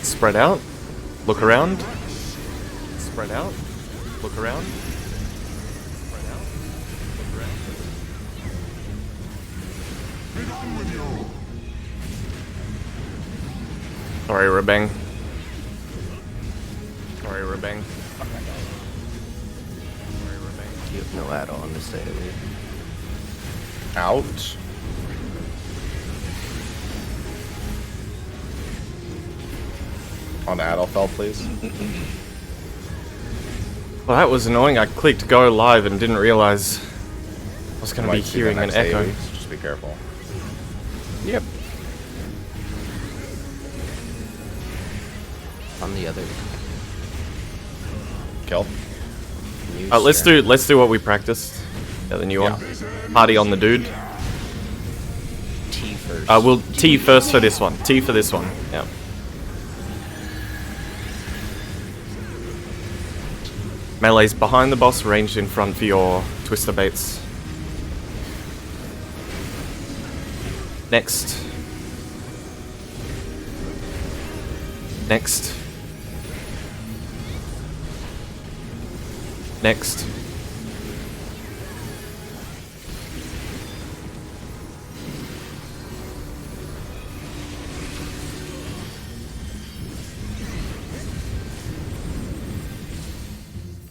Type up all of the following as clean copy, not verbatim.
Spread out. Look around. Spread out. Look around. Spread out. Look around. Sorry, Rebang. Sorry, Rebang. You have no add-on to say it. Out. On Adelfeld, please. Well, that was annoying. I clicked go live and didn't realize I was going to be hearing an echo. Just be careful. Yep. On the other. Kill. Let's do what we practiced. Yeah, the new one. Party on the dude. T first. We'll T first for this one. T for this one. Yeah. Melee's behind the boss, ranged in front for your twister baits. Next. Next. Next.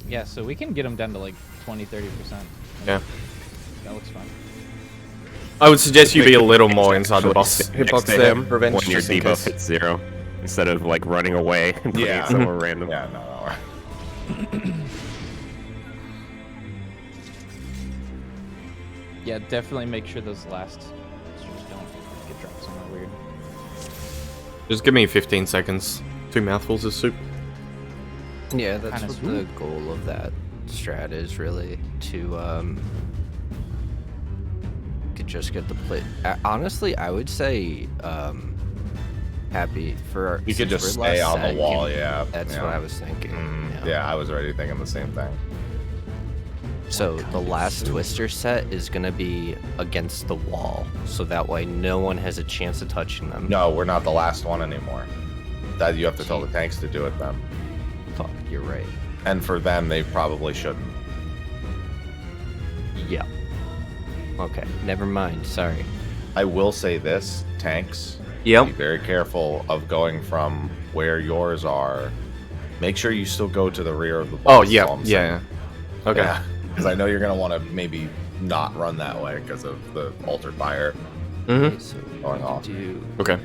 Yeah, so we can get them down to like 20-30%. Yeah. That looks fun. I would suggest you be a little more inside the boss hitbox there. Revenge when your just in debuff case. hits 0, instead of like running away and putting it somewhere random. Yeah, no. Yeah, definitely make sure those last streams don't get dropped somewhere weird. Just give me 15 seconds. 2 mouthfuls of soup. Yeah, that's Kinda what sweet. the goal of that strat is, really, to just get the play. Honestly, I would say happy for. You could just stay on the wall, yeah. That's what I was thinking. Yeah, I was already thinking the same thing. So the last twister set is gonna be against the wall, so that way no one has a chance of touching them. No, we're not the last one anymore. That you have to tell the tanks to do it then. Fuck, you're right. And for them, they probably shouldn't. Yeah. Okay, never mind. Sorry. I will say this, tanks. Yep. Be very careful of going from where yours are. Make sure you still go to the rear of the boss. Oh, yeah. Yeah. Okay. Because I know you're going to want to maybe not run that way because of the altered fire Mm-hmm. So going off. do Okay.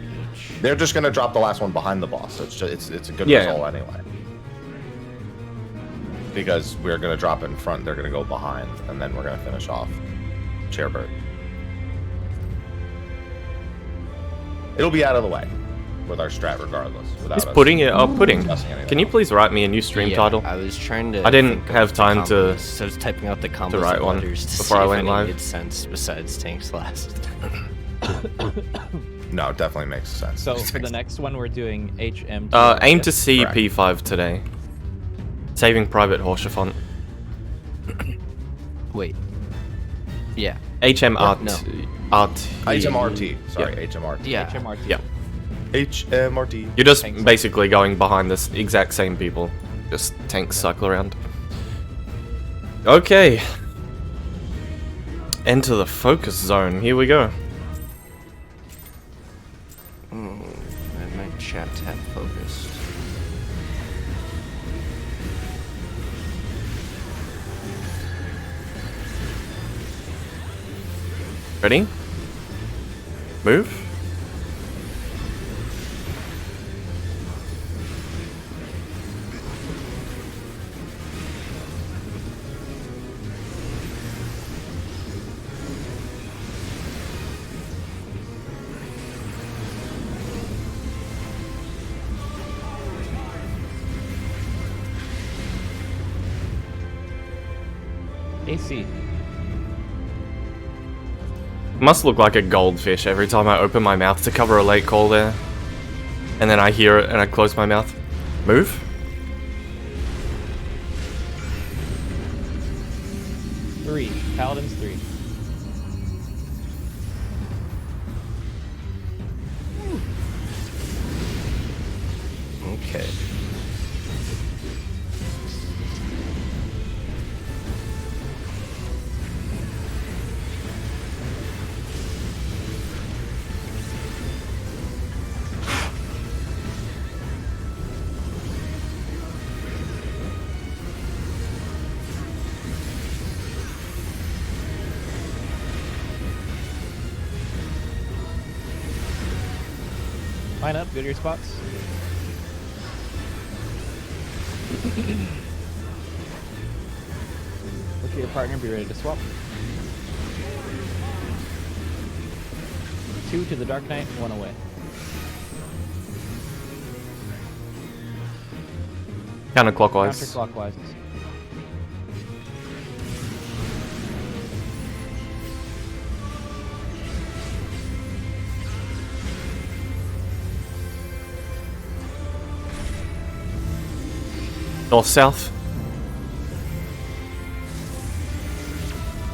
They're just going to drop the last one behind the boss. So it's a good Yeah, result anyway. Because we're going to drop it in front, they're going to go behind, and then we're going to finish off Chairbird. It'll be out of the way with our strat regardless. Without Is us Pudding it? Oh, Pudding. discussing anything Can you else. please write me a new stream yeah, title? I was trying to. I didn't think of have the time to- combos, so I was typing out the combos write of one letters to before see I if went any live. made sense besides tanks last. No, it definitely makes sense. So for the next one, we're doing HM. Aim to see Correct. P5 today. Saving Private Horsefont. Wait. Yeah. HM Art. No. Art. HMRT. Sorry, HMRT. Yeah. HMRT. Yeah. HMRT. You're just Thanks. basically going behind this exact same people. Just tanks cycle around. Okay. Enter the focus zone. Here we go. And my chat tab focused. Ready? Move. AC. Must look like a goldfish every time I open my mouth to cover a late call there. And then I hear it and I close my mouth. Move. Three. Paladins 3. Line up, go to your spots. Look at your partner, be ready to swap. 2 to the Dark Knight, 1 away. Counterclockwise. Counterclockwise. North south.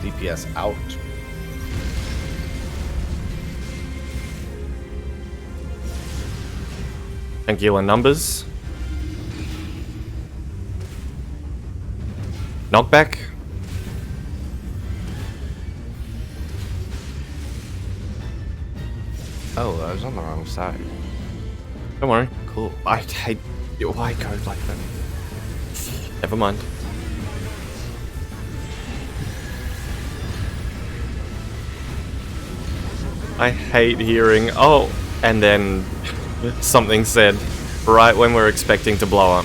DPS out. Angular numbers. Knockback. Oh, I was on the wrong side. Don't worry. Cool. I hate your Y code like that. Never mind. I hate hearing, oh, and then something said right when we're expecting to blow up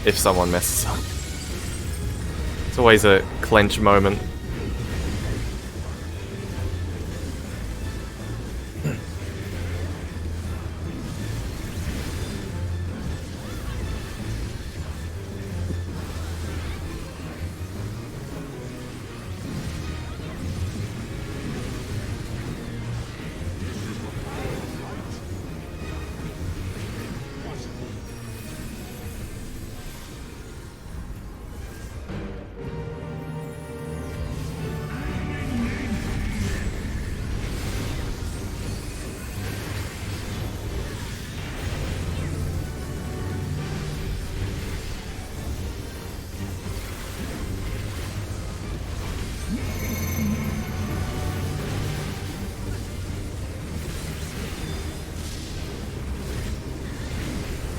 if someone messes up. It's always a clench moment.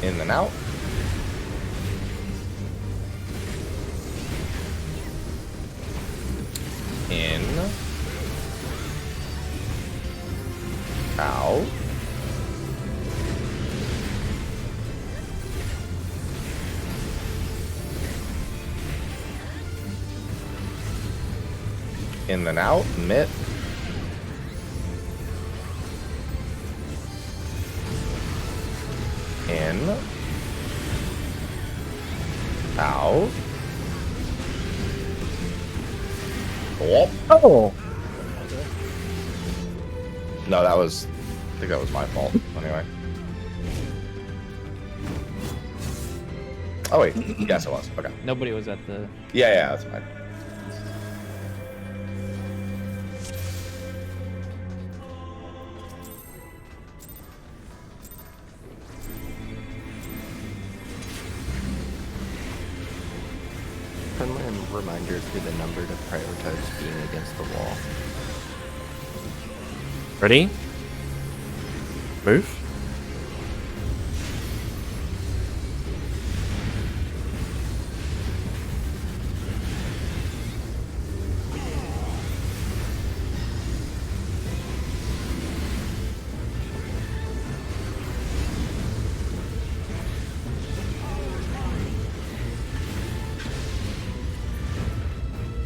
In and out. In. Out. In and out. Mitt. In. Out. Oh. No, I think that was my fault. Anyway. Oh wait, yes it was. Okay. Nobody was at the... Yeah, that's fine. Friendly reminder for the number to prioritize being against the wall. Ready? Move.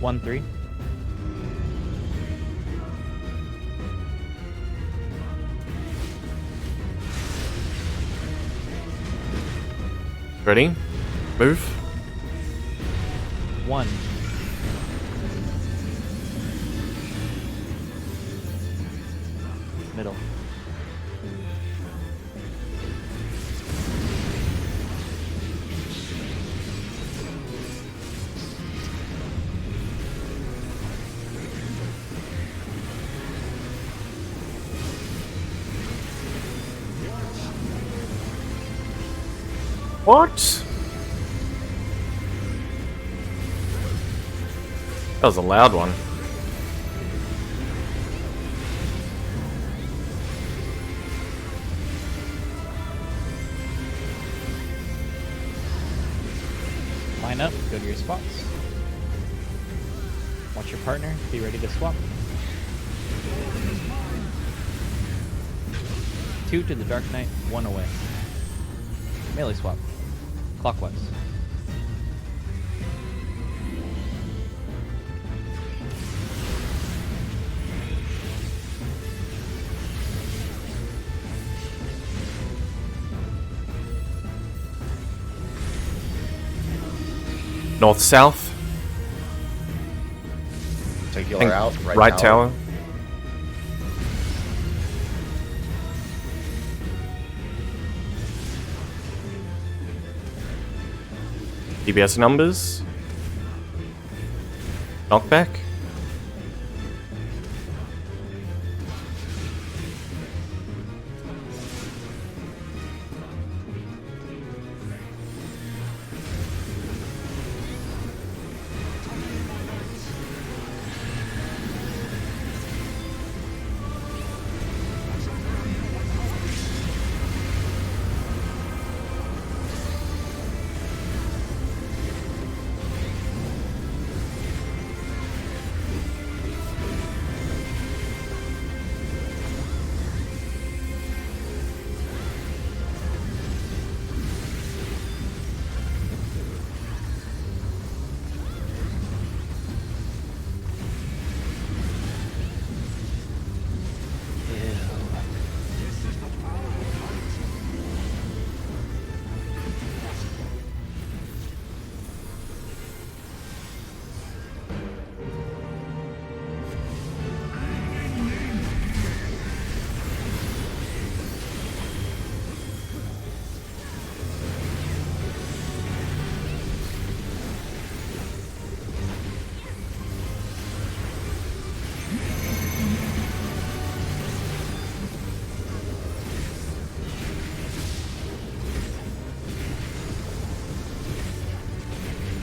One, 3. Ready? Move. 1. Middle. What? That was a loud one. Line up, go to your spots. Watch your partner, be ready to swap. 2 to the Dark Knight, 1 away. Melee swap. Clockwise. North-south. Take healer out. Right tower. DBS numbers. Knockback.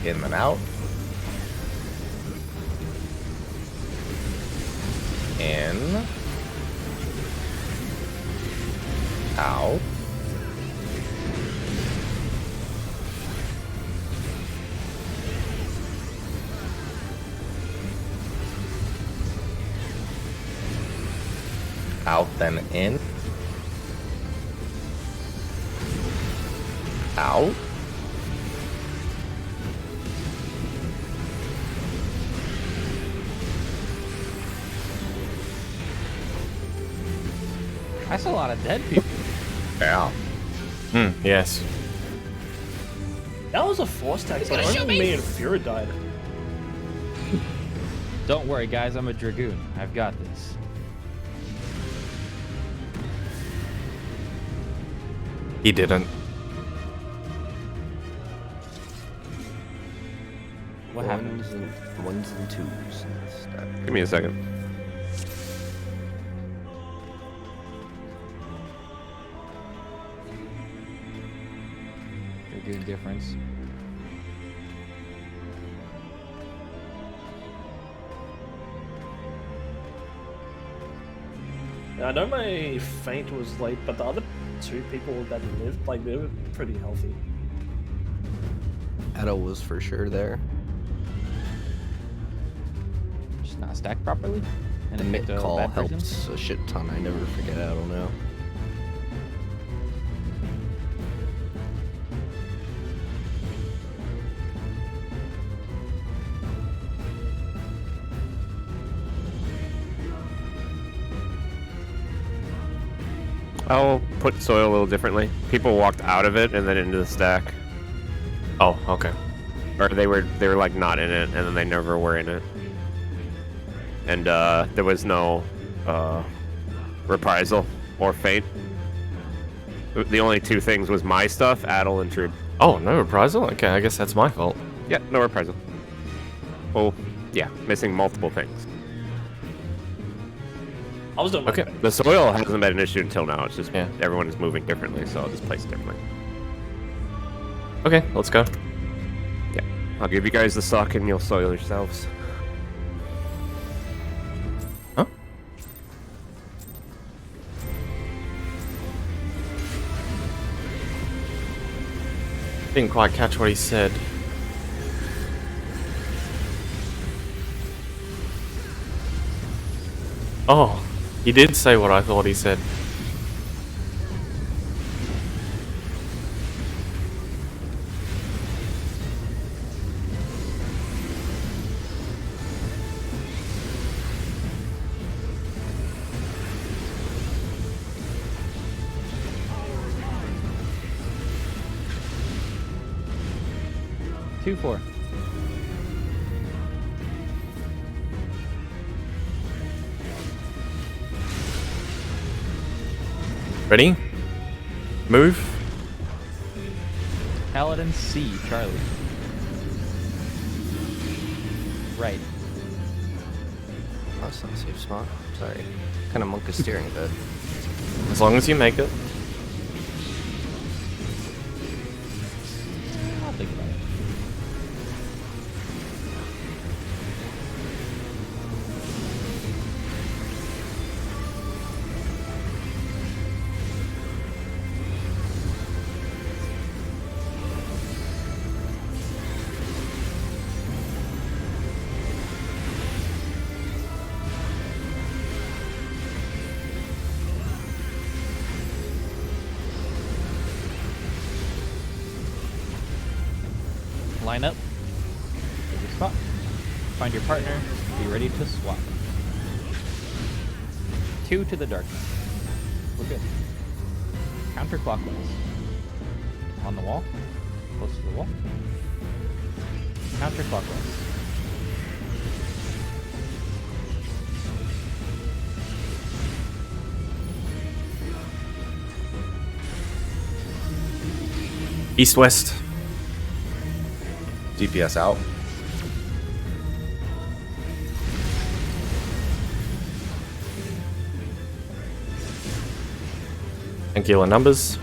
In and out. In. Out. Out, then in. Out. That's a lot of dead people. Yeah. Yes. That was a force attack, but only me and Fura died. Don't worry, guys. I'm a Dragoon. I've got this. He didn't. What happened? Ones and twos. Give me a second. Dragoon difference. I know my feint was late, but the other 2 people that lived, like, they were pretty healthy. Edo was for sure there. Just not stacked properly. And The it mid picked a call bad person. helps a shit ton. I never forget Edo now. I'll put soil a little differently. People walked out of it and then into the stack, Oh, okay. or they were like not in it, and then they never were in it. And there was no reprisal or fate. The only 2 things was my stuff, Adel, and Troop. Oh, no reprisal? Okay, I guess that's my fault. Yeah, no reprisal. Well, yeah, missing multiple things. I was doing my Okay. best. The soil hasn't been an issue until now. It's just Yeah. everyone is moving differently, so I'll just place it differently. Okay, let's go. Yeah, I'll give you guys the suck and you'll soil yourselves. Huh? Didn't quite catch what he said. Oh, he did say what I thought he said. 2-4. Ready? Move. Paladin C, Charlie. Right. That's not a safe spot. Sorry. Kind of monk is steering a bit. As long as you make it. I'll think about it. Line up. Take your spot. Find your partner. Be ready to swap. 2 to the darkness. We're good. Counterclockwise. On the wall. Close to the wall. Counterclockwise. East-west. DPS out. Angular numbers.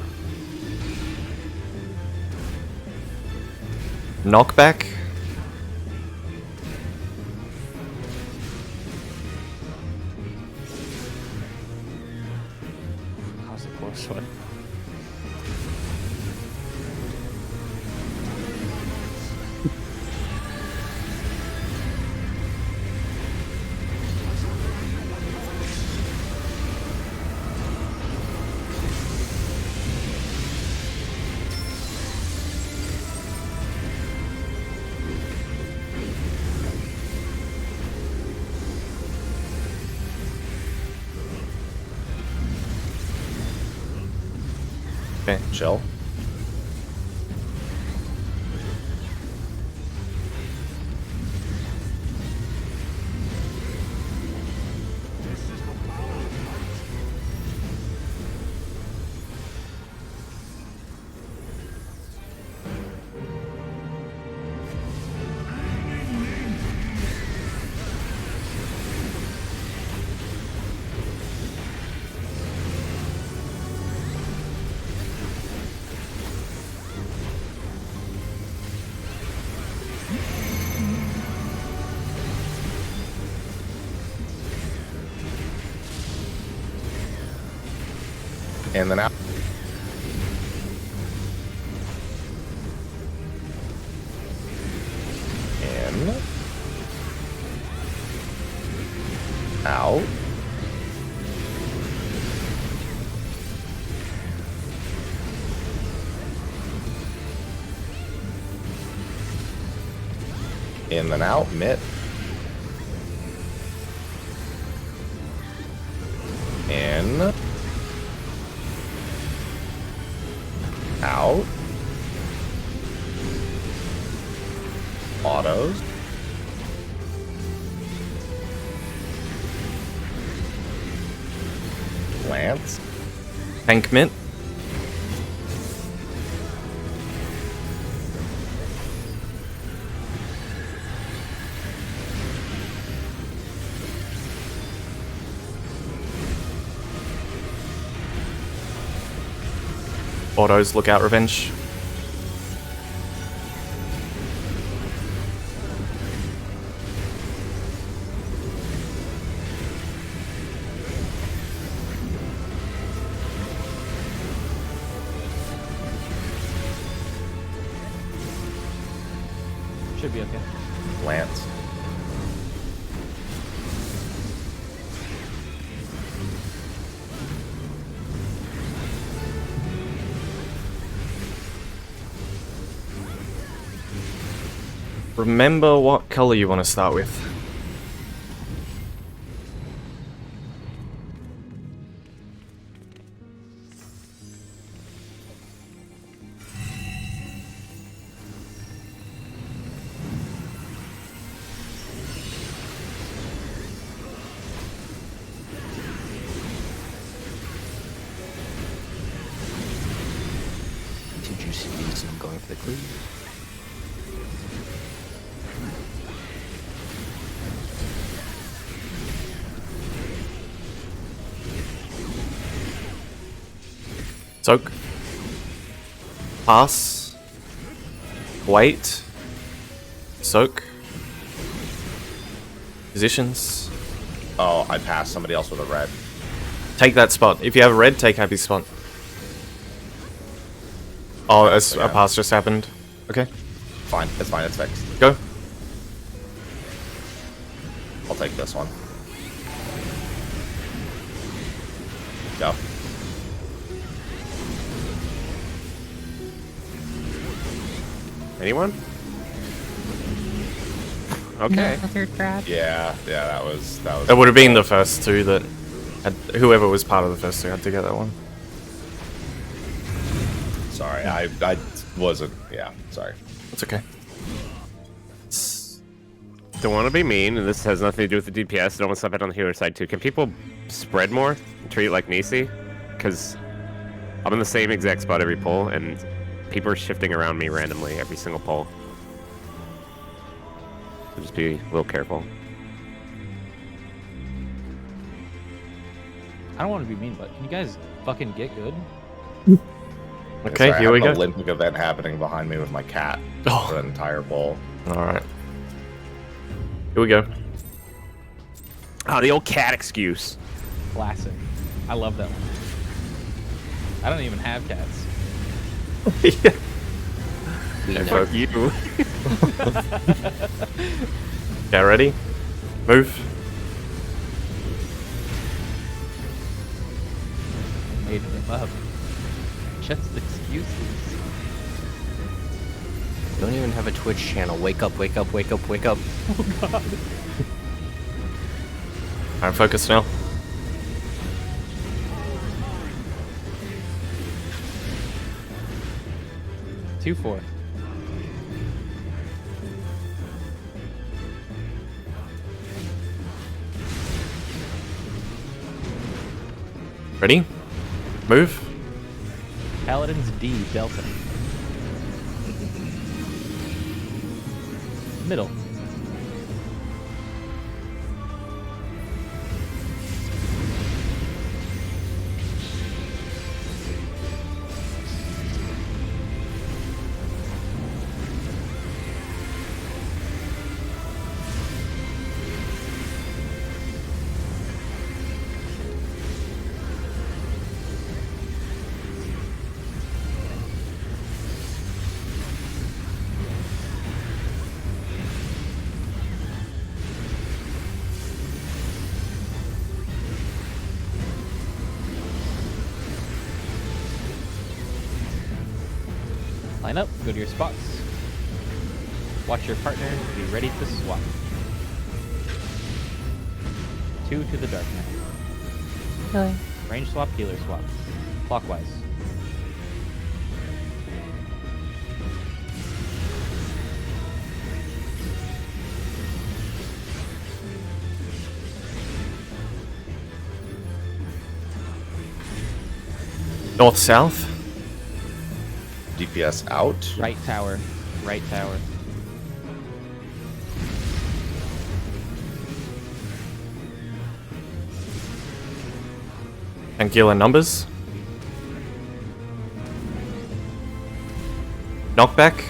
Knockback. How's the close one? Okay. Chill. And then out. In. Out. In and out, mitt. In. Out. Autos. Lance. Tank mint. Autos, look out, revenge. Should be okay. Lance. Remember what color you want to start with. going for the cleave. Soak. Pass. Wait. Soak. Positions. Oh, I passed somebody else with a red. Take that spot. If you have a red, take happy spot. Oh, a pass just happened. Okay, Fine, it's fine, it's fixed. go. I'll take this one. Go. Anyone? Okay. Yeah, that was. It would have been the first two that had, whoever was part of the first two had to get that one. Sorry, I wasn't. Yeah, sorry. It's okay. Don't want to be mean, and this has nothing to do with the DPS. Don't want to stop it on the healer side too. Can people spread more and treat it like Nisi? Because I'm in the same exact spot every pull, and people are shifting around me randomly every single pull. So just be a little careful. I don't want to be mean, but can you guys fucking get good? Okay, Sorry, here we I have go. an Olympic event happening behind me with my cat Oh. for the entire bowl. Alright. Here we go. Oh, the old cat excuse. Classic. I love that one. I don't even have cats. Yeah. We know. fuck. You. Okay, ready? Move. Made them up. Just excuses. Don't even have a Twitch channel. Wake up, wake up, wake up, wake up. Alright, focus now. 2-4. Ready? Move. Paladin's D Delta. Middle. Line up, go to your spots. Watch your partner, be ready to swap. 2 to the dark knight. Range swap, healer swap. Clockwise. North, south. DPS out. Right tower, right tower. Angular numbers. Knockback.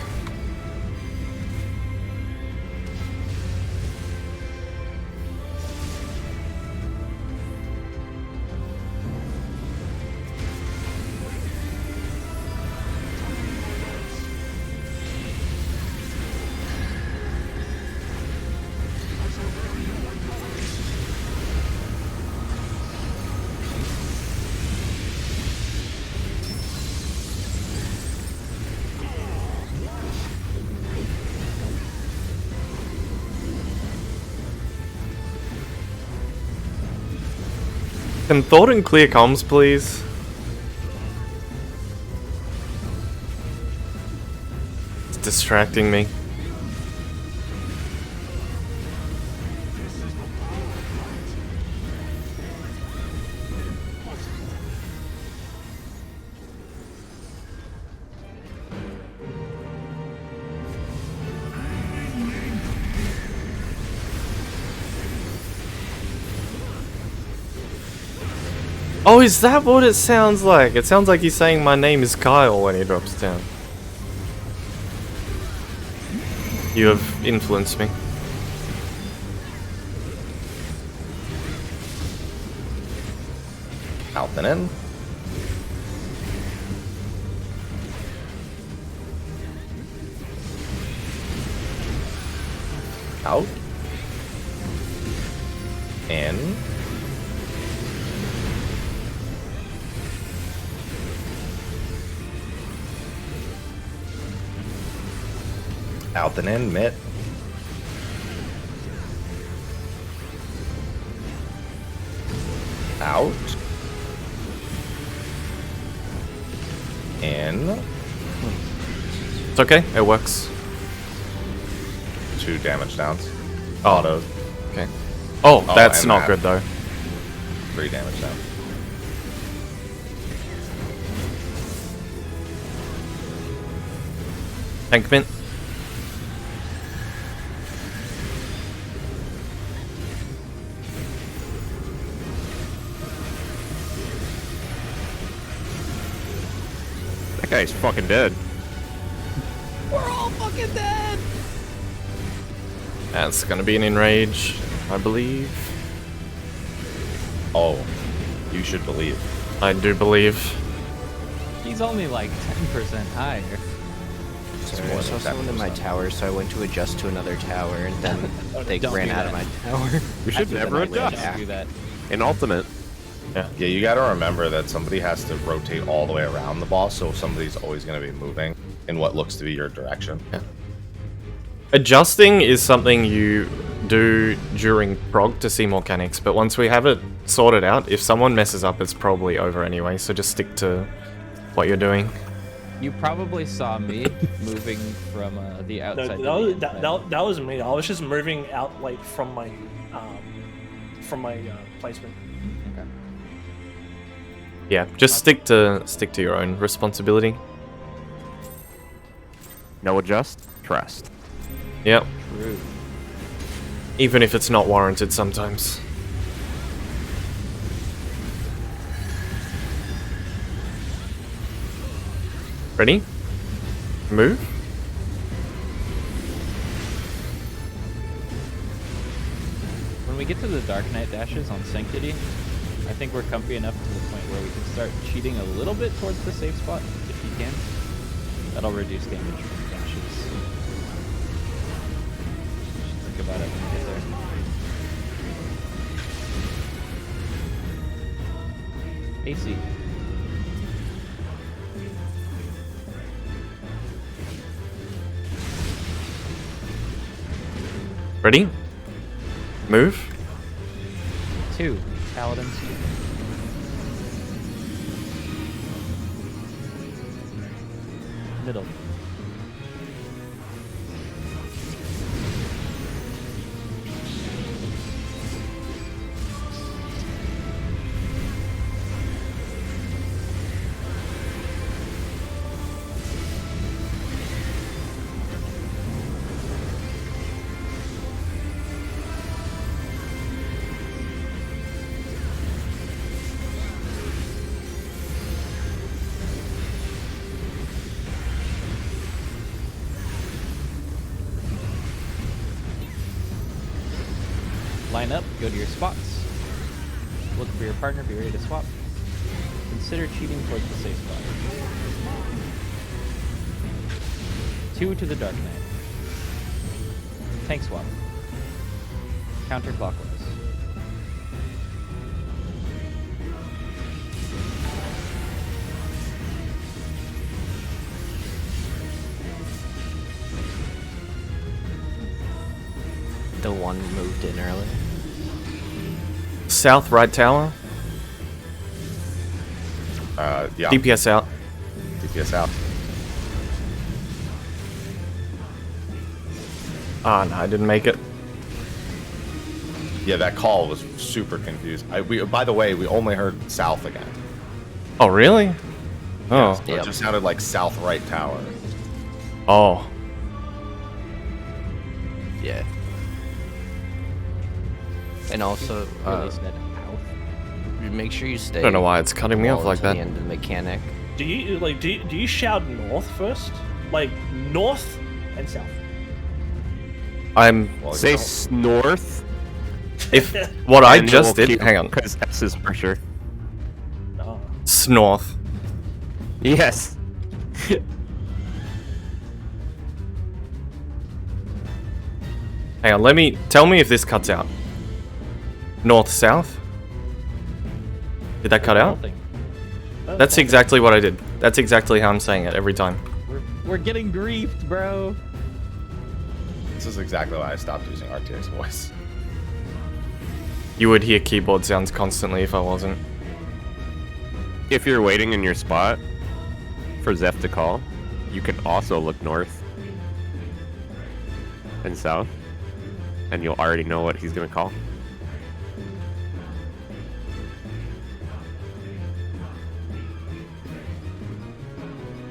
Can Thornton clear comms, please? It's distracting me. Oh, is that what it sounds like? It sounds like he's saying my name is Kyle when he drops down. You have influenced me. Out and in. Out. In. Out and in, mitt. Out. In. It's okay, it works. 2 damage downs. Oh. Auto. Okay. Oh, that's and not that. good though. 3 damage down. Tank mint. That guy's fucking dead. That's gonna be an enrage, I believe. Oh, you should believe. I do believe. He's only like 10% higher. Sorry, more I saw than someone in my 10%. tower, so I went to adjust to another tower, and then they Don't ran do out of that. my tower. We should never adjust. Don't do that. In ultimate. Yeah, you gotta remember that somebody has to rotate all the way around the boss, so somebody's always gonna be moving in what looks to be your direction. Adjusting is something you do during prog to see mechanics, but once we have it sorted out, if someone messes up, it's probably over anyway, so just stick to what you're doing. You probably saw me moving from the No, outside. that, to the was, inside. that was me. I was just moving out like from my placement. Okay. Yeah, just stick to your own responsibility. No adjust. Trust. Yep, True. even if it's not warranted sometimes. Ready? Move. When we get to the Dark Knight dashes on Sanctity, I think we're comfy enough to the point where we can start cheating a little bit towards the safe spot, if you can. That'll reduce damage from dashes. Just think about it when we get there. AC. Ready? Move. 2. Paladins. Middle. Line up, go to your spots. Look for your partner, be ready to swap. Consider cheating towards the safe spot. 2 to the Dark Knight. Tank swap. Counterclockwise. The one moved in early. South right tower. Yeah. DPS out. DPS out. Ah, no, I didn't make it. Yeah, that call was super confused. By the way, we only heard south again. Oh, really? Oh. So Yep. It just sounded like south right tower. Oh. Yeah. And also, Really said mouth. Make sure you stay. I don't know why it's cutting me off like until that. the end of the mechanic. Do you shout north first? Like north and south. I'm Well, Say you don't- north. if what I and just we'll did. keep- Hang on, Because S is pressure. No. Snorth. Yes. Hang on, tell me if this cuts out. North south. Did that cut out? Nothing. That's exactly what I did. That's exactly how I'm saying it every time. We're getting griefed, bro. This is exactly why I stopped using RTX voice. You would hear keyboard sounds constantly if I wasn't. If you're waiting in your spot for Zeph to call, you can also look north and south, and you'll already know what he's gonna call.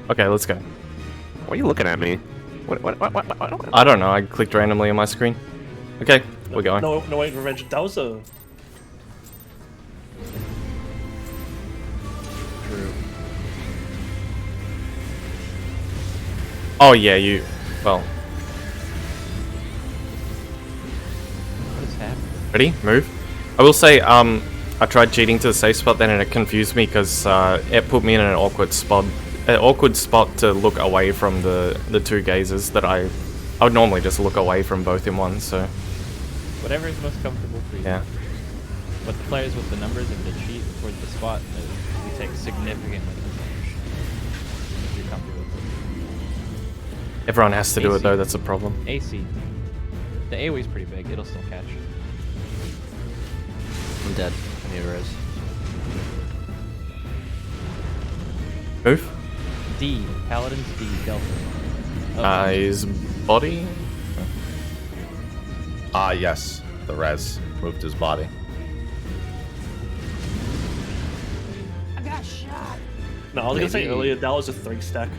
Okay, let's go. Why are you looking at me? What? I don't know, I clicked randomly on my screen. Okay, we're going. No, wait, Revenge. That was a. Oh yeah, well, What is happening? ready? Move. I will say, I tried cheating to the safe spot then and it confused me because it put me in an awkward spot. An awkward spot to look away from the two gazers that I would normally just look away from both in one, so Whatever is most comfortable for you. yeah. But the players with the numbers, if they cheat towards the spot, you take significantly less damage. If you're comfortable with it. Everyone has to do it AC. though, that's a problem. AC. The AoE is pretty big. It'll still catch. I'm dead. I need a res. Move. D. Paladin's D. Delta. His body. Ah, yes. The res moved his body. No, I was gonna say Maybe- earlier that was a 3-stack.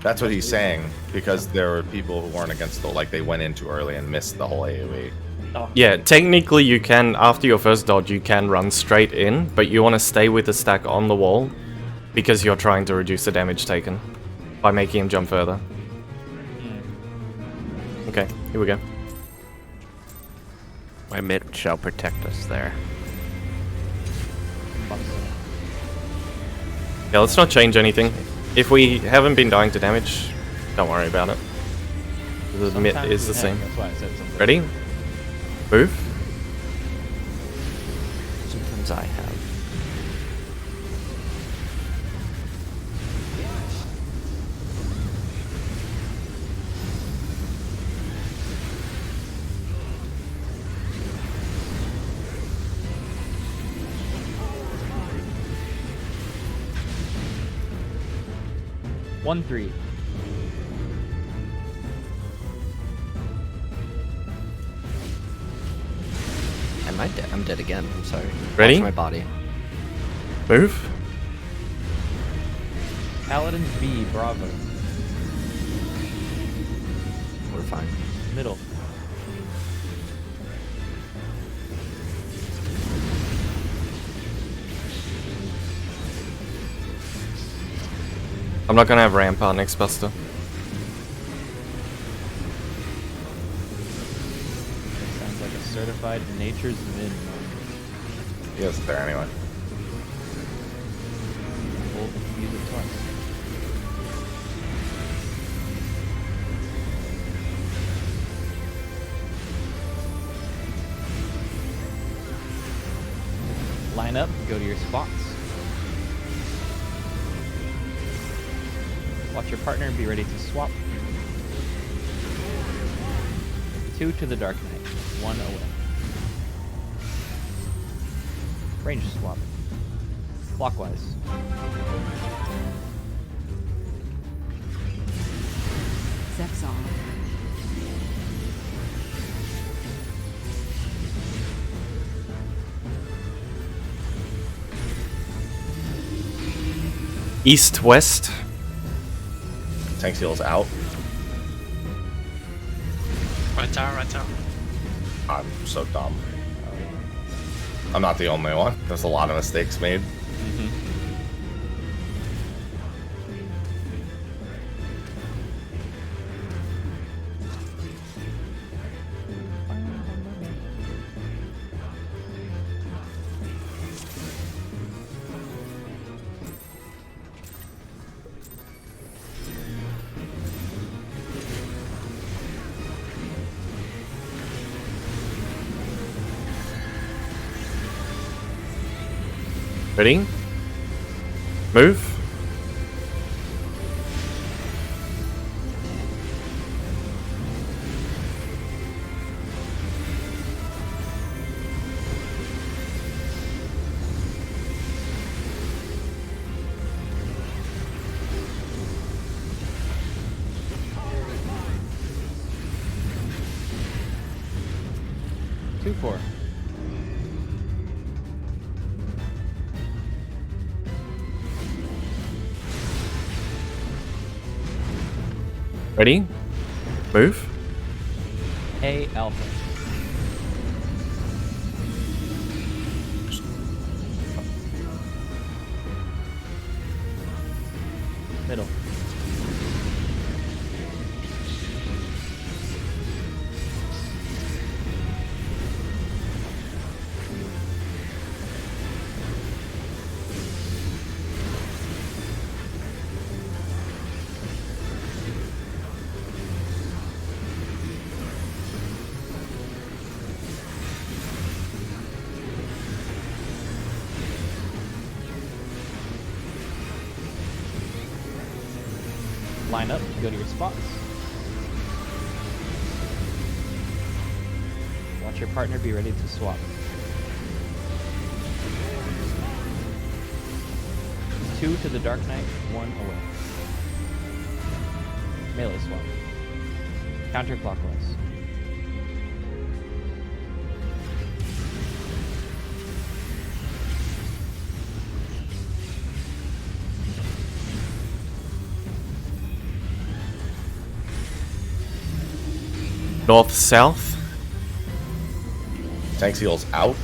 That's what he's saying, because there were people who weren't against the, like, they went in too early and missed the whole AoE. Oh, Yeah, technically you can, after your first dodge, you can run straight in, but you want to stay with the stack on the wall because you're trying to reduce the damage taken by making him jump further. Okay, here we go. My mid shall protect us there. Yeah, let's not change anything. If we haven't been dying to damage, don't worry about it. The mid Sometimes is we the have, same. That's why I said something. Ready? Move. Sometimes I have. One 3. Am I dead? I'm dead again. I'm sorry. Ready? Watch my body. Move. Paladin's B. Bravo. We're fine. Middle. I'm not gonna have Rampart next Buster. Sounds like a certified nature's min. He isn't there anyway. Hold and use it twice. Line up, go to your spots. Watch your partner and be ready to swap. 2 to the Dark Knight, 1 away. Range swap. Clockwise. ZhephZaeora. East, west. Tank Seal's out. Right tower, right tower. I'm so dumb. I'm not the only one. There's a lot of mistakes made. Ready? Move. Two, 4. Ready? Move. A alpha. Middle. Line up, go to your spots. Watch your partner be ready to swap. 2 to the Dark Knight, 1 away. Melee swap. Counterclockwise. North, south. Tank seals out.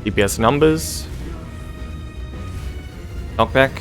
DPS numbers. Knockback.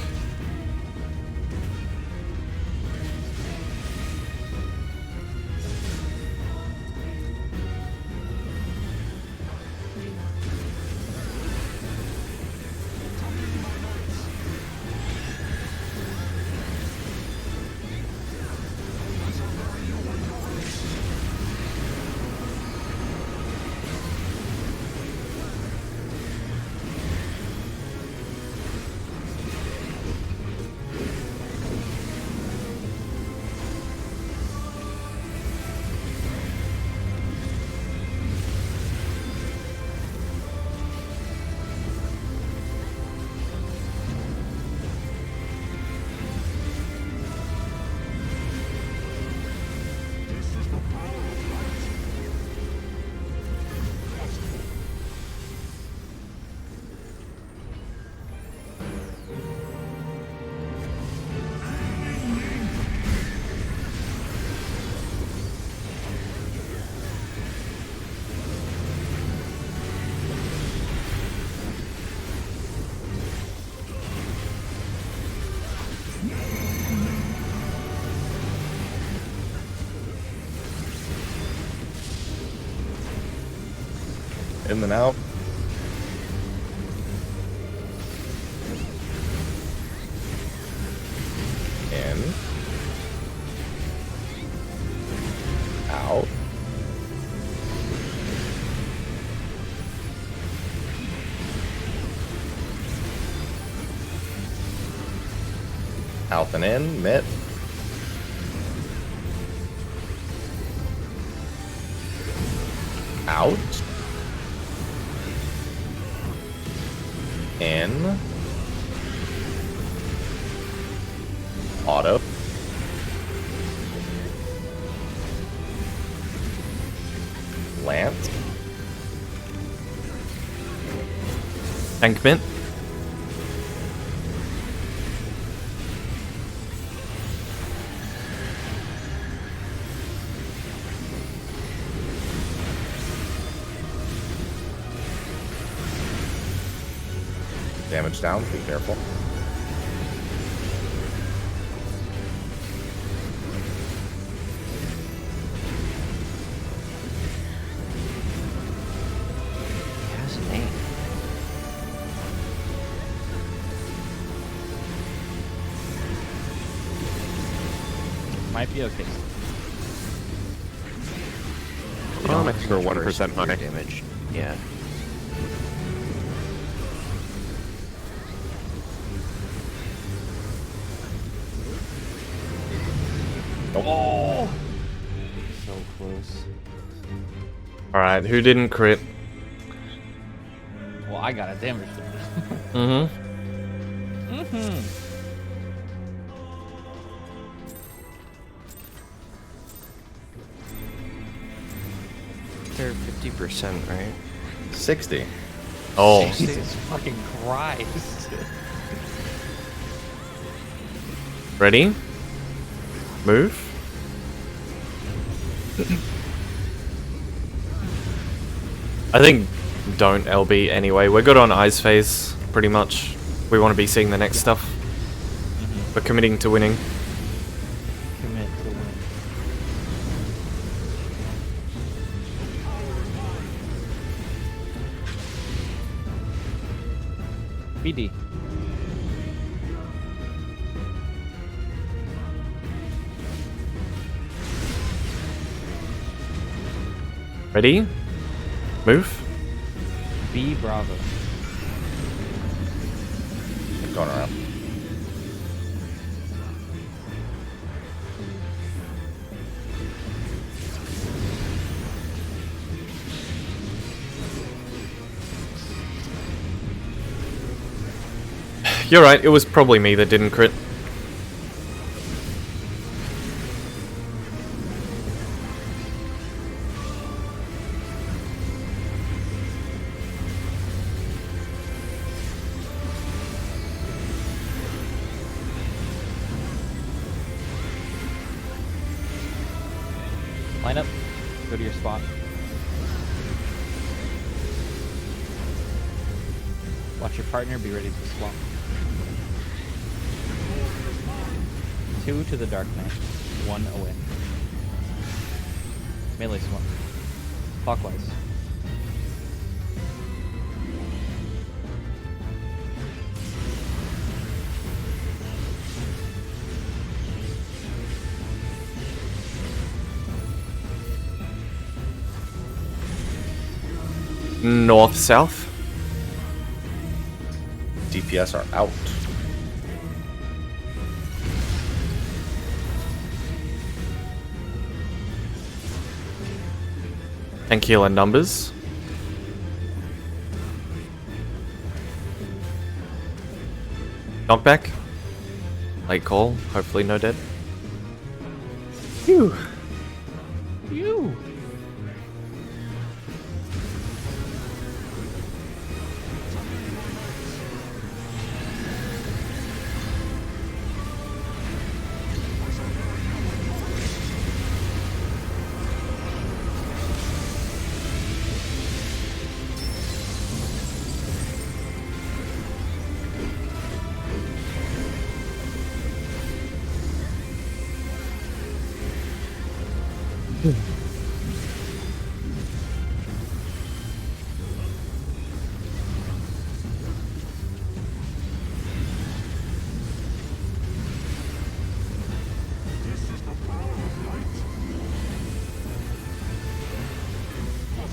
In and out. In. Out. Out and in, mid. Out. In. Auto. Lance. Tankment. damage down. Be careful. He has a name. Might be okay. Oh, I'm extra 1% high. Damage. Yeah. Oh! So close. Alright, who didn't crit? Well, I got a damage damage. Mm-hmm. Mm-hmm. They're 50%, right? 60. Oh. Jesus fucking Christ. Ready? Move. I think don't LB anyway. We're good on Ice Phase, pretty much. We want to be seeing the next stuff. We're committing to winning. Commit to win. BD. Ready? Move. B Bravo. Going around. You're right, it was probably me that didn't crit. Line up. Go to your spot. Watch your partner. Be ready to swap. 2 to the Dark Knight. 1 away. Melee swap. Clockwise. North, south. DPS are out. And healer numbers. Knockback. Late call. Hopefully no dead. Phew. You.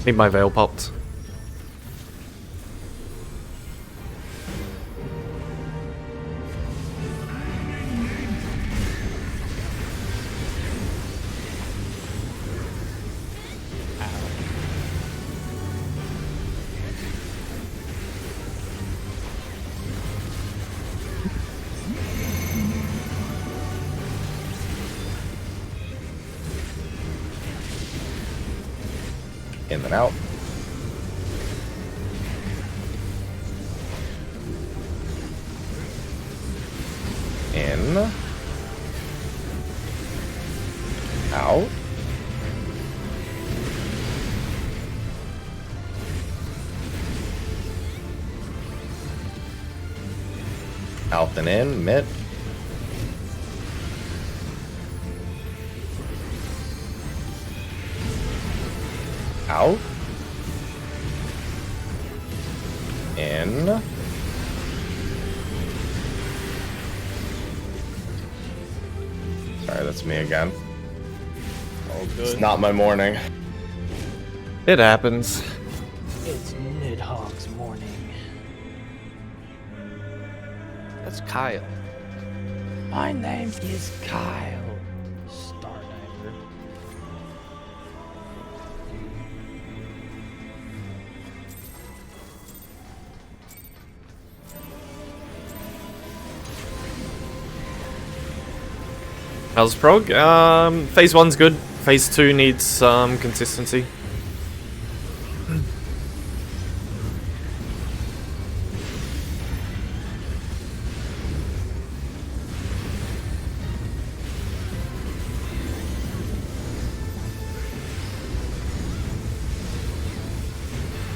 Need my veil popped. In and out. In. Out. South and in, mid. Out. In. Sorry, that's me again. Oh, It's good. not my morning. It happens. It's Nidhogg's morning. That's Kyle. My name is Kyle. Star Diver. How's prog? Phase 1's good. Phase 2 needs some consistency.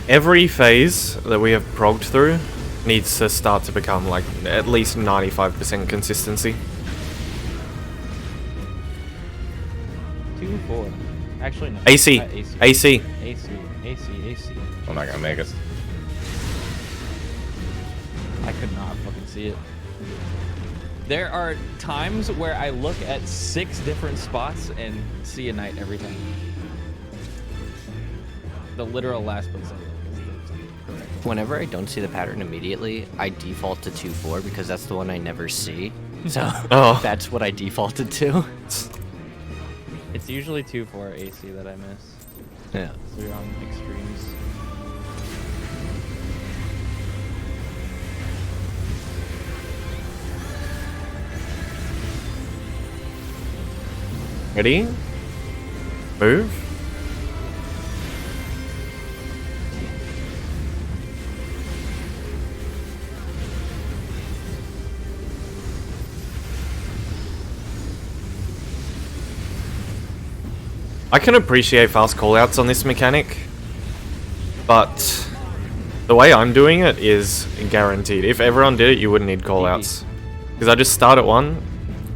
Every phase that we have progged through needs to start to become like at least 95% consistency. 2-4. Actually, no. AC. not AC. AC. AC. I'm not gonna make it. I could not fucking see it. There are times where I look at 6 different spots and see a knight every time. The literal last place I look is the correct. Whenever I don't see the pattern immediately, I default to 2-4 because that's the one I never see. So Oh. that's what I defaulted to. It's usually 2-4 AC that I miss. Yeah. So you're on extremes. Ready? Move. I can appreciate fast callouts on this mechanic, but the way I'm doing it is guaranteed. If everyone did it, you wouldn't need callouts. Because I just start at one,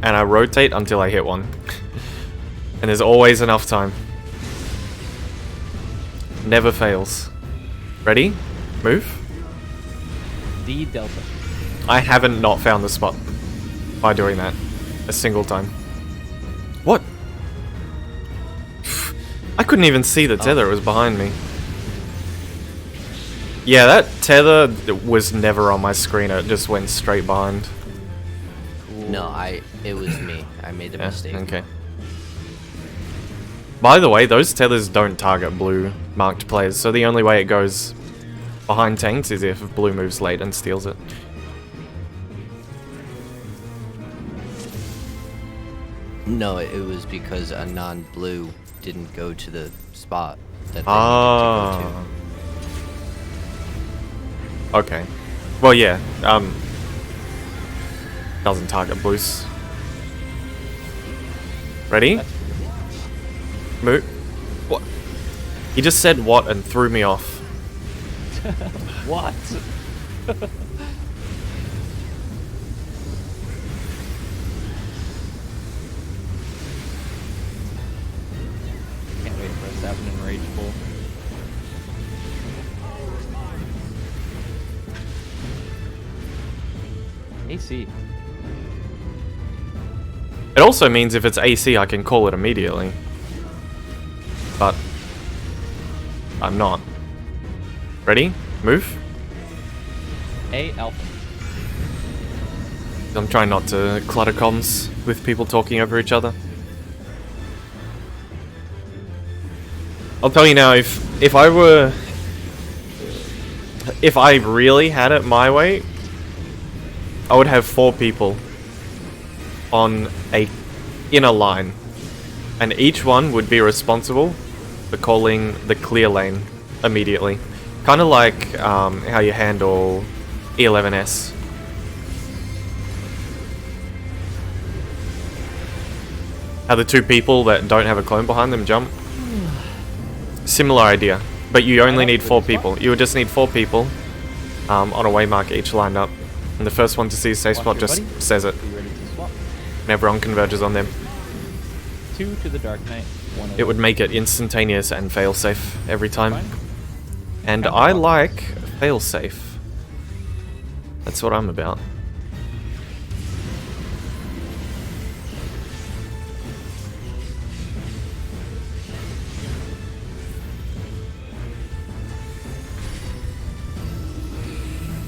and I rotate until I hit one. And there's always enough time. Never fails. Ready? Move. D Delta. I haven't not found the spot by doing that a single time. What? I couldn't even see the tether, it was behind me. Yeah, that tether was never on my screen, it just went straight behind. No, it was me. I made the Yeah, mistake. okay. By the way, those tethers don't target blue marked players, so the only way it goes behind tanks is if blue moves late and steals it. No, it was because a non-blue didn't go to the spot that they Ah. needed to go to. Okay. Well, yeah. Doesn't target blues. Ready? Move. What? He just said what and threw me off. What? Can't wait for us to have an enrage pull. AC. It also means if it's AC, I can call it immediately. But I'm not. Ready? Move. A alpha. I'm trying not to clutter comms with people talking over each other. I'll tell you now, if I really had it my way, I would have 4 people in a line, and each one would be responsible for calling the clear lane immediately. Kind of like how you handle E11S. How the 2 people that don't have a clone behind them jump. Similar idea, but you only need 4 people. You would just need 4 people on a waymark each lined up. And the first one to see a safe spot Watch your just buddy. says it. Be ready to swap. And everyone converges on them. 2 to the Dark Knight. 1 It would make it instantaneous and failsafe every time. Fine. And Count I the like failsafe. That's what I'm about.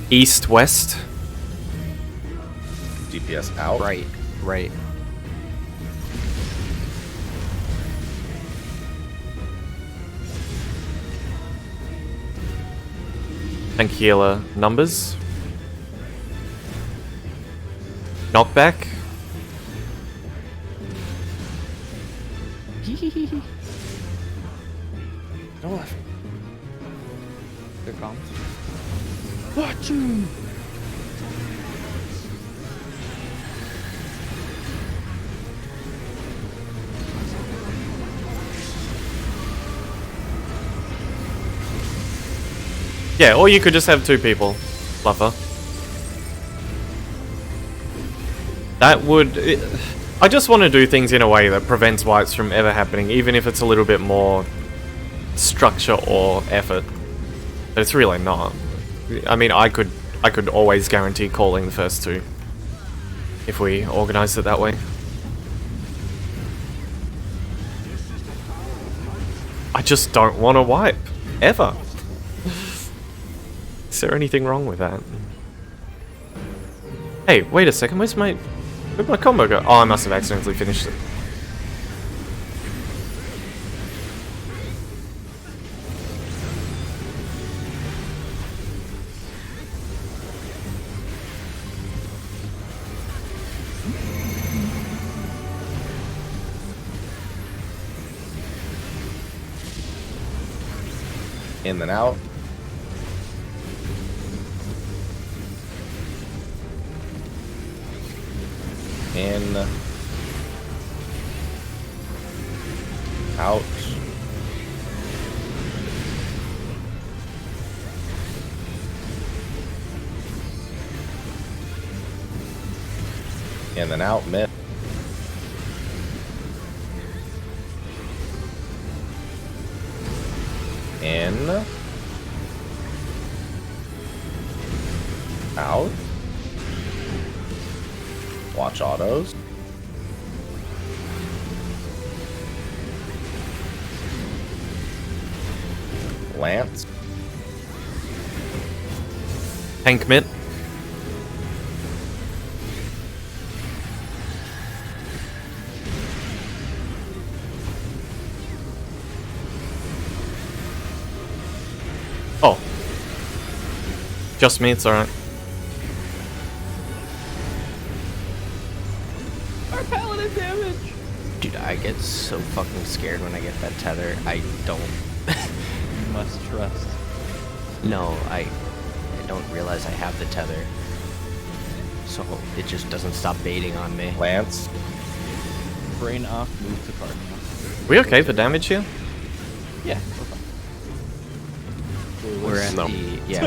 East, west. DPS out. Right, right. Tank healer numbers. Knockback. Go left. They're calm. Watch him. Yeah, or you could just have 2 people. Fluffer. That would... I just want to do things in a way that prevents wipes from ever happening, even if it's a little bit more structure or effort. But it's really not. I mean, I could always guarantee calling the first 2 if we organized it that way. I just don't want to wipe. Ever. Is there anything wrong with that? Hey, wait a second, where'd my combo go? Oh, I must have accidentally finished it. In and out. In. Out. In and out, mid. In. Out. Watch autos. Lance. Tank mid. Oh. Just me, it's alright. Our paladin damage! Dude, I get so fucking scared when I get that tether. I don't. You must trust. No, I don't realize I have the tether. So it just doesn't stop baiting on me. Lance. Brain off, move to cardinal. We okay for damage here? Yeah, we're fine. We're at No.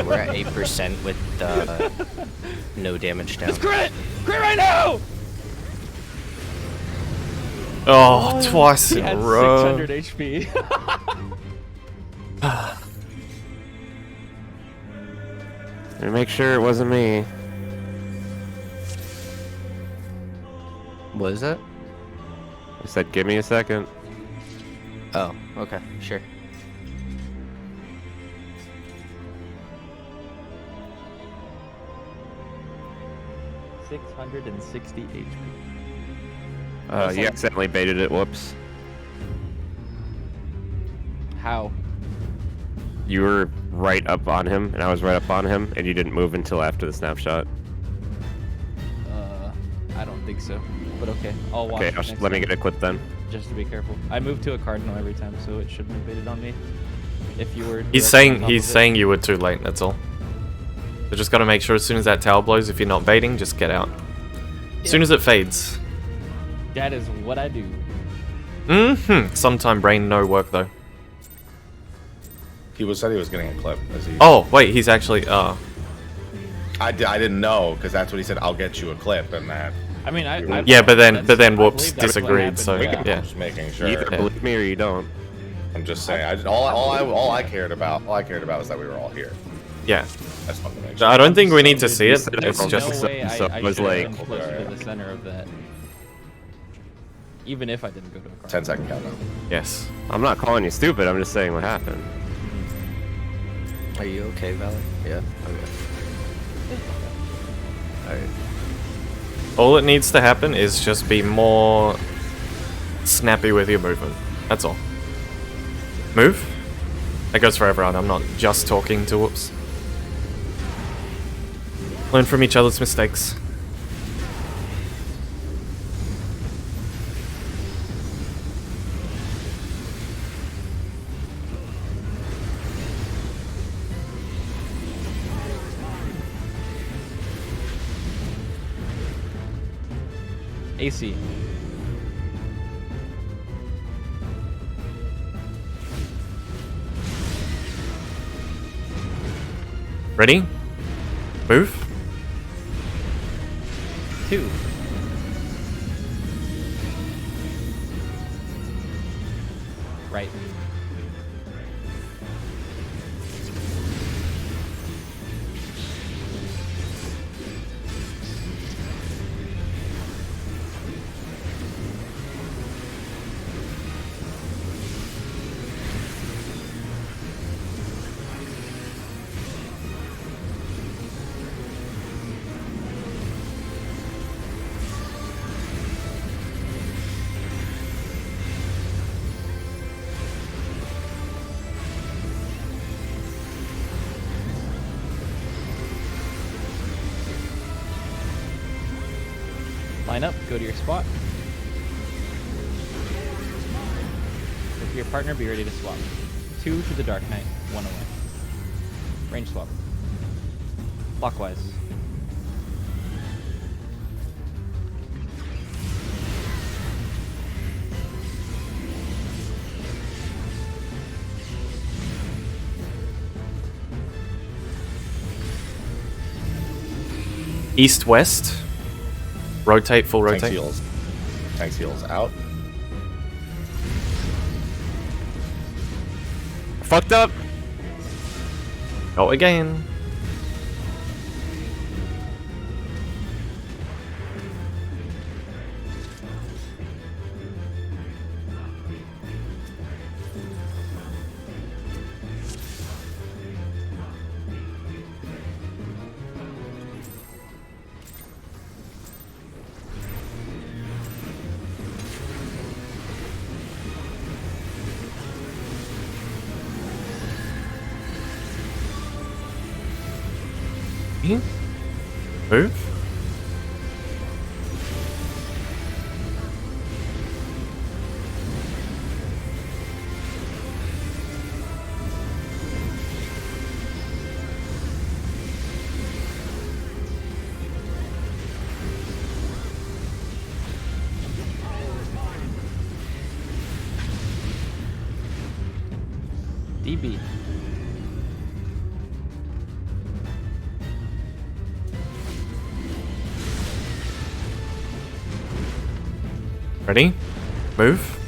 we're at 8% with no damage down. Crit! Crit right now! Oh, twice He in a had row. 600 HP. Let me make sure it wasn't me. What is that? I said, give me a second. Oh, okay, sure. $660 HP. You accidentally baited it. Whoops. How? You were right up on him, and I was right up on him, and you didn't move until after the snapshot. I don't think so. But okay, I'll watch. Okay, next let me time, get a clip then. just to be careful. I move to a cardinal every time, so it shouldn't have baited on me. If you were. He's directly on saying top he's of it. saying you were too late, that's all. So just gotta make sure as soon as that tower blows, if you're not baiting, just get out. As soon as it fades. That is what I do. Sometime brain no work though. He said he was getting a clip. As he... Oh, wait, he's actually I didn't know because that's what he said. I'll get you a clip, and that. I mean, Yeah, but then I Whoops believe that's what disagreed. happened, So yeah. yeah. I'm just making You sure. either believe me or you don't. I'm just saying. All I cared about was that we were all here. Yeah. I just wanted to make So sure. I don't think we need to Dude, see you it. said it It's from just no way so I it was should have like- been closer to the center of that. Even if I didn't go to a car. 10-second countdown. yes. I'm not calling you stupid. I'm just saying what happened. Are you okay, Valley? Yeah. Okay. All right. All it needs to happen is just be more snappy with your movement. That's all. Move. That goes for everyone. I'm not just talking to Whoops. Learn from each other's mistakes. AC. Ready? Move. 2. Right. Line up, go to your spot. Look at your partner, be ready to swap. 2 to the Dark Knight, 1 away. Range swap. Clockwise. East west. Rotate, full Tanks rotate. heals. Tanks heals out. Fucked up. Go again. Move. DB. Ready? Move.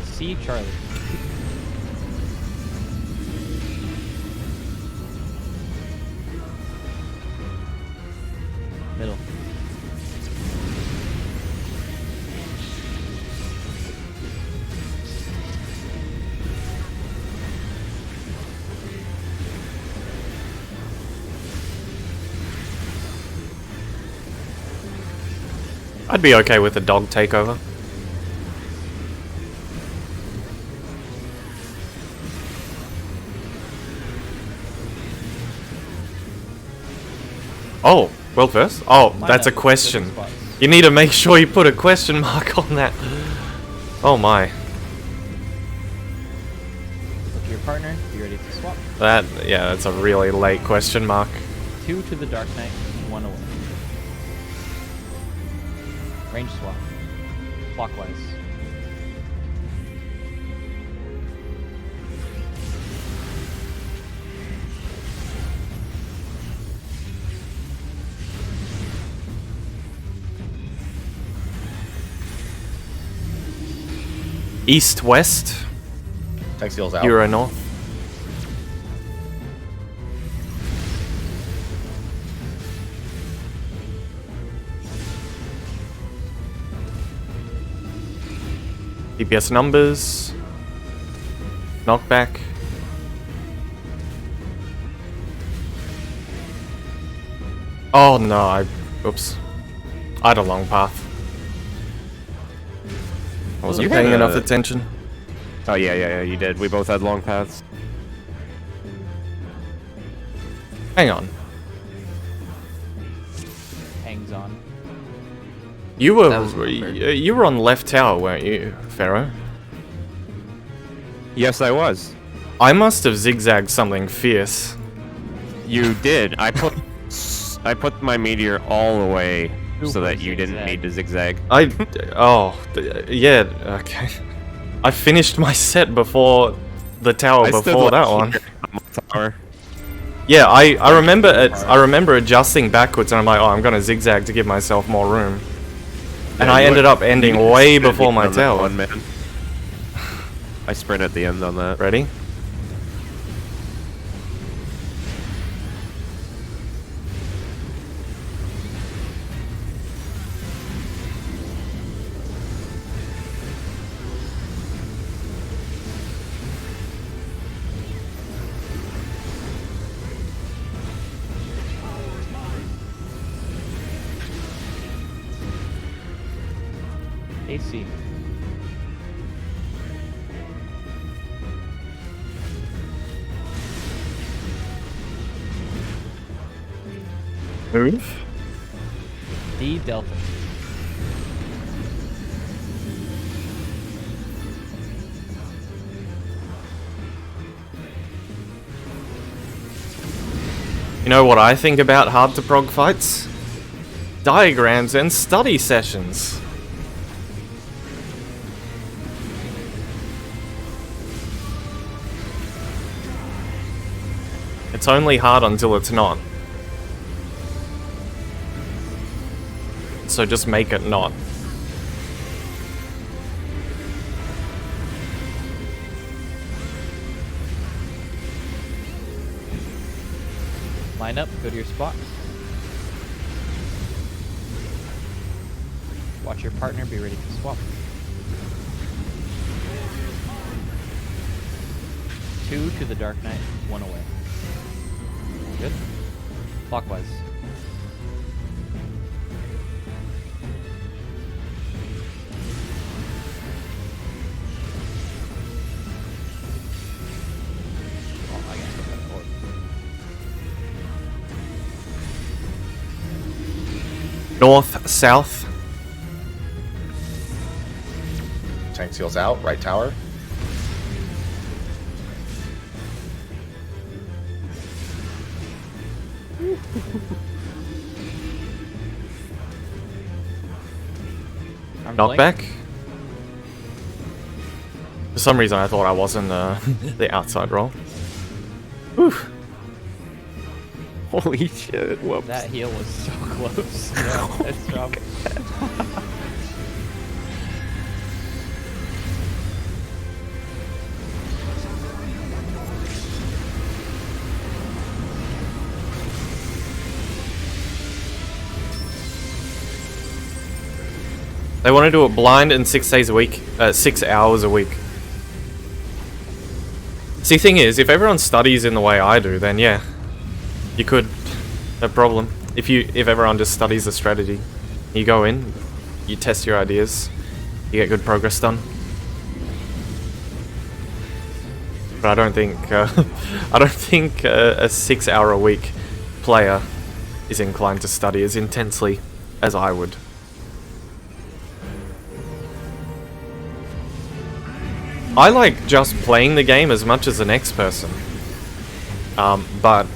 C Charlie. Middle. I'd be okay with a dog takeover. Oh, well first? Oh, Line that's a up, go to question. spots. You need to make sure you put a question mark on that. Oh my. Look at your partner, be ready to swap. That, yeah, that's a really late question mark. 2 to the Dark Knight, 1 away. Range swap. Clockwise. East, west, Tank seals out. Euro north. DPS numbers. Knockback. Oh no, oops. I had a long path. I wasn't You paying had enough a- attention. Oh yeah, you did. We both had long paths. Hang on. Hangs on. You That was were weird. you were on left tower, weren't you, Pharaoh? Yes, I was. I must have zigzagged something fierce. You did. I put my meteor all the way so Super that you didn't zigzag. need to zigzag. Yeah, okay. I finished my set before the tower I stood before that last one. year on the tower. Yeah, I remember I remember adjusting backwards and I'm like, oh, I'm gonna zigzag to give myself more room. And Yeah, I you ended went- up ending you way sprinted before my on that tower. one, man. I sprint at the end on that. Ready? AC. Move. D Delta. You know what I think about hard to prog fights? Diagrams and study sessions. It's only hard until it's not. So just make it not. Line up, go to your spot. Watch your partner, be ready to swap. 2 to the Dark Knight, 1 away. Good. Clockwise. Oh, I gotta put that forward. North, south. Tank seals out. Right tower. Arm blank. Knockback. For some reason I thought I was in the outside roll. Whew. Holy shit! Whoops. That heal was so close. Yeah, that's job. They want to do it blind and 6 days a week, 6 hours a week. See, thing is, if everyone studies in the way I do, then yeah, you could, no problem. If everyone just studies the strategy, you go in, you test your ideas, you get good progress done. But I don't think a 6 hour a week player is inclined to study as intensely as I would. I like just playing the game as much as the next person. But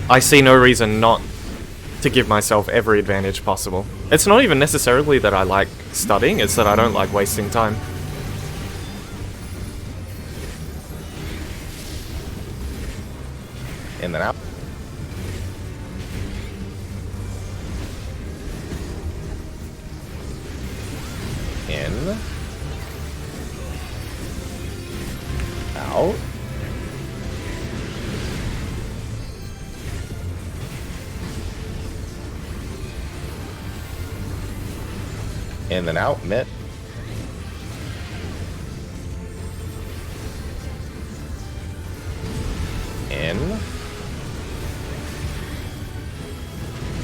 I see no reason not to give myself every advantage possible. It's not even necessarily that I like studying, it's that I don't like wasting time. In then out. Out. In and out, mitt. In.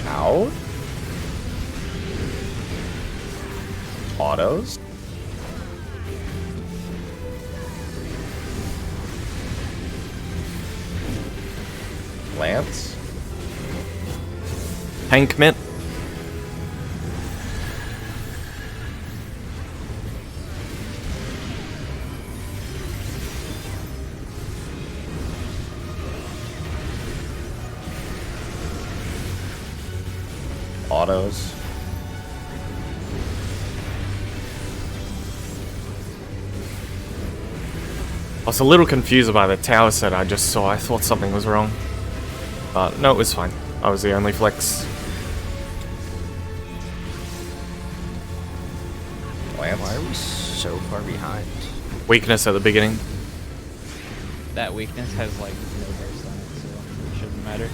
Out. Autos. Lance. Tank mitt. Autos. I was a little confused by the tower set I just saw. I thought something was wrong. But no, it was fine. I was the only flex. Lance. Why are we so far behind? Weakness at the beginning. That weakness has like no burst on it, so it shouldn't matter.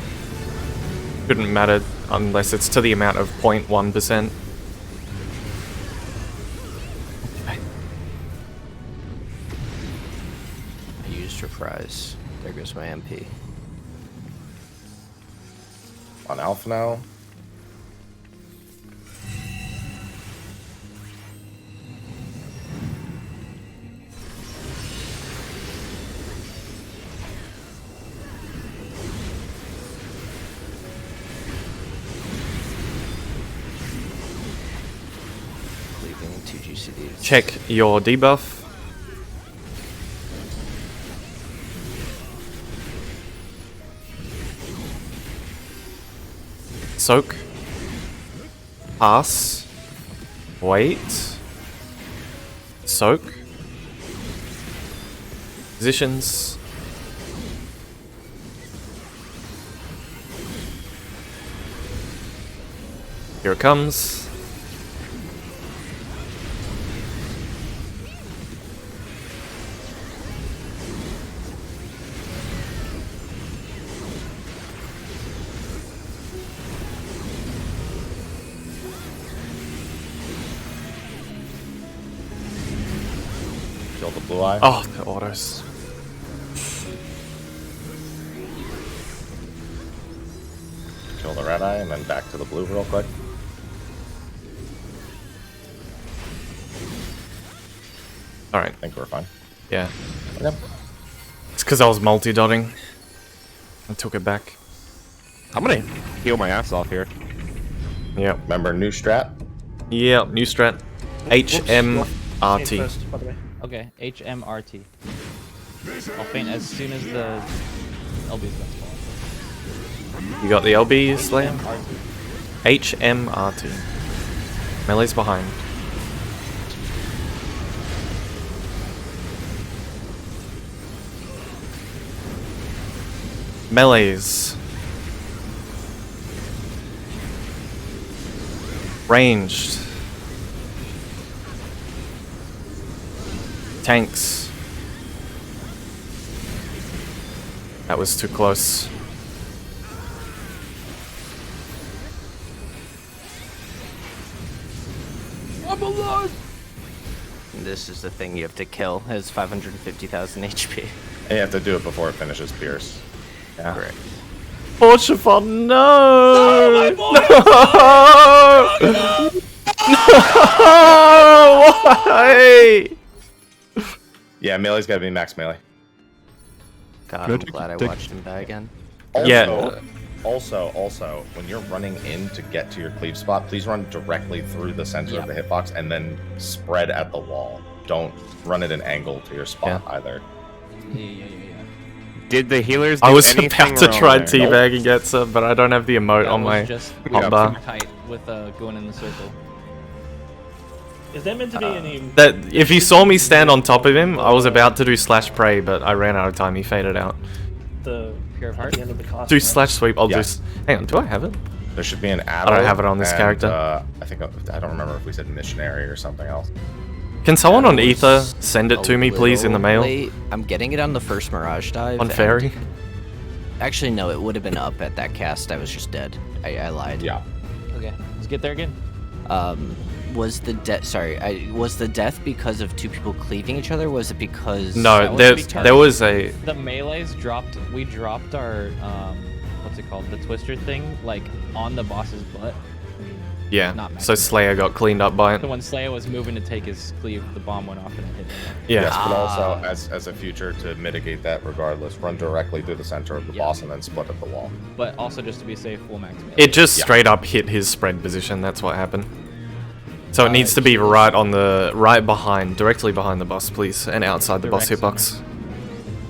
Shouldn't matter unless it's to the amount of 0.1%. I used reprise. There goes my MP. On Alpha now. Cleaving 2 GCDs. Check your debuff. Soak. Pass. Wait. Soak. Positions. Here it comes. Kill the blue eye. Oh, the autos. Kill the red eye, and then back to the blue real quick. Alright, I think we're fine. yeah. Okay. It's because I was multi-dotting. I took it back. I'm gonna heal my ass off here. Yep. Remember new strat? Yeah, new strat. Faint HMRT. first, by the way. Okay, HMRT. I'll faint as soon as the LB's done spawning. You got the LB, Slayer? HMRT. HMRT. Melee's behind. Melees. Ranged. Tanks. That was too close. This is the thing you have to kill. It has 550,000 HP. And you have to do it before it finishes Pierce. Yeah. Correct. Porchafon, no! No! No! Why? Yeah, melee's gotta be max melee. God, I'm glad I watched him die again. Also, Yeah. Also, when you're running in to get to your cleave spot, please run directly through the center of the hitbox and then spread at the wall. Don't run at an angle to your spot either. Yeah. Did the healers do I was anything about to wrong try there? teabag and get some, but I don't have the emote That on my was just hotbar. tight with going in the circle. Is there meant to be any... That if he saw me stand on top of him, I was about to do slash prey, but I ran out of time. He faded out. the Pure of at heart? the end of the cast? Do right? slash sweep. I'll Yeah. do. Hang on. Do I have it? There should be an don't have it on this character. I think I don't remember if we said missionary or something else. Can someone on That Ether was send it a to me, please, in the little mail? late. I'm getting it on the first Mirage dive. On and- Fairy? Actually, no, it would have been up at that cast. I was just dead. I lied. Yeah. Okay, let's get there again. Was the death? Sorry, was the death because of two people cleaving each other? Was it because? No, That was there was a... The melees dropped. We dropped our what's it called? The twister thing, like on the boss's butt. Yeah, Not so Max. Slayer got cleaned up by it. So when Slayer was moving to take his cleave, the bomb went off and it hit him. Yeah. Yes, but also as a feature to mitigate that, regardless, run directly through the center of the Yeah. boss and then split at the wall. But also just to be safe, full max melee. It just Yeah. straight up hit his spread position, that's what happened. So it needs to be Jesus. right behind, directly behind the boss, please, and outside the boss Direct hitbox.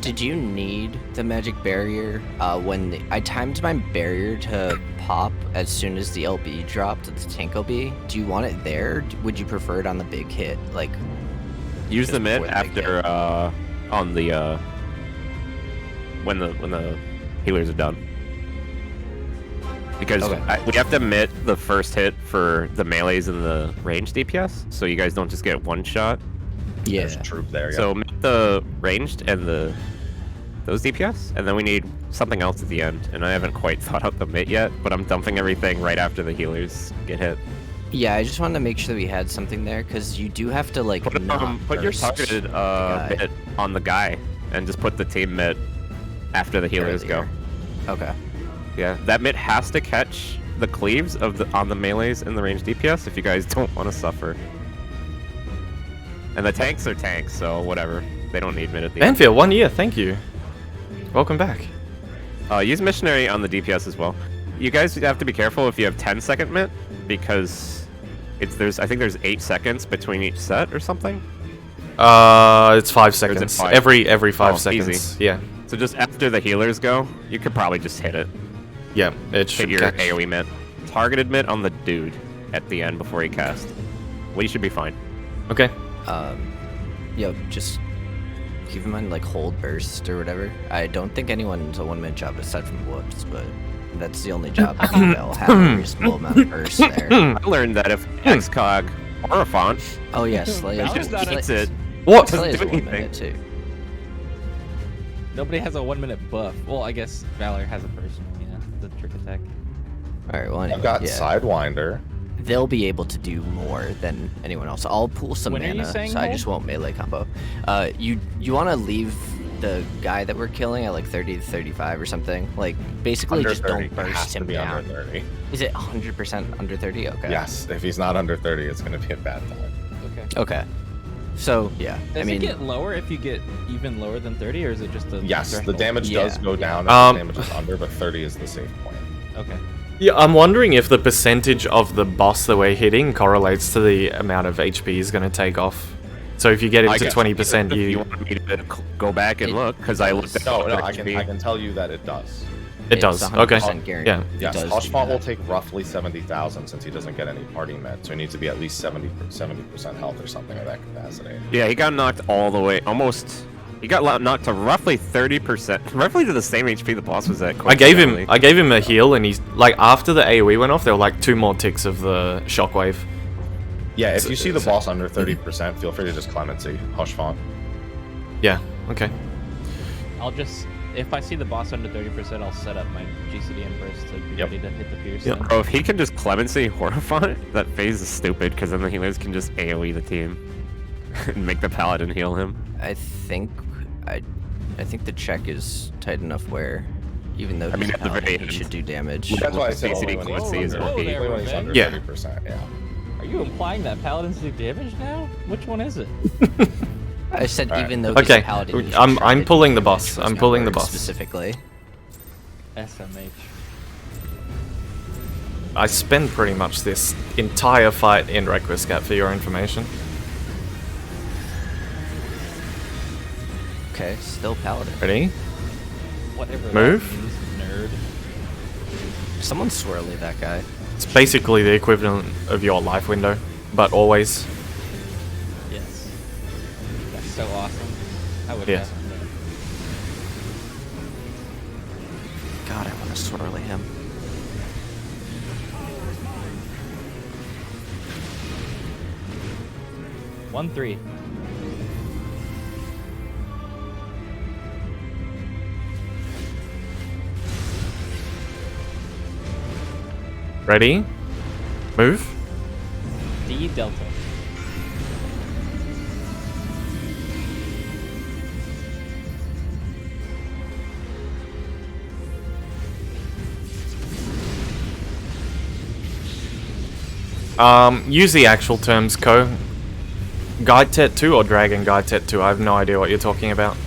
Did you need the magic barrier? When I timed my barrier to pop as soon as the LB dropped, the tank LB. Do you want it there? Would you prefer it on the big hit? Like, Use Just the mid before the big after on the when the healers are done. Because Okay. we have to mid the first hit for the melees and the range DPS, so you guys don't just get one shot. yeah. There's a troop there. Yeah. So mid the ranged and those DPS, and then we need something else at the end. And I haven't quite thought out the mid yet, but I'm dumping everything right after the healers get hit. Yeah, I just wanted to make sure that we had something there because you do have to like Put not your burst targeted the guy mid on the guy, and just put the team mid after the healers earlier. go. Okay. Yeah, that mid has to catch the cleaves on the melees and the range DPS if you guys don't want to suffer. And the tanks are tanks, so whatever. They don't need mid at the end. Banfield, 1 year, thank you. Welcome back. Use missionary on the DPS as well. You guys have to be careful if you have 10-second mid, because I think there's 8 seconds between each set or something. It's 5 it seconds. 5? Every 5 Oh, seconds. easy. Yeah. So just after the healers go, you could probably just hit it. Yeah, it Hit should your catch. AoE mid. Targeted mid on the dude at the end before he cast. Well, you should be fine. Okay. Yo, just keep in mind like hold burst or whatever. I don't think anyone's a one-man job aside from Whoops, but that's the only job I think that'll have a reasonable amount of burst there. I learned that if XCOG or a font, Oh yeah, Slayer. he just eats it. What? Slayer's do a one-man anything. too. Nobody has a 1 minute buff. Well, I guess Valor has a first one. Yeah, the trick attack. All right, well anyway, I've got yeah. Sidewinder. They'll be able to do more than anyone else. I'll pull some When are you mana, saying so I hold? just won't melee combo. You want to leave the guy that we're killing at like 30 to 35 or something. Like basically Under just 30. don't It has burst to him be down. under 30. Is it 100% under 30? Okay. Yes, if he's not under 30, it's going to be a bad time. Okay. Okay. So yeah, Does I mean, it get lower if you get even lower than 30, or is it just a Yes, the threshold? damage does Yeah. go down if Um, the damage is under, but 30 is the safe point. Okay. Yeah, I'm wondering if the percentage of the boss that we're hitting correlates to the amount of HP he's going to take off. So if you get I it to guess 20%, if you you... want me to go back and look, because I looked at No, other I HP. can tell you that it does. It it's does. 100% Okay. guaranteed. Yeah. It Yes, does do Hushfont will that. take roughly 70,000 since he doesn't get any party med, so he needs to be at least 70% health or something of that capacity. Yeah, he got knocked all the way, almost. He got knocked to roughly 30%, roughly to the same HP the boss was at. I gave coincidentally. him a heal, and he's like, after the AoE went off, there were like 2 more ticks of the shockwave. Yeah, if you see the boss under 30%, feel free to just Clemency, Hushfont. Yeah. Okay. I'll just, if I see the boss under 30%, I'll set up my GCD and burst to be Yep. ready to hit the pierce. Yep. then. Bro, if he can just Clemency Horrify, that phase is stupid, because then the healers can just AoE the team. And make the paladin heal him. I think the check is tight enough where even though I mean, he's at the paladin, very he end. should do damage. That's why I said Basically, only when he's Clemency is under, OP. there, only when he's under Yeah. 30%, yeah. Are you implying that paladins do damage now? Which one is it? I said Alright. even though he's Okay, a paladin, he should I'm try to do pulling the damage boss. with I'm his pulling the numbers boss. specifically. SMH. I spend pretty much this entire fight in Requiescat for your information. Okay, still paladin. Ready? Whatever that Move. means, nerd. Someone swirly that guy. It's basically the equivalent of your life window, but always. Yes. That's so awesome. I would Yeah. have that. God, I want to swirly him. 1-3. Ready? Move. D Delta. Use the actual terms, Co. Guide Tet 2 or Dragon Guide Tet 2? I have no idea what you're talking about.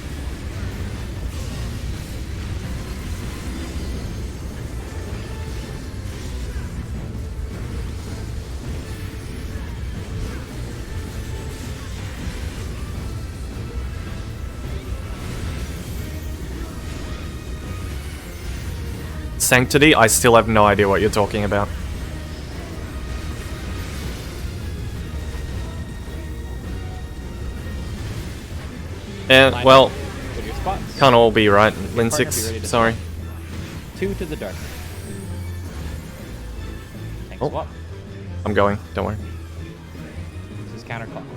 Sanctity? I still have no idea what you're talking about. Well, What are your spots? can't all be right. Partner, Lin be 6, ready to sorry. 2 to the dark. Tank Oh. swap. I'm going, don't worry. This is counterclockwise.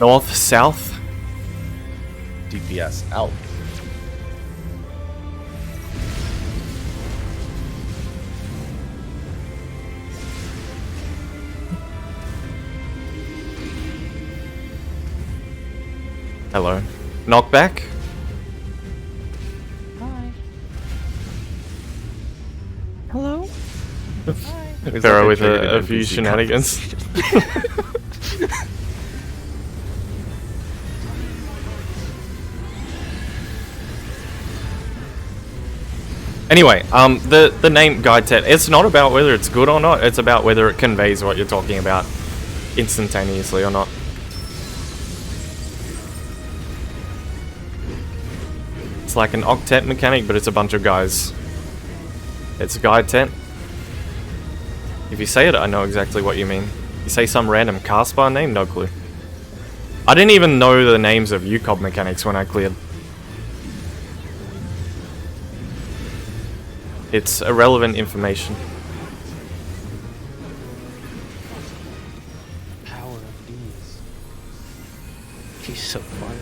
North, south. DPS out. Hello. Knockback. Hi. Hello? Pharaoh with a few shenanigans. Anyway, the name Guide Tet, it's not about whether it's good or not, it's about whether it conveys what you're talking about instantaneously or not. It's like an octet mechanic, but it's a bunch of guys. It's Guide Tet. If you say it, I know exactly what you mean. You say some random cast bar name, no clue. I didn't even know the names of UCOB mechanics when I cleared. It's irrelevant information. Power of these. He's so fun.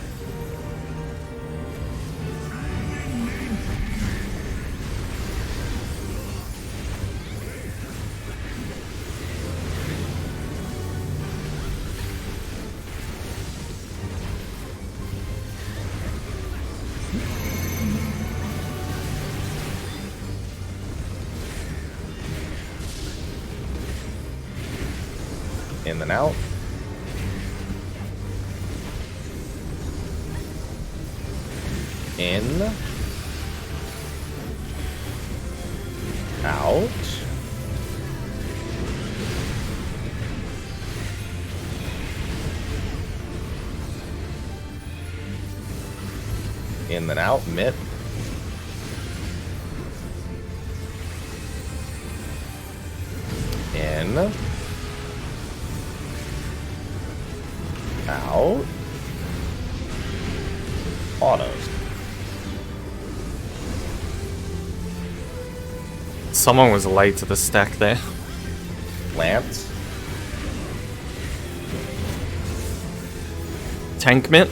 In and out. In. Out. In and out. Mid. In. Out. Autos. Someone was late to the stack there. Lance. Tank mitt.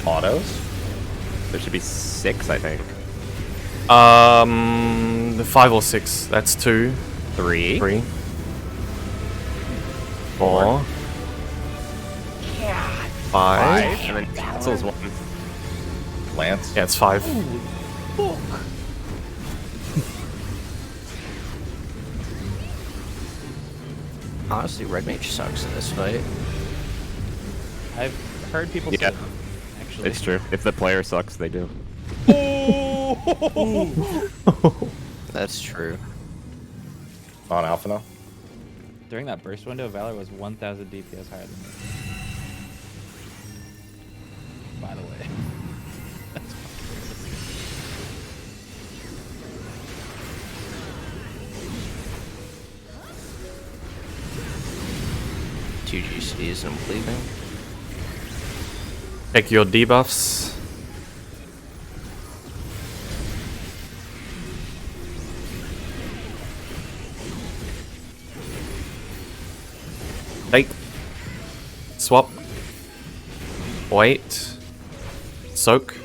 Autos. There should be 6, I think. The 5 or 6. That's 2, 3. 3, 4, 5. And then cancels 1. Lance. Yeah, it's 5. Honestly, Red Mage sucks in this fight. I've heard people Yeah. say, actually. It's true. If the player sucks, they do. That's true. On Alpha now. During that burst window, Valor was 1,000 DPS higher than me. by the way. That's Two GCs and I'm leaving. Take your debuffs. Take. Swap. Wait. Soak.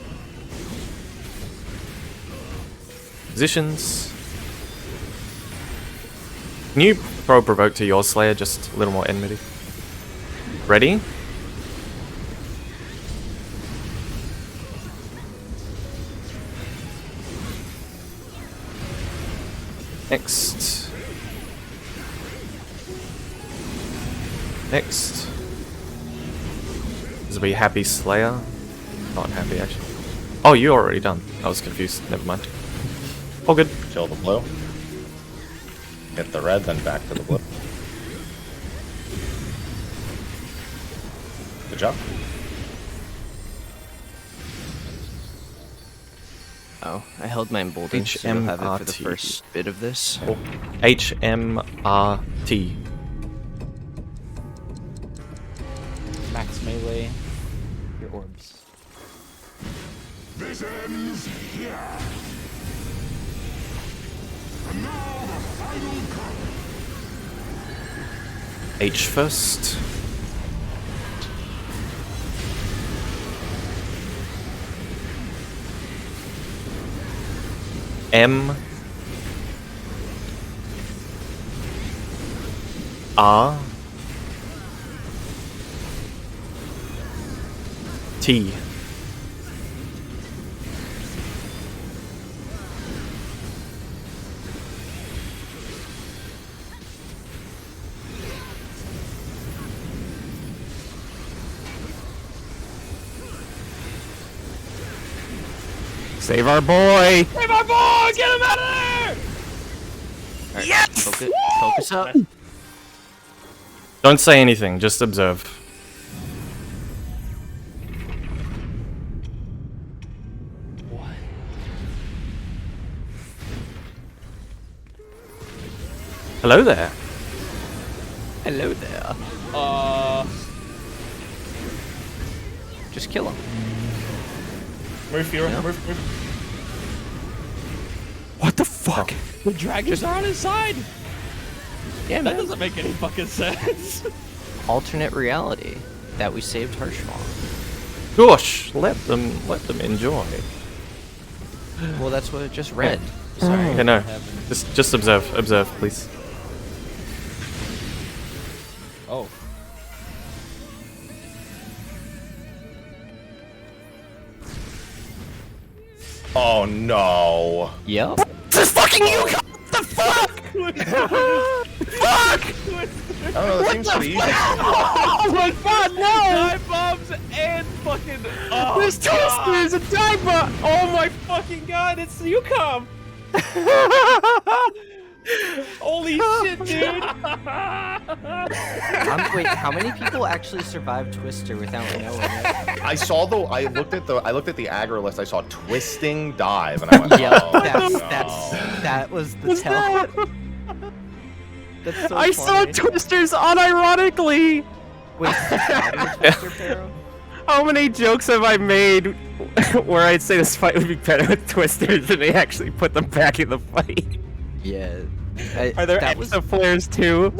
Positions. Can you throw provoke to your Slayer? Just a little more enmity. Ready? Next. Next. This will be Happy Slayer. Not happy, actually. Oh, you're already done. I was confused. Never mind. All good. Kill the blue. Hit the red, then back to the blue. Good job. Oh, I held my emboldened, so you'll have it for the HMRT. first bit of this. HMRT. max melee. Your orbs. H first. M. R. T. Save our boy! Save our boy! Get him out of there! Right, yes! Focus up. Don't say anything, just observe. What? Hello there. Hello there. Just kill him. Move, Fiora. Move. What the fuck? The dragons are on his side! Yeah, That man. doesn't make any fucking sense. Alternate reality that we saved Harshmal. Gosh, let them enjoy. Well, that's what it just read. Sorry. Okay, no. Just observe, please. Oh. Oh no. Yep. This fucking you! What the fuck? Fuck! I don't know, that seems pretty easy. Oh my god, no! Dive bombs and fucking. Oh, There's twisters and dive bomb! oh my fucking god, it's Yukon! Holy shit, dude! Wait, how many people actually survived Twister without knowing it? I saw the. I looked at the aggro list. I saw twisting dive, and I went, Yep, oh, that was the tell. That's so I saw funny. twisters unironically! Wait, Twister Pharaoh? How many jokes have I made where I'd say this fight would be better with twisters and they actually put them back in the fight? Yeah. Are there that was, extra flares too?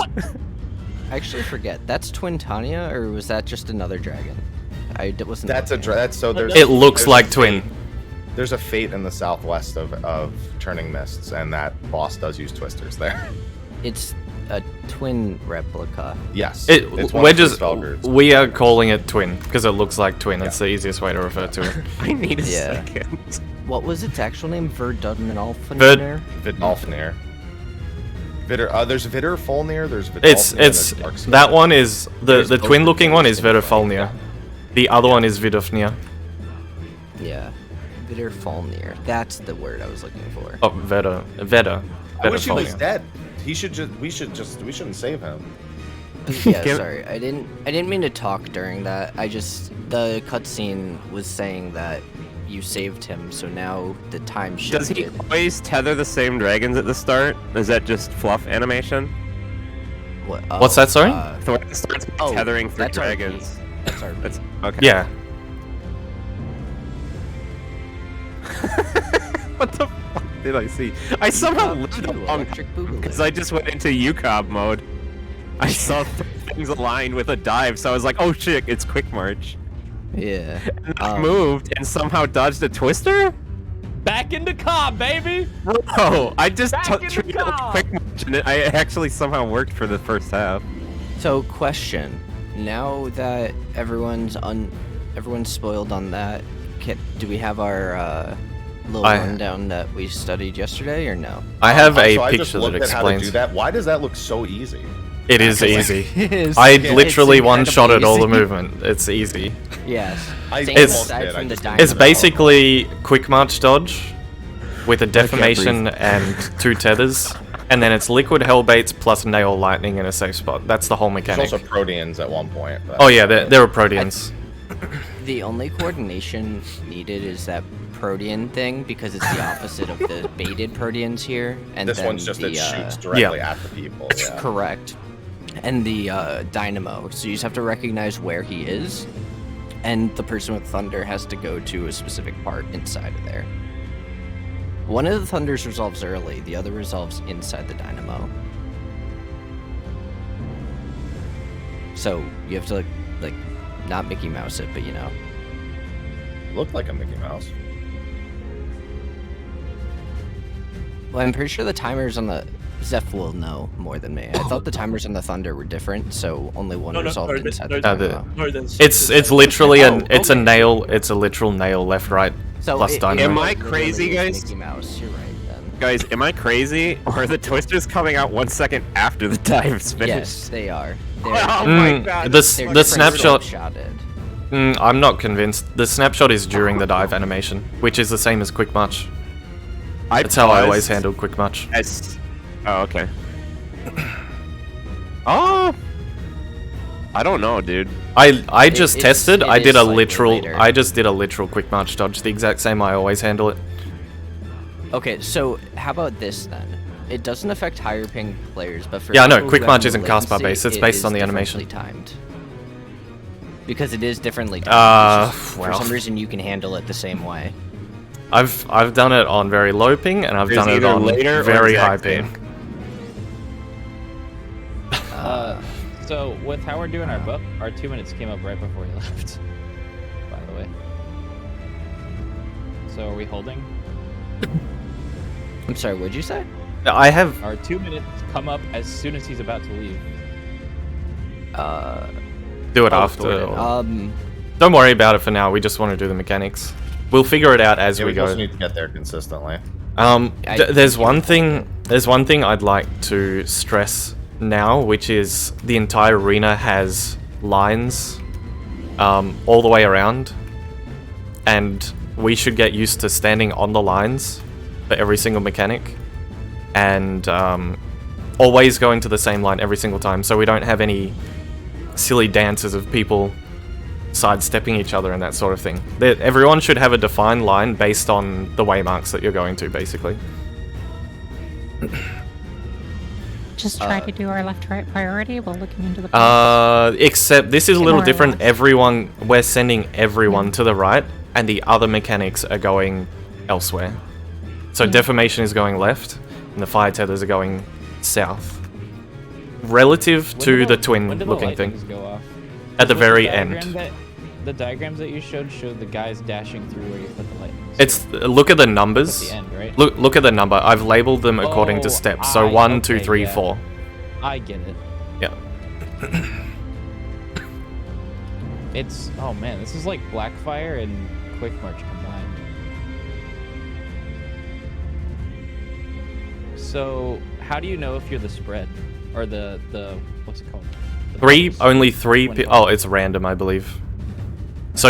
I actually forget. That's Twin Tanya, or was that just another dragon? I wasn't. That's looking. that's so. There's. It looks there's like a twin. fate- There's a fate in the southwest of Turning Mists, and that boss does use twisters there. It's a twin replica. Yes. it's one We're of the just Svelgurds. we are calling it twin because it looks like twin. That's the easiest way to refer to it. I need a Yeah. second. What was its actual name? Verdunmenalfenir? Vidalfnir. There's Vidar Folnir. There's Vidalfnir. It's there's Darkscape. that one is There's the both twin of looking them one is distinct Vedorfolnir. The other one is Vidofnir. Yeah. Vidurfalnir. That's the word I was looking for. Oh, Veda. I wish he was Vedorfolnir. dead. We shouldn't save him. Yeah, sorry. I didn't mean to talk during that. The cutscene was saying that you saved him, so now the time Does shifted. he always tether the same dragons at the start? Is that just fluff animation? What's that, sorry? So it starts by tethering through that's dragons. RP. That's RP. That's okay. Yeah. What the fuck did I see? I somehow lived along because I just went into UCOB mode. I saw things aligned with a dive, so I was like, "Oh shit, it's quick march." Yeah. And I moved and somehow dodged a twister. Back into Cobb, baby! Oh, I just Back in the treated it like car. quick march, and I actually somehow worked for the first half. So, question: now that everyone's spoiled on that, do we have our little rundown that we studied yesterday, or no? I have a so I just picture that looked at how to do explains. that. Why does that look so easy? It is easy. It's I literally incredibly one-shotted all the easy. movement. It's easy. Yes. I Same almost aside did, I from the just dynamo. It's basically quick march dodge with a deformation and 2 tethers, and then it's liquid hellbaits plus nail lightning in a safe spot. That's the whole There's mechanic. also Proteans at one point. but Oh yeah, there are Proteans. The only coordination needed is that Protean thing, because it's the opposite of the baited Proteans here. And this then one's just the, it shoots directly at the people. Yeah. Correct. And the dynamo. So you just have to recognize where he is, and the person with thunder has to go to a specific part inside of there. One of the thunders resolves early, the other resolves inside the dynamo. So you have to like not Mickey Mouse it, but you know. Looked like a Mickey Mouse. Well, I'm pretty sure the timers on the Zeph will know more than me. I thought the timers on the thunder were different, so only one resolved inside the dynamo. It's literally it's a nail. It's a literal nail left right So plus dynamo. Am I literally crazy, is guys? Mickey Mouse, you're right then. Guys, am I crazy? Or are the twisters coming out 1 second after the dive's finished? Yes, they are. Oh They're, my god. they're The different snapshot. shotted. I'm not convinced. The snapshot is during the dive animation, which is the same as quick march. That's how I always handle quick march. Oh, okay. Oh, I don't know, dude. I just tested. it I is did a slightly literal. later. I just did a literal quick march dodge. The exact same. I always handle it. Okay, so how about this then? It doesn't affect higher ping players, but for Yeah, I know, people quick who march have isn't cast bar latency, based, it's it based is on the differently animation. timed. Because it is differently timed. It's just- for well. some reason you can handle it the same way. I've done it on very low ping, and I've There's done it either on later or very high exact ping. same. So with how we're doing our buff, our 2 minutes came up right before he left. By the way. So are we holding? I'm sorry, what'd you say? I have. Our 2 minutes come up as soon as he's about to leave. Do it Oh, after. Don't worry about it for now. We just want to do the mechanics. We'll figure it out as Yeah, we we go. just need to get there consistently. There's one thing. There's one thing I'd like to stress now, which is the entire arena has lines, all the way around, and we should get used to standing on the lines for every single mechanic, and always going to the same line every single time, so we don't have any silly dances of people sidestepping each other and that sort of thing. Everyone should have a defined line based on the waymarks that you're going to, basically. Just try to do our left-right priority while looking into the Except this is a little More or different. less. We're sending everyone to the right, and the other mechanics are going elsewhere. So deformation is going left, and the fire tethers are going south. Relative When to did the twin when did looking lightnings thing. Go off? At the Was very diagram end. the diagrams that you showed the guys dashing through where you put the lightning. It's look at the numbers. At the end, right? Look at the number. I've labeled them according to Oh, steps. So 1, 2, 3, yeah. 4. I get it. Yeah. It's oh man, this is like Blackfire and Quick March combined. So how do you know if you're the spread or the what's it called? The Only three. 25. Oh, it's random, I believe. So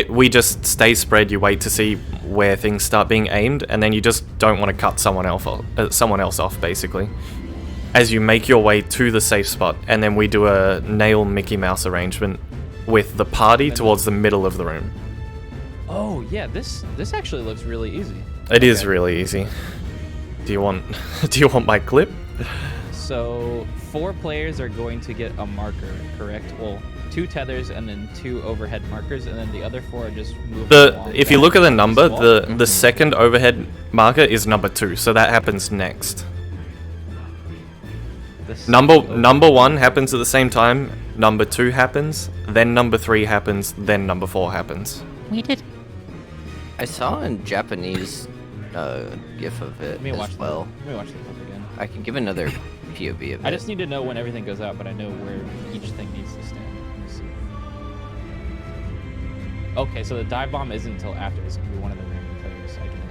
we just stay spread. You wait to see where things start being aimed, and then you just don't want to cut someone else off, basically. as you make your way to the safe spot, and then we do a nail Mickey Mouse arrangement with the party towards the middle of the room. Oh yeah, this actually looks really easy. It is really easy. Do you want my clip? So 4 players are going to get a marker, correct? Well, 2 tethers and then 2 overhead markers, and then the other 4 are just moving along. If you look at the number, wall. the second overhead marker is number 2, so that happens next. Number 1 happens at the same time, number 2 happens, then number 3 happens, then number 4 happens. We did. I saw in Japanese GIF of it Let me watch as well. Let me watch the clip again. I can give another POV of it. I just need to know when everything goes out, but I know where each thing needs to stand. Let me see. Okay, so the dive bomb isn't until after. It's gonna be one of the random players. I can.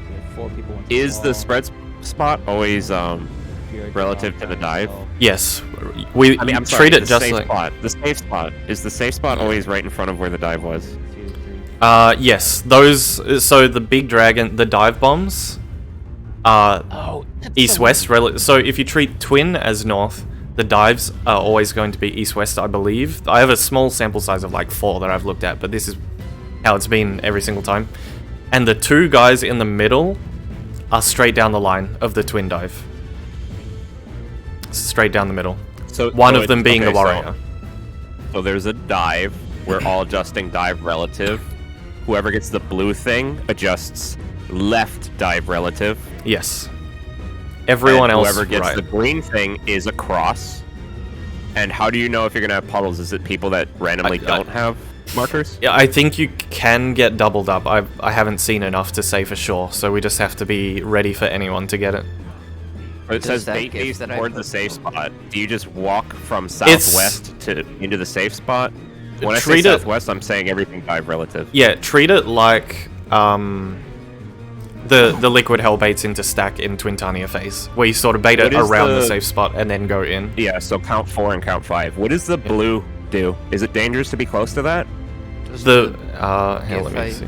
So there are 4 people. Went to Is the wall. spread spot always Here, relative to the dive? Yes, I'm treat sorry, it the just safe like. spot. The safe spot. Is the safe spot always right in front of where the dive was? 2, 3. Yes, those. So the big dragon, the dive bombs, are Oh, that's east-west. So if you treat twin as north, the dives are always going to be east-west, I believe. I have a small sample size of like 4 that I've looked at, but this is how it's been every single time. And the 2 guys in the middle are straight down the line of the twin dive. Straight down the middle. So One of them being the warrior. So there's a dive. We're all adjusting dive relative. Whoever gets the blue thing adjusts left dive relative. Yes. Everyone And else, whoever gets right. the green thing is across. And how do you know if you're gonna have puddles? Is it people that randomly don't have markers? Yeah, I think you can get doubled up. I haven't seen enough to say for sure, so we just have to be ready for anyone to get it. Or it Does says that bait GIF these that I towards the put- safe spot. Do you just walk from southwest to into the safe spot? When I say Treat it- southwest, I'm saying everything dive relative. Yeah, treat it like the liquid hell baits into stack in Twintania phase, where you sort of bait it What is around the the- safe spot and then go in. Yeah, so count 4 and count 5. What does the blue do? Is it dangerous to be close to that? Does Here, GIF let me I- see.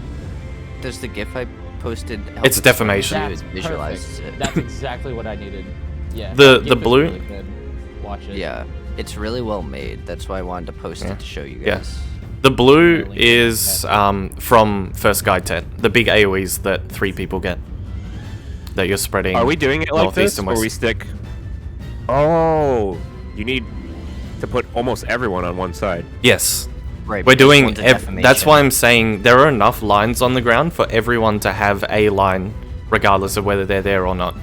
Does the GIF I posted help It's explain defamation. to you? That's It visualizes perfect. it. That's exactly what I needed. Yeah. The that GIF is blue- really good. Watch it. Yeah, it's really well made. That's why I wanted to post Yeah. it to show you Yeah. guys. The blue is from First Guide Tet, the big AoEs that 3 people get. That you're spreading. Are we doing it like northeast this, and or west. we stick? Oh, you need to put almost everyone on one side. Yes. Right. We're because doing. one's a That's defamation. why I'm saying there are enough lines on the ground for everyone to have a line, regardless of whether they're there or not.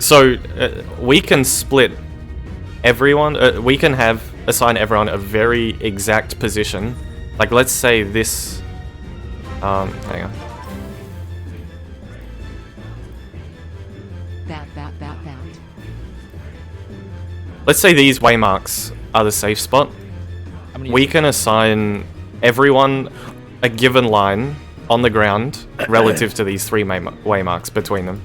So we can split everyone. We can assign everyone a very exact position. Like let's say this. Hang on. That. Let's say these waymarks are the safe spot. We can assign everyone a given line on the ground relative to these 3 waymarks between them.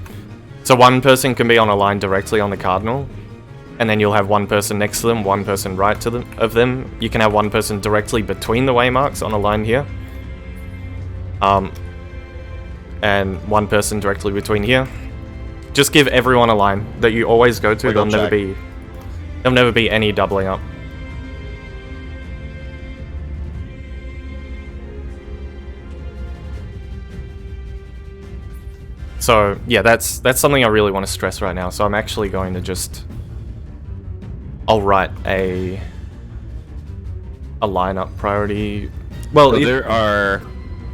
So one person can be on a line directly on the cardinal, and then you'll have one person next to them, one person right to them of them. You can have one person directly between the waymarks on a line here. And one person directly between here. Just give everyone a line that you always go to. Wiggle check. There'll never be any doubling up. So yeah, that's something I really want to stress right now. So I'm actually going to just I'll write a lineup priority. Well, So there are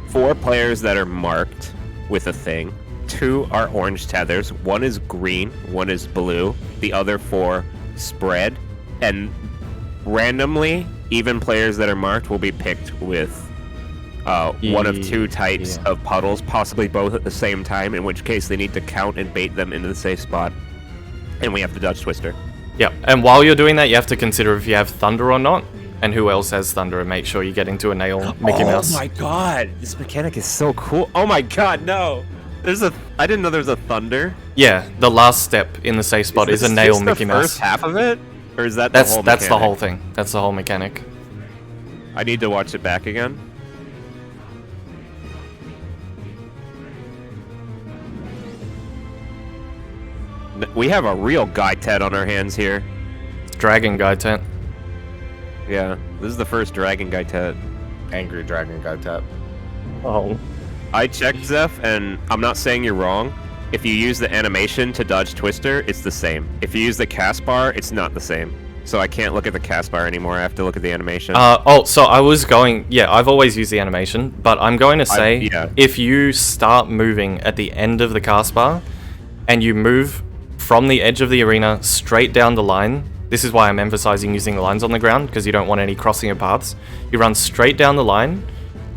4 players that are marked with a thing. 2 are orange tethers. 1 is green. 1 is blue. The other 4 spread. And randomly, even players that are marked will be picked with one of 2 types Yeah. of puddles, possibly both at the same time, in which case they need to count and bait them into the safe spot. And we have to dodge Twister. Yeah, and while you're doing that, you have to consider if you have thunder or not, and who else has thunder, and make sure you get into a nail Mickey Mouse. Oh my god, this mechanic is so cool. Oh my god, no. I didn't know there was a thunder. Yeah, the last step in the safe spot is a this nail just Mickey the Mouse. first half of it? Or is that That's the whole the mechanic? whole thing. That's the whole mechanic. I need to watch it back again. We have a real guy Ted on our hands here. Dragon guy tent. Yeah, this is the first dragon guy Ted. Angry dragon guy tap. Oh. I checked, Zeph, and I'm not saying you're wrong. If you use the animation to dodge Twister, it's the same. If you use the cast bar, it's not the same. So I can't look at the cast bar anymore. I have to look at the animation. So I was going... Yeah, I've always used the animation, but I'm going to say, yeah. if you start moving at the end of the cast bar, and you move from the edge of the arena straight down the line, this is why I'm emphasizing using the lines on the ground, because you don't want any crossing of paths. You run straight down the line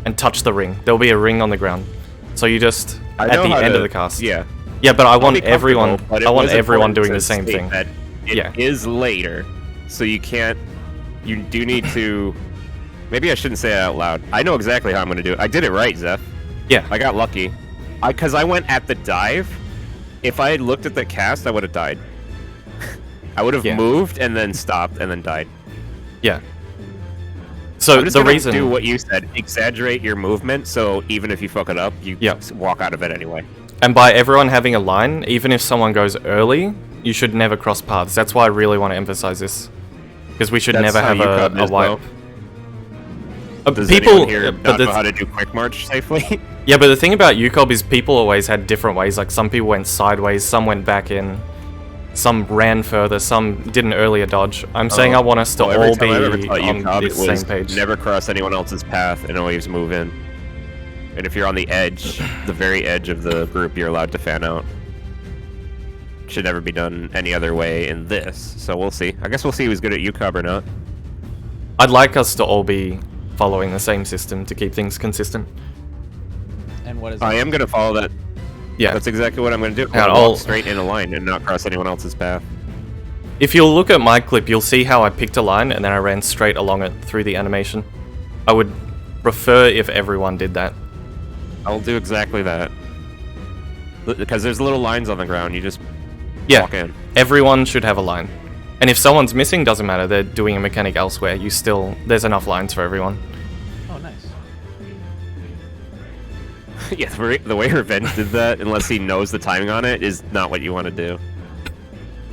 and touch the ring. There'll be a ring on the ground. So you just... at the end of the cast. Yeah. Yeah, but I want I'll be comfortable, everyone... but it I want was everyone important doing to the same state thing. that it is later, so you can't... You do need to... Maybe I shouldn't say it out loud. I know exactly how I'm going to do it. I did it right, Zeph. Yeah. I got lucky. Because I went at the dive. If I had looked at the cast, I would have died. I would have moved and then stopped and then died. Yeah. So I'm just the gonna reason... do what you said. Exaggerate your movement, so even if you fuck it up, you walk out of it anyway. And by everyone having a line, even if someone goes early, you should never cross paths. That's why I really want to emphasize this. Because we should That's never how have a wipe. Does People anyone here but not know how to do quick march safely? Yeah, but the thing about UCOB is people always had different ways. Like some people went sideways, some went back in, some ran further, some did an earlier dodge. I'm saying I want us to all be on this same page. Never cross anyone else's path and always move in. And if you're on the edge, the very edge of the group, you're allowed to fan out. Should never be done any other way in this, so we'll see. I guess we'll see who's good at UCOB or not. I'd like us to all be following the same system to keep things consistent. And what is I am going to follow that. Yeah. That's exactly what I'm going to do. Yeah, I'll I'll- walk straight in a line and not cross anyone else's path. If you'll look at my clip, you'll see how I picked a line and then I ran straight along it through the animation. I would prefer if everyone did that. I'll do exactly that. Because there's little lines on the ground, you just walk in. Everyone should have a line. And if someone's missing, doesn't matter, they're doing a mechanic elsewhere. There's enough lines for everyone. Oh, nice. Yeah, the way Revenge did that, unless he knows the timing on it, is not what you want to do.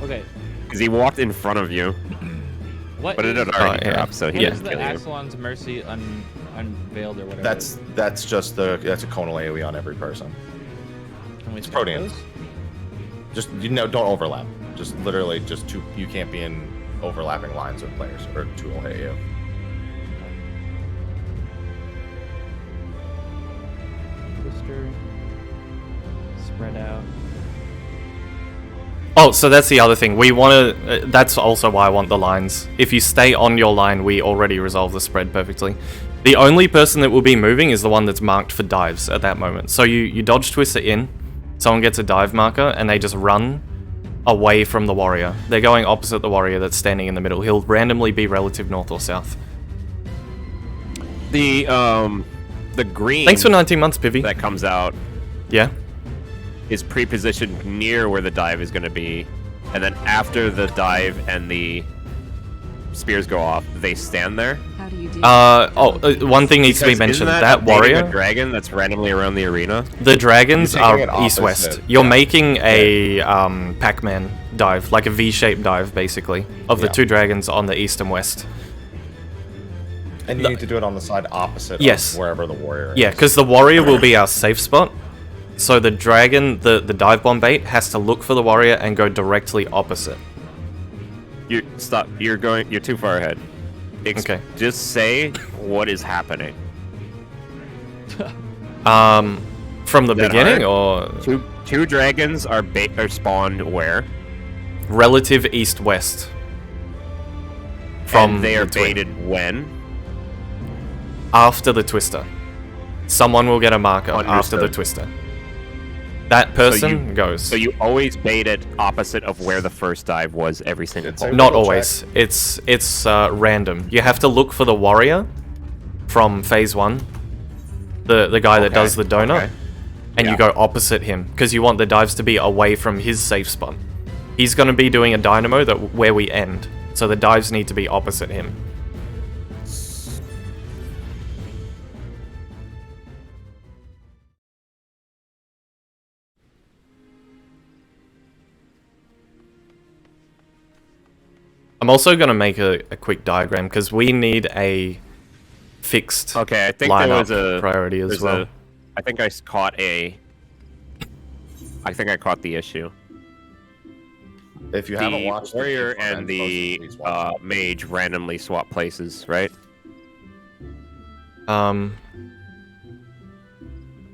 Okay. Because he walked in front of you, What but it is- had already yeah. dropped, so What he is didn't the kill you. Axelon's Mercy unveiled or whatever? That's just that's a conal AoE on every person. Can we it's skip Protean. those? Just don't overlap. Just literally just two. You can't be in overlapping lines with players, or two will hit you. Twister. Spread out. Oh, so that's the other thing. We want to... that's also why I want the lines. If you stay on your line, we already resolve the spread perfectly. The only person that will be moving is the one that's marked for dives at that moment. So you dodge Twister in, someone gets a dive marker, and they just run away from the warrior. They're going opposite the warrior that's standing in the middle. He'll randomly be relative north or south. The green Thanks for 19 months, Pivy. that comes out Yeah? is pre-positioned near where the dive is going to be, and then after the dive and the spears go off, they stand there. How do you do One thing needs to be Because mentioned. isn't That updating warrior... a dragon that's randomly around the arena? The dragons You're taking it are east-west. opposite, You're yeah. making a Pac-Man dive, like a V-shaped dive, basically, of the Yeah. two dragons on the east and west. And you need to do it on the side opposite Yes. of wherever the warrior is. Yeah, because the warrior will be our safe spot. So the dragon, the dive bomb bait, has to look for the warrior and go directly opposite. Stop. You're too far ahead. Okay. Just say what is happening. From the That beginning, hard? or Two dragons are spawned where? relative east-west. From And they are the twin. baited when? After the twister. Someone will get a marker after the Understood. twister. That person goes. So you always bait it opposite of where the first dive was every single It's time. a- Not Double always. It's random. You have to look for the warrior from phase 1. The guy that Okay, does the donut. okay. And you Yeah. go opposite him because you want the dives to be away from his safe spot. He's going to be doing a dynamo where we end. So the dives need to be opposite him. I'm also going to make a quick diagram because we need a fixed Okay, I think there lineup was a priority as there's well. I think I caught the issue. If you haven't watched warrior the and the please watch it. mage randomly swap places, right?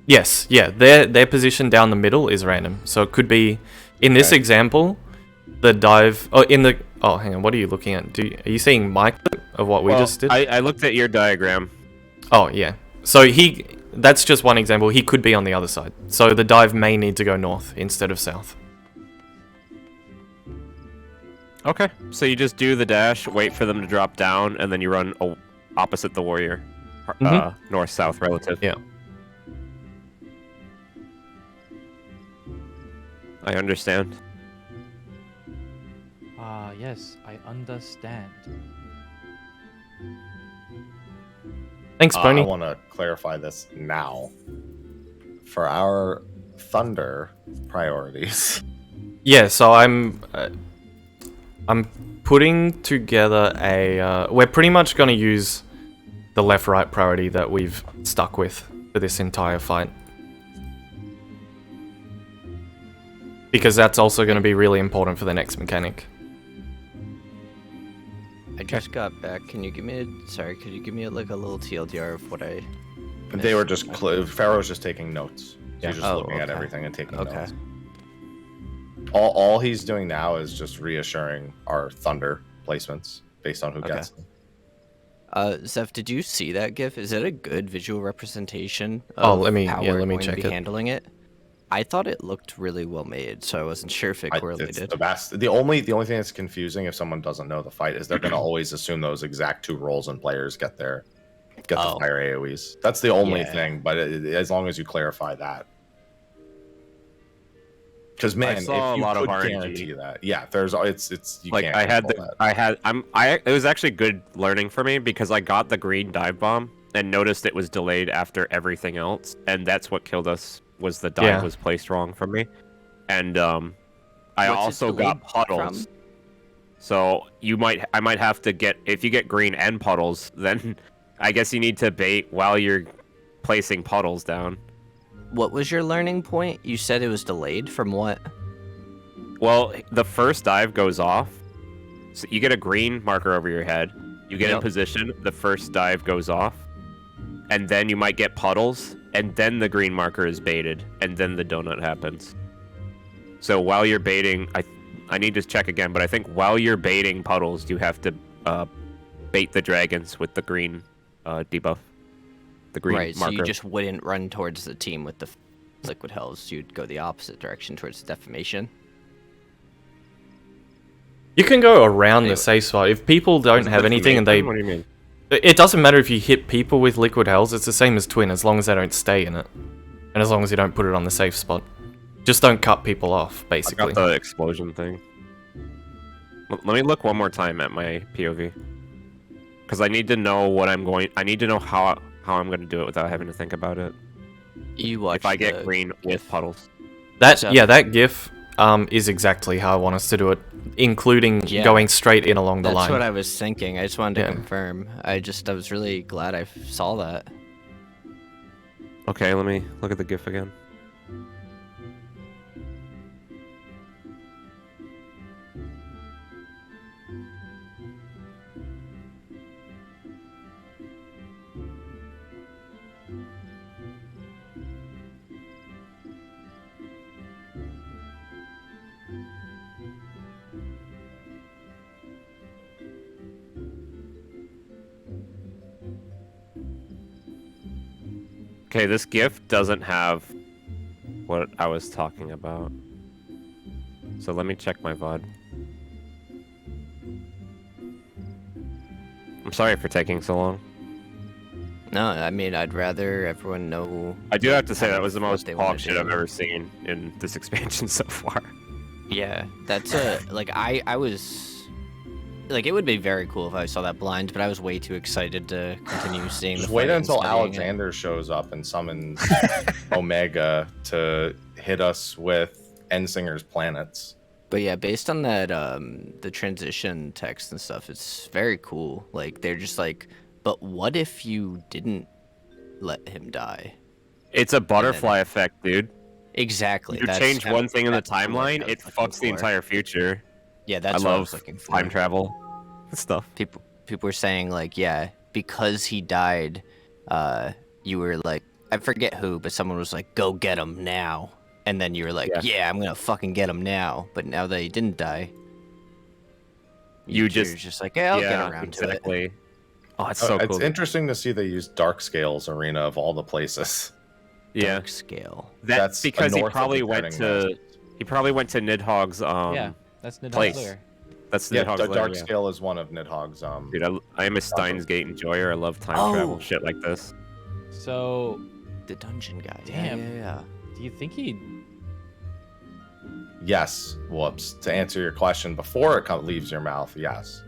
Yes, yeah, their position down the middle is random. So it could be, in this Okay. example, the dive... Oh, hang on, what are you looking at? Are you seeing my clip of what we just did? I looked at your diagram. Oh, yeah. So that's just one example. He could be on the other side. So the dive may need to go north instead of south. Okay. So you just do the dash, wait for them to drop down, and then you run opposite the warrior. North-south relative. Yeah. I understand. Ah, yes, I understand. Thanks, Pony. I want to clarify this now. For our thunder priorities. Yeah, so I'm putting together we're pretty much going to use the left-right priority that we've stuck with for this entire fight. Because that's also going to be really important for the next mechanic. I just got back. Can you give me could you give me like a little TLDR of what I They were just Pharaoh's just taking notes. So Yeah. He's just Oh, looking at okay. everything and taking Okay. notes. All he's doing now is just reassuring our thunder placements based on who gets them. Zeph, did you see that GIF? Is it a good visual representation Oh, of let me how we're going check to be it. handling it? I thought it looked really well made, so I wasn't sure if it It's correlated. the best. The only thing that's confusing if someone doesn't know the fight is they're going to always assume those exact two roles and players get the fire AoEs. That's the only Yeah. thing. But as long as you clarify that, because man, saw if a you lot of could RNG. guarantee that, yeah, it's you Like can't I had control that. it was actually good learning for me because I got the green dive bomb and noticed it was delayed after everything else, and that's what killed us. Was the dive Yeah. was placed wrong for me, and I What's it also got delayed puddles. from? So I might have to get, if you get green and puddles, then I guess you need to bait while you're placing puddles down. What was your learning point? You said it was delayed from what? Well, the first dive goes off, so you get a green marker over your head. You get in Yep. position, the first dive goes off, and then you might get puddles, and then the green marker is baited, and then the donut happens. So while you're baiting, I need to check again, but I think while you're baiting puddles, you have to bait the dragons with the green debuff. The green Right, so marker. you just wouldn't run towards the team with the liquid hells. You'd go the opposite direction towards the defamation. You can go around Anyway. the safe spot. If people don't have anything and they... What do you mean? It doesn't matter if you hit people with liquid hells, it's the same as twin, as long as they don't stay in it. And as long as you don't put it on the safe spot. Just don't cut people off, I basically. got the explosion thing. Let me look one more time at my POV. Because I need to know what I need to know how I'm going to do it without having to think about it. You watch If I get the green with GIF. puddles. That GIF is exactly how I want us to do it, including Yeah. going straight in along the That's line. what I was thinking. I just wanted to Yeah. confirm. I was really glad I saw that. Okay, let me look at the GIF again. Okay, this GIF doesn't have what I was talking about. So let me check my VOD. I'm sorry for taking so long. No, I mean, I'd rather everyone know. I do have to say kind that of was the what most they wanna hog shit I've do. ever seen in this expansion so far. Yeah, that's like I was like it would be very cool if I saw that blind, but I was way too excited to continue seeing. Just the wait fight and until studying it. Alexander shows up and summons Omega to hit us with Endsinger's planets. But yeah, based on that, the transition text and stuff, it's very cool. Like they're just like, but what if you didn't let him die? It's a butterfly effect, dude. Exactly. You change one thing in the that's the word timeline, I was it looking fucks the for. entire future. Yeah, I that's what I love was looking for. time travel stuff. People were saying like, yeah, because he died, you were like, I forget who, but someone was like, go get him now. And then you were like, yeah, I'm gonna fucking get him now. But now that he didn't die, you're just like, yeah, I'll get around exactly. to it. Oh, it's so cool. It's interesting to see they use Dark Scales Arena of all the places. Yeah, Dark scale. that's because he north of probably the went Turning to Nidhogg's yeah, that's Nidhogg's place. lair. That's Yeah, Nidhogg's the lair, Dark yeah. Scale is one of Nidhogg's. Dude, I am a Steins Gate enjoyer. I love time travel shit like this. So, The dungeon guy. Damn. Yeah. do you think he? Yes. Whoops. To answer your question before it leaves your mouth, yes.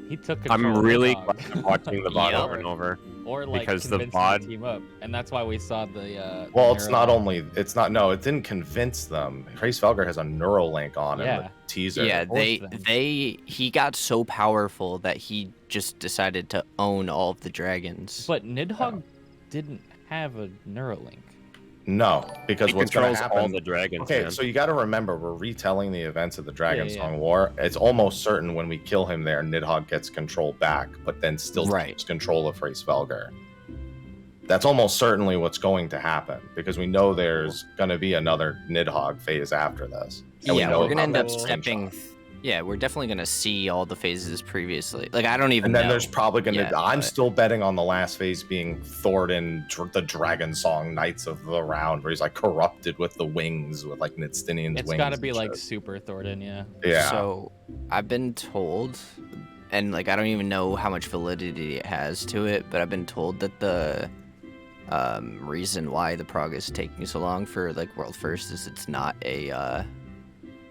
He took I'm control of really Nidhogg. glad I'm watching the VOD Yep. over and over. Or like because the convincing VOD the team up, and that's why we saw the. Well, it's not Neuralink. only. It's not. No, it didn't convince them. Trace Felger has a Neuralink on in Yeah. the teaser. Yeah, forced them. he got so powerful that he just decided to own all of the dragons. But Nidhogg didn't have a Neuralink. No, because He what's going controls to happen? all the dragons. Okay, man. so you got to remember, we're retelling the events of the Dragon Yeah, yeah. Song War. It's almost certain when we kill him there, Nidhogg gets control back, but then still Right. takes control of Race Velger. That's almost certainly what's going to happen because we know there's going to be another Nidhogg phase after this. And we Yeah, know we're gonna about end up that stepping. screenshot. Yeah, we're definitely gonna see all the phases previously. Like I don't even And then know. there's probably going to. yet, I'm but- still betting on the last phase being Thorin, the Dragon Song Knights of the Round, where he's like corrupted with the wings, with like Nidstinian's It's wings. got to be and like shit. super Thornton, yeah. Yeah. So I've been told, and like I don't even know how much validity it has to it, but I've been told that the reason why the prog is taking so long for like World First is it's not a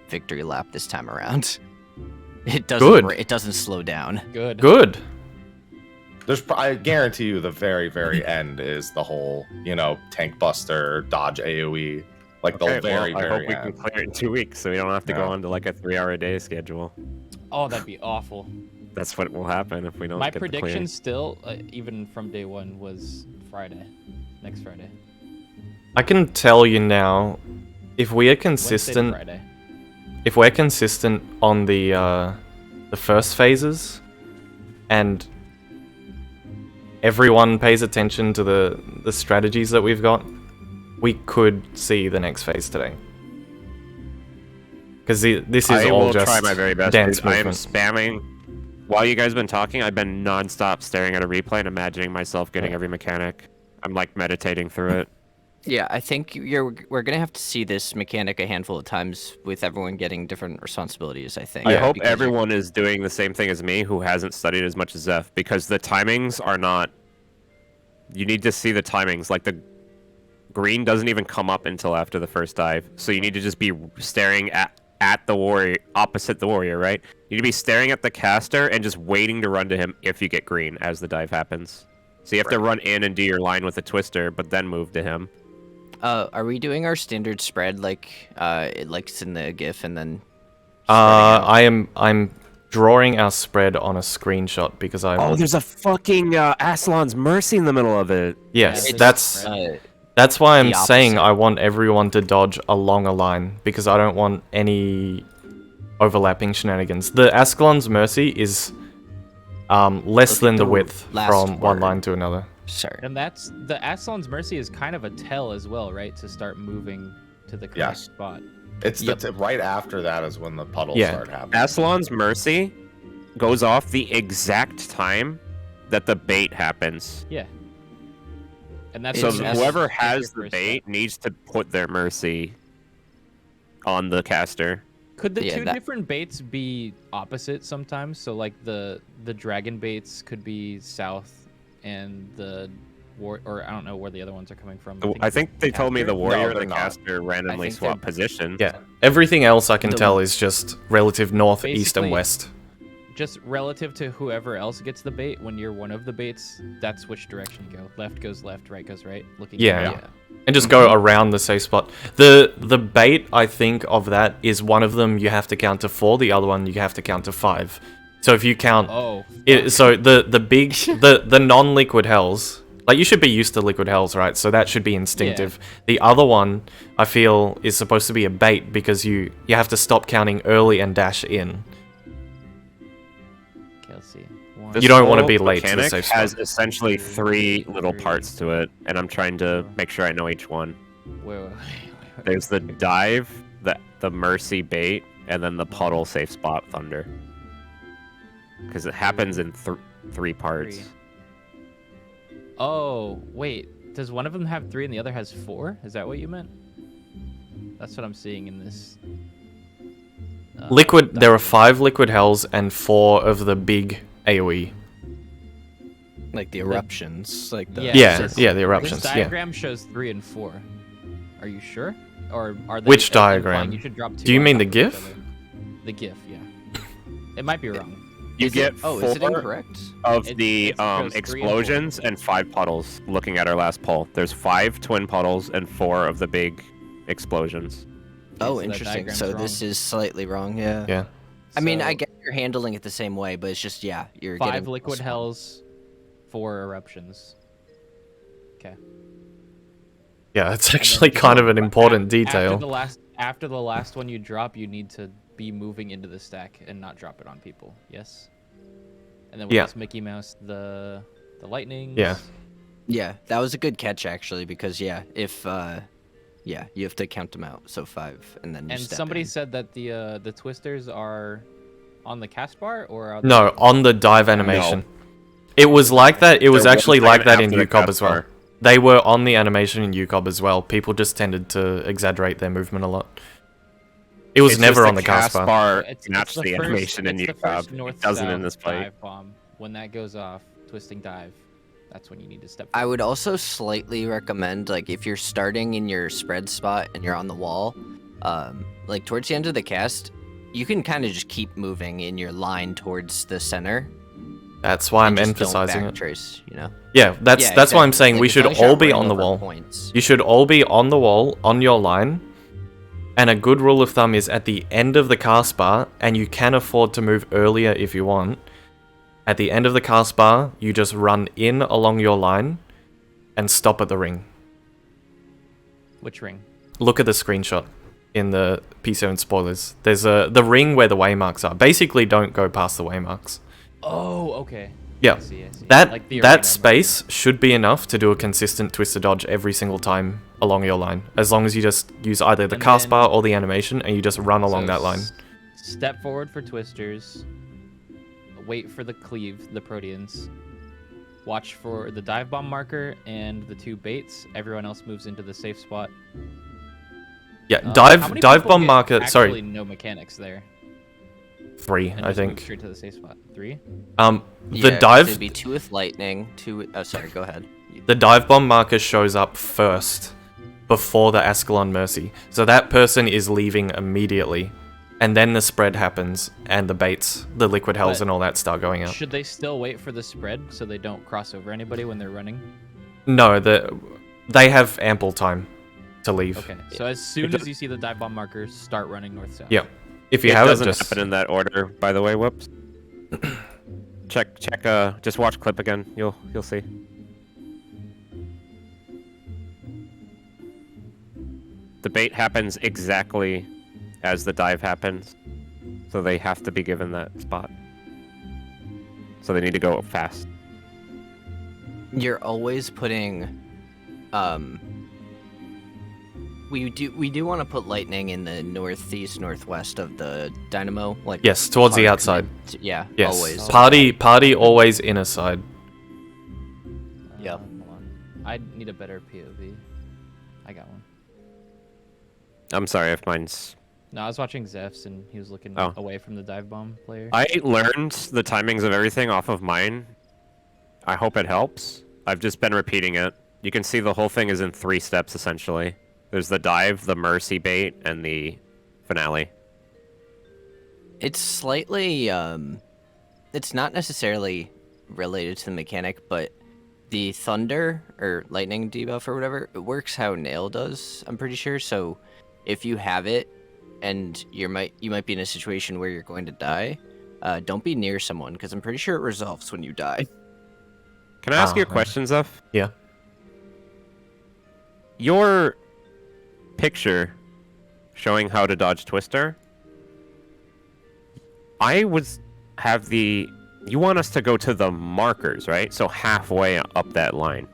victory lap this time around. It doesn't. Good. It doesn't slow down. Good. Good. I guarantee you the very, very end is the whole, tank buster, dodge AoE. Like Okay, the very, well, I very hope we end. can clear it in 2 weeks, so we don't have to go Yeah. on to like a 3-hour-a-day schedule. Oh, that'd be awful. That's what will happen if we don't. My get prediction still, even from day one, was Friday, next Friday. I can tell you now, if we are Wednesday to consistent, Friday. if we're consistent on the first phases, and everyone pays attention to the strategies that we've got, we could see the next phase today. Because this is I all will just try my very best. dance Dude. I am movement. spamming. While you guys been talking, I've been non-stop staring at a replay and imagining myself getting every mechanic. I'm like meditating through it. Yeah, I think we're gonna have to see this mechanic a handful of times with everyone getting different responsibilities. I think. I hope because everyone is doing the same thing as me who hasn't studied as much as Zeph, because the timings are not. You need to see the timings. Like the green doesn't even come up until after the first dive, so you need to just be staring at the warrior, opposite the warrior, right? You need to be staring at the caster and just waiting to run to him if you get green as the dive happens. So you have to run in and do your line with the twister, but then move to him. Are we doing our standard spread like it's in the GIF and then? I'm drawing our spread on a screenshot because I. Oh, there's a fucking Aslan's Mercy in the middle of it. Yes, it's that's why I'm the saying opposite. I want everyone to dodge along a line because I don't want any overlapping shenanigans. The Ascalon's Mercy is less Look than at the the width last from one word. line to another. Sorry. And that's the Aslan's Mercy is kind of a tell as well, right? To start moving to the correct Yes. spot. It's Yep. right after that is when the puddles Yeah. start happening. Aslan's Mercy goes off the exact time that the bait happens. Yeah. And that's So It's what- whoever that's has your the first bait step. needs to put their Mercy on the caster. Could the Yeah, two that- different baits be opposite sometimes? So like the dragon baits could be south, and the or I don't know where the other ones are coming from. I think they told me the Capture? warrior No, and the they're not. caster randomly think they're- swap position. Yeah, everything else I can The- tell is just relative north, east, Basically- and west. just relative to whoever else gets the bait, when you're one of the baits, that's which direction you go. Left goes left, right goes right. Looking Yeah. And just go around the safe spot. The bait, I think, of that is one of them you have to count to 4, the other one you have to count to 5. So if you count... Oh. So the big... the non-liquid hells... Like, you should be used to liquid hells, right? So that should be instinctive. Yeah. The other one, I feel, is supposed to be a bait because you have to stop counting early and dash in. Okay, let's see. You don't want to be late to the safe spot. Has essentially 3 little parts to it, and I'm trying to make sure I know each one. Wait. There's the dive, the mercy bait, and then the puddle safe spot thunder. Because it happens in 3 parts. Oh, wait. Does one of them have 3 and the other has 4? Is that what you meant? That's what I'm seeing in this. Liquid. There are 5 liquid hells and 4 of the big AoE. Like the eruptions, like the yeah, the eruptions. This diagram shows 3 and 4. Are you sure? Or are they? Which diagram? You should drop 2 Do you mean the of GIF? each other? The GIF, yeah. It might be wrong. You get 4 is it incorrect? of the it shows 3 and 4. explosions and 5 puddles. Looking at our last poll, there's 5 twin puddles and 4 of the big explosions. Oh, so that interesting. diagram's So wrong. this is slightly wrong. Yeah. Yeah. I mean, I So, get you're handling it the same way, but it's just you're 5 getting liquid hells, 4 eruptions. Okay. Yeah, it's actually kind of an important detail. After the last one you drop, you need to be moving into the stack and not drop it on people. Yes. And then with this Mickey Mouse, the lightning. Yeah. Yeah, that was a good catch actually, because if you have to count them out. So 5, and then you And step somebody in. said that the twisters are on the cast bar, or are No, on the dive animation. It was like that. It was There actually was like that after in the UCOB cast as well. bar. They were on the animation in UCOB as well. People just tended to exaggerate their movement a lot. It was It's never just on the cast bar. It's match the animation in it's the first UCOB. It north-south doesn't in this fight. dive bomb. When that goes off, twisting dive, that's when you need to step. I would also slightly recommend, like, if you're starting in your spread spot and you're on the wall, like towards the end of the cast, you can kind of just keep moving in your line towards the center. That's why I'm and just don't emphasizing it. backtrace, you know? Yeah, that's why I'm saying Like, we as should long as you're all not be running on the over wall. points. You should all be on the wall, on your line. And a good rule of thumb is at the end of the cast bar, and you can afford to move earlier if you want. At the end of the cast bar, you just run in along your line and stop at the ring. Which ring? Look at the screenshot in the P7 spoilers. There's the ring where the waymarks are. Basically, don't go past the waymarks. Oh, okay. Yeah, I see. that Like the arena that space should be enough to do a consistent twister dodge every single time along your line. As long as you just use either the And cast then- bar or the animation, and you just run along So that line. Step forward for twisters. Wait for the cleave, the Proteans. Watch for the dive bomb marker and the 2 baits. Everyone else moves into the safe spot. Yeah, How dive many dive people bomb get marker. actually Sorry, no mechanics there. 3, And I just move think. straight to the safe spot. 3. The Yeah, dive It'd be 2 with lightning, 2. Oh, sorry. Go ahead. the dive bomb marker shows up first before the Ascalon Mercy. So that person is leaving immediately. And then the spread happens, and the baits, the liquid hells But and all that start going out. Should they still wait for the spread so they don't cross over anybody when they're running? No, they have ample time to leave. Okay. So as soon as you see the dive bomb markers, start running north-south. Yeah. If you It have it, doesn't just... happen in that order, by the way. Whoops. check. Just watch clip again. You'll see. The bait happens exactly as the dive happens, so they have to be given that spot. So they need to go fast. You're always putting, we do want to put lightning in the northeast, northwest of the dynamo, like Yes, towards the hard outside. commit. Yeah, Yes. always. Party always inner side. Yep. Hold on. I need a better POV. I got one. I'm sorry if mine's... No, I was watching Zeph's and he was looking Oh. away from the dive bomb player. I learned the timings of everything off of mine. I hope it helps. I've just been repeating it. You can see the whole thing is in 3 steps, essentially. There's the dive, the mercy bait, and the finale. It's slightly it's not necessarily related to the mechanic, but the thunder or lightning debuff or whatever, it works how nail does, I'm pretty sure. So if you have it and you might be in a situation where you're going to die, don't be near someone because I'm pretty sure it resolves when you die. Can I ask you a yeah. question, Zeph? Yeah. Your picture showing how to dodge Twister, I was have the... You want us to go to the markers, right? So halfway up that line.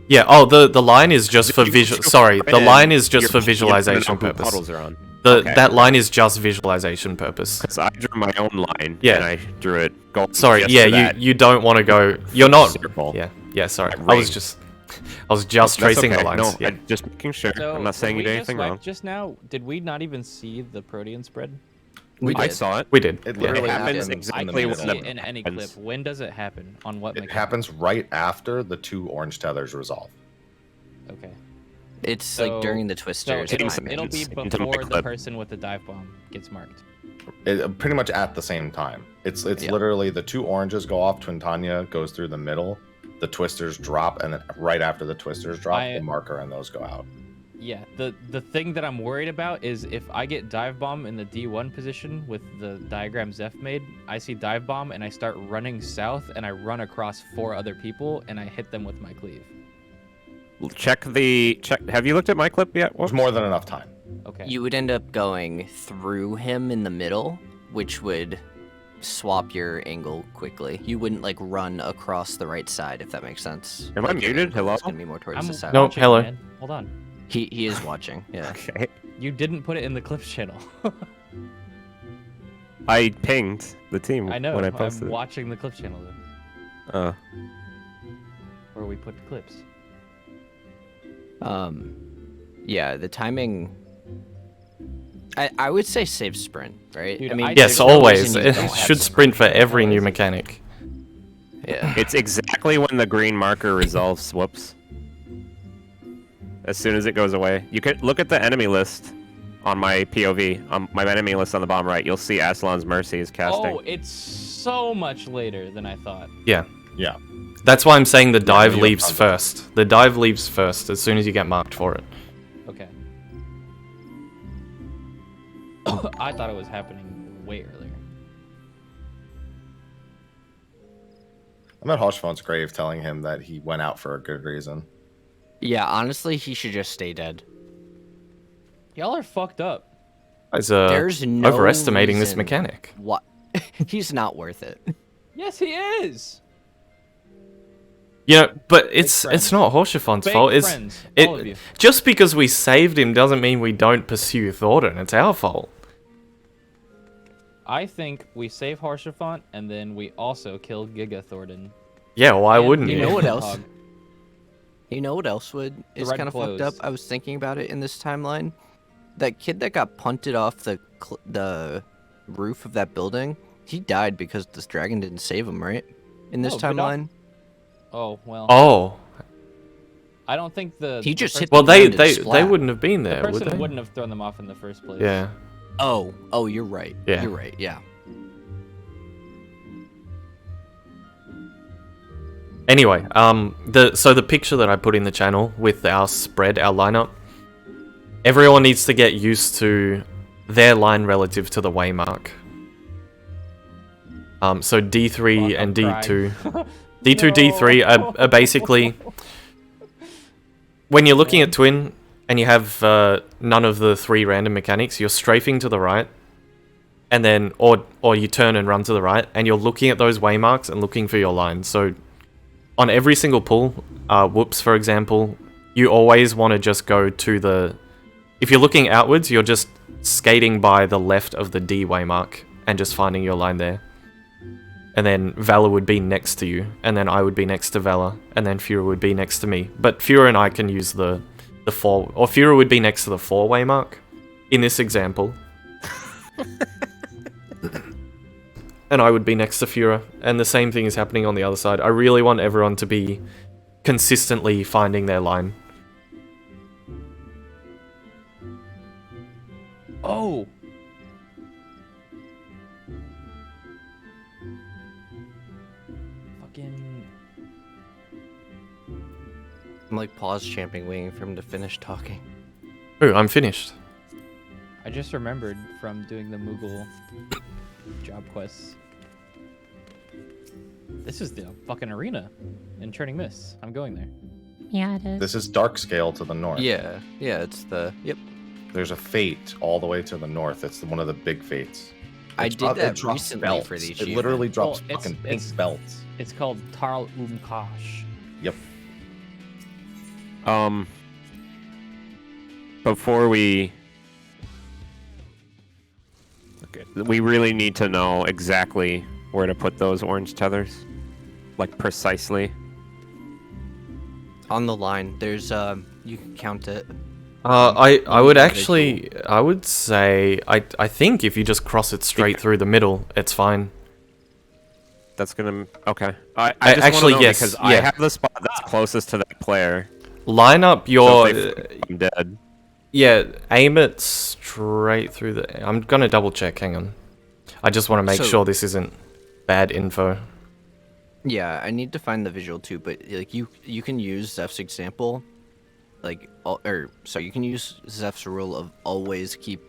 Yeah. Oh, the line is just for You visual. shoot Sorry, right the in, line is just you're- for you don't visualization know who purpose. puddles are on. That line is just visualization purpose. Because I drew my own line, Yeah. and I drew it going Sorry. just Yeah. to that You don't want to go. You're not. circle. Yeah. Yeah. Sorry. That I was ring. just That's tracing okay. the lines. No, Yeah. I'm just making sure. So, I'm not saying you when did we anything just went wrong. just now, did we not even see the Protean spread? I did. saw it. We did. It yeah. literally It happens happens exactly in the I can't middle. see it in any clip. happens. When does it happen? On what It mechanic? happens right after the 2 orange tethers resolve. Okay. It's So- like during the So twisters. Hitting timing. it'll be into my before the clip. person with the dive bomb gets marked. Pretty much at the same time. It's Yeah. literally the 2 oranges go off, Twintania goes through the middle, the twisters drop, and then right after the twisters drop, I- the marker and those go out. Yeah, the thing that I'm worried about is if I get dive bomb in the D1 position with the diagram Zeph made, I see dive bomb and I start running south and I run across 4 other people and I hit them with my cleave. Check. Have you looked at my clip yet? There's more than enough time. Okay. You would end up going through him in the middle, which would swap your angle quickly. You wouldn't like run across the right side, if that makes sense. Am I Like, your muted? angle Hello? is gonna be more towards I'm the side. No. watching, hello. man. Hold on. He is watching. Yeah. Okay. You didn't put it in the clips channel. I pinged the team I know. when I I'm posted. watching the clips channel then, where we put the clips. Yeah, the timing. I would say save sprint, right? Dude, I mean, I Yes, there's no always. reason you It don't have should sprint for every new mechanic. Yeah. It's exactly when the green marker resolves. Whoops. As soon as it goes away, you could look at the enemy list on my POV, on my enemy list on the bottom right. You'll see Aslan's Mercy is casting. Oh, it's so much later than I thought. Yeah. Yeah. That's why I'm saying the dive you leaves have- first. The dive leaves first as soon as you get marked for it. Okay. I thought it was happening way earlier. I'm at Hoshfon's grave telling him that he went out for a good reason. Yeah, honestly, he should just stay dead. Y'all are fucked up. It's There's no overestimating this reason mechanic. What? He's not worth it. Yes, he is. You know, but it's friends. not Horshafon's Fake fault. It's friends, all of you. just because we saved him doesn't mean we don't pursue Thornton. It's our fault. I think we save Harshafont and then we also kill Giga Thornton. Yeah, why And wouldn't You you? know what Giga else? Hog. You know what else is red kind of fucked up? clothes. I was thinking about it in this timeline. That kid that got punted off the roof of that building, he died because this dragon didn't save him, right? In this Oh, good off- timeline, Oh well. Oh, I don't think the he the just person- hit. well, the they ground and they splat. wouldn't have been the there, would person they? wouldn't have thrown them off in the first place. Yeah. Oh, you're right. Yeah. You're right. Yeah. Anyway, so the picture that I put in the channel with our spread, our lineup, everyone needs to get used to their line relative to the waymark. So D3 Fuck, and I'm D2, crying. D2, D3 are basically when you're looking at Twin and you have none of the 3 random mechanics, you're strafing to the right, and then or you turn and run to the right, and you're looking at those waymarks and looking for your line. So on every single pull, whoops, for example, you always want to just go to the... If you're looking outwards, you're just skating by the left of the D waymark and just finding your line there. And then Valor would be next to you, and then I would be next to Valor, and then Fura would be next to me. But Fura and I can use the 4... Or Fura would be next to the 4 waymark in this example. And I would be next to Fura, and the same thing is happening on the other side. I really want everyone to be consistently finding their line. Oh. I'm like pause champing, waiting for him to finish talking. Ooh, I'm finished. I just remembered from doing the Moogle job quests. This is the fucking arena in Churning Mist. I'm going there. Yeah, it is. This is Dark Scale to the north. Yeah, it's the yep. There's a fate all the way to the north. It's one of the big fates. I It did that drops recently belts. for the It achievement. literally drops Well, fucking pink belts. It's called Tarl Kosh. Yep. Before we... Okay, we really need to know exactly where to put those orange tethers. Like, precisely. On the line, there's you can count it. I would actually, I would say, I think if you just cross it straight through the middle, it's fine. That's gonna... Okay. I just actually, wanna know yes, because yeah. I have the spot that's closest to that player. Line up So your, if I'm dead. yeah, aim it straight through the, I'm gonna double check, hang on. I just want to make So- sure this isn't bad info. Yeah, I need to find the visual too, but like you can use Zeph's example, like you can use Zeph's rule of always keep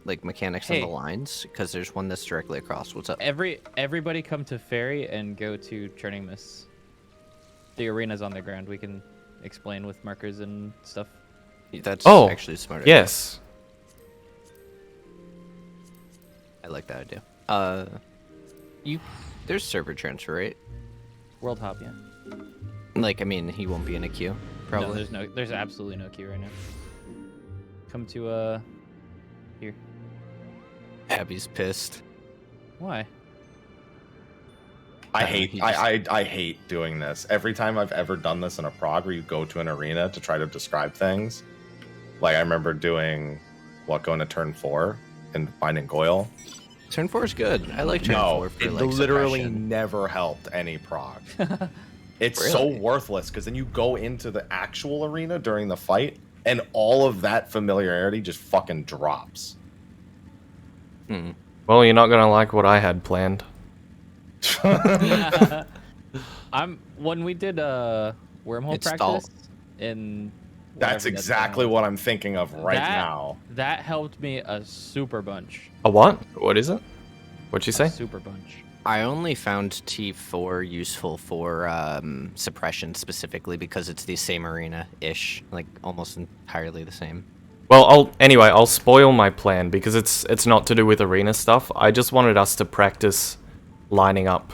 like mechanics on Hey. the lines because there's one that's directly across. What's up? Everybody come to Ferry and go to Churning Mist. The arena's on the ground. We can explain with markers and stuff. That's Oh, actually a smart. Idea. yes. I like that idea. There's server transfer, right? World hop, yeah. Like, I mean, he won't be in a queue, probably. No, there's absolutely no queue right now. Come to here. Abby's pissed. Why? I Uh, hate he I hate doing this. Every time I've ever done this in a prog where you go to an arena to try to describe things. Like I remember going to turn 4 and finding Goyle. Turn 4 is good. I like turn 4 for it like literally suppression. never helped any prog. It's so Really? worthless because then you go into the actual arena during the fight and all of that familiarity just fucking drops. Hmm. Well, you're not gonna like what I had planned. When we did wormhole It's practice in That's whatever exactly what I'm thinking of right now. That helped me a super bunch. A what? What is it? What'd you A say? super bunch. I only found T4 useful for suppression specifically because it's the same arena-ish, like almost entirely the same. Well, I'll spoil my plan because it's not to do with arena stuff. I just wanted us to practice lining up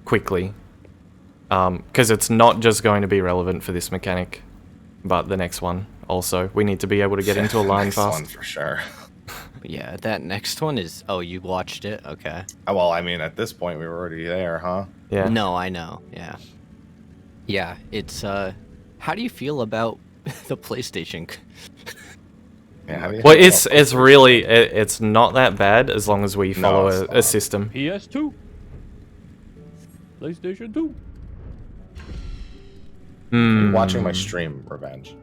quickly. Because it's not just going to be relevant for this mechanic, but the next one also. We need to be able to get into a line Next fast. one for sure. But yeah, that next one is... Oh, you watched it? Okay. Well, I mean, at this point, we were already there, huh? Yeah. No, I know. Yeah. Yeah, it's... How do you feel about the PlayStation? Yeah, how do you Well, feel it's about really it's not that bad as long as we No, follow it's a not. system. PS2. PlayStation 2. Hmm. watching my stream, Revenge?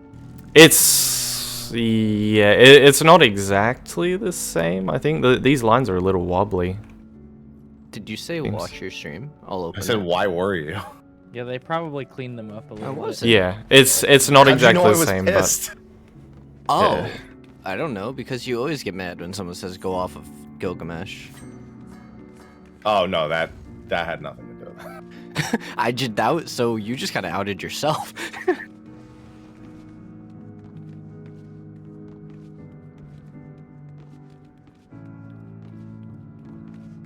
It's it's not exactly the same. I think these lines are a little wobbly. Did you say Seems- watch your stream? I'll I open said, it. why were you? Yeah, they probably cleaned them up a little was bit. it? Yeah, it's not How'd you exactly know I the was same, pissed? Oh, Yeah. I don't know, because you always get mad when someone says go off of Gilgamesh. Oh no, that had nothing to do with that. I did that, so you just kind of outed yourself.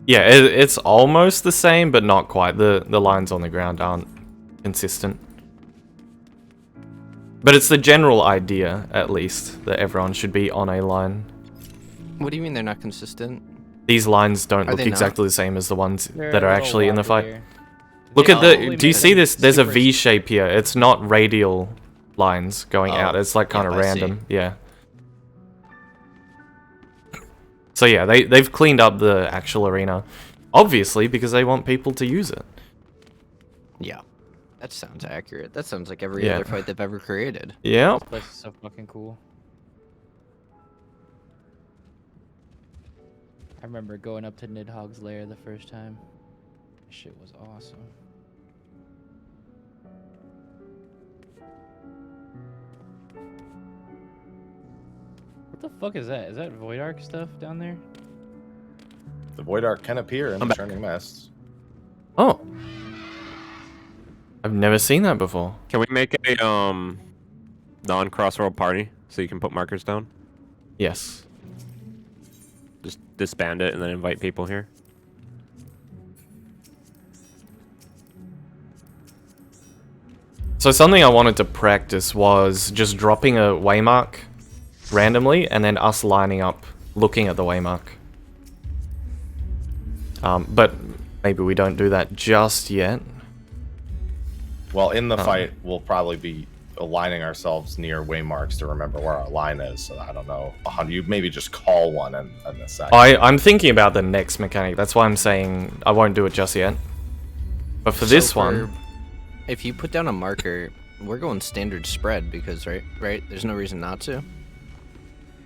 yeah, it's almost the same, but not quite. The lines on the ground aren't consistent. But it's the general idea, at least, that everyone should be on a line. What do you mean they're not consistent? These lines don't Are look they not? exactly the same as the ones They're that a are little actually in the fight. wobblier. Look They at the. probably Do you made see them this? There's a super V shape here. It's not radial lines going Oh, out. It's like kind of yep, I see. random. Yeah. So yeah, they've cleaned up the actual arena, obviously because they want people to use it. Yeah. That sounds accurate. That sounds like every Yeah. other fight they've ever created. Yeah. This place is so fucking cool. I remember going up to Nidhogg's lair the first time. Shit was awesome. What the fuck is that? Is that Void Arc stuff down there? The Void Arc can appear in I'm the back. Churning Mists. Oh. I've never seen that before. Can we make a non-crossroad party so you can put markers down? Yes. Just disband it and then invite people here. So something I wanted to practice was just dropping a waymark randomly and then us lining up looking at the waymark. But maybe we don't do that just yet. Well, in the fight, we'll probably be aligning ourselves near waymarks to remember where our line is. So I don't know. You maybe just call one in a second. I'm thinking about the next mechanic. That's why I'm saying I won't do it just yet. But for this one... If you put down a marker, we're going standard spread because, right? There's no reason not to.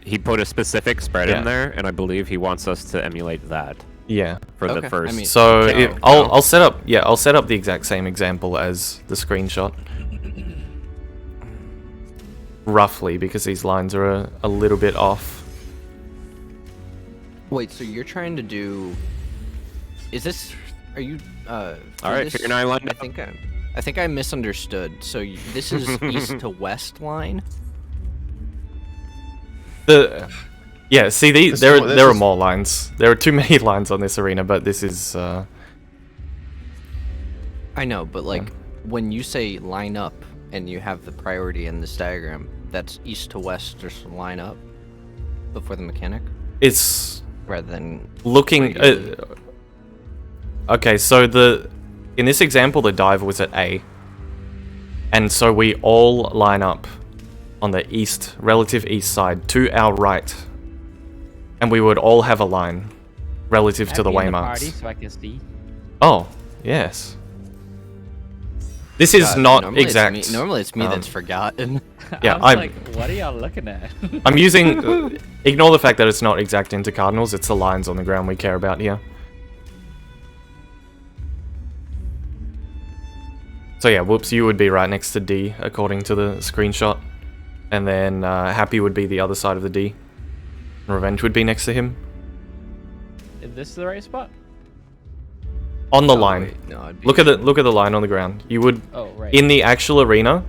He put a specific spread in there, and I believe he wants us to emulate that Yeah. for the first. I mean, So okay. I'll set up I'll set up the exact same example as the screenshot. Roughly, because these lines are a little bit off. Wait, so you're trying to do? Is this? Are you? All right, figure 9 lined up. I think I misunderstood. So this is east to west line. See, This there is- are more lines. There are too many lines on this arena, but this is I know, but like when you say line up and you have the priority in this diagram, that's east to west, just line up before the mechanic, it's rather than looking. Okay, so in this example, the dive was at A, and so we all line up on the relative east side to our right, and we would all have a line relative to the waymarks. So I can see. Oh, yes. This is not normally exact. It's me, normally it's me that's forgotten. Yeah, I was I'm- like, what are y'all looking at? I'm using. Ignore the fact that it's not exact into cardinals. It's the lines on the ground we care about here. So yeah, whoops, you would be right next to D according to the screenshot, and then Happy would be the other side of the D. And Revenge would be next to him Is this the right spot? on the Oh, line. wait, no, it'd be- Look at the line on the ground. You would Oh, right. in the actual arena.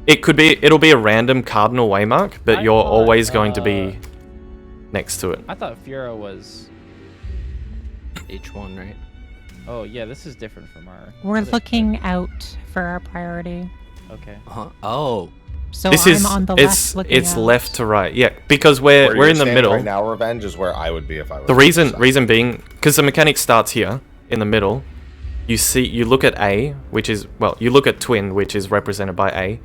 It'll be a random cardinal waymark, but I you're thought, always going to be next to it. I thought Fiora was. H1, right? Oh yeah, this is different from our. We're other looking out for our priority. spread. Okay. Oh, So This I'm is on the it's left looking it's out. left to right. Yeah, because we're Where in the you're standing middle. right now. Revenge is where I would be if I was. The on your side. reason being, because the mechanic starts here in the middle. You look at A, which is you look at Twin, which is represented by A,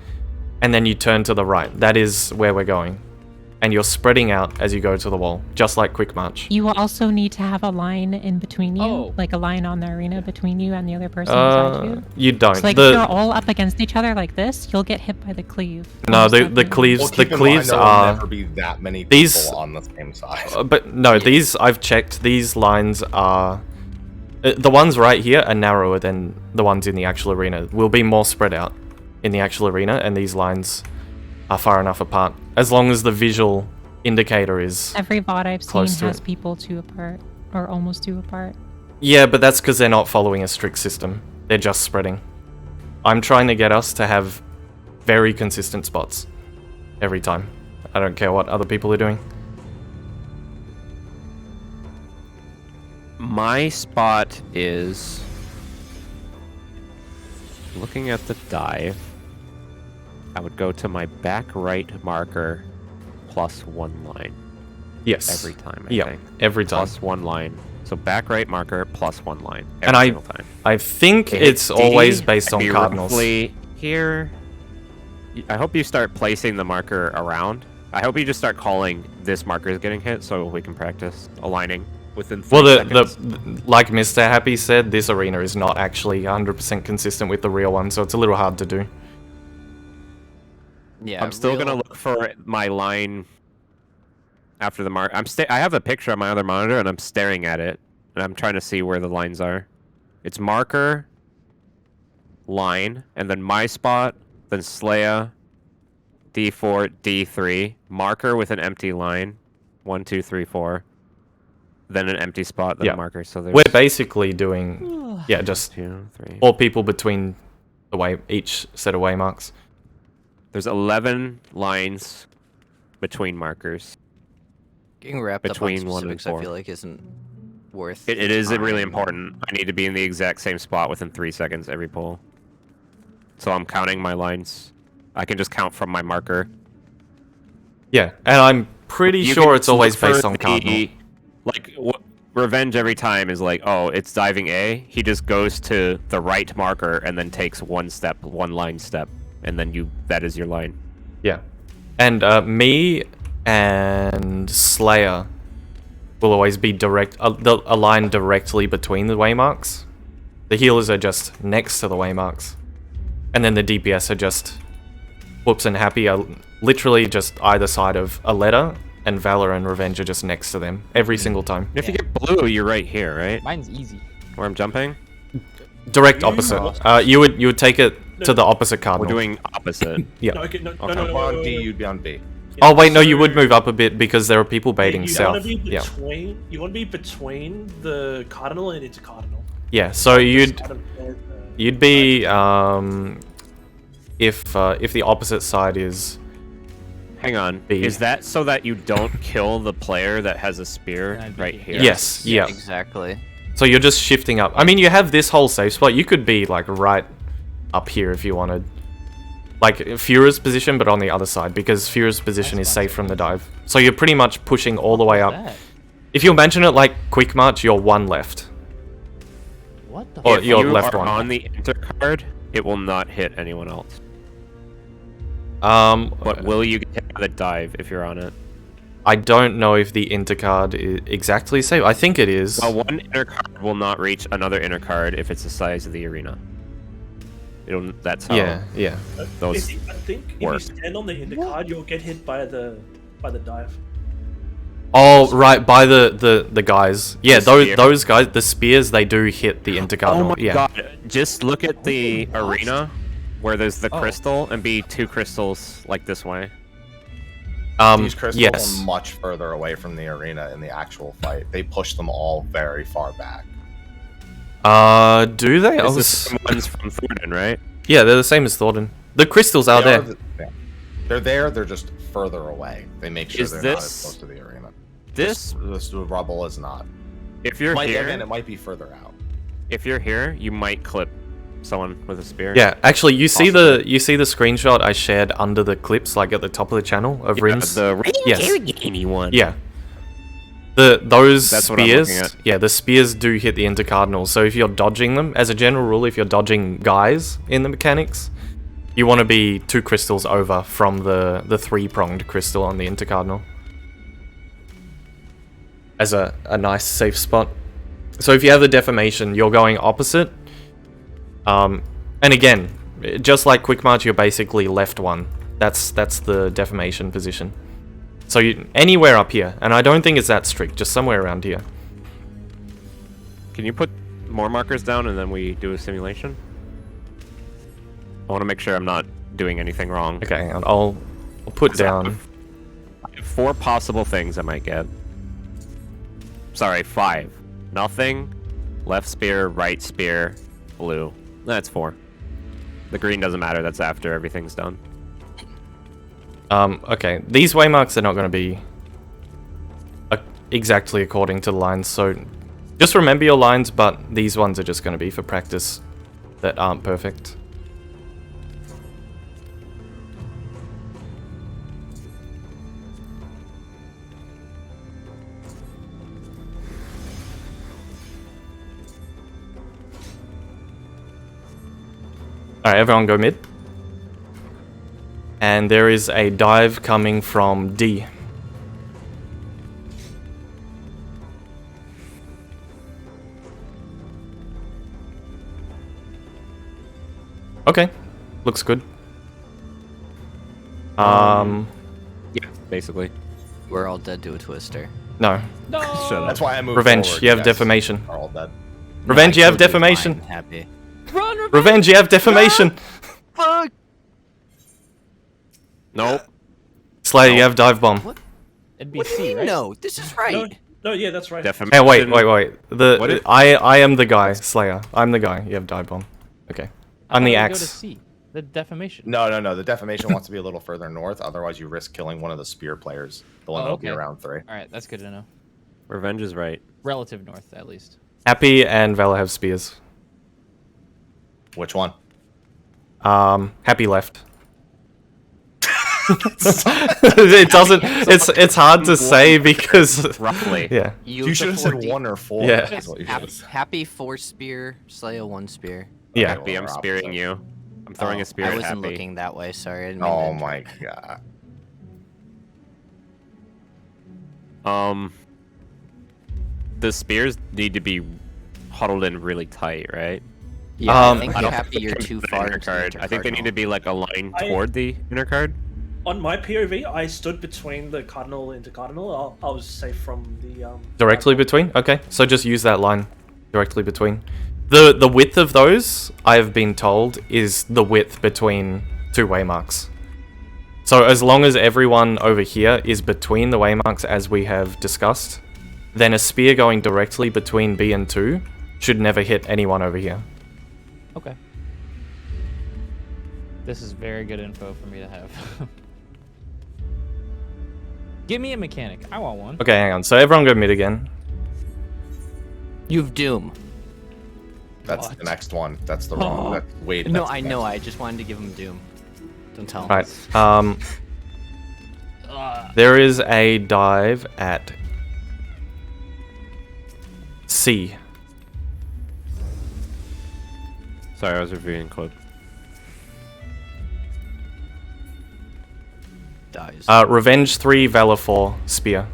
and then you turn to the right. That is where we're going, and you're spreading out as you go to the wall, just like Quick March. You will also need to have a line in between you, Oh. like a line on the arena between you and the other person beside you. You don't. So like if you're all up against each other like this, you'll get hit by the cleave. No, almost the definitely. cleaves Well, the keep in mind, cleaves there will are. never be that many people these- on the same side. But no, these I've checked. These lines are. The ones right here are narrower than the ones in the actual arena. Will be more spread out in the actual arena, and these lines are far enough apart. As long as the visual indicator is. Every bot I've seen close to has it. people 2 apart, or almost 2 apart. Yeah, but that's because they're not following a strict system. They're just spreading. I'm trying to get us to have very consistent spots every time. I don't care what other people are doing. My spot is looking at the dive. I would go to my back right marker plus 1 line Yes. every time. I Yeah, think. every time. Plus 1 line. So back right marker plus 1 line every And single time. I think Hit it's D, always based I'd on be cardinals. roughly here. I hope you start placing the marker around. I hope you just start calling this marker is getting hit so we can practice aligning within 3 Well, seconds. like Mr. Happy said, this arena is not actually 100% consistent with the real one, so it's a little hard to do. yeah. I'm still gonna look for my line after the mark. I have a picture on my other monitor and I'm staring at it and I'm trying to see where the lines are. It's marker, line, and then my spot, then Slaya, D4, D3. Marker with an empty line. 1, 2, 3, 4. Then an empty spot, then Yeah. a marker. So there's We're basically doing, yeah, just 2, 3. 4 people between each set of waymarks. There's 11 lines between markers. Getting wrapped Between up on 1 and specifics, I 4. feel like isn't worth. It is time. really important. I need to be in the exact same spot within 3 seconds every pull. So I'm counting my lines. I can just count from my marker. Yeah, and I'm pretty You sure can it's always look for based on cardinal. Like, Revenge every time is like, oh, it's diving A. He just goes to the right marker and then takes one line step. And then that is your line. Yeah. And me and Slayer will always be aligned directly between the waymarks. The healers are just next to the waymarks. And then the DPS are just Whoops and Happy are literally just either side of a letter, and Valor and Revenge are just next to them every single time. If you get blue, you're right here, right? Mine's easy. Where I'm jumping? Direct opposite. You would take it to the opposite We're cardinal. doing opposite. Yeah. No, okay, no, Okay. no, no, If no, we're on no, D, no. you'd be on B. Oh wait, no, you would move up a bit because there are people baiting you south. Want to be Yeah. between, You want to be between the cardinal and intercardinal. Yeah. So you'd Kind of, be if the opposite side is Hang on. B. Is that so that you don't kill the player that has a spear That'd be right good. here? yes, yeah. Exactly. So you're just shifting up. I mean, you have this whole safe spot. You could be like right up here if you wanted, like Fura's position, but on the other side because Fura's position is safe from the dive. So you're pretty much pushing all the way up. That? If you imagine it like Quick March, you're one left. What the? Or If your you left are one. on the intercard, it will not hit anyone else. But will you get hit by the dive if you're on it? I don't know if the intercard is exactly safe. I think it is. Well, one intercard will not reach another intercard if it's the size of the arena. That's how Yeah, yeah. those I think work. if you stand on the intercard, you'll get hit by the dive. Oh, right, by the guys. Yeah, The spear. those guys, the spears, they do hit the intercardinal. Oh my yeah. god! Just look at the arena where there's the crystal and be 2 crystals like this way. These crystals yes. are much further away from the arena in the actual fight. They push them all very far back. Do they? It's the same ones from Thornton, right? Yeah, they're the same as Thornton. The crystals are there. They're there. They're just further away. They make sure Is they're not as this- close to the arena. This, This rubble is not. if you're Again, here, it might be further out. if you're here, you might clip someone with a spear. Yeah, actually, you see the screenshot I shared under the clips, like at the top of the channel of Rins. The Yes. gamey one. Yeah. Those That's what I'm looking spears, at. yeah, the spears do hit the intercardinal. So if you're dodging them, as a general rule, if you're dodging guys in the mechanics, you want to be 2 crystals over from the 3-pronged crystal on the intercardinal. As a nice safe spot. So if you have the deformation, you're going opposite. And again, just like Quick March, you're basically left 1. That's the deformation position. So anywhere up here, and I don't think it's that strict, just somewhere around here. Can you put more markers down and then we do a simulation? I want to make sure I'm not doing anything wrong. Okay, hang on, I'll put down. I have 4 possible things I might get. Sorry, 5. Nothing. Left spear, right spear, blue. That's 4. The green doesn't matter. That's after everything's done. Okay, these waymarks are not going to be exactly according to the lines, so just remember your lines, but these ones are just going to be for practice that aren't perfect. Alright, everyone go mid. And there is a dive coming from D. Okay, looks good. Yeah, basically. We're all dead to a twister. No. No. Shut up. That's why I moved Revenge, forward. you have Yes, defamation. are all dead. Revenge, No, you I have killed you, defamation. fine, Happy. Run, Revenge! Revenge, you have defamation. Fuck! Nope. Slayer, you have dive bomb. It'd be What do you C, mean right? no? This is right. No, yeah, that's right. Defamation. Hey, wait. What if- I am the guy, Slayer. I'm the guy. You have dive bomb. Okay. I I'm thought the it would axe. Go to C. The defamation. No. The defamation wants to be a little further north. Otherwise, you risk killing one of the spear players. The one Oh, that'll be okay. around 3. All right, that's good to know. Revenge is right. Relative north, at least. Happy and Valor have spears. Which one? Happy left. It doesn't. It's hard to say because. Roughly. Yeah. You should have said 1 or 4. Yeah. That's what you should have said. Happy 4 spear, Slayer 1 spear. Yeah. Okay, Happy, well, I'm we're spearing opposite. you. I'm throwing a spear I at wasn't Happy. looking that way. Sorry. I didn't mean Oh to my god. The spears need to be huddled in really tight, right? Yeah, I think I don't Happy, think you're they too can far. inner into the card. I think they need to intercardinal. be like aligned I- toward the inner card. On my POV, I stood between the cardinal and intercardinal. I was safe from the Directly between? Okay, so just use that line. Directly between. The width of those, I have been told, is the width between 2 waymarks. So as long as everyone over here is between the waymarks as we have discussed, then a spear going directly between B and 2 should never hit anyone over here. Okay. This is very good info for me to have. Give me a mechanic. I want one. Okay, hang on. So everyone go mid again. You've Doom. That's What? the next one. That's the wrong. That's, wait. No, that's the I know. next I just wanted to give him Doom. Don't tell him. Right. Ugh. There is a dive at C. Sorry, I was reviewing code. Dies. Revenge 3, Valor 4, Spear.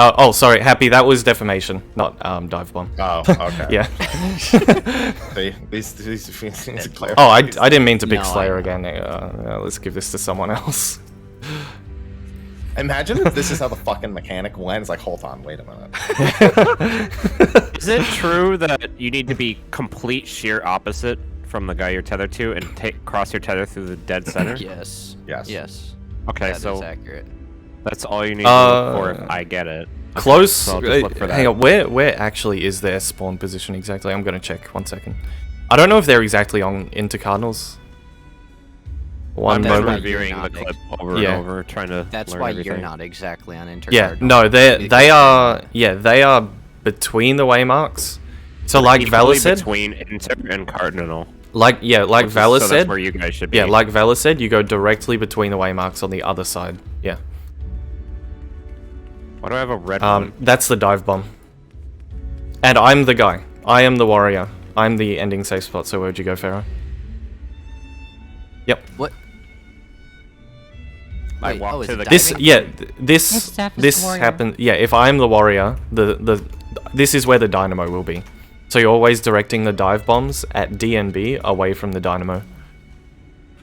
Oh, sorry, Happy, that was defamation, not dive bomb. Oh, okay. Yeah. See, these things are clear. Oh, I didn't mean to pick No, I Slayer know. again. Let's give this to someone else. Imagine if this is how the fucking mechanic went. It's like, hold on, wait a minute. Is it true that you need to be complete sheer opposite from the guy you're tethered to and cross your tether through the dead center? Yes. Yes. Yes. Okay, That is so accurate. that's all you need to look for if I get it. Okay, Close. so I'll just look for that. Hang on, where actually is their spawn position exactly? I'm gonna check. 1 second. I don't know if they're exactly on into Cardinals. One I'm That's just why moment. you're reviewing the not clip ex- over Yeah. and over, trying to That's learn why everything. you're not exactly on intercardinal. Yeah, no, they are. Yeah, they are between the waymarks. So like Equally Valor said, between inter and cardinal. like Valor So said, that's where you guys should be. yeah, like Valor said, you go directly between the waymarks on the other side. Yeah. Why do I have a red one? That's the dive bomb. And I'm the guy. I am the warrior. I'm the ending safe spot. So where'd you go, Pharaoh? Yep. What? I Wait, walked is to it the- This, diving? yeah, This this step is this warrior. happened. Yeah, if I'm the warrior, this is where the dynamo will be. So you're always directing the dive bombs at D and B away from the dynamo.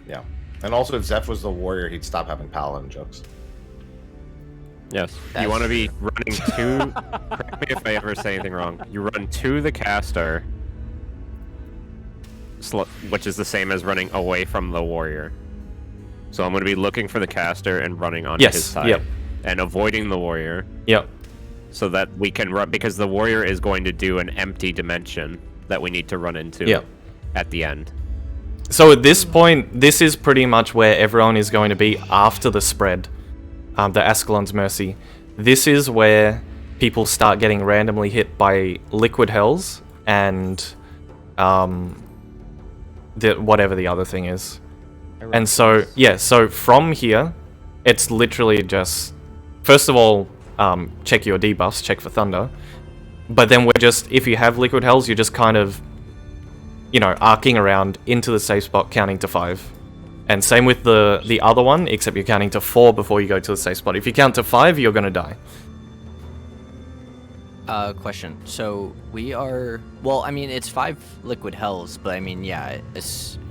Yeah. And also, if Zeph was the warrior, he'd stop having paladin jokes. Yes. That's You want to be running to. Correct me if I ever say anything wrong. You run to the caster, which is the same as running away from the warrior. So I'm going to be looking for the caster and running onto Yes, his side. yep. And avoiding the warrior Yep. so that we can run. Because the warrior is going to do an empty dimension that we need to run into Yep. at the end. So at this point, this is pretty much where everyone is going to be after the spread, the Ascalon's Mercy. This is where people start getting randomly hit by Liquid Hells and whatever the other thing is. And so, yeah, so from here, it's literally just, first of all, check your debuffs, check for Thunder. But then we're just, if you have Liquid Hells, you're just kind of, you know, arcing around into the safe spot, counting to 5. And same with the other one, except you're counting to 4 before you go to the safe spot. If you count to 5, you're gonna die. Question. So we are. Well, I mean, it's 5 liquid hells, but I mean, yeah,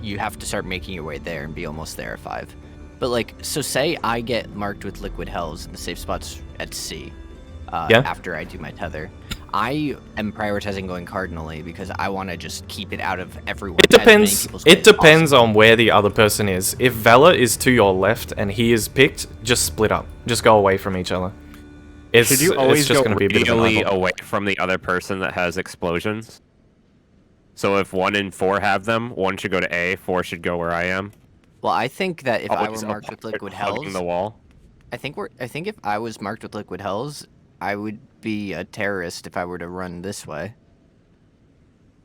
you have to start making your way there and be almost there at 5. But like, so say I get marked with liquid hells and the safe spot's at C. Yeah. After I do my tether, I am prioritizing going cardinally because I want to just keep it out of everyone. It depends. It depends on where the other person is. If Vela is to your left and he is picked, just split up. Just go away from each other. Should you always just go gonna be a bit of an really eyeball. away from the other person that has explosions? So if 1 and 4 have them, 1 should go to A, 4 should go where I am. Well, I think that if I were Always marked with apart, liquid hugging hells, the wall. I think if I was marked with liquid hells, I would be a terrorist if I were to run this way.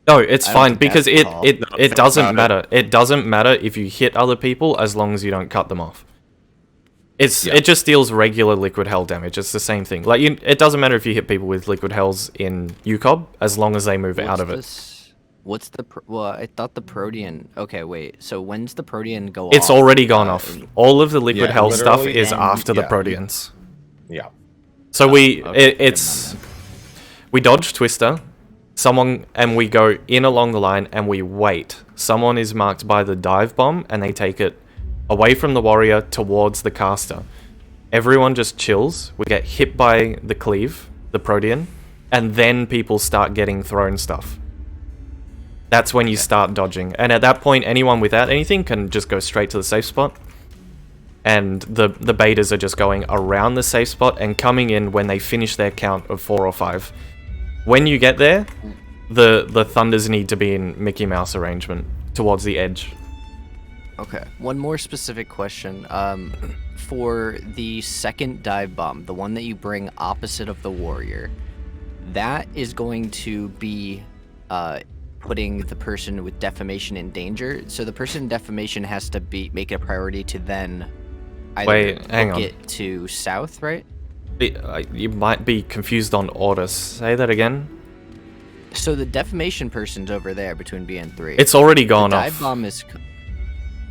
No, it's I don't fine think because that's the call. it think doesn't about matter. It doesn't matter if you hit other people as long as you don't cut them off. It just deals regular liquid hell damage. It's the same thing. Like it doesn't matter if you hit people with liquid hells in UCOB as long as they move out of it. What's the well? I thought the Protean. Okay, wait. So when's the Protean go It's off? already gone off. All of the liquid Yeah, hell stuff literally, is and- after the yeah. Proteans. Yeah. So we okay, it's we dodge Twister, and we go in along the line and we wait. Someone is marked by the dive bomb and they take it away from the warrior towards the caster. Everyone just chills. We get hit by the cleave, the Protean, and then people start getting thrown stuff. That's when you start dodging. And at that point, anyone without anything can just go straight to the safe spot. And the betas are just going around the safe spot and coming in when they finish their count of 4 or 5. When you get there, the Thunders need to be in Mickey Mouse arrangement towards the edge. Okay. One more specific question. For the second dive bomb, the one that you bring opposite of the warrior, that is going to be putting the person with defamation in danger. So the person in defamation has to make it a priority to then either hang book on. it to south, right? You might be confused on orders. Say that again. So the defamation person's over there between B and 3. It's already gone the dive off. bomb is.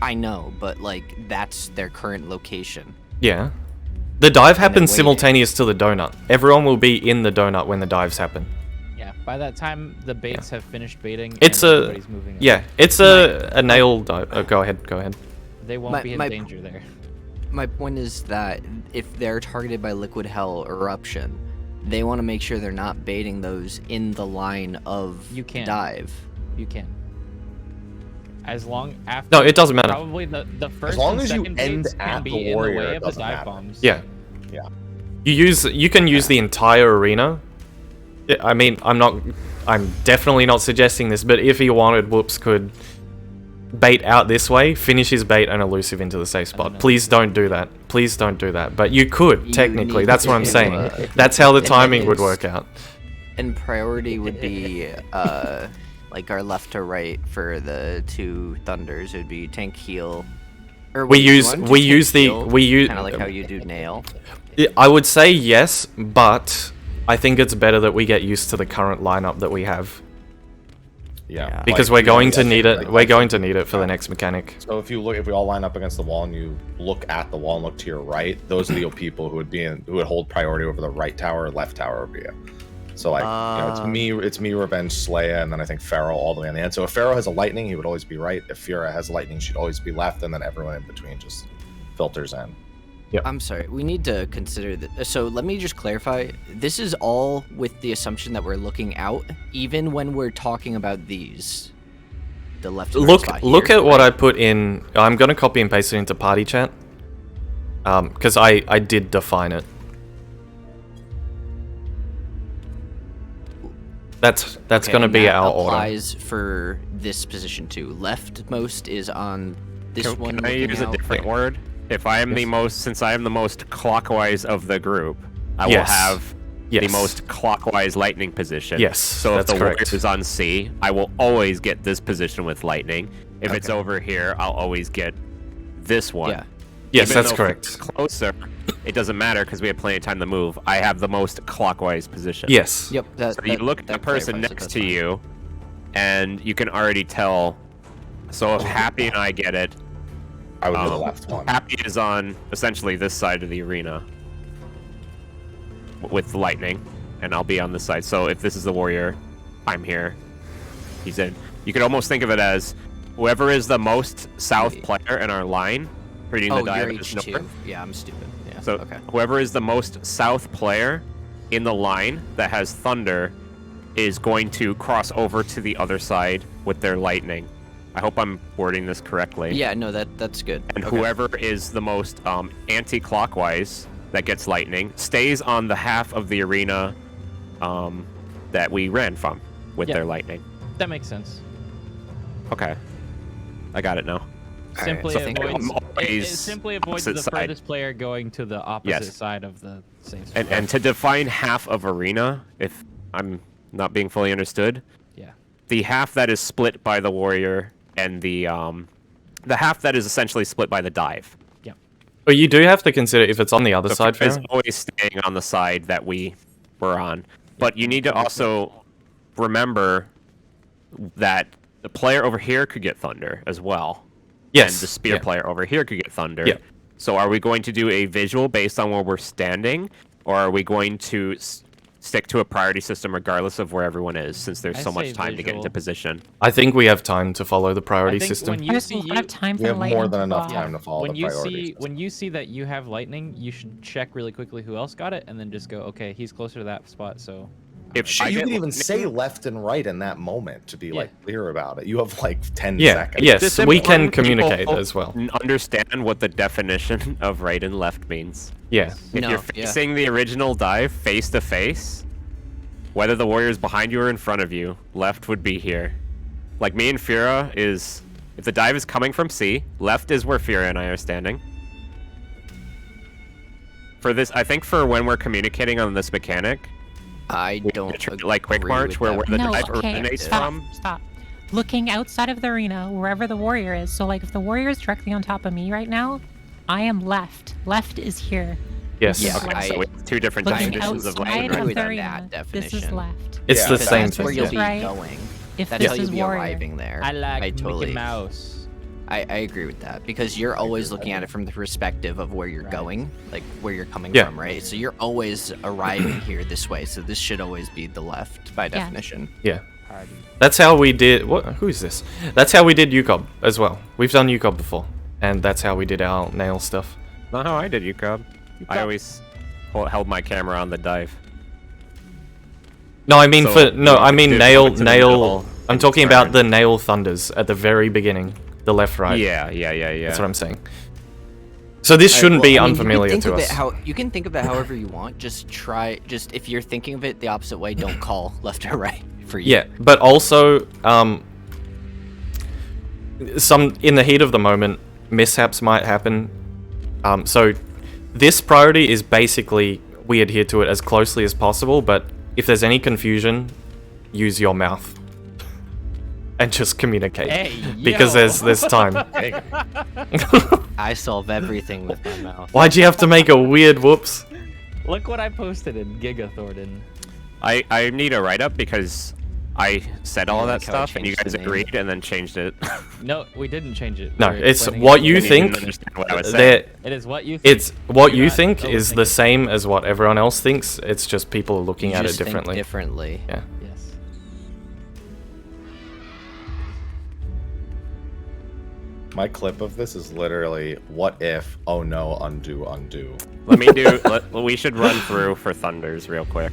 I know, but like that's their current location. Yeah. The dive happens waiting. simultaneous to the donut. Everyone will be in the donut when the dives happen. Yeah, by that time the baits have finished baiting. It's and a everybody's moving up. yeah. It's a nail dive. Oh, go ahead. Go ahead. They won't be in danger there. My point is that if they're targeted by liquid hell eruption, they want to make sure they're not baiting those in the line of You can. dive. You can. As long after. No, it doesn't matter. Probably the first long and as you second end baits can at be the in the warrior, way it of the doesn't dive matter. bombs. Yeah. Yeah. You can use the entire arena. I mean, I'm definitely not suggesting this, but if he wanted, Whoops could bait out this way, finish his bait, and elusive into the safe spot. Please don't do that. Please don't do that. But you could, You technically. need That's what to, I'm saying. That's how the timing would work out. And priority would be like our left to right for the 2 thunders. It would be tank heal. Or We use kind of like how you do nail. I would say yes, but I think it's better that we get used to the current lineup that we have. Yeah. Because Like, we're going to I think, need it. like, We're going to need it for the next mechanic. So if we all line up against the wall and you look at the wall and look to your right, those are the people who would hold priority over the right tower or left tower over you. So like it's me, Revenge, Slaya, and then I think Pharaoh all the way on the end. So if Pharaoh has a lightning, he would always be right. If Fira has lightning, she'd always be left, and then everyone in between just filters in. I'm sorry, we need to consider that. So let me just clarify. This is all with the assumption that we're looking out, even when we're talking about these. The left and right spot Look here, at what right? I put in. I'm gonna copy and paste it into party chat. Because I did define it. That's Okay, gonna and be that our order. applies for this position too. Leftmost is on this one. Can I looking use a out. different word? If I am since I am the most clockwise of the group, I will Yes. have the Yes. most clockwise lightning position. Yes, So that's if the warrior correct. is on C, I will always get this position with lightning. If it's Okay. over here, I'll always get this one. Yeah. Yes, Even that's though if it's correct. closer, it doesn't matter because we have plenty of time to move. I have the most clockwise position. Yes. Yep. So you look at the person next to you, and you can already tell. So if Happy and I get it, I would do the left one. Happy is on essentially this side of the arena with lightning, and I'll be on this side. So if this is the warrior, I'm here. He's in. You could almost think of it as whoever is the most south player in our line, reading the Oh, you're dive is H2. north. Yeah, I'm stupid. Yeah. So okay. whoever is the most south player in the line that has thunder is going to cross over to the other side with their lightning. I hope I'm wording this correctly. Yeah, no, that's good. And Okay. whoever is the most anti-clockwise that gets lightning stays on the half of the arena that we ran from with Yeah. their lightning. That makes sense. Okay. I got it now. Simply so I think avoids, I'm it always simply avoids the opposite side. furthest player going to the opposite Yes. side of the safe And, spot. and to define half of arena, if I'm not being fully understood, Yeah. the half that is split by the warrior and the half that is essentially split by the dive. But you do have to consider if it's on the other The side, Fira is Farah. always staying on the side that we were on. But you need to also remember that the player over here could get thunder as well. Yes. And the spear yeah. player over here could get thunder. Yeah. So are we going to do a visual based on where we're standing, or are we going to stick to a priority system regardless of where everyone is, since there's I so much say time to get into visual. position? I think we have time to follow the priority I think system. when you There's see a lot of time for We the have lightning more than to enough go time off. to follow when the you priority. see when you see that you have lightning, you should check really quickly who else got it, and then just go, okay, he's closer to that spot, so. If Shit, I you get can even lightning- say left and right in that moment to be like clear about it. You have like 10 Yeah, seconds. yes, Just we can important communicate people as well. Understand what the definition of right and left means. Yeah. If No, you're yeah. facing the original dive face to face, whether the warrior is behind you or in front of you, left would be here. Like me and Fira is, if the dive is coming from C, left is where Fira and I are standing. For this, I think for when we're communicating on this mechanic, I we don't treat it like quick agree march, with where that. the No, dive okay, originates stop, from. stop. Looking outside of the arena, wherever the warrior is. So, like, if the warrior is directly on top of me right now, I am left. Left is here. Yes. Yeah, Okay, I- so we have two different Looking definitions of outside lane, agree of right? the with arena, that this is definition. left. It's Yeah, the because same That's thing. where you'll This be is right. going. If That's this how is you'll be warrior. arriving there. I like totally. Mickey Mouse. I agree with that because you're always looking at it from the perspective of where you're going, like where you're coming Yeah. from, right? So you're always arriving here this way. So this should always be the left by definition. Yeah. That's how we did. What? Who is this? That's how we did UCOB as well. We've done UCOB before, and that's how we did our nail stuff. Not how I did UCOB. I always held my camera on the dive. No, I mean So, I mean did nail one to the middle I'm and talking about turn. the nail thunders at the very beginning, the left right. Yeah. That's what I'm saying. So this shouldn't be unfamiliar to us. You can think of it however you want. Just if you're thinking of it the opposite way, don't call left or right for you. Yeah, but also some in the heat of the moment mishaps might happen. So this priority is basically we adhere to it as closely as possible, but if there's any confusion, use your mouth and just communicate Hey, because yo. there's time. I solve everything with my mouth. Why'd you have to make a weird whoops? Look what I posted in Gigathorton. I need a write-up because I said all I of that like how I stuff and you changed guys the name. agreed and then changed it. No, we didn't change it. No, We're it's explaining what it. you And you think. didn't understand what I was saying. There, It is what you think. it's what You're you not think is the overthinking. same as what everyone else thinks. It's just people are looking You at it just think differently. differently. Yeah. Yes. My clip of this is literally, what if, oh no, undo, undo. Let me do. We should run through for thunders real quick.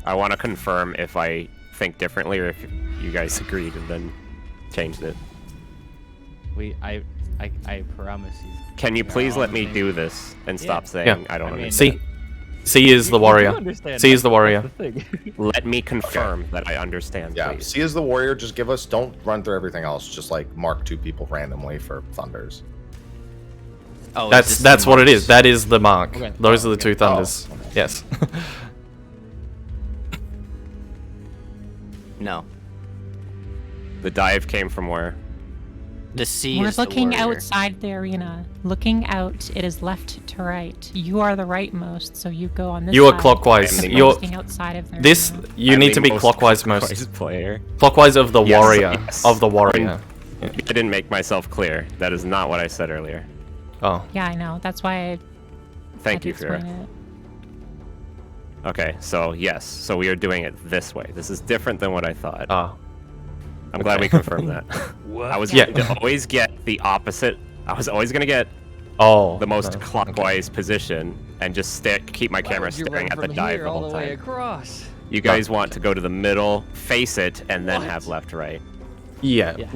I want to confirm if I think differently or if you guys agreed and then changed it. I promise you. Can you You're please all let on me the same do page. this and stop Yeah. saying Yeah. I don't I mean- understand? C is the You do warrior. understand C is that. the warrior. That's the thing. Let me confirm that I understand, Yeah, please. C is the warrior. Just give us, don't run through everything else. Just like mark 2 people randomly for thunders. Oh, That's what it is. That is the mark. Okay. Those are the Okay. 2 thunders. okay. Yes. No. The dive came from where? The C We're is the looking warrior. outside the arena. Looking out, it is left to right. You are the rightmost, so you go on this You are uh, side. clockwise. I'm You're posting outside of the this. arena. You I'm need the to be most clockwise most. clockwise player. Clockwise of the Yes, warrior. yes. Of the warrior. I didn't make myself clear. That is not what I said earlier. Oh. Yeah, I know. That's why I Thank had you, to explain Fira. it. Okay, so yes, so we are doing it this way. This is different than what I thought. Ah. I'm glad we confirmed that. I was Yeah. going to always get the opposite. I was always going to get Oh. the most no. clockwise position and just keep my camera staring at the dive the whole time. across? You guys want to go to the middle, face it, and then have left right. Yeah. Yeah.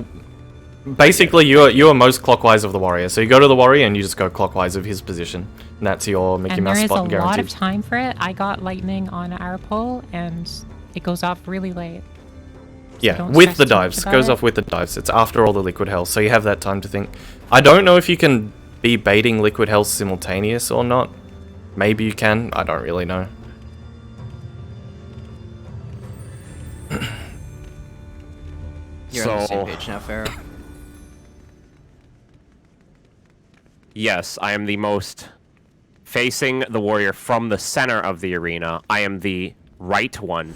Basically, you are most clockwise of the warrior. So you go to the warrior and you just go clockwise of his position. And that's your Mickey And Mouse there is a spot lot guaranteed. of time for it. I got lightning on our pole, and it goes off really late. Yeah, don't with stress the too much dives. about Goes it. off with the dives. It's after all the liquid health, so you have that time to think. I don't know if you can be baiting liquid health simultaneous or not. Maybe you can. I don't really know. You're on the same So- page now, Pharaoh. Yes, I am the most facing the warrior from the center of the arena. I am the right one.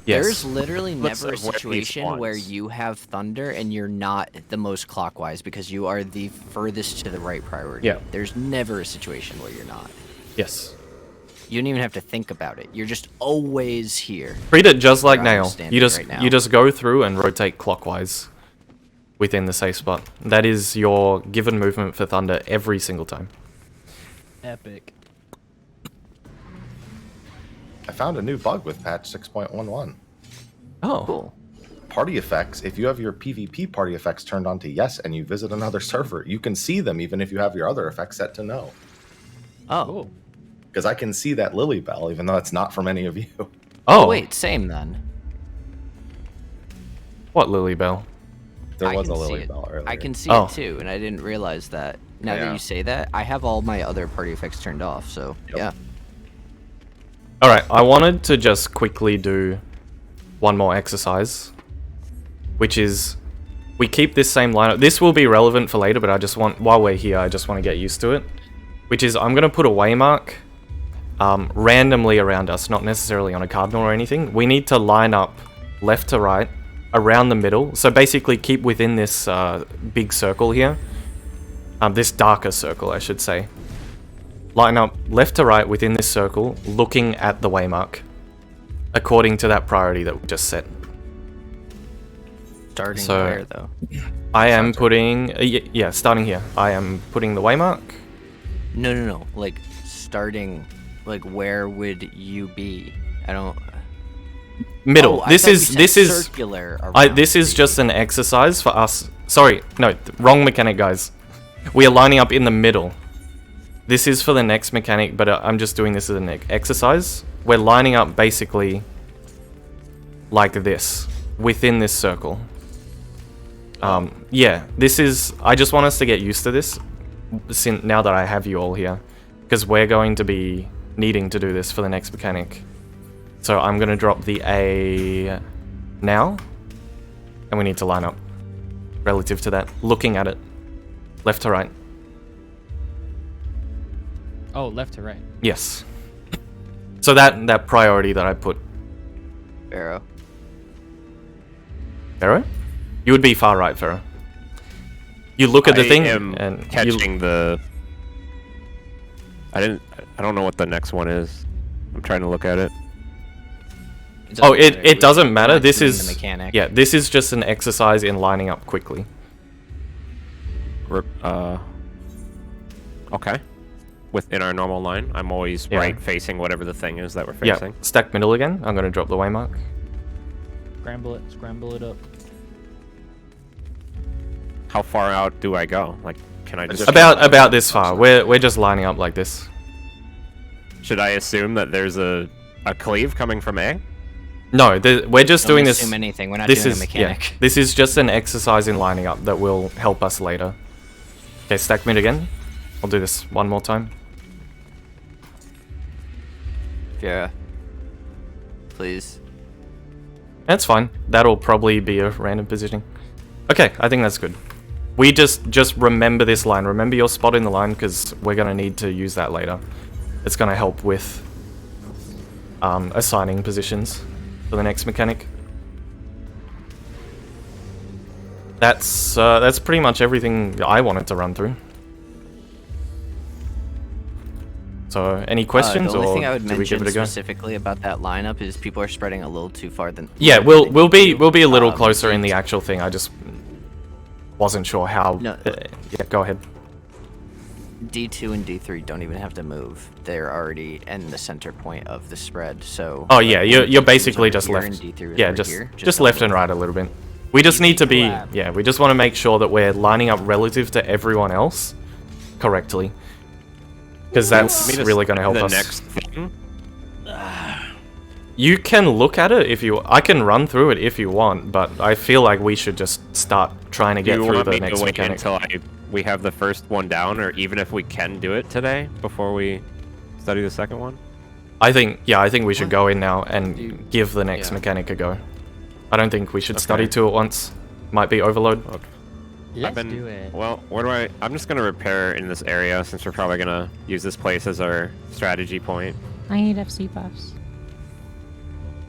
Yes. There's literally Let's never a avoid these situation where ones. you have thunder and you're not the most clockwise because you are the furthest to the right priority. Yeah. There's never a situation where you're not. Yes. You don't even have to think about it. You're just always here. Treat it just like Where I'm nail. standing You just right now. you just go through and rotate clockwise within the safe spot. That is your given movement for thunder every single time. Epic. I found a new bug with patch 6.11. Oh. Cool. Party effects. If you have your PvP party effects turned on to yes and you visit another server, you can see them even if you have your other effects set to no. Oh. Cool. Because I can see that Lily Bell, even though it's not from any of you. Oh. Wait, same then. What Lily Bell? There I was a can see Lily it. Bell earlier. I can see Oh. it too, and I didn't realize that. Now that Yeah. you say that, I have all my other party effects turned off, so Yep. yeah. Alright, I wanted to just quickly do one more exercise, which is we keep this same lineup. This will be relevant for later, but I just want, while we're here, I just want to get used to it. Which is I'm going to put a waymark randomly around us, not necessarily on a cardinal or anything. We need to line up left to right around the middle. So basically keep within this big circle here. This darker circle, I should say. Line up left to right within this circle, looking at the waymark, according to that priority that we just set. Starting So- where though? I am putting, yeah, starting here. I am putting the waymark. No. Like starting, like where would you be? I don't. Middle. Oh, I this thought you is said circular. this is just an exercise for us. Sorry, no, wrong mechanic, guys. We are lining up in the middle. This is for the next mechanic, but I'm just doing this as an exercise. We're lining up basically like this within this circle. Yeah, this is. I just want us to get used to this. Now that I have you all here, because we're going to be needing to do this for the next mechanic. So I'm going to drop the A now, and we need to line up relative to that, looking at it, left to right. Oh, left to right. Yes. So that priority that I put, Pharaoh. Pharaoh? You would be far right, Pharaoh. You look at the thing I am and catching the. I don't know what the next one is. I'm trying to look at it. Oh, it doesn't matter. This The is mechanic. yeah. This is just an exercise in lining up quickly. Okay. Within our normal line, I'm always Yeah. right facing whatever the thing is that we're Yeah. facing. Stack middle again. I'm gonna drop the waymark. Scramble it up. How far out do I go? Like, can I just? About this far. We're just lining up like this. Should I assume that there's a cleave coming from A? No, we're just Don't doing this. assume anything. We're not This doing is a mechanic. yeah. This is just an exercise in lining up that will help us later. Okay, stack mid again. I'll do this one more time. Yeah. Please. That's fine. That'll probably be a random positioning. Okay, I think that's good. We just remember this line. Remember your spot in the line, because we're gonna need to use that later. It's gonna help with assigning positions for the next mechanic. That's pretty much everything I wanted to run through. So, any questions, The only or thing I would do we give mention it a go? specifically about that lineup is people are spreading a little too far than. Yeah, than we'll they need be a little to. closer in the actual thing. I just wasn't sure how. No. Yeah, go ahead. D2 and D3 don't even have to move. They're already in the center point of the spread. So. Oh yeah, you're D2 is basically over just here left. and D3 is Yeah, over just here. just don't left and move. right a little bit. We just need to be. collab. Yeah, we just want to make sure that we're lining up relative to everyone else correctly, because that's Want me to really going to help the us. next thing? You can look at it if you. I can run through it if you want, but I feel like we should just start trying to Do get you through want the me next to wait mechanic. until we have the first one down, or even if we can do it today before we study the second one? I think we should go in now and Dude, give the next yeah. mechanic a go. I don't think we should study Okay. two at once. Might be overload. Let's been- do it. Well, where do I'm just gonna repair in this area since we're probably gonna use this place as our strategy point. I need FC buffs.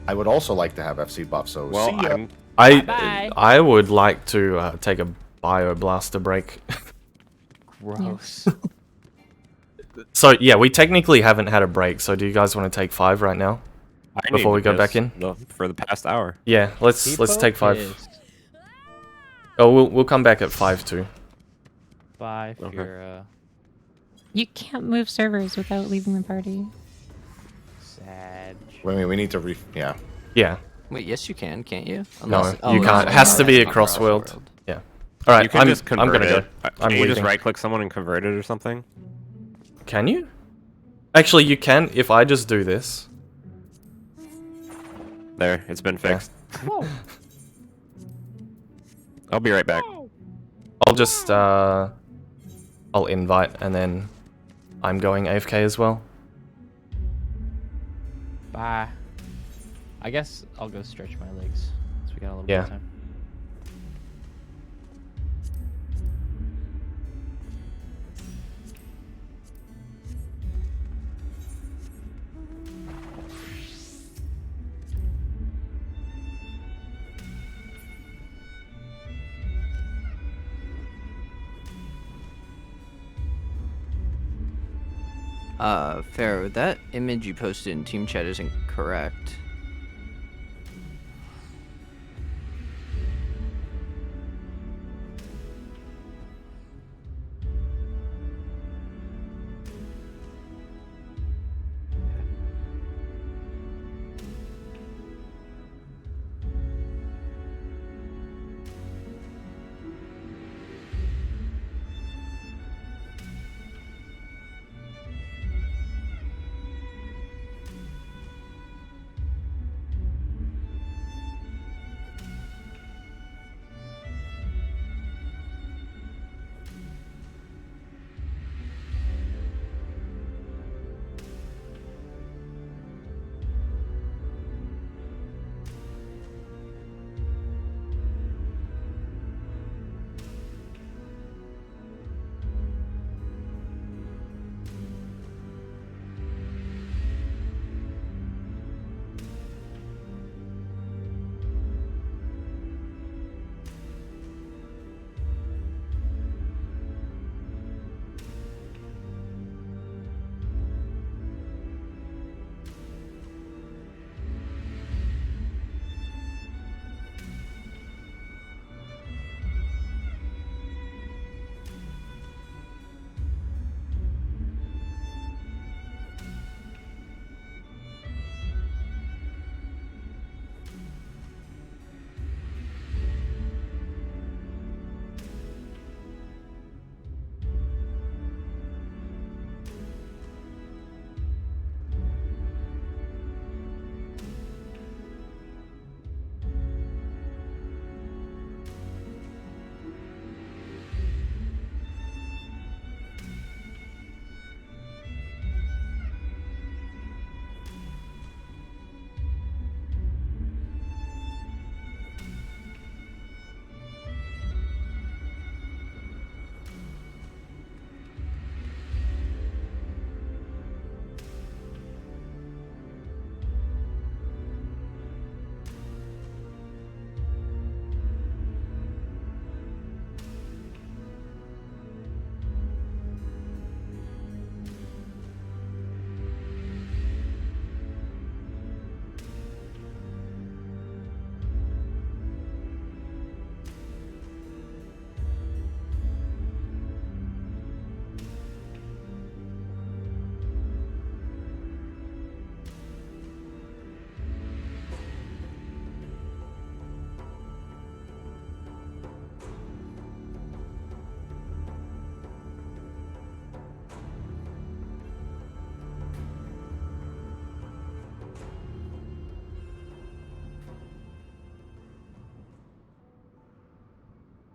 I would also like to have FC buff. So Well, see ya. Bye-bye. I would like to take a bioblaster break. Gross. So yeah, we technically haven't had a break. So do you guys want to take 5 right now? I Before need we go this back in? for the past hour. Yeah, let's take 5. Focus. Oh, we'll come back at 5 too. Bye, Okay. Fiora. You can't move servers without leaving the party. Sad. We need to Yeah. Wait, yes you can, can't you? No, oh, you can't. It that's has to right. be That's across not world. Yeah. All right, You can I'm just convert gonna go. it. I'm Can you just leaving. right-click someone and convert it or something? Can you? Actually, you can if I just do this. There, it's been fixed. I'll be right back. I'll just I'll invite and then I'm going AFK as well. Bye. I guess I'll go stretch my legs. So we got a little bit Yeah. of time. Pharaoh, that image you posted in team chat isn't correct.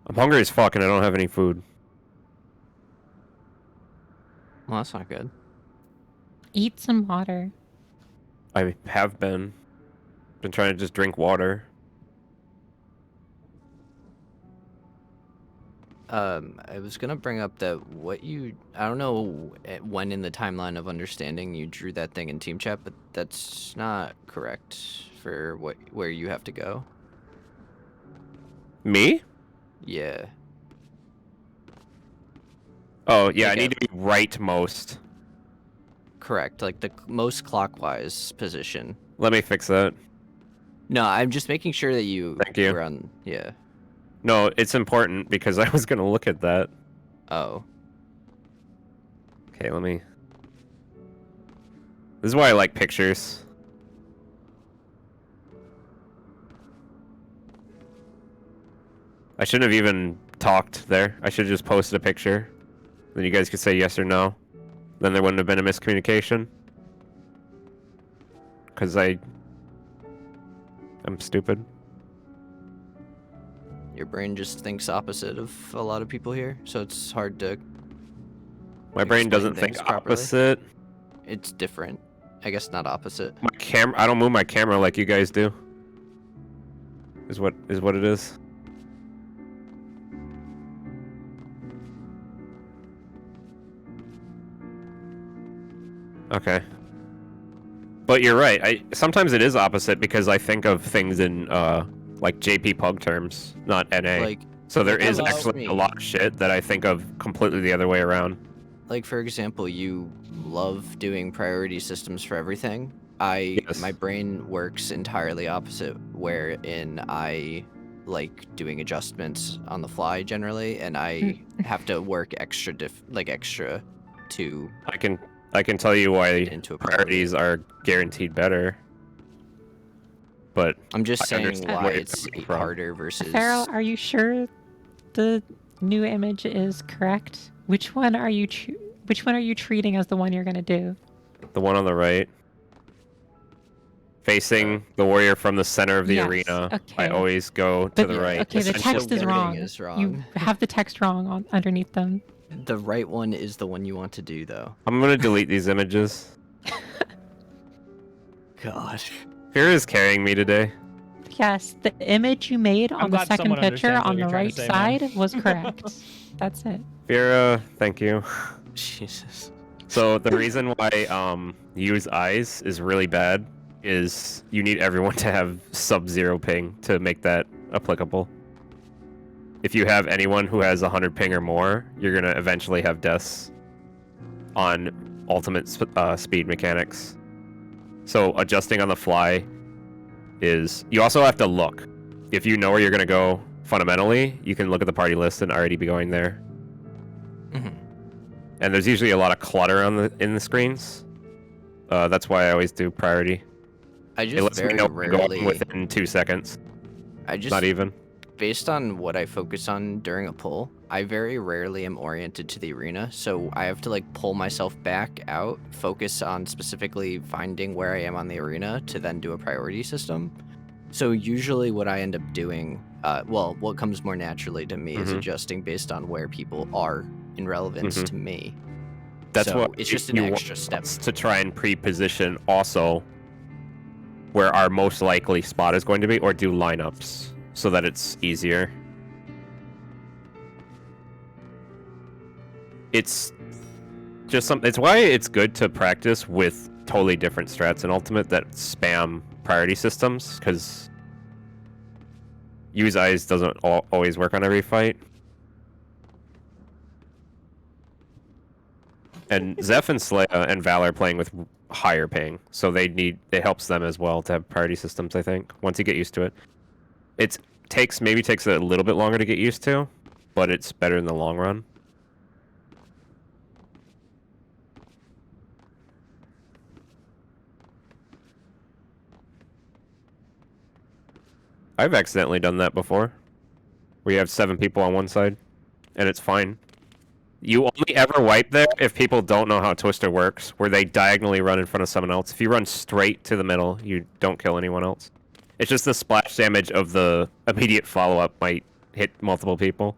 I'm hungry as fuck and I don't have any food. Well, that's not good. Eat some water. I have been trying to just drink water. I was gonna bring up that I don't know when in the timeline of understanding you drew that thing in team chat, but that's not correct for where you have to go. Me? Yeah. Oh, yeah, Like I need to be rightmost. Correct, like the most clockwise position. Let me fix that. No, I'm just making sure that you Thank you. were on, yeah. No, it's important because I was gonna look at that. Oh. Okay, let me... This is why I like pictures. I shouldn't have even talked there. I should have just posted a picture. Then you guys could say yes or no. Then there wouldn't have been a miscommunication. Because I'm stupid. Your brain just thinks opposite of a lot of people here, so it's hard to... My brain explain doesn't think things properly. opposite. It's different. I guess not opposite. My camera, I don't move my camera like you guys do. Is what it is. Okay. But you're right. Sometimes it is opposite because I think of things in like JP Pug terms, not NA. Like, so there like is allows actually me- a lot of shit that I think of completely the other way around. Like, for example, you love doing priority systems for everything. Yes. My brain works entirely opposite, wherein I like doing adjustments on the fly generally, and I have to work extra to I can tell you why into a priority. priorities are guaranteed better. But I'm just I saying understand why where you're it's coming from. harder versus. Farrell, are you sure the new image is correct? Which one are you treating as the one you're gonna do? The one on the right, facing the warrior from the center of the Yes, arena, I okay. always go to But- the right. Okay, the essentially. text is wording wrong. is You wrong. have the text wrong underneath them. The right one is the one you want to do, though. I'm gonna delete these images. God. Fear is carrying me today. Yes, the image you made I'm on the glad second someone picture understands what on the you're trying right to say, man. side was correct. That's it. Fear, thank you. Jesus. So the reason why use eyes is really bad is you need everyone to have sub-0 ping to make that applicable. If you have anyone who has 100 ping or more, you're gonna eventually have deaths on ultimate speed mechanics. So adjusting on the fly is... You also have to look. If you know where you're gonna go fundamentally, you can look at the party list and already be going there. Mhm. And there's usually a lot of clutter in the screens. That's why I always do priority. I It just lets me very know where I'm rarely. going within 2 seconds. I just Not even. based on what I focus on during a pull, I very rarely am oriented to the arena, so I have to like pull myself back out, focus on specifically finding where I am on the arena to then do a priority system. So usually what I end up doing, what comes more naturally to me is Mhm. adjusting based on where people are in relevance Mhm. to me. That's So what it's just an you want extra step. us to try and pre-position also where our most likely spot is going to be, or do lineups so that it's easier. It's just it's why it's good to practice with totally different strats in Ultimate that spam priority systems, because use eyes doesn't always work on every fight. And Zeph and Slaya and Valor are playing with higher ping, so it helps them as well to have priority systems, I think, once you get used to it. It maybe takes a little bit longer to get used to, but it's better in the long run. I've accidentally done that before, where you have 7 people on one side, and it's fine. You only ever wipe there if people don't know how Twister works, where they diagonally run in front of someone else. If you run straight to the middle, you don't kill anyone else. It's just the splash damage of the immediate follow-up might hit multiple people.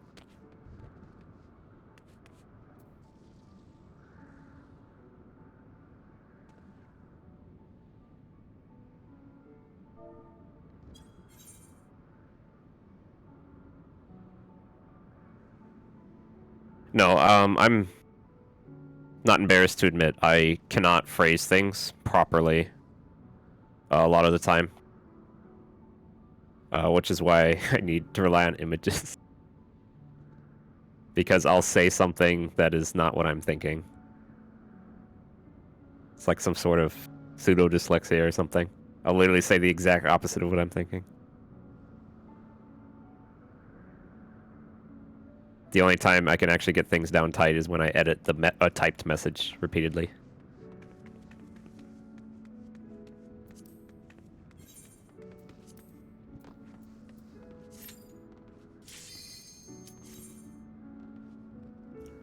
No, I'm not embarrassed to admit I cannot phrase things properly a lot of the time. Which is why I need to rely on images. Because I'll say something that is not what I'm thinking. It's like some sort of pseudo-dyslexia or something. I'll literally say the exact opposite of what I'm thinking. The only time I can actually get things down tight is when I edit a typed message repeatedly.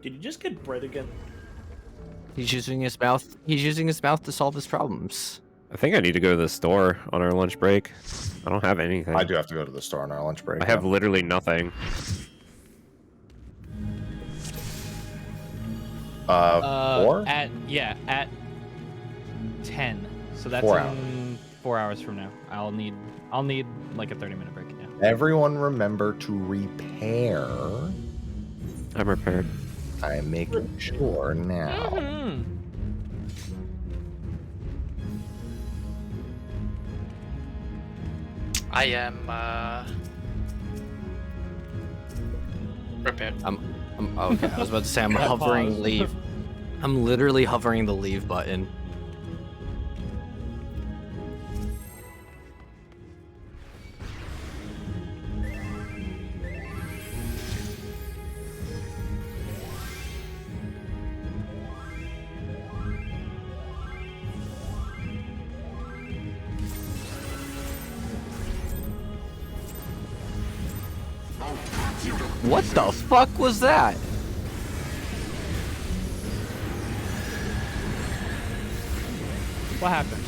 Did you just get bread again? He's using his mouth. He's using his mouth to solve his problems. I think I need to go to the store on our lunch break. I don't have anything. I do have to go to the store on our lunch break. I have literally nothing. 4? At 10. So that's 4 in 4 hours from now. I'll need like a 30-minute break. Yeah. Everyone remember to repair. I'm repaired. I'm making sure now. Mhm. I am prepared. Okay, I was about to say I'm Yeah, hovering pause. leave. I'm literally hovering the leave button. What the fuck was that? What happened?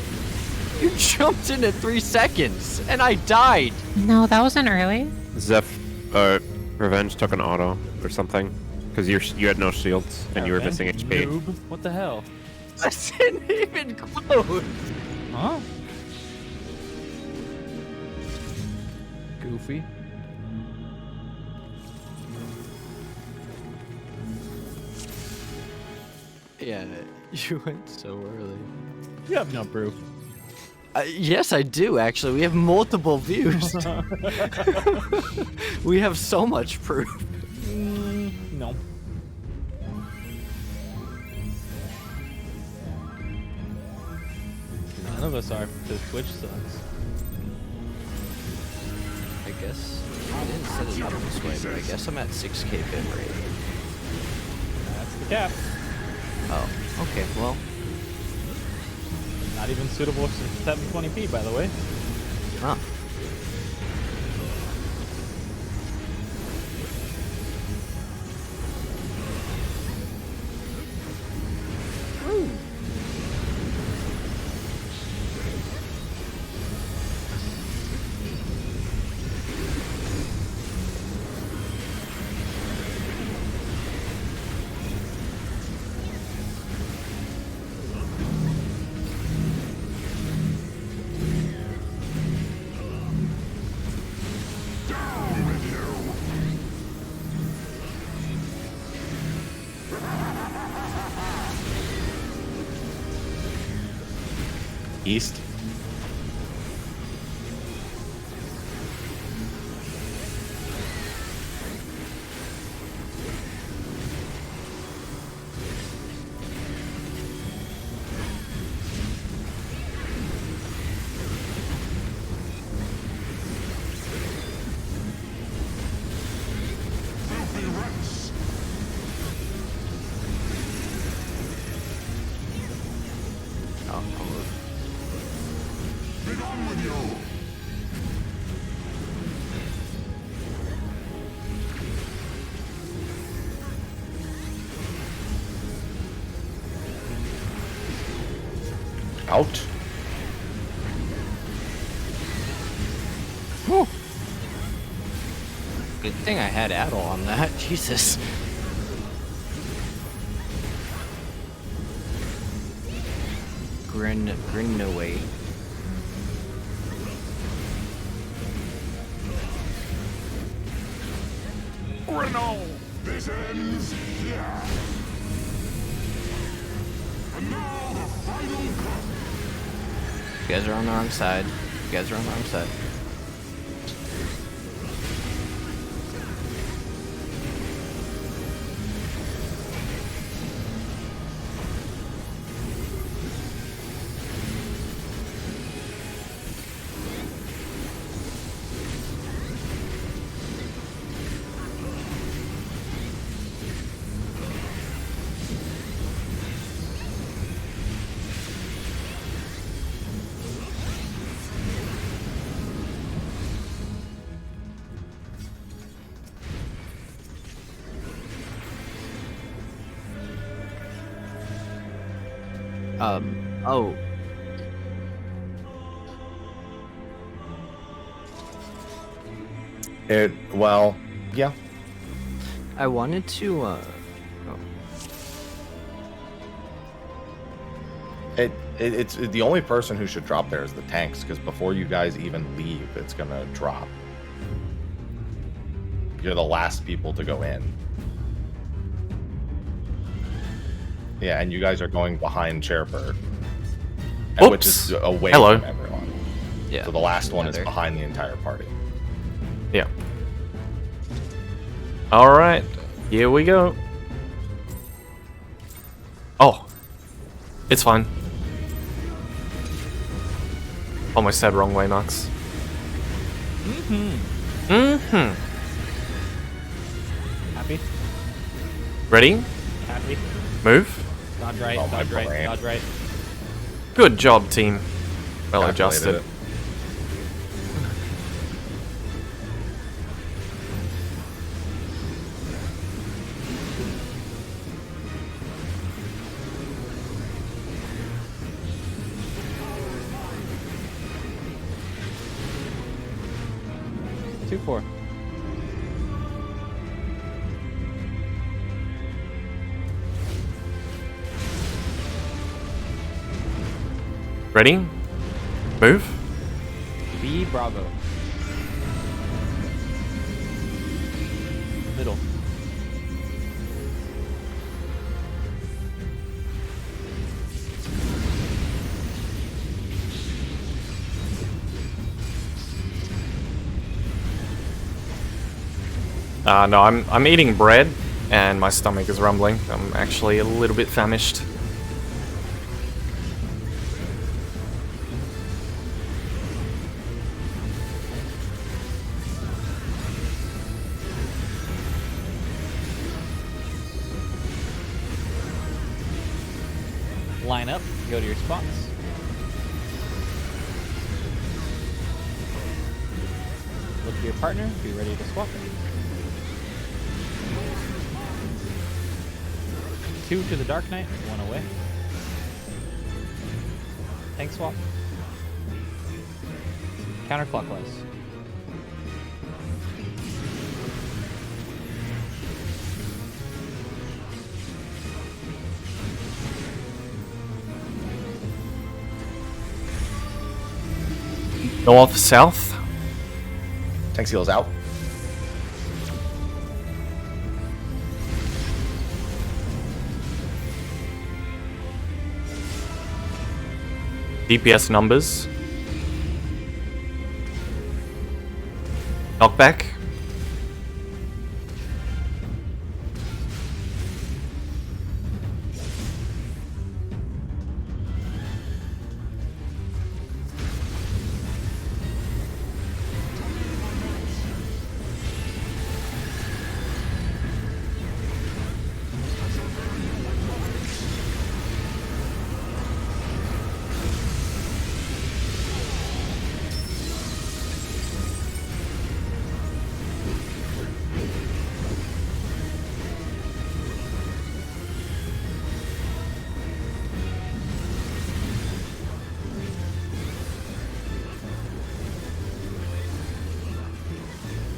You jumped in at 3 seconds, and I died. No, that wasn't early. Revenge took an auto or something. Because you had no shields and you were missing HP. Noob. What the hell? I didn't even close. Huh? Goofy. Yeah, you went so early. You have no proof. Yes, I do, actually. We have multiple views. We have so much proof. No. None of us are, because Twitch sucks. I guess I didn't set it up this way, but I guess I'm at 6K bit rate. That's the cap. Oh, okay, well, Not even suitable for 720p, by the way. huh. East. I'll move. Out. Good thing I had Addle on that. Jesus. Grin no way. This ends here. And now the final cut. You guys are on the wrong side. You guys are on the wrong side. Oh. Well, yeah. I wanted to, It's the only person who should drop there is the tanks, because before you guys even leave, it's gonna drop. You're the last people to go in. Yeah, and you guys are going behind Chairbird, and which is away Hello. from everyone. yeah. So the last one is There. behind the entire party. Yeah. Alright, here we go. Oh. It's fine. Almost said wrong way, Max. Happy? Ready? Happy? Move. Dodge right, Oh, my dodge right, brain. dodge right. Good job, team. Well Calculated adjusted. it. Two, 4. Ready? Move. B Bravo. Middle. No, I'm eating bread and my stomach is rumbling. I'm actually a little bit famished. Line up, go to your spots. Look to your partner, be ready to swap. 2 to the Dark Knight, 1 away. Tank swap. Counterclockwise. North, south. Tank seals out. DPS numbers. Knockback.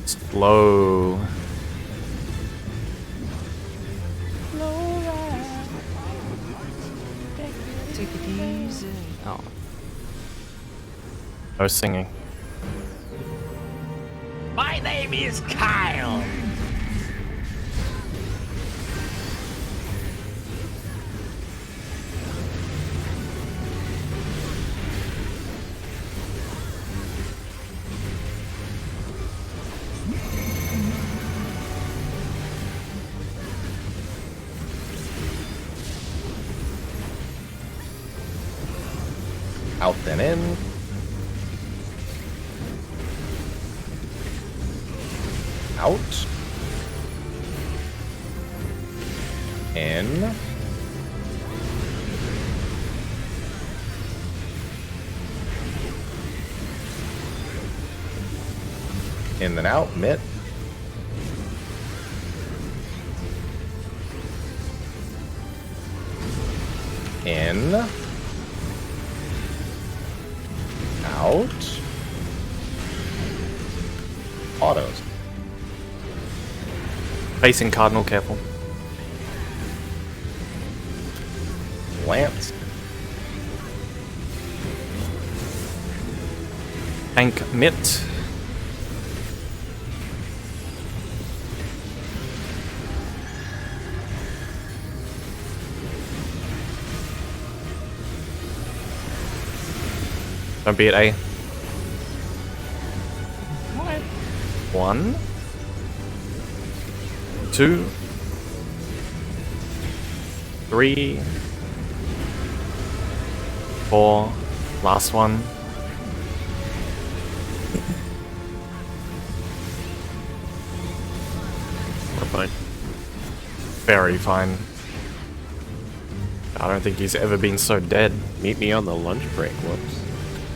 Slow. Take it easy. Oh. No singing. My name is Kyle. Out then in. Out. In. In then out. Mitt. In. Out. Autos. Facing Cardinal, careful. Lance. Tank Mitt. Don't be at A. One. 2. 3. 4. Last one. We're fine. Very fine. I don't think he's ever been so dead. Meet me on the lunch break. Whoops.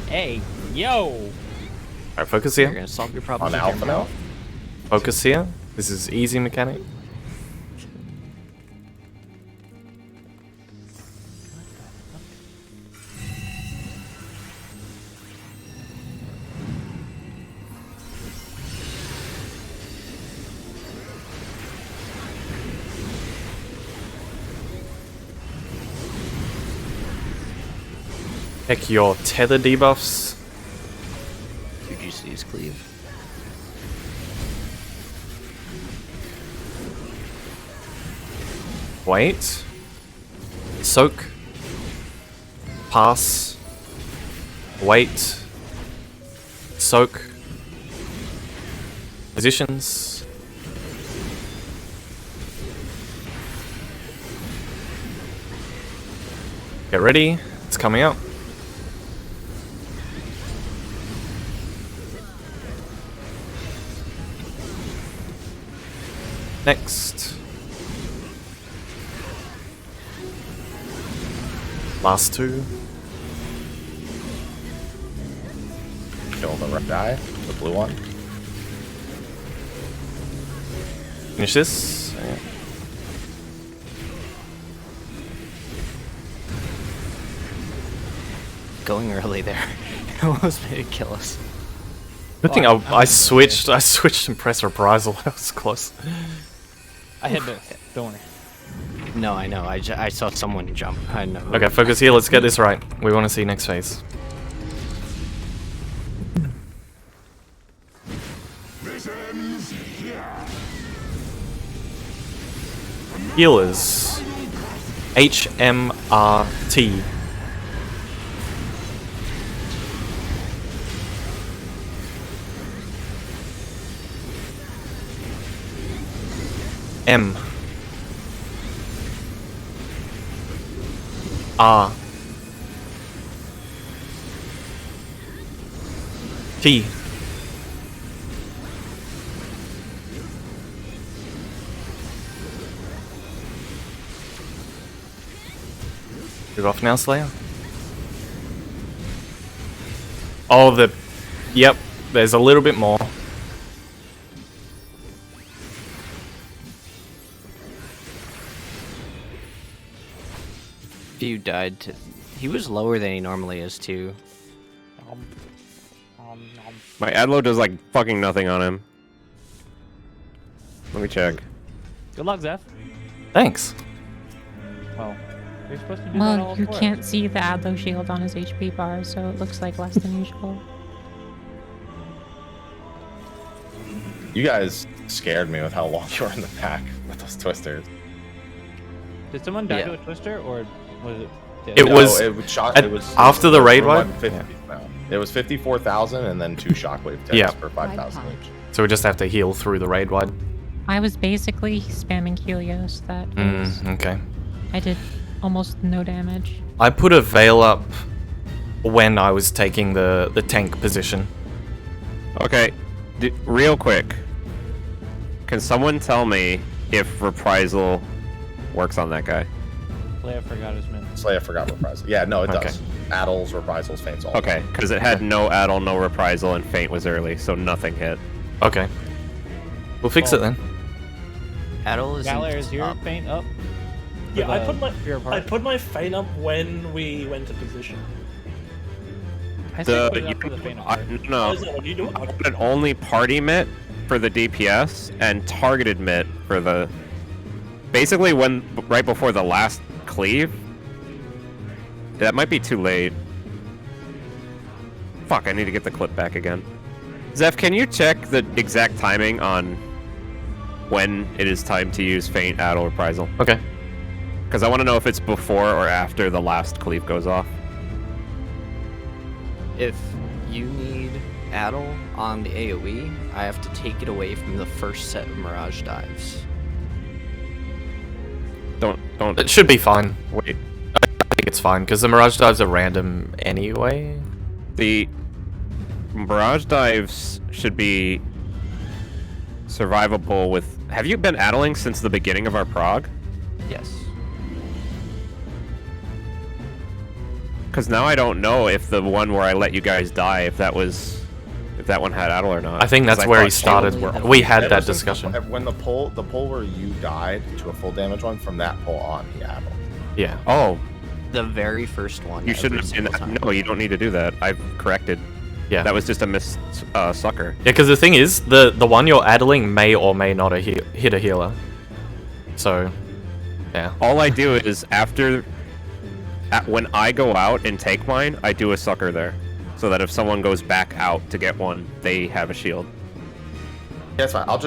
Hey, yo! Alright, focus You're here. gonna solve your problems. On with your Alpha now. mouth. Focus here. This is easy mechanic. Heck, your tether debuffs. 2 GCs cleave. Wait. Soak. Pass. Wait. Soak. Positions. Get ready. It's coming out. Next. Last 2. Kill the red guy. The blue one. Finish this. Yeah. Going early there. Almost made it kill us. Good thing I switched. I switched and pressed reprisal. That was close. I had to. Don't worry. No, I know. I saw someone jump. I know. Okay, focus here. Let's get this right. We want to see next phase. This ends here. Healers. HMRT. M. R. T. You're off now, Slayer? Oh, Yep, there's a little bit more. Few died to... He was lower than he normally is, too. My Adlo does like fucking nothing on him. Let me check. Good luck, Zeph. Thanks. Well, you're supposed to do that Well, all you for can't us. see the Adlo shield on his HP bar, so it looks like less than usual. You guys scared me with how long you were in the pack with those twisters. Did someone die Yeah. to a twister, or was it? It No, was it shot. at- It was after the raid one wipe? 50, no. It was 54,000 and then 2 shockwave tests Yeah. for 5,000 each. So we just have to heal through the raid wide. I was basically spamming Helios that phase. Okay. I did almost no damage. I put a veil up when I was taking the tank position. Okay, real quick. Can someone tell me if reprisal works on that guy? Leia forgot his mint. Slay, I forgot reprisal. Yeah, no, it Okay. does. Addles, reprisals, feints, all. Okay, because it had no addle, no reprisal, and feint was early, so nothing hit. Okay. We'll fix it then. Adol is Valor, is your up. feint up? Yeah, I put my Fear of I Heart? put my feint up when we went to position. I say put it up for the feint of heart. No, Oh, is that what you do? I put an only party mitt for the DPS and targeted mitt for the. Basically, when right before the last cleave. That might be too late. Fuck, I need to get the clip back again. Zeph, can you check the exact timing on when it is time to use feint, addle, reprisal? Okay. Because I want to know if it's before or after the last cleave goes off. If you need Adol on the AoE, I have to take it away from the first set of Mirage dives. Don't It should be fine. wait. I think it's fine because the Mirage dives are random anyway. The Mirage dives should be survivable with. Have you been addling since the beginning of our prog? Yes. Because now I don't know if the one where I let you guys die, if that one had addle or not. I think 'Cause that's I where he thought started. shields were- We had Ever that since discussion. when the pull where you died to a full damage one, from that pull on, he addled. Yeah. Oh, The very first one. you shouldn't every have been. single time. No, you don't need to do that. I've corrected. Yeah. That was just a miss sucker. Yeah, because the thing is, the one you're addling may or may not hit a healer. So, yeah. All I do is when I go out and take mine, I do a sucker there, so that if someone goes back out to get one, they have a shield. Yeah, it's fine. All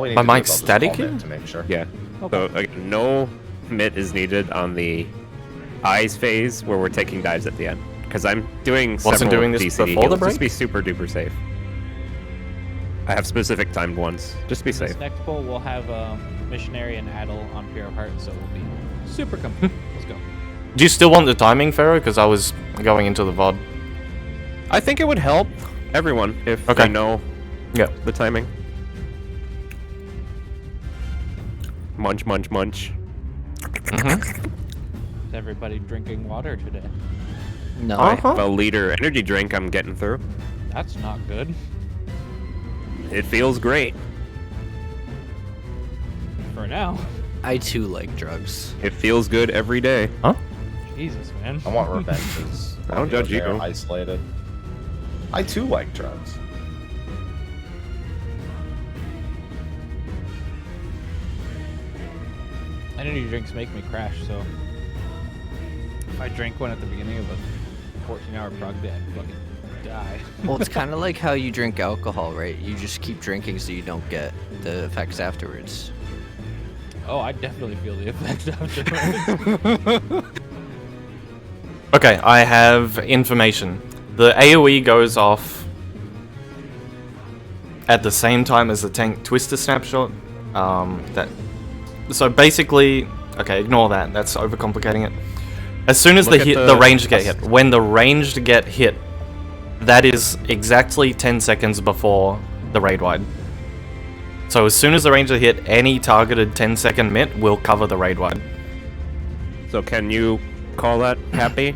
we need My to do mic's is I'll just static call it here? to make sure. Yeah. So again, no mitt is needed on the eyes phase where we're taking dives at the end, because I'm doing Wasn't several doing this DCD before the heals, just to break? be super duper safe. I have specific timed ones. Just be safe. This next poll, we'll have Missionary and Adol on Fear of Heart, so we'll be super comfy. Let's go. Do you still want the timing, Pharaoh? Because I was going into the VOD. I think it would help everyone if Okay. they know Yeah. the timing. Munch, munch, munch. Mm-hmm. Is everybody drinking water today? No. Uh-huh. A liter energy drink I'm getting through. That's not good. It feels great. For now. I too like drugs. It feels good every day. Huh? Jesus, man. I want revenges. I don't judge you. They're isolated. I too like drugs. Energy drinks make me crash, so if I drink one at the beginning of a 14-hour prog day, I'd fucking die. Well, it's kind of like how you drink alcohol, right? You just keep drinking so you don't get the effects afterwards. Oh, I definitely feel the effects afterwards. Okay, I have information. The AoE goes off at the same time as the tank twister snapshot. So basically, okay, ignore that. That's overcomplicating it. As soon as Look at the ranged get hit, when the ranged get hit, that is exactly 10 seconds before the raid wide. So as soon as the ranged hit, any targeted 10-second mitt will cover the raid wide. So can you call that happy?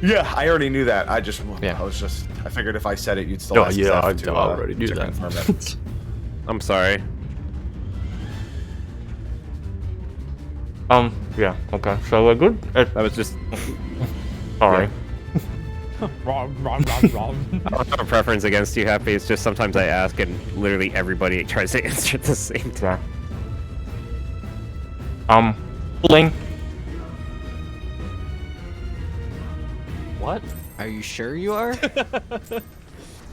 Yeah, I already knew that. I Yeah. I figured if I said it, you'd still ask yeah, Zeph I to, already knew to that. confirm it. I'm sorry. Yeah, okay, so we're good? That was just. Sorry. Rom. I don't have a preference against you, Happy. It's just sometimes I ask and literally everybody tries to answer at the same time. Bling. What? Are you sure you are?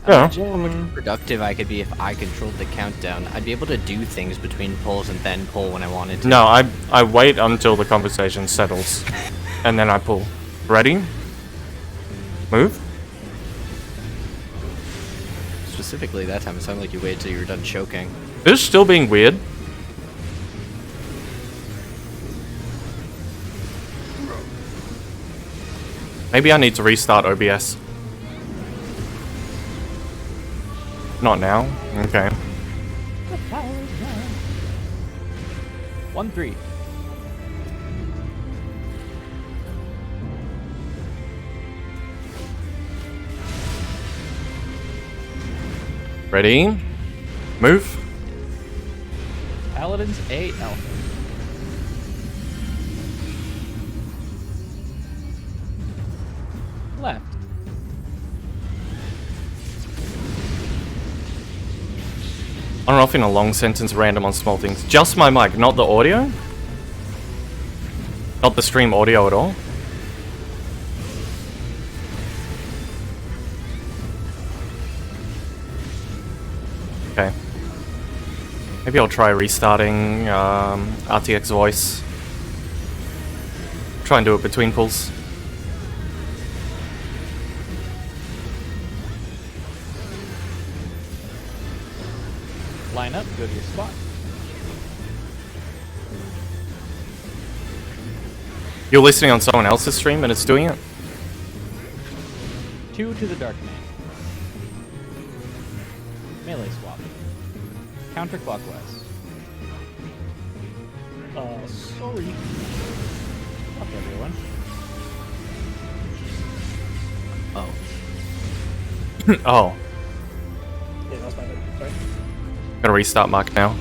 Yeah. Imagine how much productive I could be if I controlled the countdown. I'd be able to do things between pulls and then pull when I wanted to. No, I wait until the conversation settles, and then I pull. Ready? Move. Specifically that time, it sounded like you waited till you were done choking. This is still being weird. Maybe I need to restart OBS. Not now? Okay. 1-3. Ready? Move. Paladins A Alpha. Left. On or off in a long sentence, random on small things. Just my mic, not the audio? Not the stream audio at all? Okay. Maybe I'll try restarting RTX voice. Try and do it between pulls. Line up, go to your spot. You're listening on someone else's stream and it's doing it? 2 to the Dark Knight. Melee swap. Counterclockwise. Sorry. Fuck everyone. Oh. Oh. Yeah, that's my bad. Sorry. Gotta restart mic now.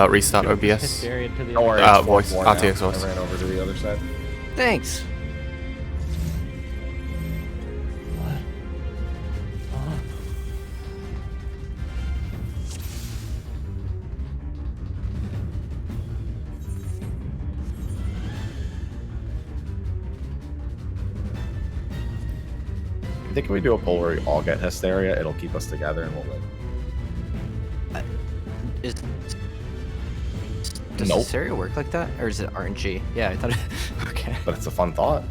Restart OBS. Hysteria to the Don't worry, Uh, it's voice, 4-4 now. RTX voice. I ran over to the other side. Thanks. I think if we do a poll where we all get hysteria, it'll keep us together and we'll win. Does Nope. Hysteria work like that? Or is it RNG? Yeah, I thought okay. But it's a fun thought.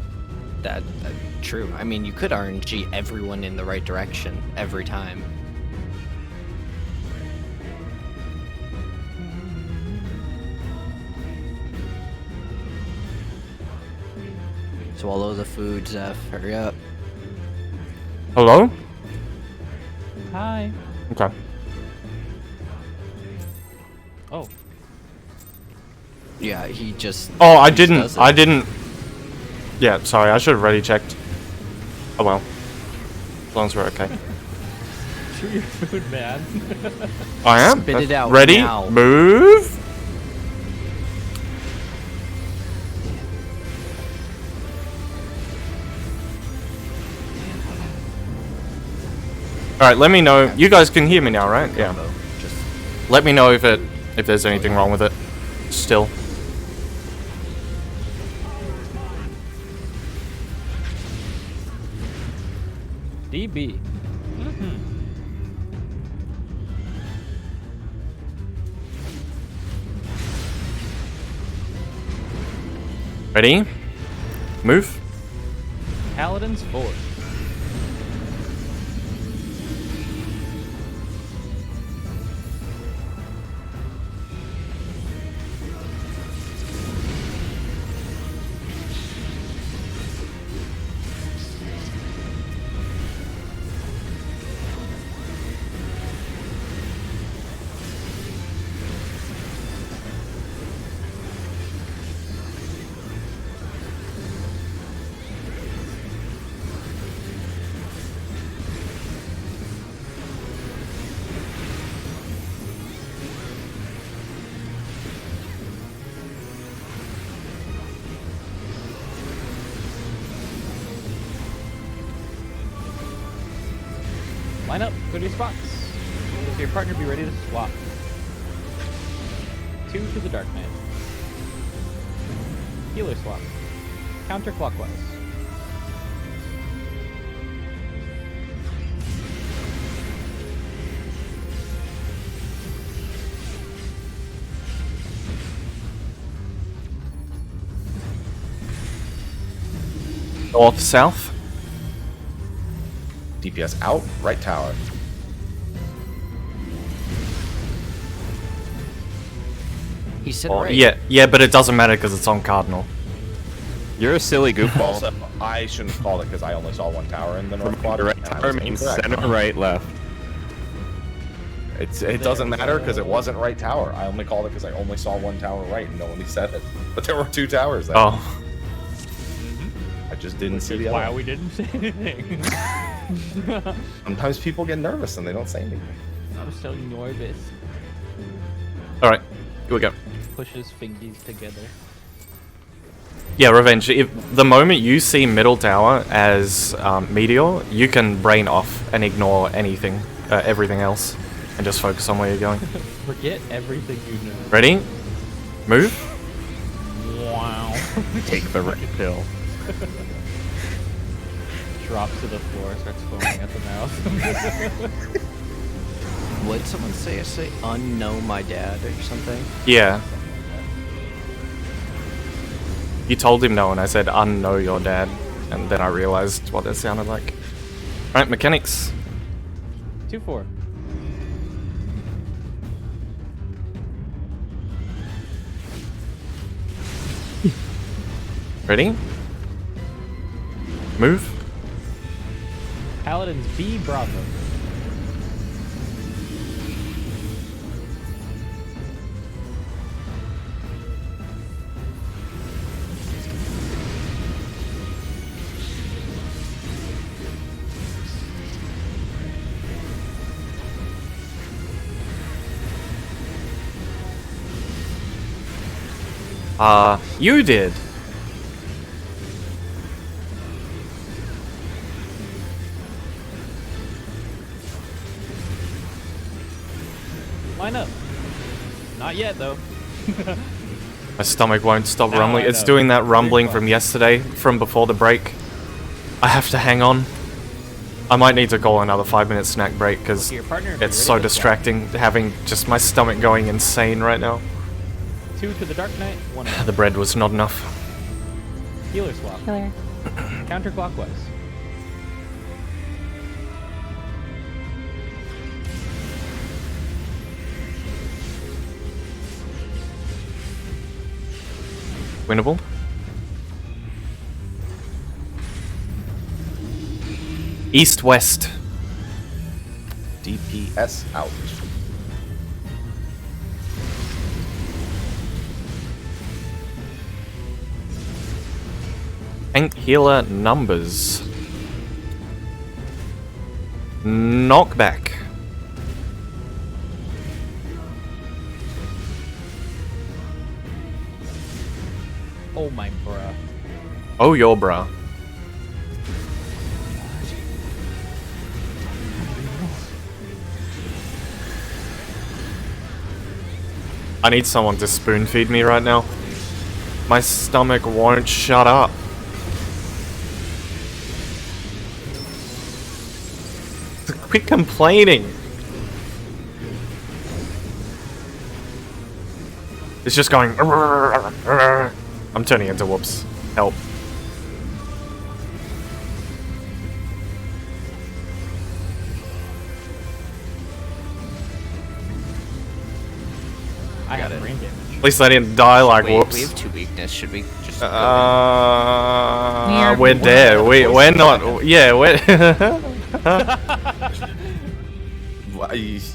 That true. I mean, you could RNG everyone in the right direction every time. Swallow the food, Zeph. Hurry up. Hello? Hi. Okay. Oh. Yeah, he just. Oh, I he just does didn't. it. I didn't. Yeah, sorry. I should have ready checked. Oh well. As long as we're okay. Chew your food, man. I am. Spit it out Ready? now. Move. All right. Let me know. You guys can hear me now, right? Yeah. Just Let me know if there's anything wrong with it. Still. DB. Ready? Move. Paladins 4. Line up, go to your spots. If your partner be ready to swap. 2 to the Dark Knight. Healer swap. Counterclockwise. North, south. DPS out, right tower. He said Oh, right. yeah, but it doesn't matter because it's on Cardinal. You're a silly goofball. Also, I shouldn't have called it because I only saw one tower in the north Your quadrant. right and I tower was means incorrect. center, right, left. It doesn't matter because it wasn't right tower. I only called it because I only saw one tower right and no one said it. But there were 2 towers there. Oh, I just didn't see Which the is other why one. we didn't say anything. Sometimes people get nervous and they don't say anything. I'm so nervous. all right. Here we go. Pushes fingies together. Yeah, Revenge. If the moment you see middle tower as meteor, you can brain off and ignore anything, everything else, and just focus on where you're going. Forget everything you know. Ready? Move. Wow. Take the red pill. Drops to the floor, starts foaming at the mouth. What did someone say? I say unknow my dad or something. Yeah. You told him no, and I said unknow your dad, and then I realized what it sounded like. All right, mechanics. 2-4. Ready? Move. Paladins B Bravo. You did. Line up. Not yet, though. My stomach won't stop Now rumbling. I It's know. doing that rumbling Reflex. from yesterday, from before the break. I have to hang on. I might need to call another 5-minute snack break because Okay, your partner be it's ready so to swap. distracting having just my stomach going insane right now. 2 to the Dark Knight, 1 out. The bread was not enough. Healer swap. Healer. Counterclockwise. Winnable. East west. DPS out. Tank healer numbers. Knockback. Oh my bruh. Oh, your bruh. I need someone to spoon feed me right now. My stomach won't shut up. Quit complaining. It's just going. I'm turning into whoops. Help. I got brain damage. At least I didn't die like Wait, whoops. we have 2 weakness. Should we just go We're dead. We're not. Yeah, we're.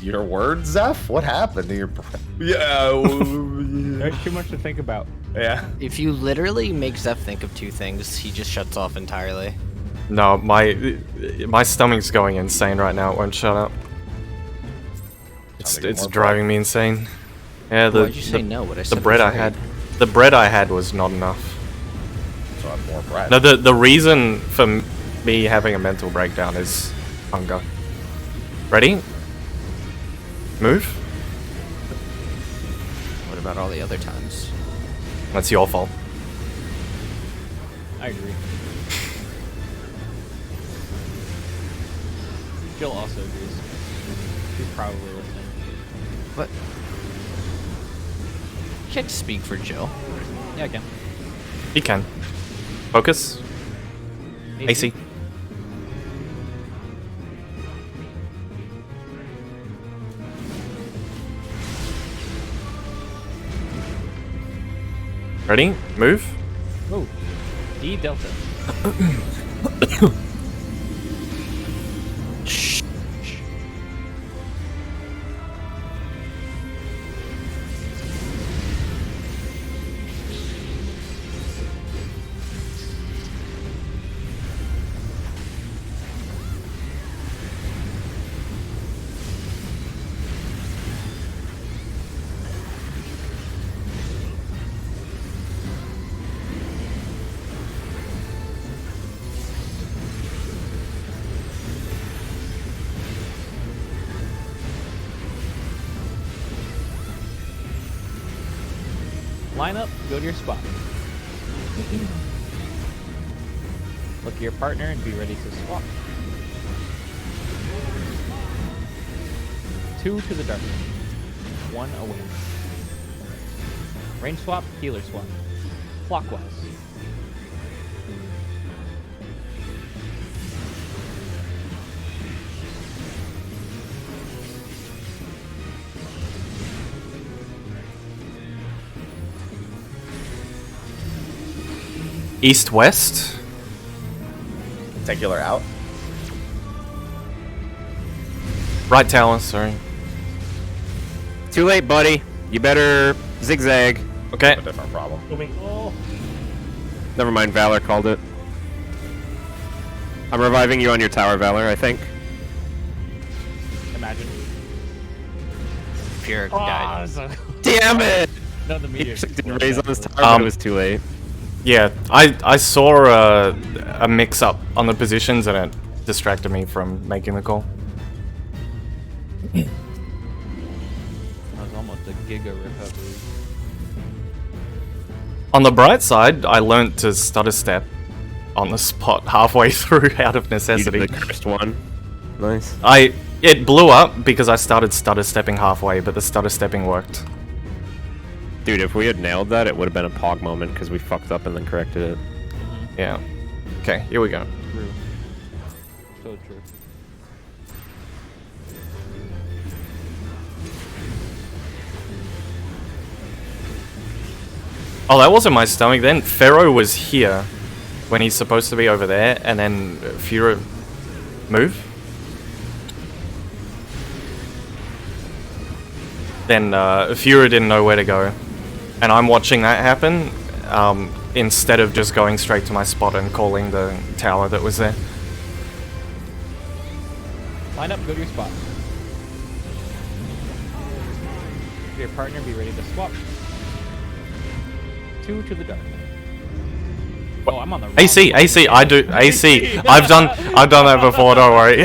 Your words, Zeph? What happened to your? Yeah. There's too much to think about. Yeah. If you literally make Zeph think of 2 things, he just shuts off entirely. No, my stomach's going insane right now. It won't shut up. to get It's more driving me insane. Yeah, Why'd you say no? What I the said bread was I right. had, the bread I had was not enough. So I have more bread. No, the reason for me having a mental breakdown is hunger. Ready? Move. What about all the other times? That's your fault. I agree. Jill also agrees. She's probably listening. What? Can't speak for Jill. Yeah, I can. He can. Focus. AC. Ready? Move. Oh, D Delta. Line up, go to your spot. Look at your partner and be ready to swap. 2 to the dark. 1 away. Range swap, healer swap. Clockwise. East-west. Tecular out. Right tower, sorry. Too late, buddy. You better zigzag. Okay. A different problem. Oh, Never mind, Valor called it. I'm reviving you on your tower, Valor, I think. Imagine. Pyrrhic oh died. so Damn it! No, the He meteor. didn't raise on his tower, but it was too late. Yeah, I saw a mix-up on the positions and it distracted me from making the call. That was almost a giga recovery. On the bright side, I learnt to stutter step on the spot halfway through out of You necessity. did the cursed one. Nice. It blew up because I started stutter stepping halfway, but the stutter stepping worked. Dude, if we had nailed that, it would have been a pog moment because we fucked up and then corrected it. Yeah. Okay, here we go. True. So true. Oh, that wasn't my stomach then. Pharaoh was here when he's supposed to be over there, and then Fura move. Then Fura didn't know where to go. And I'm watching that happen, instead of just going straight to my spot and calling the tower that was there. Line up, go to your spot. Your partner, be ready to swap. 2 to the dark. Oh, I'm on the wrong AC, one. AC, I do AC. I've done that before. Don't worry.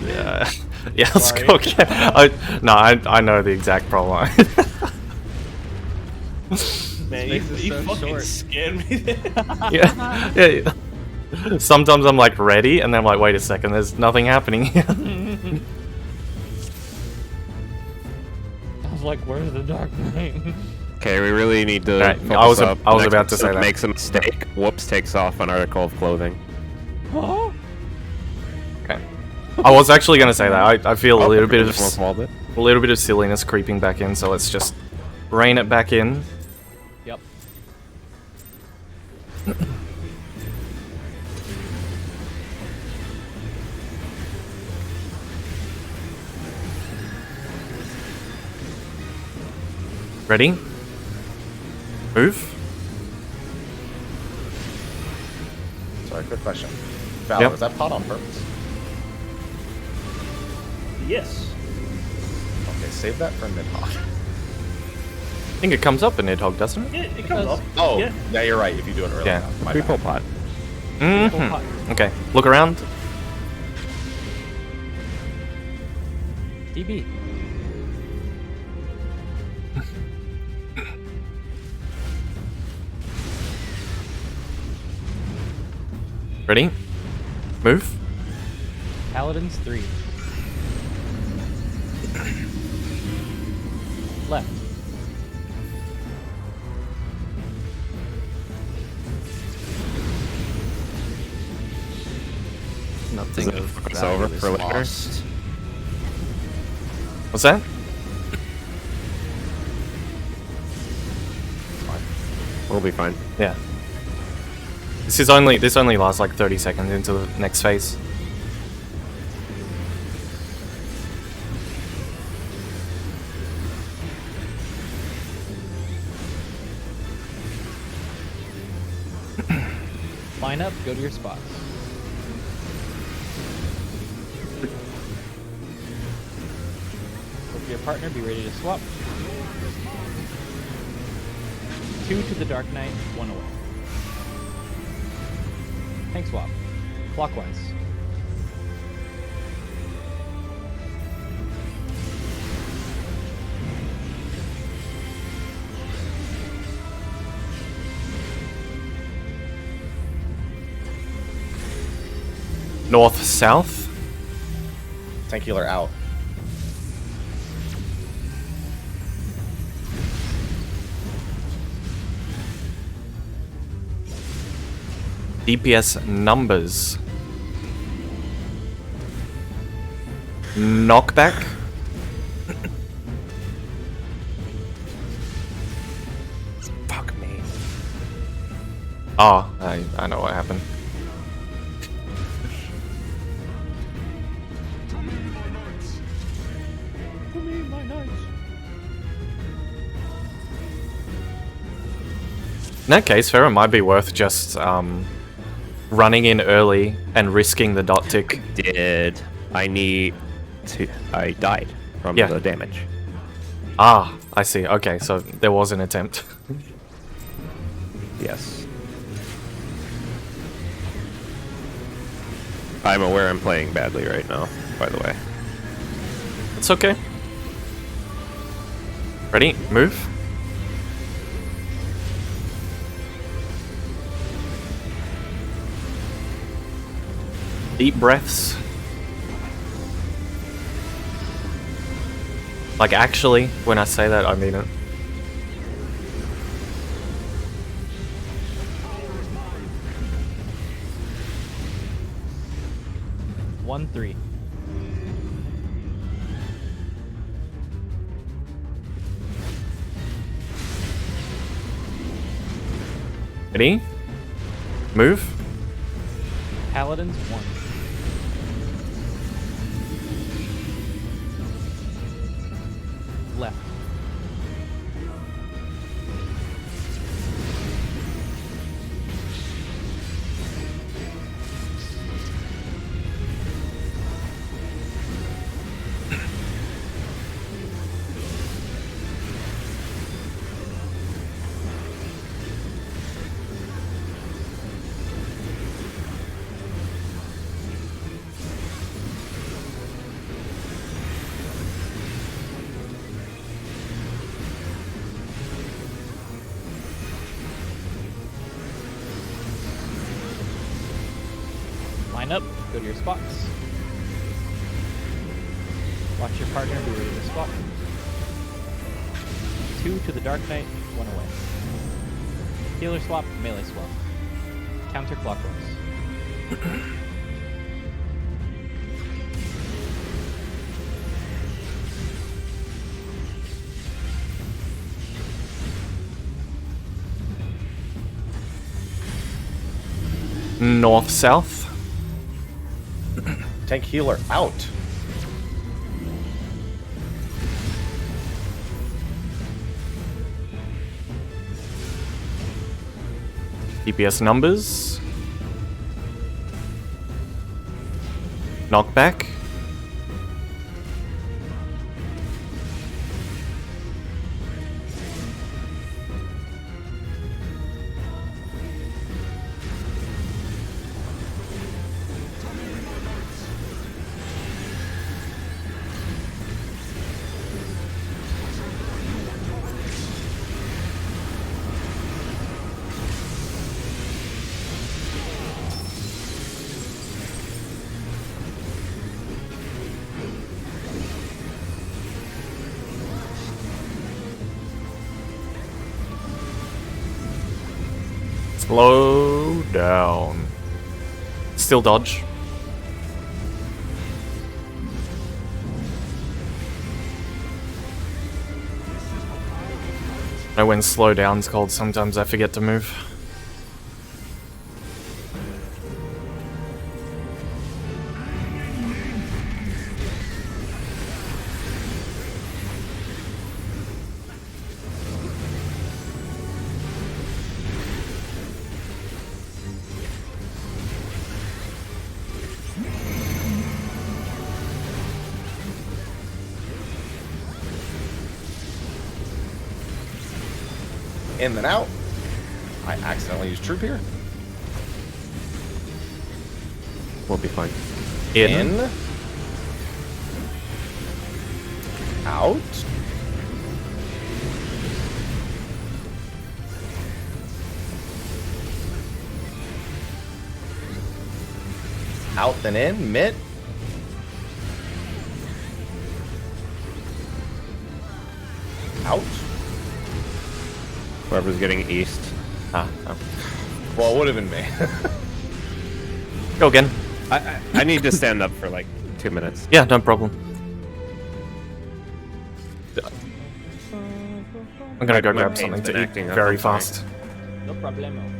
Yeah, yeah. Let's go again. I know the exact problem. man, This is you so fucking short. scared me there. Yeah. Sometimes I'm like ready, and then I'm like, wait a second, there's nothing happening here. I was like, where's the dark knight? Okay, we really need to Alright, focus I was up. about Next to say episode that. Makes a mistake. Whoops, takes off an article of clothing. Huh? Okay. I was actually gonna say that. I feel a little bit of Almost walled it. silliness creeping back in, so let's just rein it back in. Yep. Ready? Move. Sorry, quick question. Valor, Yep. was that pot on purpose? Yes. Okay, save that for Nidhogg. I think it comes up in Nidhogg, doesn't it? Yeah, it comes up. Oh, Yeah. yeah, you're right. If you do it early Yeah. enough. My Triple bad. pot. Mm-hmm. Okay, look around. DB. Ready? Move. Paladins 3. Left. Nothing Is it of fuck us value over is for later? lost. What's that? We'll be fine. Yeah. This only lasts like 30 seconds into the next phase. Line up, go to your spots. Look at your partner, be ready to swap. 2 to the Dark Knight, 1 away. Tank swap. Clockwise. North, south. Tank healer out. DPS numbers. Knockback. Fuck me. Oh, I know what happened. In that case, Farah might be worth just running in early and risking the dot tick. Did I need to? I died from Yeah. the damage. Ah, I see. Okay, so there was an attempt. Yes. I'm aware I'm playing badly right now, by the way. It's okay. Ready? Move. Deep breaths. Like, actually, when I say that, I mean it. One, 3. Ready? Move. Paladins 1. Left. Line up, go to your spots. Watch your partner, be ready to swap. 2 to the Dark Knight, 1 away. Healer swap, melee swap. Counterclockwise. North, south. Tank healer out. DPS numbers. Knockback. Slow down. Still dodge. Know when slow down's called, sometimes I forget to move. In then out. I accidentally used troop here. We'll be fine. In. Out. Out then in. Mid. Out. Whoever's getting east. Ah, oh. Well, it would have been me. Go again. I need to stand up for like 2 minutes. Yeah, no problem. I'm gonna go My grab pain's something been to eat acting up, very I'm sorry. fast. No problemo.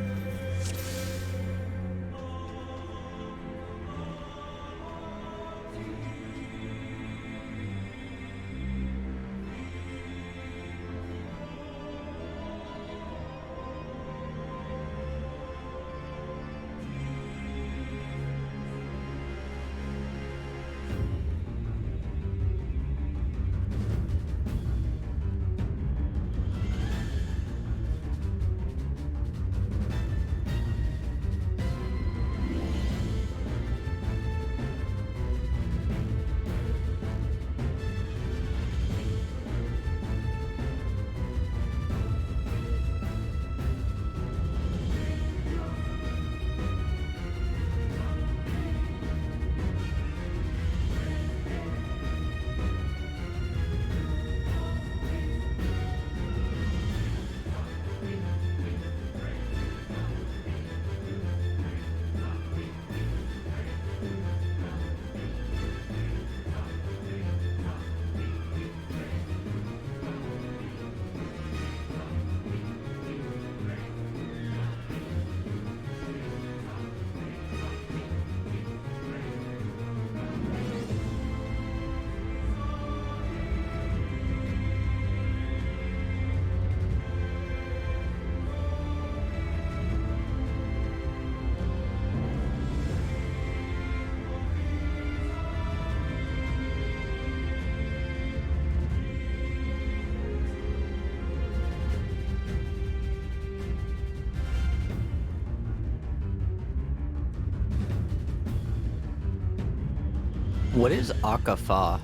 What is Akafa?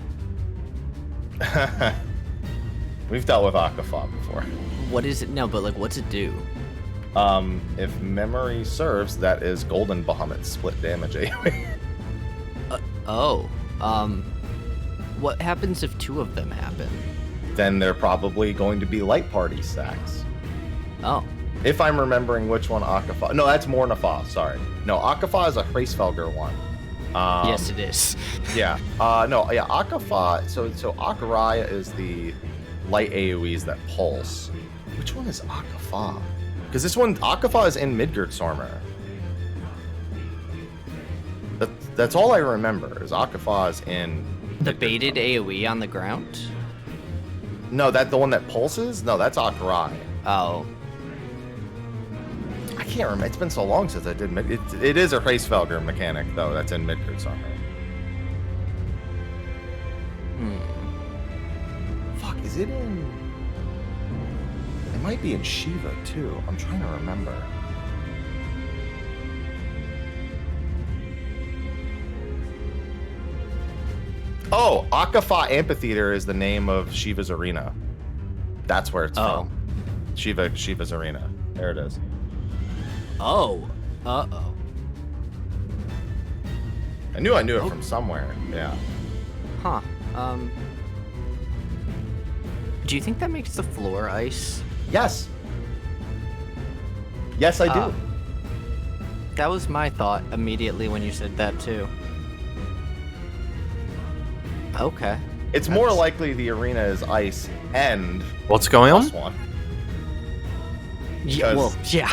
We've dealt with Akafa before. What is it? No, but like, what's it do? If memory serves, that is Golden Bahamut split damage AoE. What happens if two of them happen? Then they're probably going to be light party stacks. Oh, If I'm remembering which one Akafa. No, that's Mornafa, sorry. No, Akafa is a Hracefelger one. yes, it is. Yeah. Akafa. So Akaraya is the light AoEs that pulse. Which one is Akafa? Because this one, Akafa is in Midgardsormr. That's all I remember is Akafa is in The baited AoE on the ground? No, that the one that pulses? No, that's Akarai. Oh. I can't remember. It's been so long since I did it is a Hracefelger mechanic though. That's in Midgardsormr. Fuck, is it in? It might be in Shiva too. I'm trying to remember. Oh, Akafa Amphitheater is the name of Shiva's arena. That's where it's from. Shiva's arena. There it is. Oh. Uh-oh. I knew it from somewhere. Yeah. Huh. Do you think that makes the floor ice? Yes. Yes, I do. that was my thought immediately when you said that too. Okay. It's more likely the arena is ice and What's going on? +1. Yeah, well, yeah.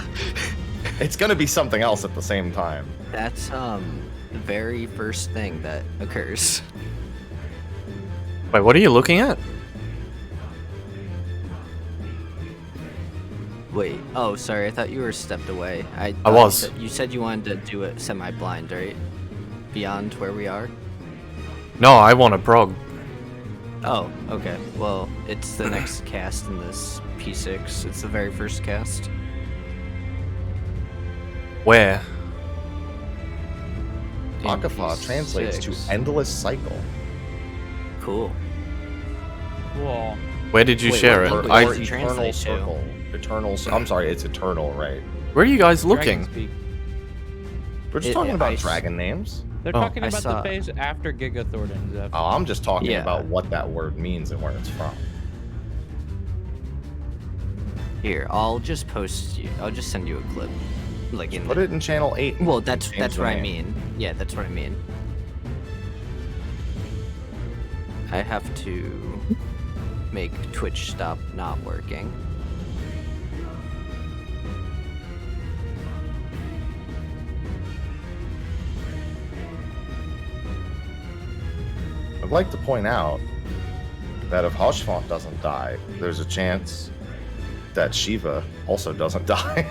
It's gonna be something else at the same time. That's the very first thing that occurs. Wait, what are you looking at? Wait. Oh, sorry. I thought you were stepped away. I was. You said you wanted to do it semi-blind, right? Beyond where we are. No, I want a prog. Oh, okay. Well, it's the next cast in this P6. It's the very first cast. Where? In Akafa translates to P6. endless cycle. Cool. Cool. Where did you Wait, share what it? language I. does it translate to? circle. Eternal. I'm sorry, it's eternal, right? Where are you guys looking? Dragon speak. We're just It- talking about I- dragon names. They're Oh. talking I about saw- the phase after Gigathorden, Zeph. Oh, I'm just talking Yeah. about what that word means and where it's from. Here, I'll just post you. I'll just send you a clip. Like in Put it in channel 8. Well, that's Change that's the what I name. mean. Yeah, that's what I mean. I have to make Twitch stop not working. I'd like to point out that if Hoshfont doesn't die, there's a chance that Shiva also doesn't die.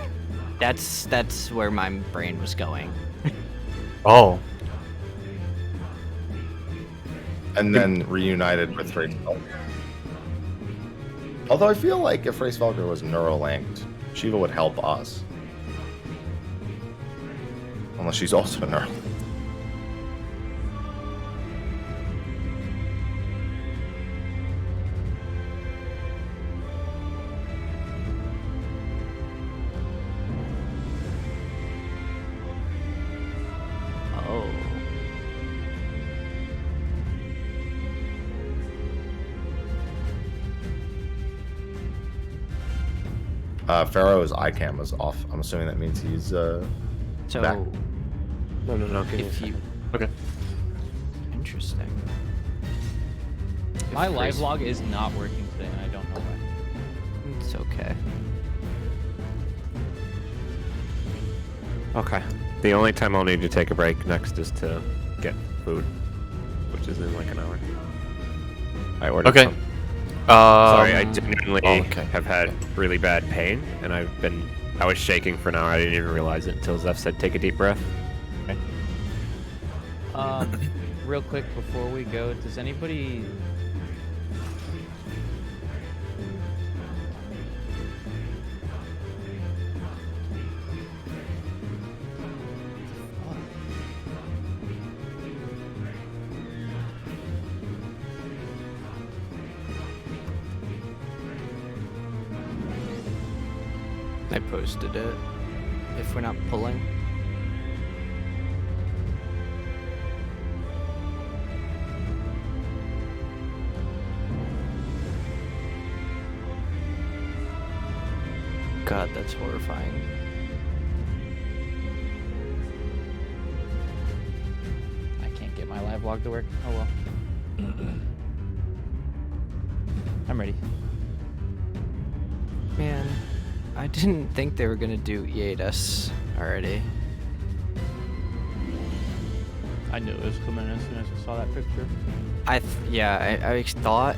That's where my brain was going. Oh. And then reunited with Race Velger. Although I feel like if Race Velger was neurolinked, Shiva would help us. Unless she's also neurolinked. Oh. Pharaoh's iCam is off. I'm assuming that means he's So back. No, give me a if you second. Okay. interesting. My If live Grace- log is not working today, and I don't know why. It's okay. Okay. The only time I'll need to take a break next is to get food, which is in like an hour. I ordered Okay. some. Sorry, I Um, genuinely okay. have had really bad pain, and I was shaking for an hour. I didn't even realize it until Zeph said, take a deep breath. Real quick before we go, does anybody? I posted it. If we're not pulling. God, that's horrifying. I can't get my live log to work. Oh well. I'm ready. Man, I didn't think they were gonna do E8S already. I knew it was coming as soon as I saw that picture. I thought,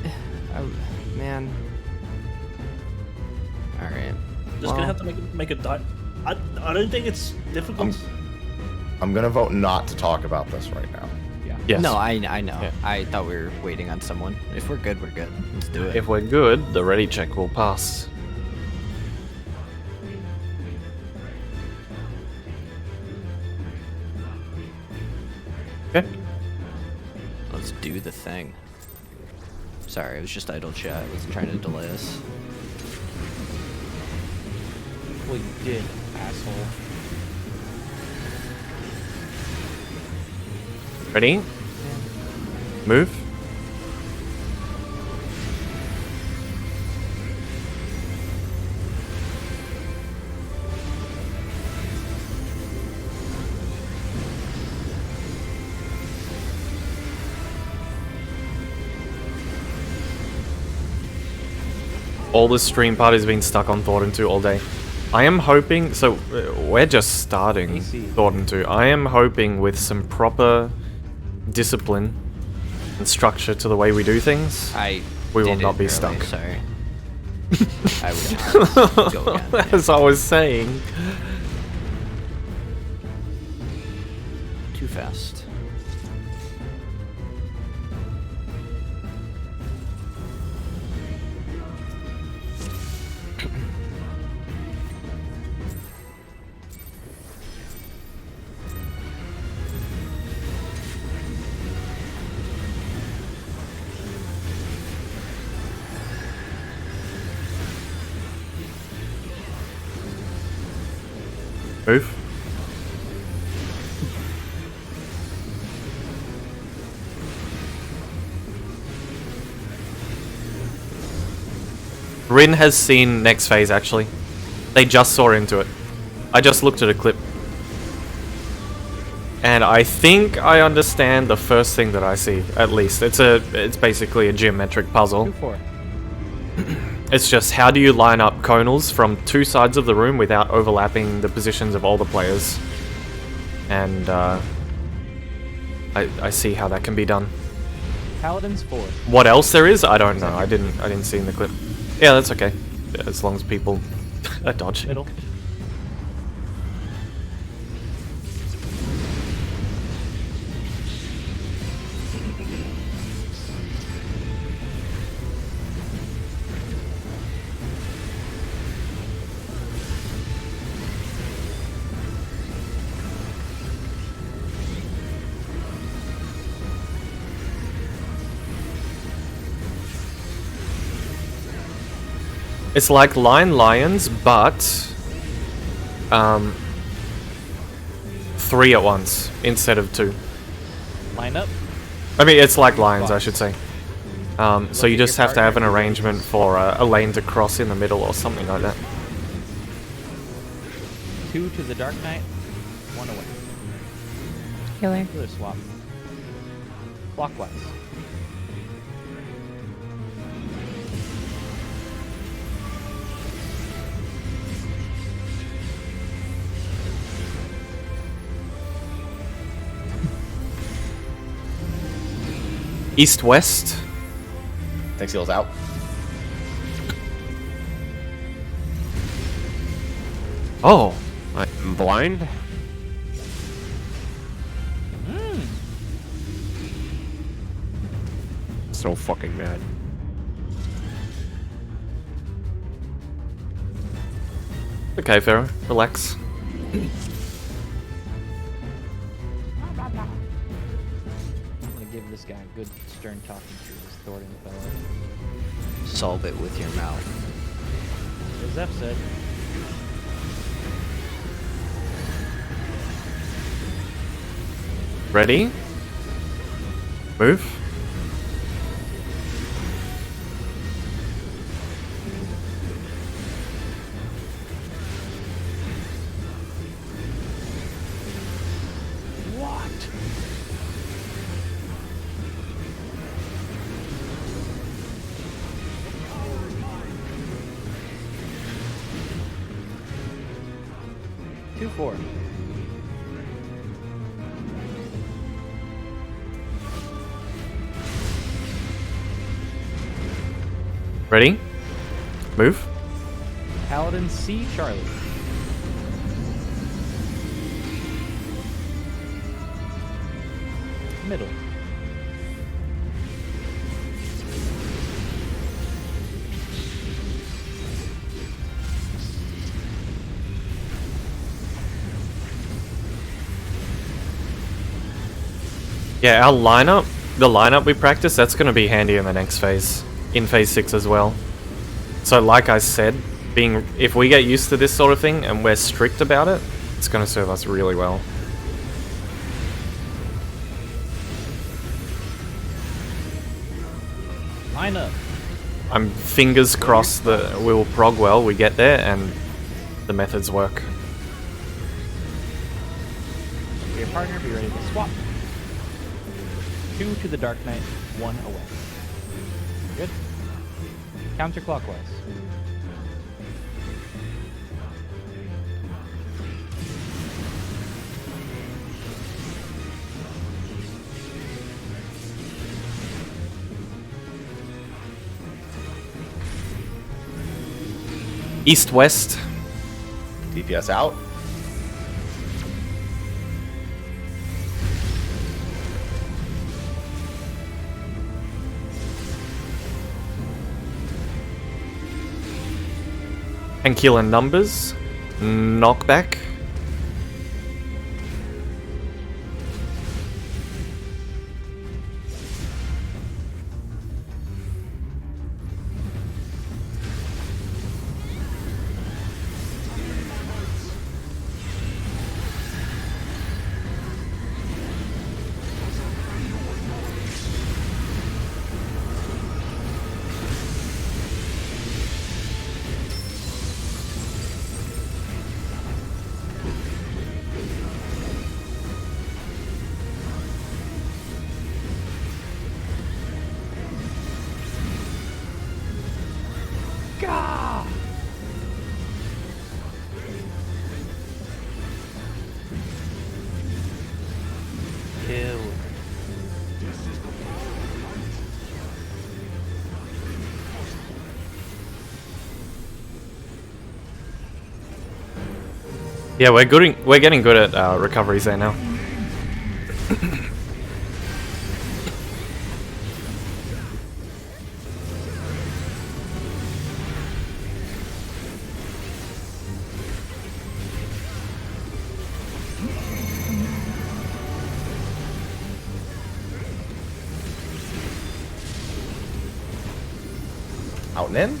man. All right. Just gonna have to make a die. I don't think it's difficult. I'm gonna vote not to talk about this right now. Yeah. Yes. No, I know. Yeah. I thought we were waiting on someone. If we're good, we're good. Let's do it. If we're good, the ready check will pass. Okay. Let's do the thing. Sorry, it was just idle chat. I wasn't trying to delay us. Well, you did, asshole. Ready? Move. All the stream party's been stuck on Thornton 2 all day. I am hoping, so we're just starting AC. Thornton 2. I am hoping with some proper discipline and structure to the way we do things, we will did not it be early, stuck. Sorry. I would go again. Yeah. As I was saying. Too fast. Move. Rin has seen next phase actually. They just saw into it. I just looked at a clip. And I think I understand the first thing that I see, at least. It's basically a geometric puzzle. 2-4. It's just how do you line up conals from two sides of the room without overlapping the positions of all the players. And I see how that can be done. Paladin's 4. What else there is, I don't know. I didn't see in the clip. Yeah, that's okay. As long as people are dodging. Middle. It's like lions, but 3 at once instead of 2. Line up. I mean, it's like lions, I should say. So you just have to have an arrangement for a lane to cross in the middle or something like that. 2 to the Dark Knight. 1 away. Healer. Healer swap. Clockwise. East-west. Takes heals out. Oh. I'm blind. So fucking mad. Okay, Pharaoh. Relax. I'm gonna give this guy a good stern talking to this Thornton fellow. Solve it with your mouth. As Zeph said. Ready? Move. What? Two, 4. Ready? Move. Paladin C Charlie. Middle. Yeah, our lineup, the lineup we practice, that's going to be handy in the next phase. In phase 6 as well. So like I said, if we get used to this sort of thing and we're strict about it, it's going to serve us really well. Line up. I'm fingers crossed that we'll prog well, we get there and the methods work. Your partner, be ready to swap. 2 to the Dark Knight, 1 away. Good. Counterclockwise. East-west. DPS out. And kill in numbers. Knockback. Kill. Yeah, we're getting good at recoveries there now. Out and in.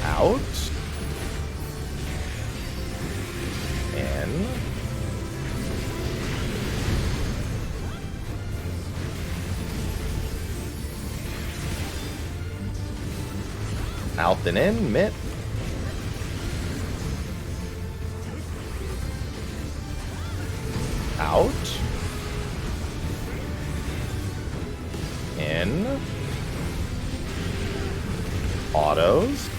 Out. In. Out and in. Mitt. Out. In. Autos.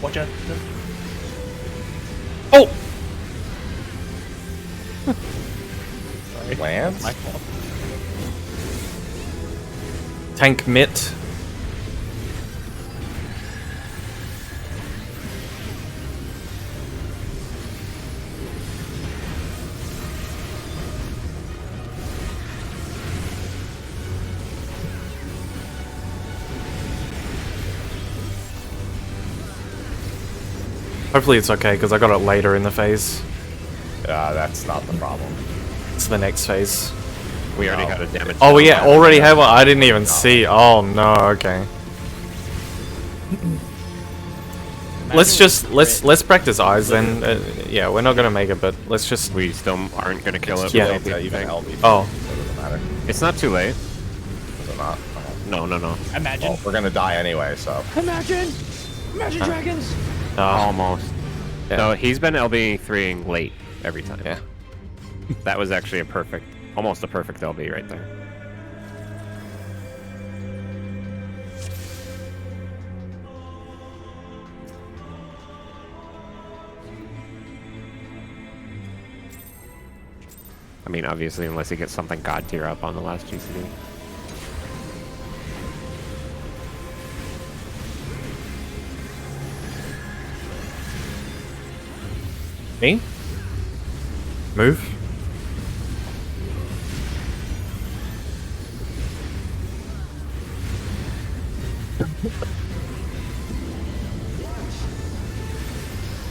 Watch out. Oh! Lance. My fault. Tank mitt. Hopefully it's okay, because I got it later in the phase. That's not the problem. It's the next phase. We already had a damage. Oh, yeah, already have one? I didn't even see. Oh, no, okay. Let's practice eyes then. Yeah, we're not gonna make it, but let's just. We still aren't gonna kill it. Yeah. Late to even help me. Oh. So it doesn't matter. It's not too late. Is it not? No. Imagine. Well, we're gonna die anyway, so. Imagine dragons. Almost. Yeah. No, he's been LB3ing late every time. Yeah. That was actually almost a perfect LB right there. I mean, obviously, unless he gets something god tier up on the last GCD. Me? Move.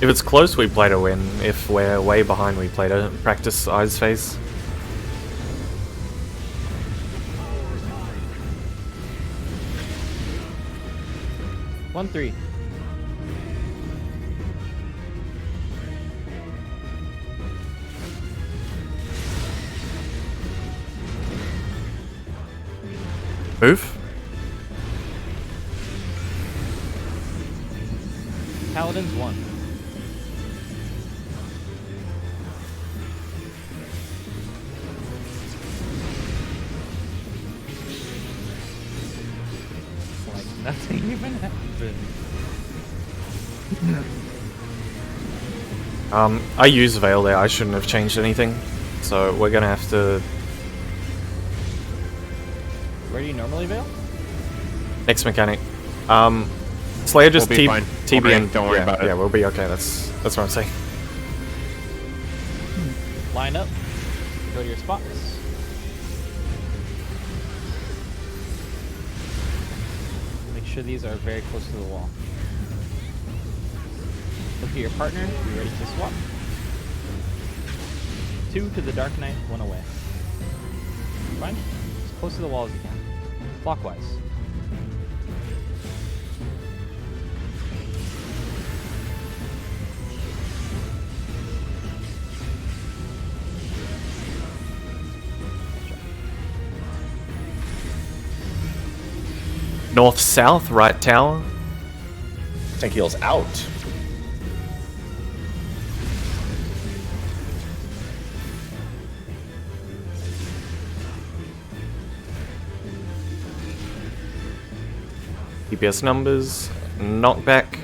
If it's close, we play to win. If we're way behind, we play to practice eyes phase. One, 3. Move. Paladin's 1. Nothing even happened. I use Veil there. I shouldn't have changed anything. So we're gonna have to... Where do you normally veil? Next mechanic. Slayer just We'll be fine. TB We'll and... don't worry yeah, about it. Yeah, we'll be okay. That's what I'm saying. Line up. Go to your spots. Make sure these are very close to the wall. Look at your partner. Be ready to swap. 2 to the Dark Knight, 1 away. Fine. As close to the wall as you can. Clockwise. North, south, right tower. Tank heals out. DPS numbers. Knockback.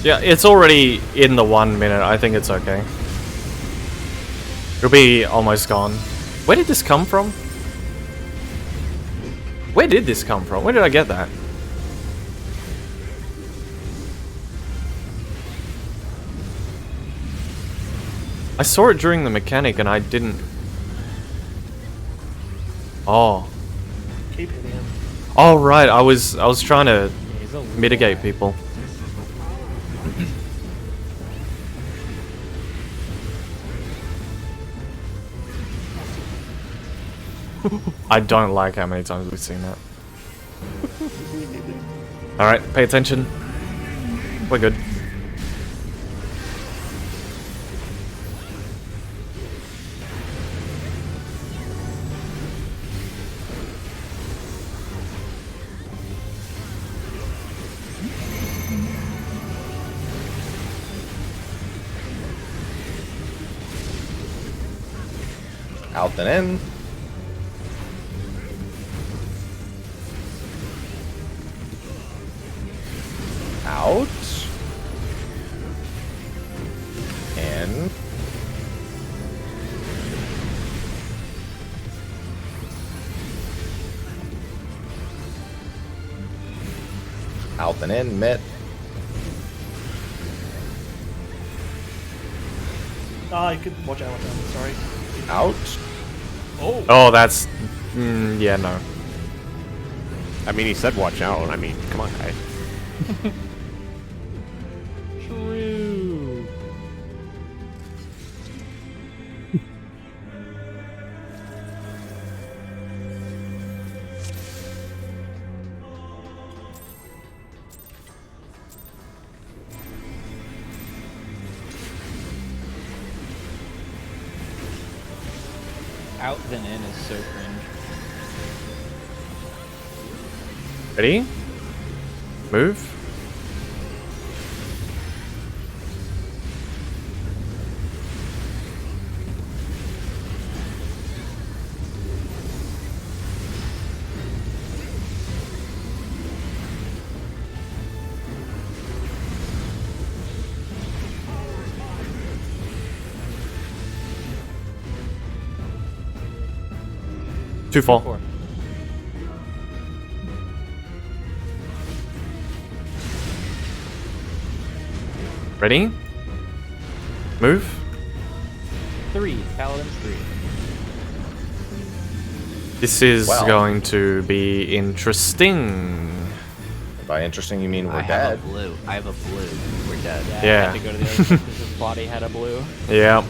Yeah, it's already in the 1 minute. I think it's okay. It'll be almost gone. Where did this come from? Where did this come from? Where did I get that? I saw it during the mechanic and I didn't... Oh. Keep hitting him. Oh right, I was trying to He's a mitigate people. I don't like how many times we've seen that. Alright, pay attention. We're good. Out and in. Out. In. Out and in, mid. Ah, you could watch out. Sorry. Out. Oh. Oh, that's... yeah, no. I mean, he said watch out. I mean, come on, guy. True. Out then in is so cringe. Ready? Move. Too far. 4. Ready? Move. 3. Paladins 3. This is Well. going to be interesting. By interesting, you mean we're I dead. have a blue. I have a blue. We're dead. Yeah. I had to go to the other side because his body had a blue. Yeah.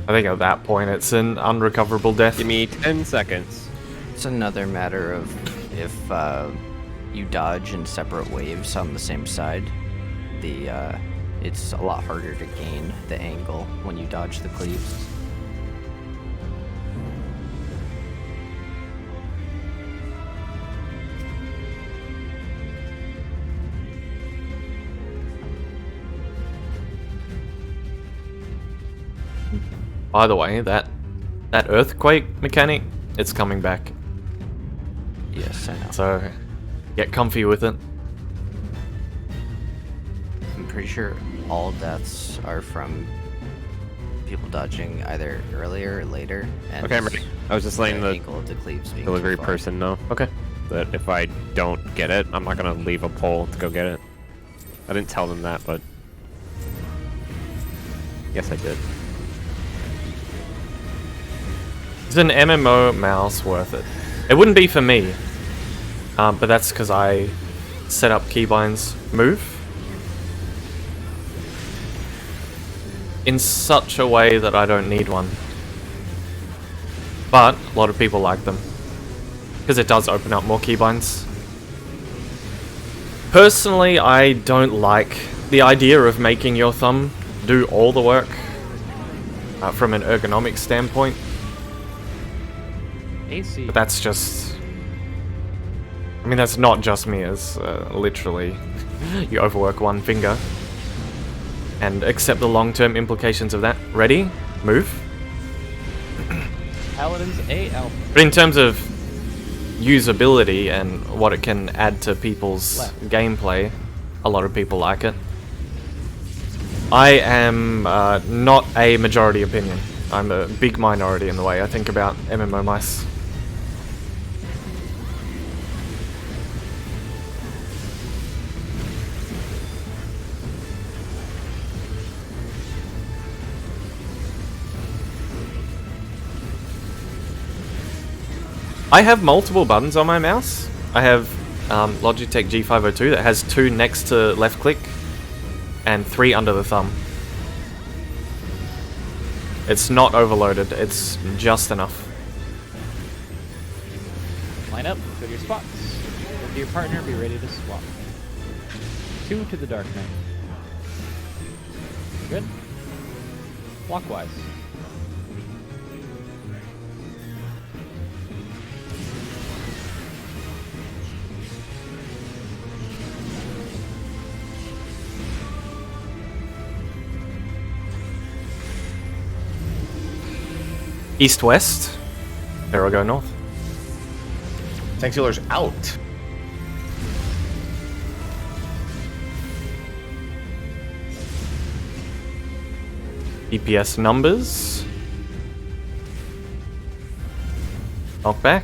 I think at that point it's an unrecoverable death. Give me 10 seconds. It's another matter of if you dodge in separate waves on the same side, the it's a lot harder to gain the angle when you dodge the cleaves. By the way, that earthquake mechanic, it's coming back. Yes, I know. So get comfy with it. I'm pretty sure all deaths are from people dodging either earlier or later. And Okay, I'm ready. I was just letting the angle of the cleaves being delivery too far. person know Okay. that if I don't get it, I'm not gonna leave a pole to go get it. I didn't tell them that, but yes, I did. Is an MMO mouse worth it? It wouldn't be for me, but that's because I set up keybinds move in such a way that I don't need one. But a lot of people like them because it does open up more keybinds. Personally, I don't like the idea of making your thumb do all the work from an ergonomic standpoint. AC. But that's just... I mean, that's not just me, it's literally you overwork one finger. And accept the long-term implications of that. Ready? Move. Paladins A alpha. But in terms of usability and what it can add to people's gameplay, a lot of people like it. I am not a majority opinion. I'm a big minority in the way I think about MMO mice. I have multiple buttons on my mouse. I have Logitech G502 that has 2 next to left click and 3 under the thumb. It's not overloaded, it's just enough. Line up, go to your spots. Go to your partner, be ready to swap. 2 to the Dark Knight. Good. Clockwise. East-west. There I go north. Tank dealer's out. DPS numbers. Knockback.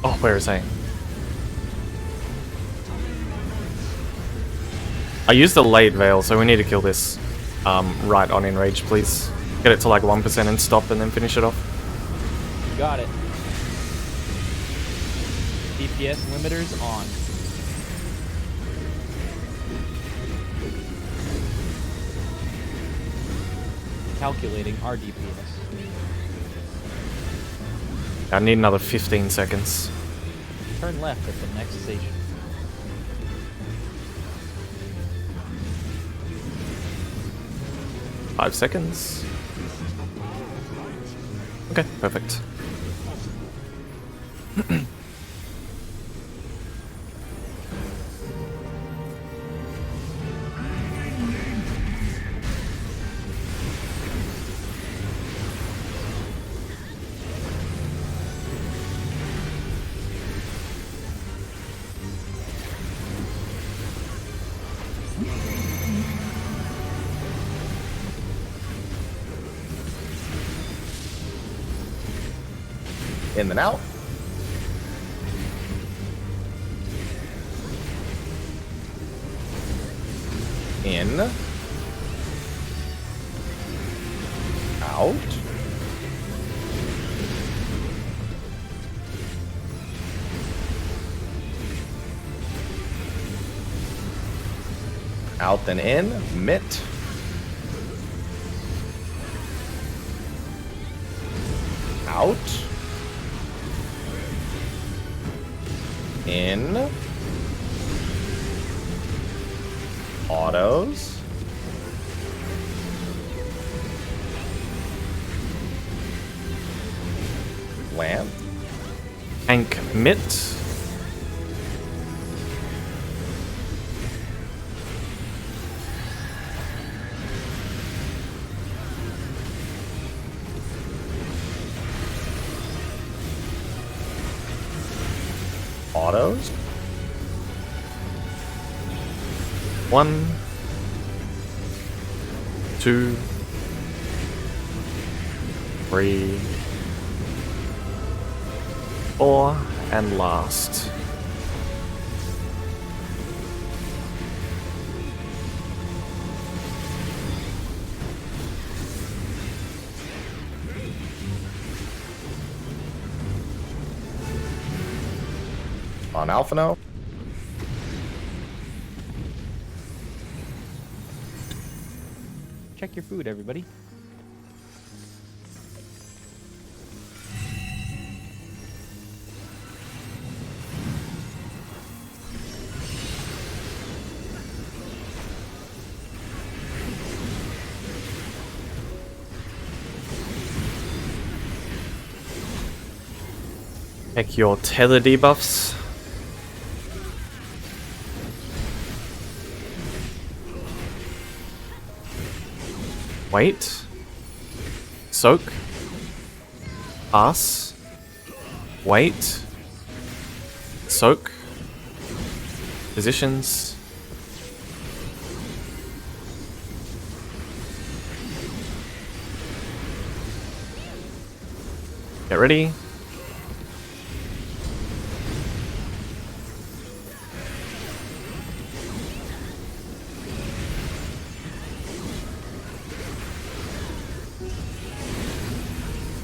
Oh, where is he? I used the late veil, so we need to kill this right on enrage, please. Get it to like 1% and stop and then finish it off. Got it. DPS limiters on. Calculating our DPS. I need another 15 seconds. Turn left at the next station. Five seconds. Okay, perfect. In and out. In. Out. Out then in. Mitt. out. In. Autos. Lamp. And commit. Autos. 1, 2, 3, 4, and last. On Alphino. Check your food, everybody. Check your tether debuffs. Wait. Soak. Pass. Wait. Soak. Positions. Get ready.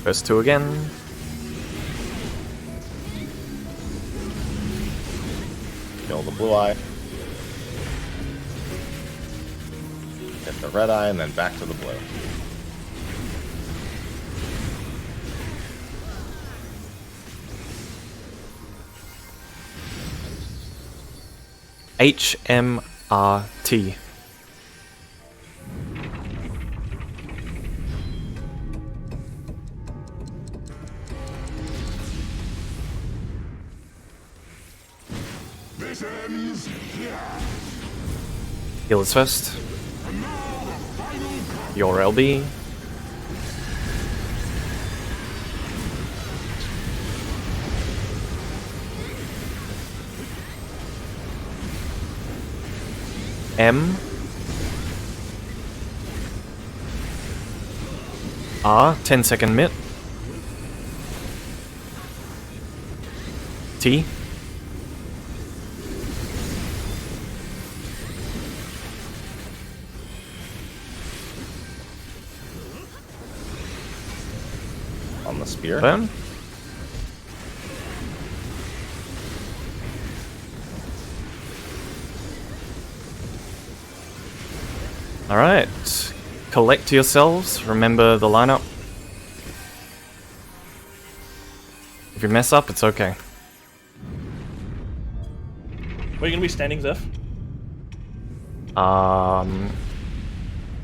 First 2 again. Kill the blue eye. Hit the red eye and then back to the blue. HMRT. This ends here. Healers first. Your LB. M. R. 10-second mitt. T. On the spear. Burn. Alright. Collect yourselves. Remember the lineup. If you mess up, it's okay. Where are you gonna be standing, Zeph?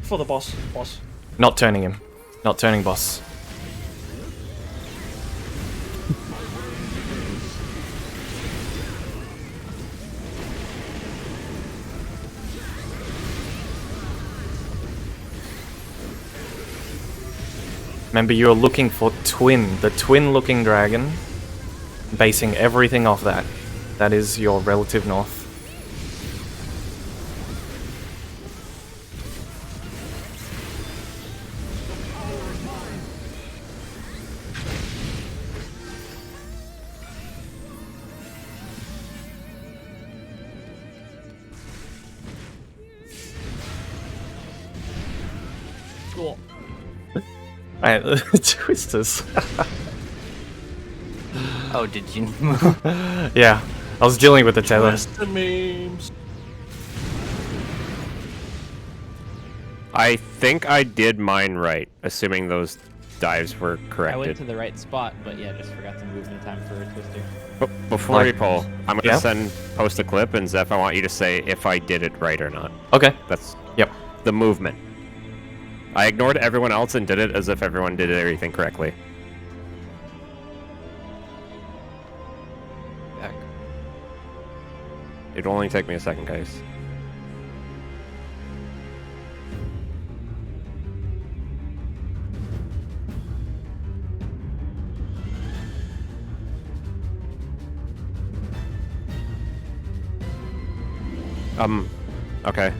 For the boss. Not turning him. Not turning boss. Remember, you're looking for Twin, the twin-looking dragon, basing everything off that. That is your relative north. Cool. Alright, twisters. Oh, did you? Yeah, I was dealing with the tether. The memes. I think I did mine right, assuming those dives were I went corrected. to the right spot, but yeah, just forgot to move in time for a twister. Before Like- we pull, I'm gonna Yeah? post a clip, and Zeph, I want you to say if I did it right or not. Okay. That's Yep. the movement. I ignored everyone else and did it as if everyone did everything correctly. Back. It'll only take me a second, guys. Okay.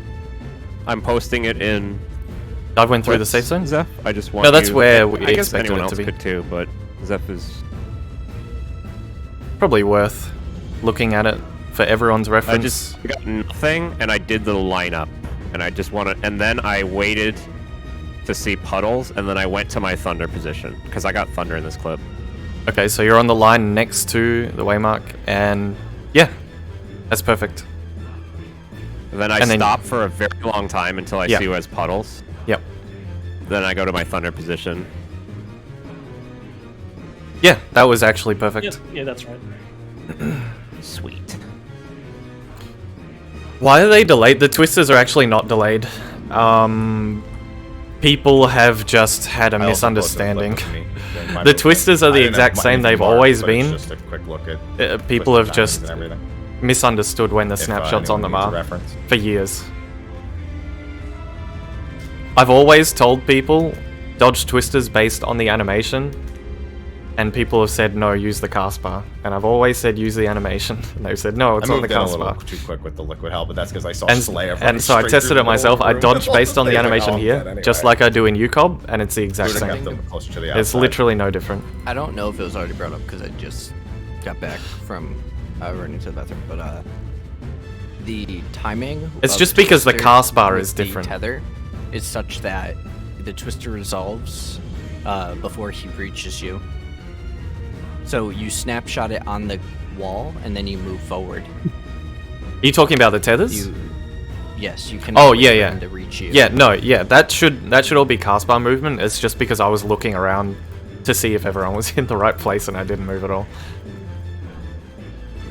I'm posting it in. I went through the clips, safe zone. Zeph. I just want No, that's you- where we I guess expected anyone it else to be. could too, but Zeph is. Probably worth looking at it for everyone's I reference. just got nothing, and I did the lineup, and I just wanted, and then I waited to see puddles, and then I went to my thunder position because I got thunder in this clip. Okay, so you're on the line next to the waymark, and yeah, that's perfect. And then I And then- stop for a very long time until I Yeah. see who has puddles. Yep. Then I go to my thunder position. Yeah, that was actually perfect. Yeah, that's right. Sweet. Why are they delayed? The twisters are actually not delayed. People have just had a I also misunderstanding. posted a clip of me doing my The movement. twisters are I the didn't have exact my same they've marked, always but it's been. just a quick look at People quick have times just and everything. misunderstood when the If, snapshots on anyone them needs a are reference. for years. I've always told people dodge twisters based on the animation, and people have said no, use the cast bar. And I've always said use the animation, and they've said no, it's I on the moved in a cast little bar. too quick with the liquid hell, but that's because I saw And, Slayer. and so I tested it myself. I dodged based on the animation here, just like I do in UCOB, and it's the exact Should've same. kept them closer to the It's outside. literally no different. I don't know if it was already brought up because I just got back from running to the bathroom, but the timing. It's of just because the Twister cast bar with is the different. Tether is such that the twister resolves before he reaches you. So you snapshot it on the wall and then you move forward. Are you talking about the tethers? Yes, you can. Oh, wait yeah, for yeah. him to reach you. Yeah, no, yeah, that should all be cast bar movement. It's just because I was looking around to see if everyone was in the right place and I didn't move at all.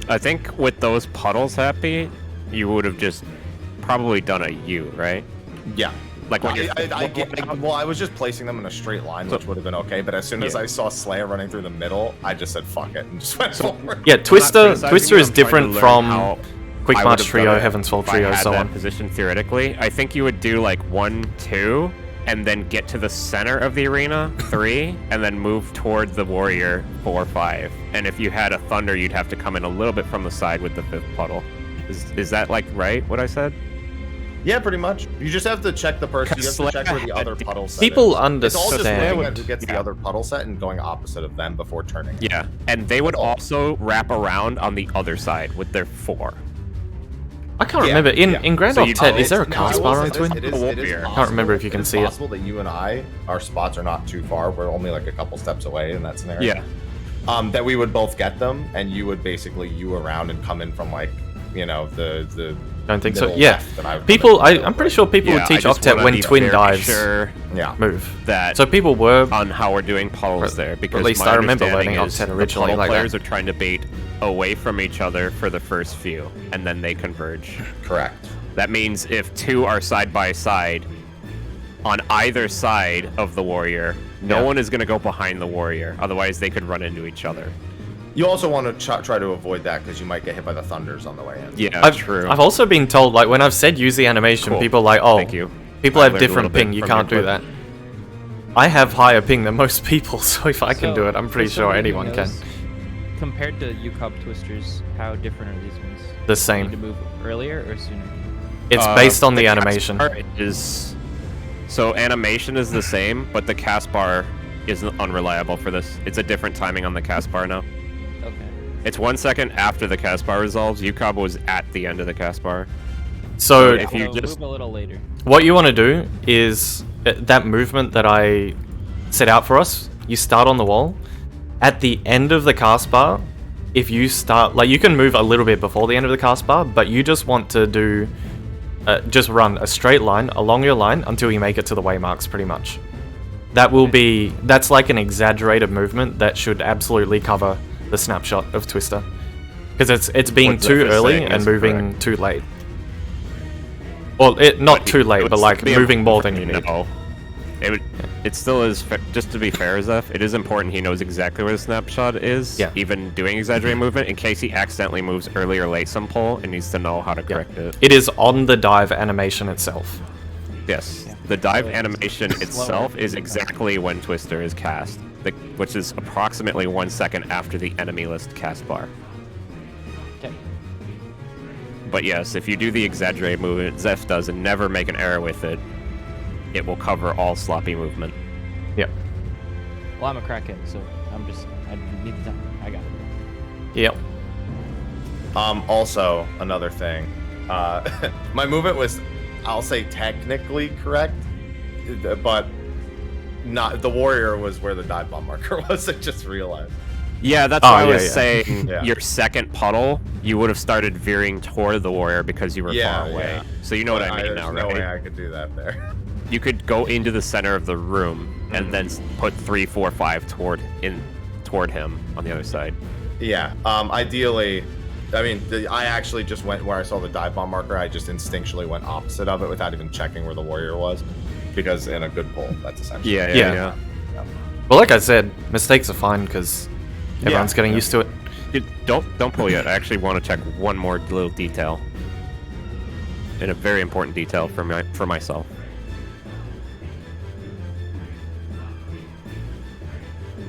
I think with those puddles happy, you would have just probably done a U, right? Yeah. Like when you're Well, I was just placing them in a straight line, which would have been okay. But as soon as Yeah. I saw Slayer running through the middle, I just said fuck it and just went forward. Yeah, I'm not Twister criticizing is you, I'm trying to different learn from how Quick I March would've done Trio, it Heaven's Fall if I Trio, had so that on. position theoretically. I think you would do like 1, 2, and then get to the center of the arena, 3, and then move toward the warrior, 4, 5. And if you had a thunder, you'd have to come in a little bit from the side with the 5th puddle. Is that like right? What I said? Yeah, pretty much. You just have to check the person. You have to check where the Slayer other puddle set People is. It's all just understand. looking at who gets the other puddle set and going opposite of them before turning. Yeah, and they would also wrap around on the other side with their 4. I can't Yeah, remember. In yeah. Grand So Off you- Tet, is there a Now, I cast will bar say on this, Twin? It is Warrior. possible, Can't remember if you can see it. It's possible that you and I, our spots are not too far. We're only like a couple steps away in that scenario. Yeah. That we would both get them, and you would basically you around and come in from like, you know, the Don't think so. middle Yeah. left, and I would come People, in from the I'm pretty right. sure people Yeah, would teach I just Octet wanna when be Twin very dives sure Yeah. move. that So people were. on how we're doing puddles there, because at least my I remember understanding learning is Octet the originally puddle like players that. are trying to bait away from each other for the first few, and then they converge. Correct. That means if 2 are side by side on either side of the warrior, no Yeah. one is going to go behind the warrior. Otherwise, they could run into each other. You also want to try to avoid that because you might get hit by the thunders on the way in. Yeah, true. I've also been told, like, when I've said use the animation, Cool. people are like, oh, Thank you. people I have learned a different little bit ping, you from can't your do clip. that. I have higher ping than most people, so if I can So, do it, I'm pretty for sure someone who anyone can. knows, Compared to UCOB twisters, how different are these ones? The Need to same. move earlier or sooner? It's based on the cast animation. bar is so animation is the same, but the cast bar is unreliable for this. It's a different timing on the cast bar now. Okay. It's 1 second after the cast bar resolves. UCOB was at the end of the cast bar. So if you So just move a little later. what you want to do is that movement that I set out for us, you start on the wall. At the end of the cast bar, if you start, like, you can move a little bit before the end of the cast bar, but you just want to do, just run a straight line along your line until you make it to the waymarks, pretty much. that's like an exaggerated movement that should absolutely cover the snapshot of Twister. Because it's being What too Zeph is early saying and is moving correct. too late. Well, not too late, but like moving more than you need. No. It still is, just to be fair, Zeph, it is important he knows exactly where the snapshot is, even doing exaggerated movement, in case he accidentally moves early or late some pull and needs to know how to correct it. It is on the dive animation itself. Yes, the dive animation itself is exactly when Twister is cast, which is approximately 1 second after the enemy list cast bar. Okay. But yes, if you do the exaggerated movement Zeph does and never make an error with it, it will cover all sloppy movement. Yep. Well, I'm a crackhead, so I need the time. I got it. Yep. Also, another thing. My movement was, I'll say, technically correct, but not. The warrior was where the dive bomb marker was. I just realized. Yeah, that's what I was saying. Yeah. Your second puddle, you would have started veering toward the warrior because you were far away. Yeah. So you know what I mean now, There's right? no way I could do that there. You could go into the center of the room and then put 3, 4, 5 toward him on the other side. Yeah. Ideally, I mean, I actually just went where I saw the dive bomb marker. I just instinctually went opposite of it without even checking where the warrior was, because in a good pull, that's essentially. Yeah. Well, like I said, mistakes are fine because everyone's getting used to it. Don't pull yet. I actually want to check one more little detail, and a very important detail for myself.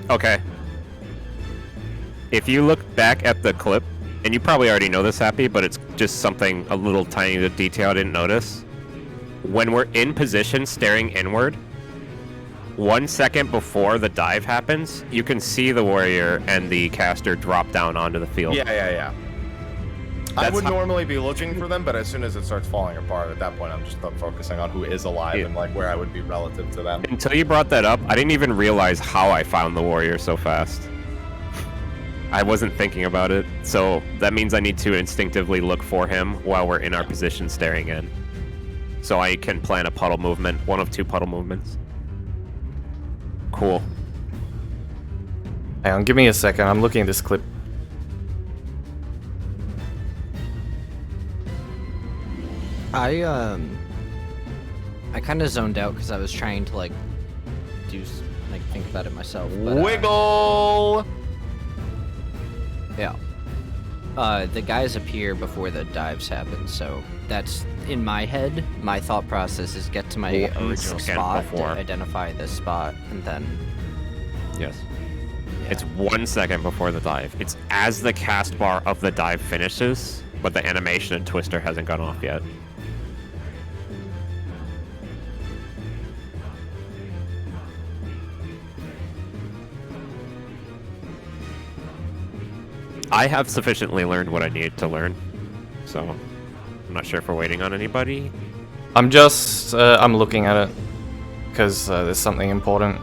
Okay. If you look back at the clip, and you probably already know this, Happy, but it's just something, a little tiny detail I didn't notice. When we're in position staring inward, 1 second before the dive happens, you can see the warrior and the caster drop down onto the field. Yeah. I would normally be looking for them, but as soon as it starts falling apart, at that point, I'm just focusing on who is alive and like where I would be relative to them. Until you brought that up, I didn't even realize how I found the warrior so fast. I wasn't thinking about it, so that means I need to instinctively look for him while we're in our position staring in. So I can plan a puddle movement, one of 2 puddle movements. Cool. Hang on, give me a second. I'm looking at this clip. I kind of zoned out because I was trying to think about it myself. But, Wiggle. Yeah. The guys appear before the dives happen, so that's in my head. My thought process is get to my original spot to identify this spot, and then. Yes. It's 1 second before the dive. It's as the cast bar of the dive finishes, but the animation and Twister hasn't gone off yet. I have sufficiently learned what I need to learn, so I'm not sure if we're waiting on anybody. I'm just I'm looking at it because there's something important.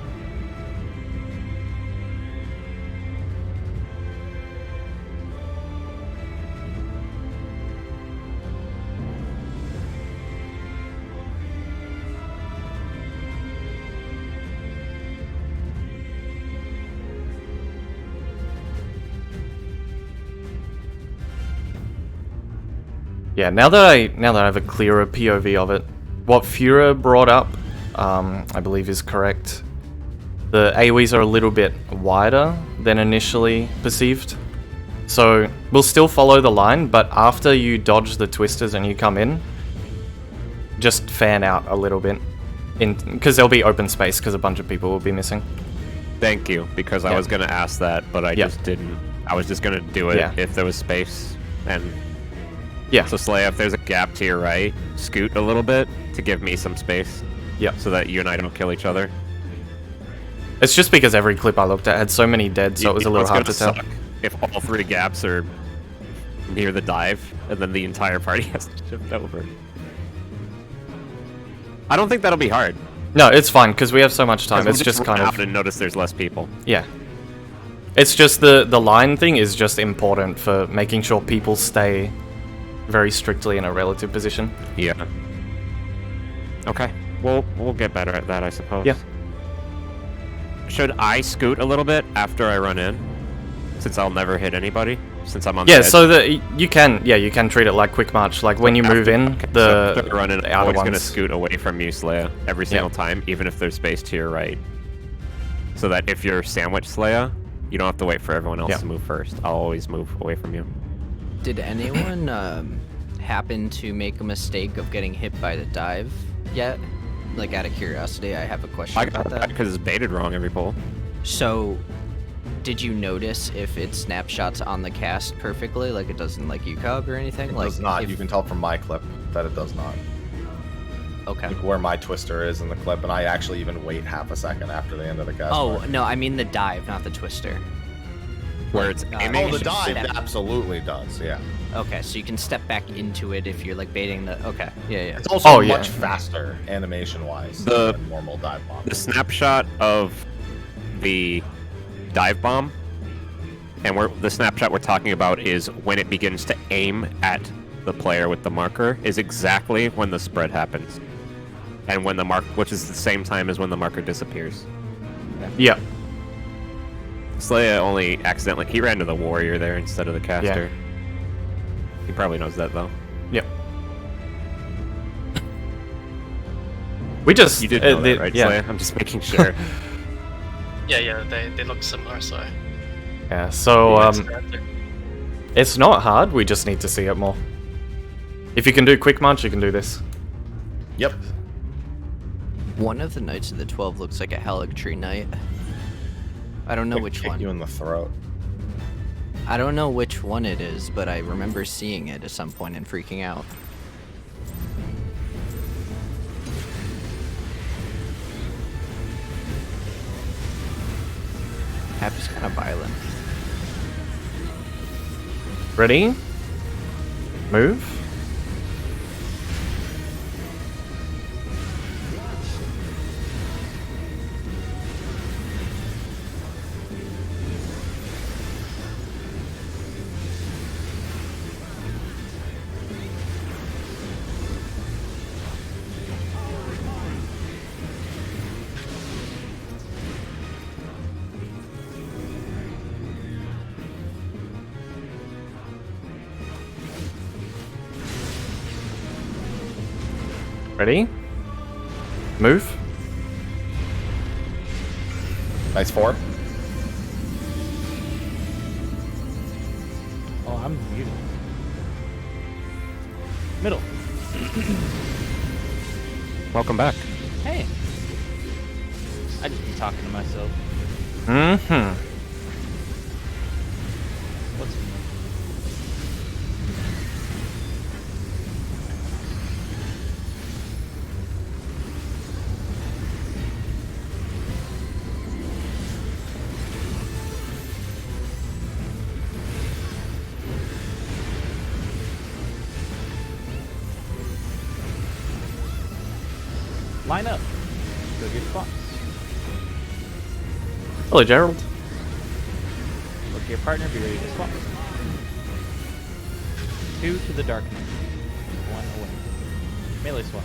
Yeah, now that I have a clearer POV of it, what Fura brought up, I believe is correct. The AoEs are a little bit wider than initially perceived. So we'll still follow the line, but after you dodge the twisters and you come in, just fan out a little bit, because there'll be open space because a bunch of people will be missing. Thank you, because I was going to ask that, but I just didn't. I was just going to do it if there was space, and... Yeah. So Slaya, if there's a gap to your right, scoot a little bit to give me some space. Yeah. So that you and I don't kill each other. It's just because every clip I looked at had so many dead, so it was a little hard to tell. If all 3 gaps are near the dive, and then the entire party has to shift over. I don't think that'll be hard. No, it's fine because we have so much time. It's just kind of out and notice there's less people. Yeah. It's just the line thing is just important for making sure people stay very strictly in a relative position. Yeah. Okay. We'll get better at that, I suppose. Yeah. Should I scoot a little bit after I run in? Since I'll never hit anybody, since I'm on Yeah, the edge. so that you can treat it like quick march. Like when you move in, So after I run in, the I'm outer always gonna ones. scoot away from you, Slayer, every single time, even if there's space to your right. So that if you're sandwich Slayer, you don't have to wait for everyone else to move first. I'll always move away from you. Did anyone happen to make a mistake of getting hit by the dive yet? Like, out of curiosity, I have a question about that. Because it's baited wrong every pull. So, did you notice if it snapshots on the cast perfectly, like it doesn't like UCOG or anything? It like, does not. if- You can tell from my clip that it does not. Okay. Like where my twister is in the clip, and I actually even wait half a second after the end of the cast. Oh, mark. no, I mean the dive, not the twister. Where it's aiming. Oh, the dive step- absolutely does. Yeah. Okay, so you can step back into it if you're like baiting the. Okay, yeah. It's also Oh, yeah. much faster animation-wise The- than normal dive bomb. The snapshot of the dive bomb, and the snapshot we're talking about is when it begins to aim at the player with the marker, is exactly when the spread happens, and when the which is the same time as when the marker disappears. Yeah. Slayer only accidentally he ran to the warrior there instead of the caster. He probably knows that though. Yep. We just You did know that, right, Slayer? I'm just making sure. Yeah, they look similar, so. Yeah, so That's the answer. it's not hard. We just need to see it more. If you can do quick march, you can do this. Yep. One of the Knights of the 12 looks like a Haligtree Knight. I don't know Like, which kick one. you in the throat. I don't know which one it is, but I remember seeing it at some point and freaking out. Happy's kind of violent. Ready? Move. Ready? Move. Nice 4. Oh, I'm muted. Middle. Welcome back. Hey. I just be talking to myself. Mm-hmm. What's line up. Go get spots. Hello, Gerald. Look at your partner, be ready to swap. 2 to the dark knight. 1 away. Melee swap.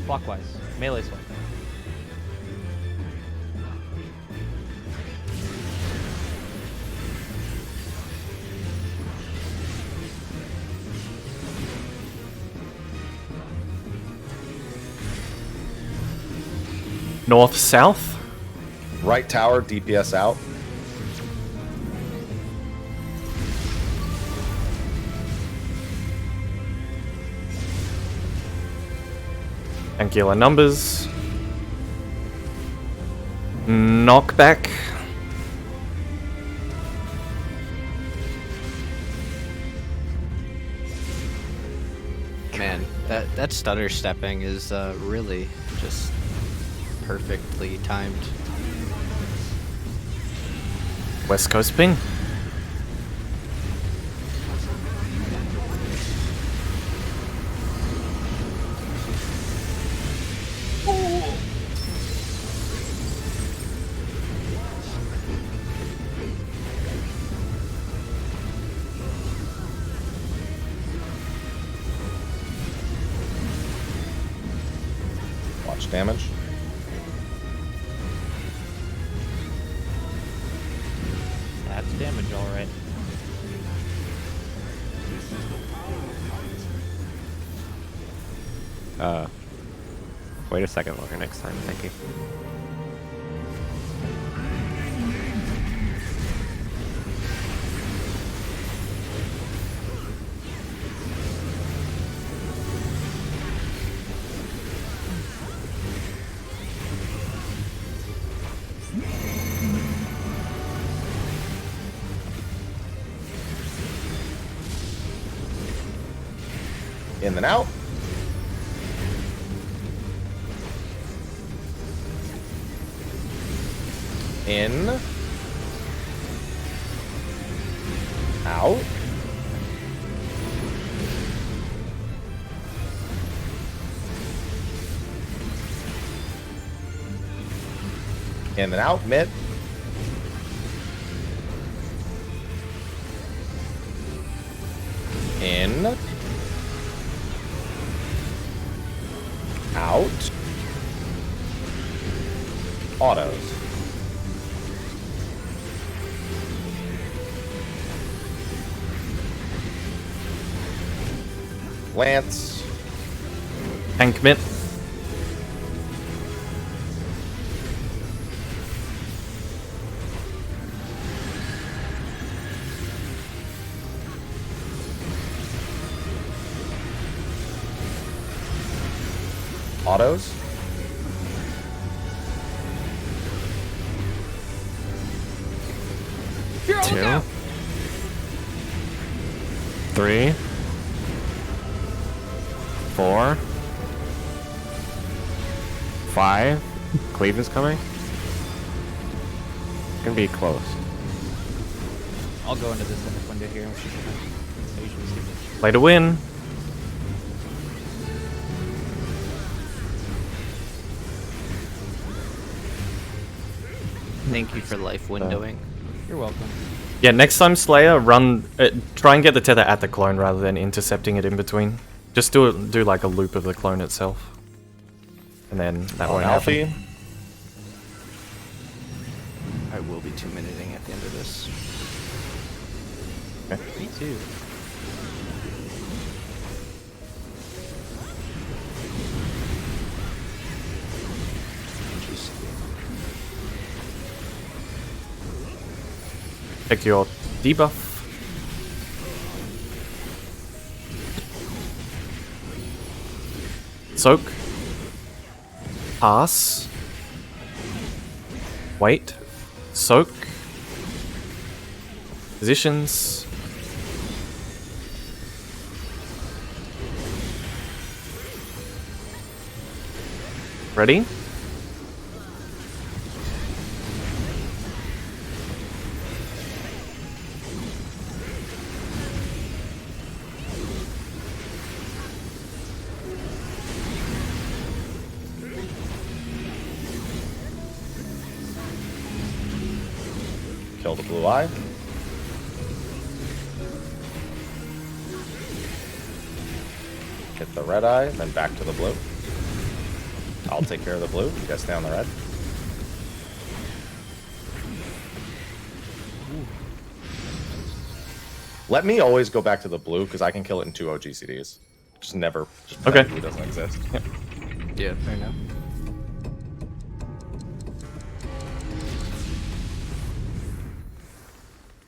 Clockwise. Melee swap. North, south. Right tower, DPS out. Angular numbers. Knockback. Man, that stutter stepping is really just perfectly timed. West Coast ping. Watch damage. That's damage, all right. Wait a second longer next time, thank you. In and out. In. Out. In and out, mid. In. Out. Autos. Lance. Tank mid. Autos. Two. 3. 4. 5. Cleve is coming. It's gonna be close. I'll go into this second window here and shoot him. I usually see this. Play to win. Thank you for life windowing. You're welcome. Yeah, next time Slayer, run. Try and get the tether at the clone rather than intercepting it in between. Just do like a loop of the clone itself, and then that won't Alfie. happen. I will be 2-minuting at the end of this. Me too. Check your debuff. Soak. Pass. Wait. Soak. Positions. Ready? Kill the blue eye. Hit the red eye, then back to the blue. I'll take care of the blue. You guys stay on the red. Let me always go back to the blue because I can kill it in 2 OGCDs. Just never. Just Okay. Blue doesn't exist. Yeah, fair enough.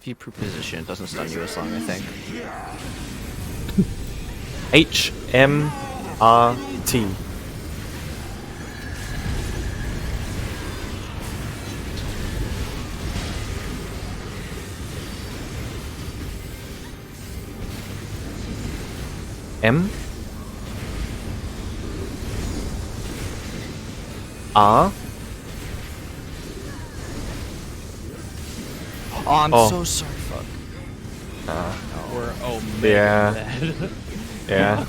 If you position, it doesn't stun you as long, I think. HMRT. M R. Oh, I'm Oh. so sorry, fuck. We're Yeah. dead. Yeah.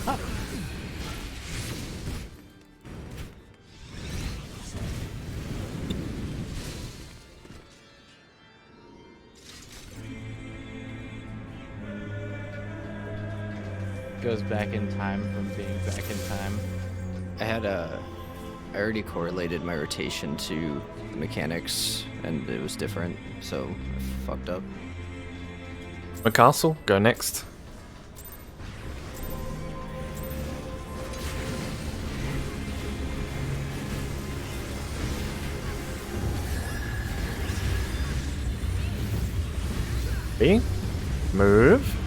Goes back in time from being back in time. I had a I already correlated my rotation to the mechanics, and it was different, so I fucked up. McCastle, go next. B. Move.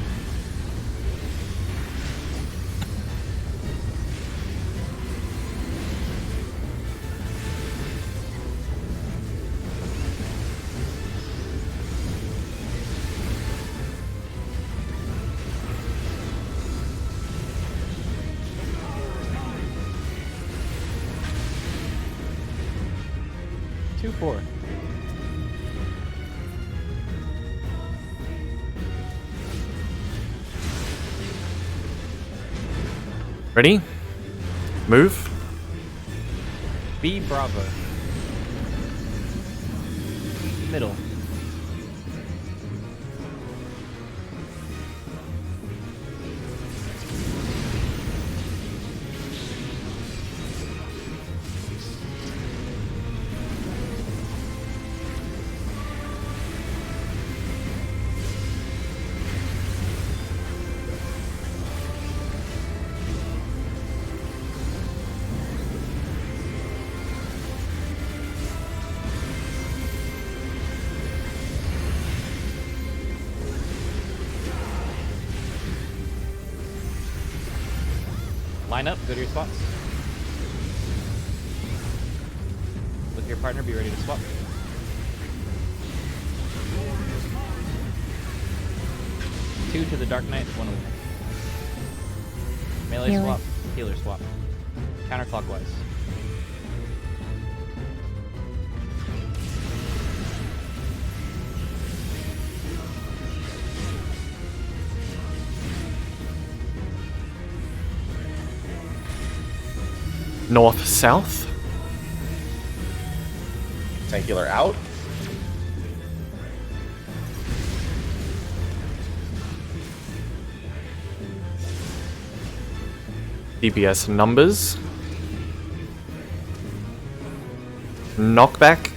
Two, 4. Ready? Move. B Bravo. Middle. Line up, go to your spots. With your partner, be ready to swap. Two to the Dark Knight, 1 away. Melee Healer. swap, healer swap. Counterclockwise. North, south. Tank healer out. DPS numbers. Knockback.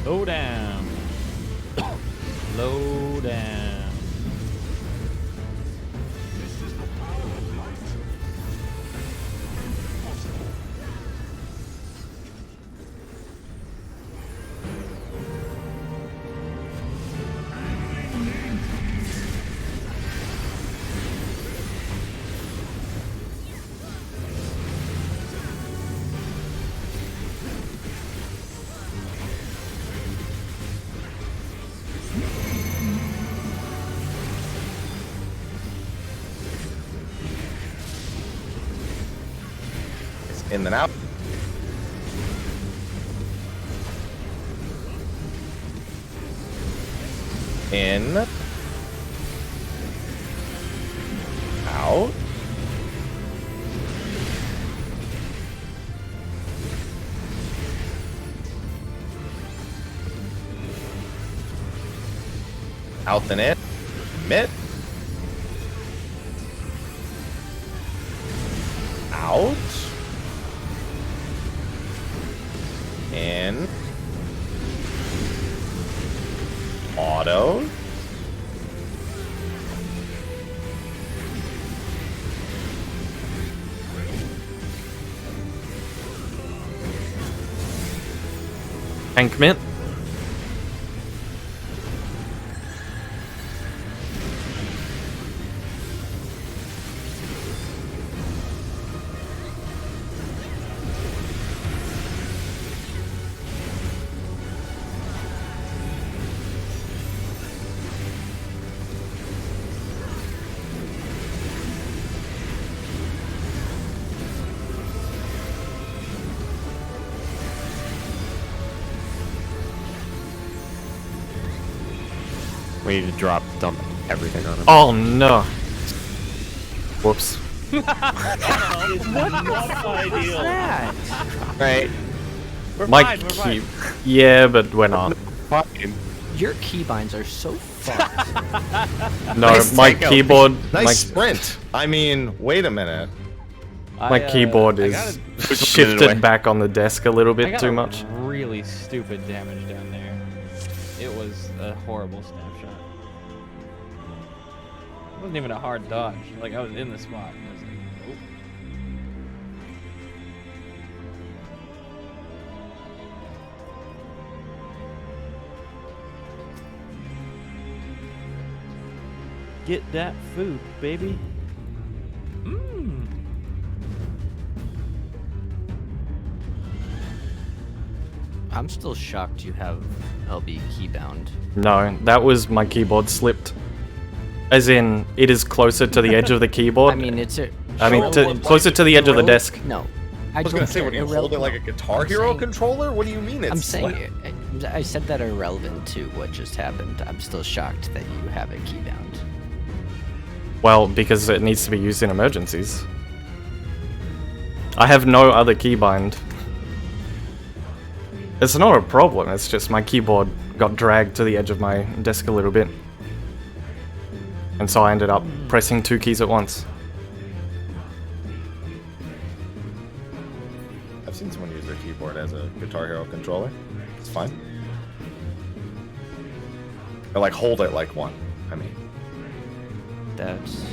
Low down. Low down. In and out. In. Out. Out then in. Mid. Out. In. Auto. Tank mint. We need to dump everything on him. Oh no. Whoops. What ideal? Right. We're My fine, we're key. fine. Yeah, but we're not. Fine. Your keybinds are so fucked. No, Nice my takeout. keyboard. Nice sprint. I mean, wait a minute. My keyboard I is got away. shifted back on the desk a little I bit got too much. really stupid damage down there. It was a horrible snapshot. It wasn't even a hard dodge. Like, I was in the spot. And I was like, nope. Get that food, baby. Mmm. I'm still shocked you have LB keybound. No, that was my keyboard slipped. As in, it is closer to the edge of the keyboard. I mean, it's a. Closer to the edge of the desk. No. I was gonna say, when you hold it like a Guitar Hero controller, what do you mean it's? I'm saying, I said that irrelevant to what just happened. I'm still shocked that you have it keybound. Well, because it needs to be used in emergencies. I have no other keybind. It's not a problem, it's just my keyboard got dragged to the edge of my desk a little bit. And so I ended up pressing 2 keys at once. I've seen someone use their keyboard as a Guitar Hero controller. It's fine. Or like hold it like one. I mean, That's.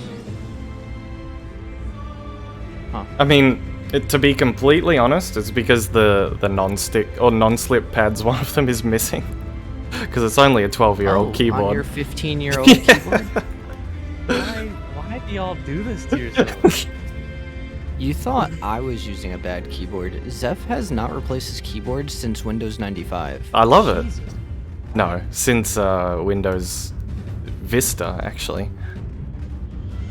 I mean, to be completely honest, it's because the non-stick or non-slip pads, one of them is missing. Because it's only a 12-year-old On keyboard. your 15-year-old keyboard? Why do y'all do this to yourself? You thought I was using a bad keyboard. Zeph has not replaced his keyboard since Windows 95. I love it. No, since Windows Vista, actually.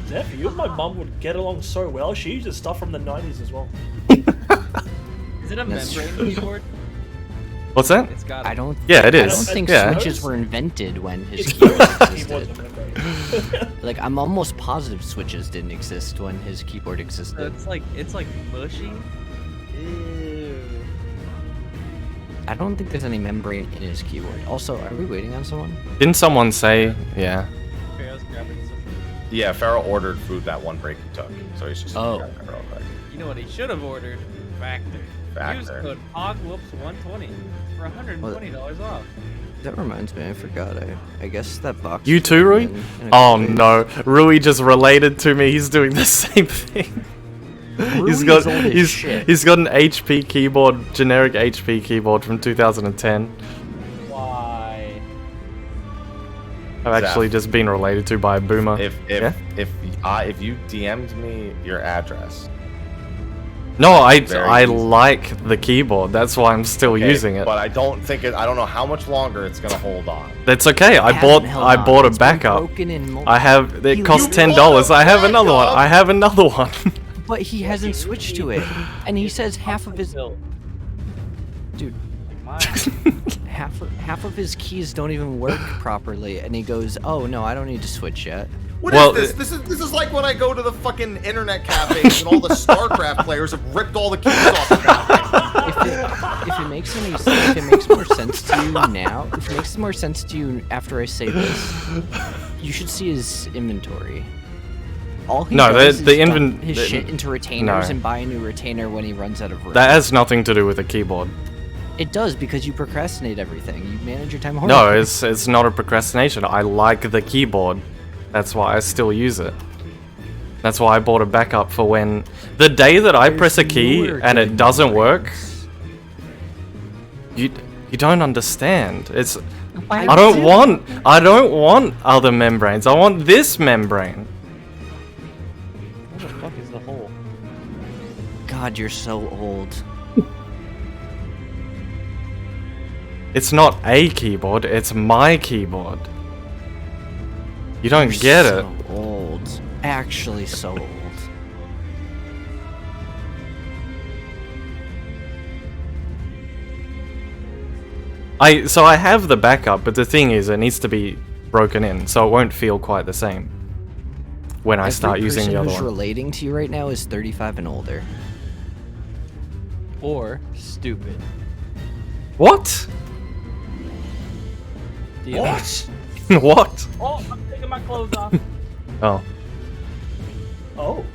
Zeph, you and my mum would get along so well. She uses stuff from the 90s as well. Is it a That's membrane keyboard? What's that? It's got. I don't. Yeah, it I is. don't think Yeah. switches were invented when his It's keyboard keyboards existed. are membrane. Like, I'm almost positive switches didn't exist when his keyboard existed. It's like mushy. Ew. I don't think there's any membrane in his keyboard. Also, are we waiting on someone? Didn't someone say, yeah. Pharaoh's grabbing some. yeah, Farrell ordered food that one break he took, so he's just Oh. grabbing it real quick. You know what he should have ordered? Factor. Use Factor. code HOGWHOOPS120 for $120 off. That reminds me, I forgot. I guess that box. You too, Rui? in a Oh couple no, Rui just related to me. He's doing the same thing. Rui's old as shit. He's got an HP keyboard, generic HP keyboard from 2010. Why? I've actually just been related to by a boomer. If Yeah? if you DM'd me your address, No, I Very easy. like the keyboard. That's why I'm still okay, using it. but I don't think it. I don't know how much longer it's gonna hold on. That's okay. I Hasn't held on. bought a It's been backup. broken in I have. It You costs bought a $10. I have another one. backup? I have another one. But he hasn't switched to it, and he says half of his dude, Mine. half of his keys don't even work properly, and he goes, "Oh no, I don't need to switch yet." What Well, is this? This is like when I go to the fucking internet cafes and all the StarCraft players have ripped all the keys off the cafe. If it makes if it makes more sense to you now, if it makes more sense to you after I say this, you should see his inventory. All he No, does the is dump invent- his the- shit into retainers no. and buy a new retainer when he runs out of room. That has nothing to do with the keyboard. It does because you procrastinate everything. You manage your time No, horribly. it's not a procrastination. I like the keyboard. That's why I still use it. That's why I bought a backup for when the day that I press a key newer and it good doesn't work. membranes. You don't understand. It's Why I don't want other membranes. I want this membrane. What the fuck is the hole? God, you're so old. It's not a keyboard, it's my keyboard. You don't You're get so it. old. Actually, so old. So I have the backup, but the thing is it needs to be broken in, so it won't feel quite the same when I start using the other who's one. relating to you right now is 35 and older. Or stupid. What? What? What? Oh, I'm taking my clothes off. Oh. Oh.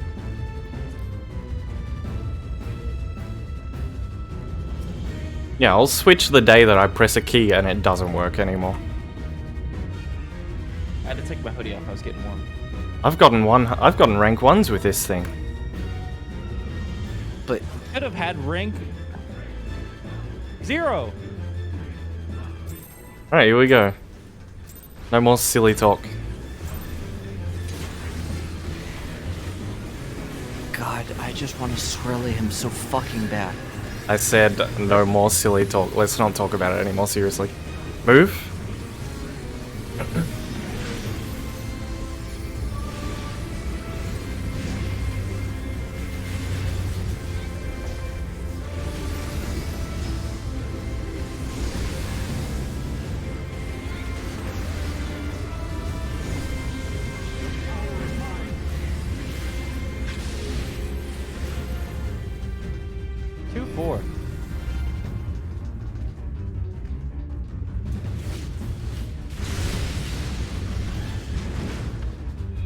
Yeah, I'll switch the day that I press a key and it doesn't work anymore. I had to take my hoodie off. I was getting warm. I've gotten rank 1s with this thing. But Could have had rank 0. Alright, here we go. No more silly talk. God, I just want to swirly him so fucking bad. I said no more silly talk. Let's not talk about it anymore, seriously. Move. Two, 4.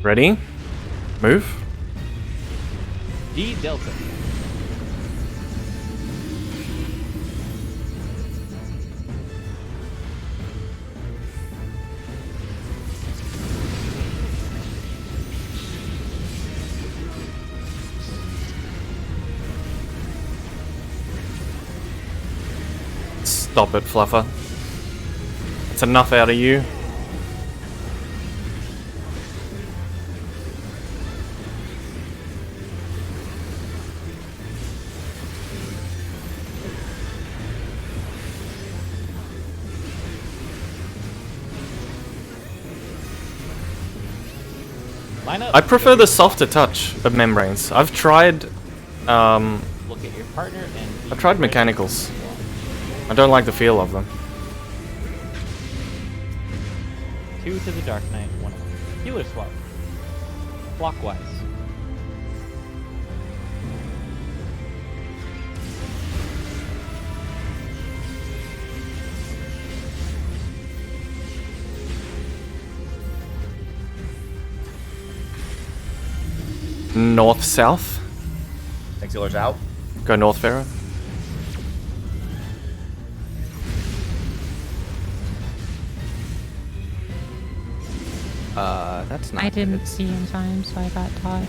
Ready? Move. D Delta. Stop it, Fluffer. That's enough out of you. Line up. I prefer the softer touch of membranes. I've tried Look at your partner and. I've tried mechanicals. I don't like the feel of them. 2 to the Dark Knight, 1 away. Healer swap. Clockwise. North, south. Exhaler's out. Go north, Pharaoh. That's not I good. didn't see in time, so I got taught.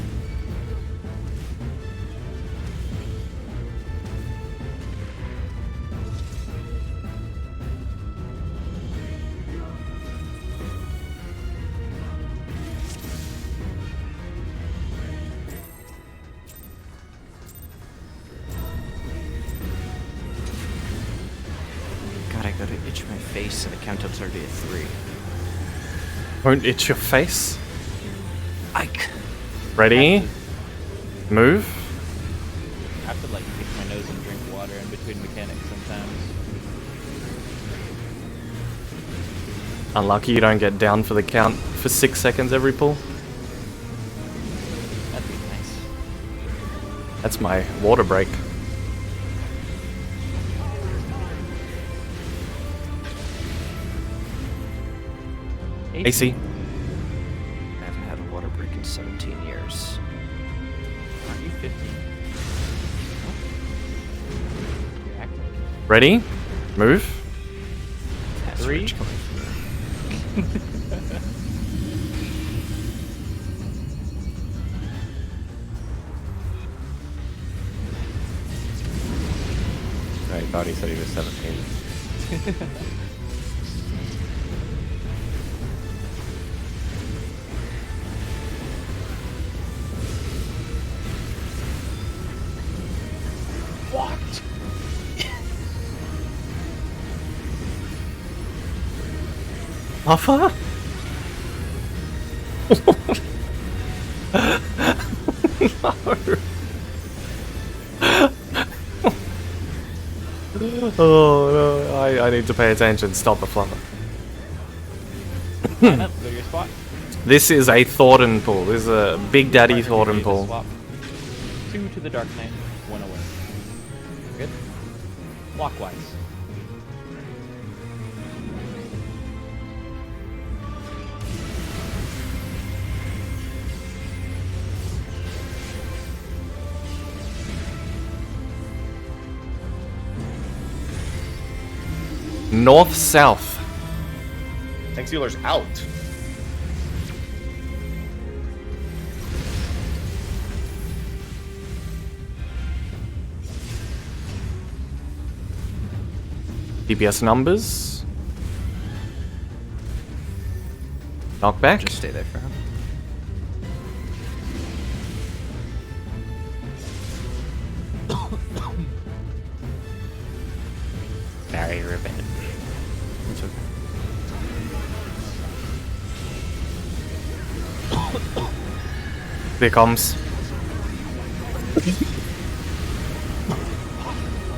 God, I gotta itch my face and the countdown's already at 3. Won't itch your face. Ike. Ready? Move. I have to like pick my nose and drink water in between mechanics sometimes. Unlucky you don't get down for the count for 6 seconds every pull. That'd be nice. That's my water break. AC. I haven't had a water break in 17 years. Aren't you 15? You're active. Ready? Move. That's 3. rich coming from me. I thought he said he was 17. What? Fluffer? No. Oh no, I need to pay attention. Stop the Fluffer. Line up, go to your spot. This is a Thornton pool. This is a Big Daddy Partner Thornton gave a pool. swap. 2 to the Dark Knight, 1 away. Good. Clockwise. North-south. Tank Sealer's out. DPS numbers. Knockback. Just stay there for him. Barrier revenge. It's okay. Here comes.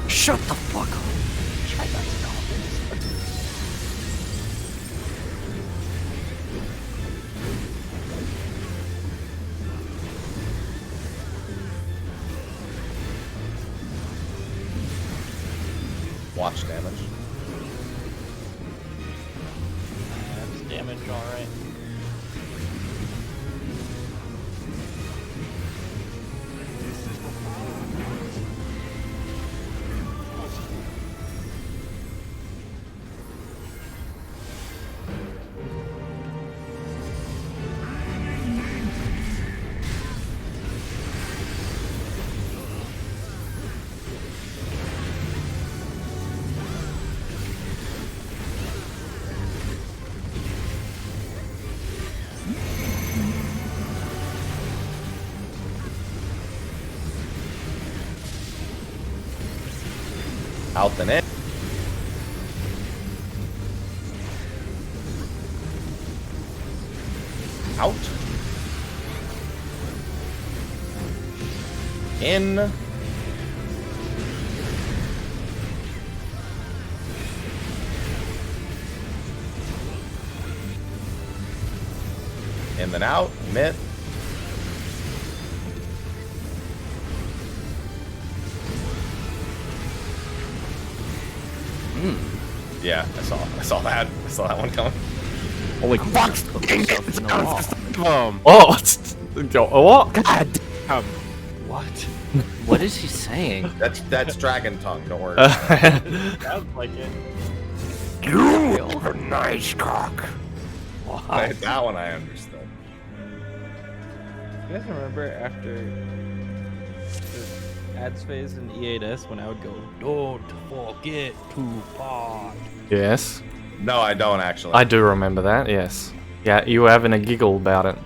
Shut the fuck up. Try not to know. Watch damage. That's damage, alright. Out the net. Out. In. In then out. Mitt. Yeah, I saw that. I saw that one coming. Holy fuck! Put myself in the wall. Oh, what? God damn. What? What is he saying? That's dragon tongue. Don't worry. Sounds like it. You are a nice cock. That one I understood. You guys remember after the ads phase in E8S when I would go, don't forget to pod. Yes. No, I don't actually. I do remember that, yes. Yeah, you were having a giggle about it.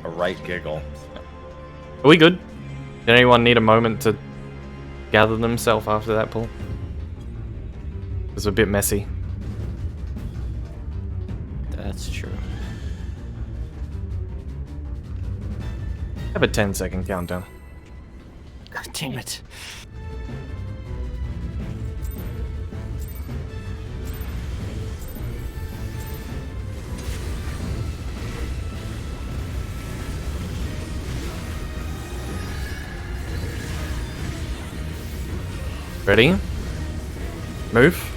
A right giggle. Are we good? Did anyone need a moment to gather themselves after that pull? It was a bit messy. That's true. Have a 10-second countdown. God damn it. Ready? Move.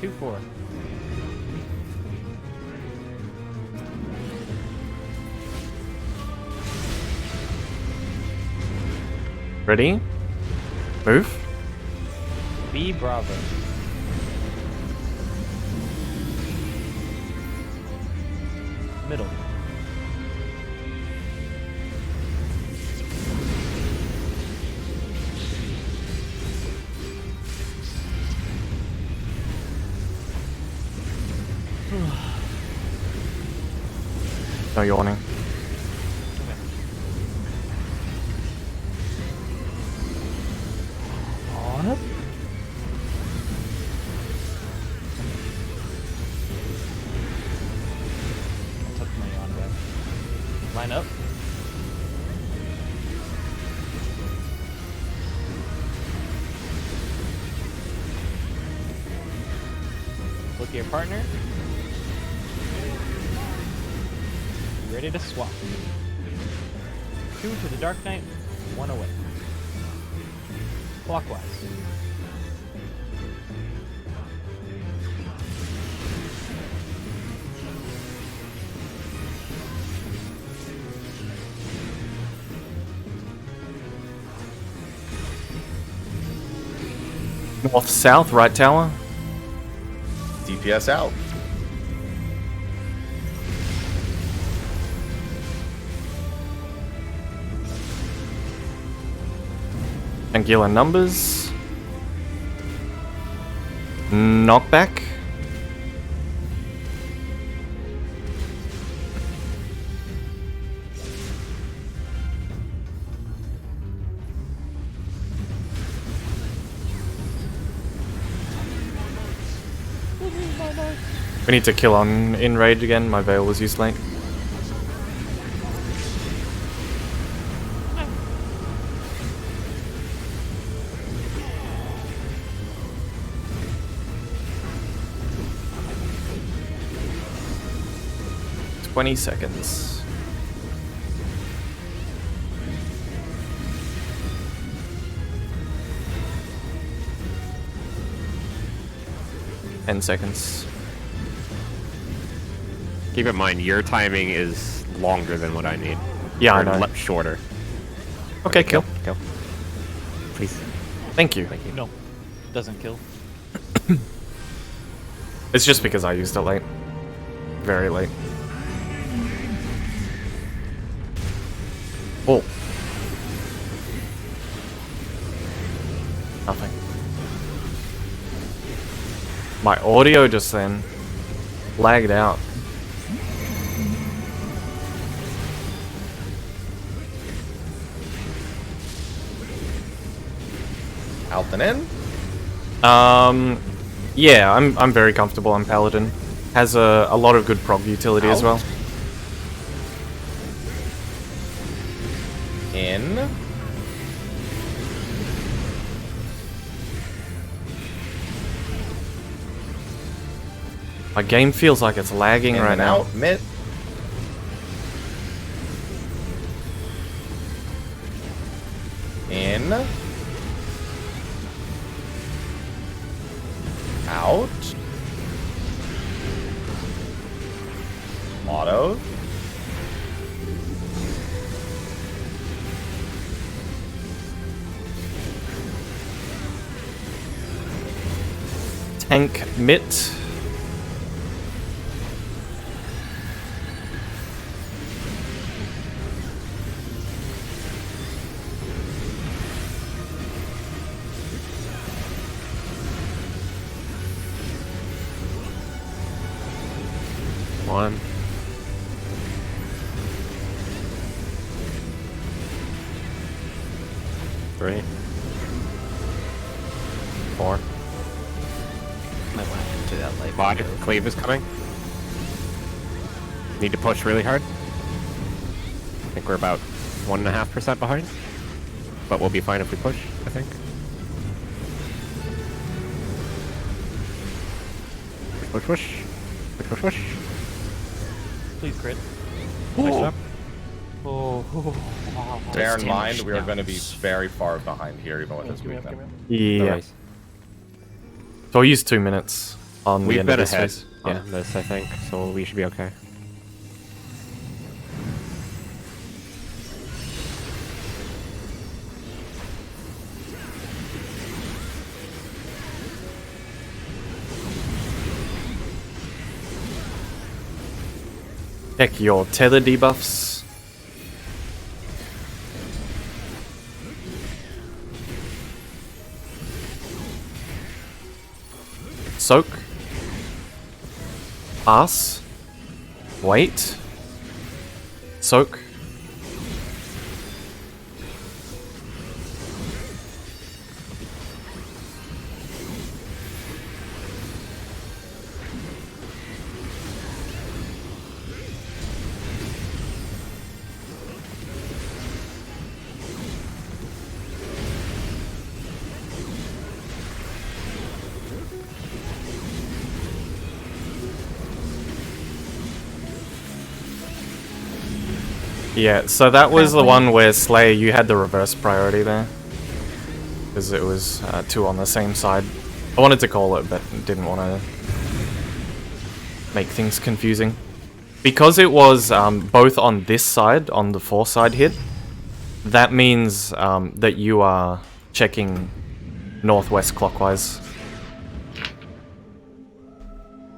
Two, 4. Ready? Move. B Bravo. Middle. No yawning. Line up. Look at your partner. Ready to swap. 2 to the Dark Knight, 1 away. Clockwise. North, south, right tower. DPS out. Angular numbers. Knockback. We need to kill on in rage again. My veil was used late. $20 seconds. $10. Keep in mind, your timing is longer than what I need. Yeah, I Or know. shorter. Okay, kill. Kill. Please. Thank you. Thank you. No. Doesn't kill. It's just because I used it late. Very late. Oh. Nothing. My audio just then lagged out. Out and in. Yeah, I'm very comfortable on Paladin. Has a lot of good prog utility as well. In. My game feels like it's lagging In right and now. out. Mid. In. Out. Auto. Tank mitt. One. Three. Four. Might want to enter that light. Five. window. Cleave is coming. Need to push really hard. I think we're about 1.5% behind. But we'll be fine if we push, I think. Push, push. Push, push, push. Please crit. Nice job. Oh. Bear in Damage mind, we are going to be downs. very far behind here, even with this Give me up, movement. give me up. Yeah. Nice. So I'll use 2 minutes on the We've end been of this ahead phase. on Yeah. this, I think, so we should be okay. Check your tether debuffs. Soak. Pass. Wait. Soak. Yeah, so that was the Apparently. one where Slayer, you had the reverse priority there. Because it was 2 on the same side. I wanted to call it, but didn't want to make things confusing. Because it was both on this side, on the 4 side hit, that means that you are checking northwest clockwise.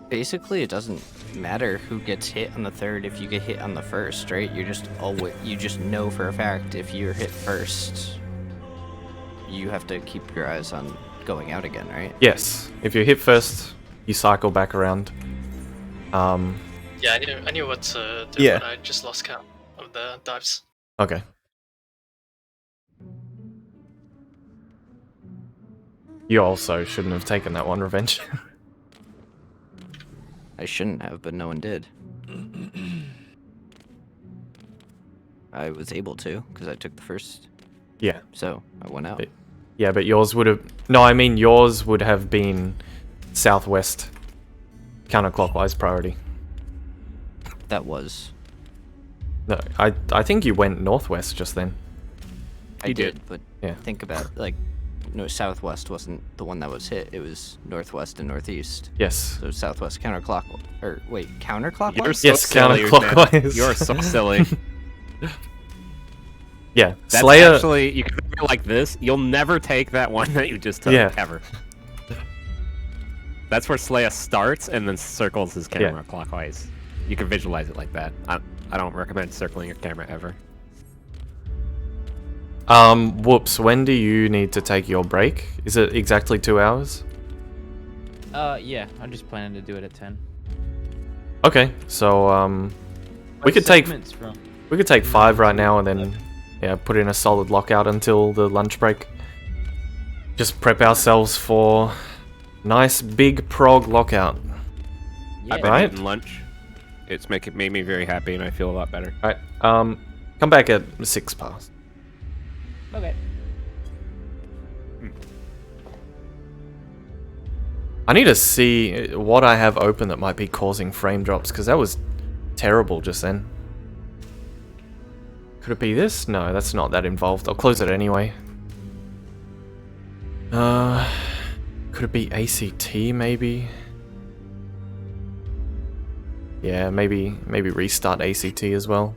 Basically, it doesn't matter who gets hit on the 3rd if you get hit on the 1st, right? You just know for a fact if you're hit first, you have to keep your eyes on going out again, right? Yes, if you hit first, you cycle back around. Yeah, I knew what to do, Yeah. but I just lost count of the dives. Okay. You also shouldn't have taken that one, Revenge. I shouldn't have, but no one did. I was able to, because I took the first, Yeah. so I went out. Yeah, but yours would have... No, I mean yours would have been southwest counterclockwise priority. That was. No, I think you went northwest just then. I did, but Yeah. think about, like, no, southwest wasn't the one that was hit. It was northwest and northeast. Yes. So southwest counterclockwise. Or, wait, counterclockwise? You're so Yes, silly, man. counterclockwise. You're so silly. Yeah, That's Slayer... actually, you can figure like this, you'll never take that one that you just took, Yeah. ever. That's where Slayer starts and then circles his camera clockwise. You can visualize it like that. I don't recommend circling your camera ever. Whoops, when do you need to take your break? Is it exactly 2 hours? Yeah, I'm just planning to do it at 10. Okay, so, we could take 5 right now and then, yeah, put in a solid lockout until the lunch break. Just prep ourselves for nice big prog lockout. I've been Right? eating lunch. It's made me very happy and I feel a lot better. Alright, come back at 6 past. Okay. I need to see what I have open that might be causing frame drops, because that was terrible just then. Could it be this? No, that's not that involved. I'll close it anyway. Could it be ACT maybe? Yeah, maybe restart ACT as well.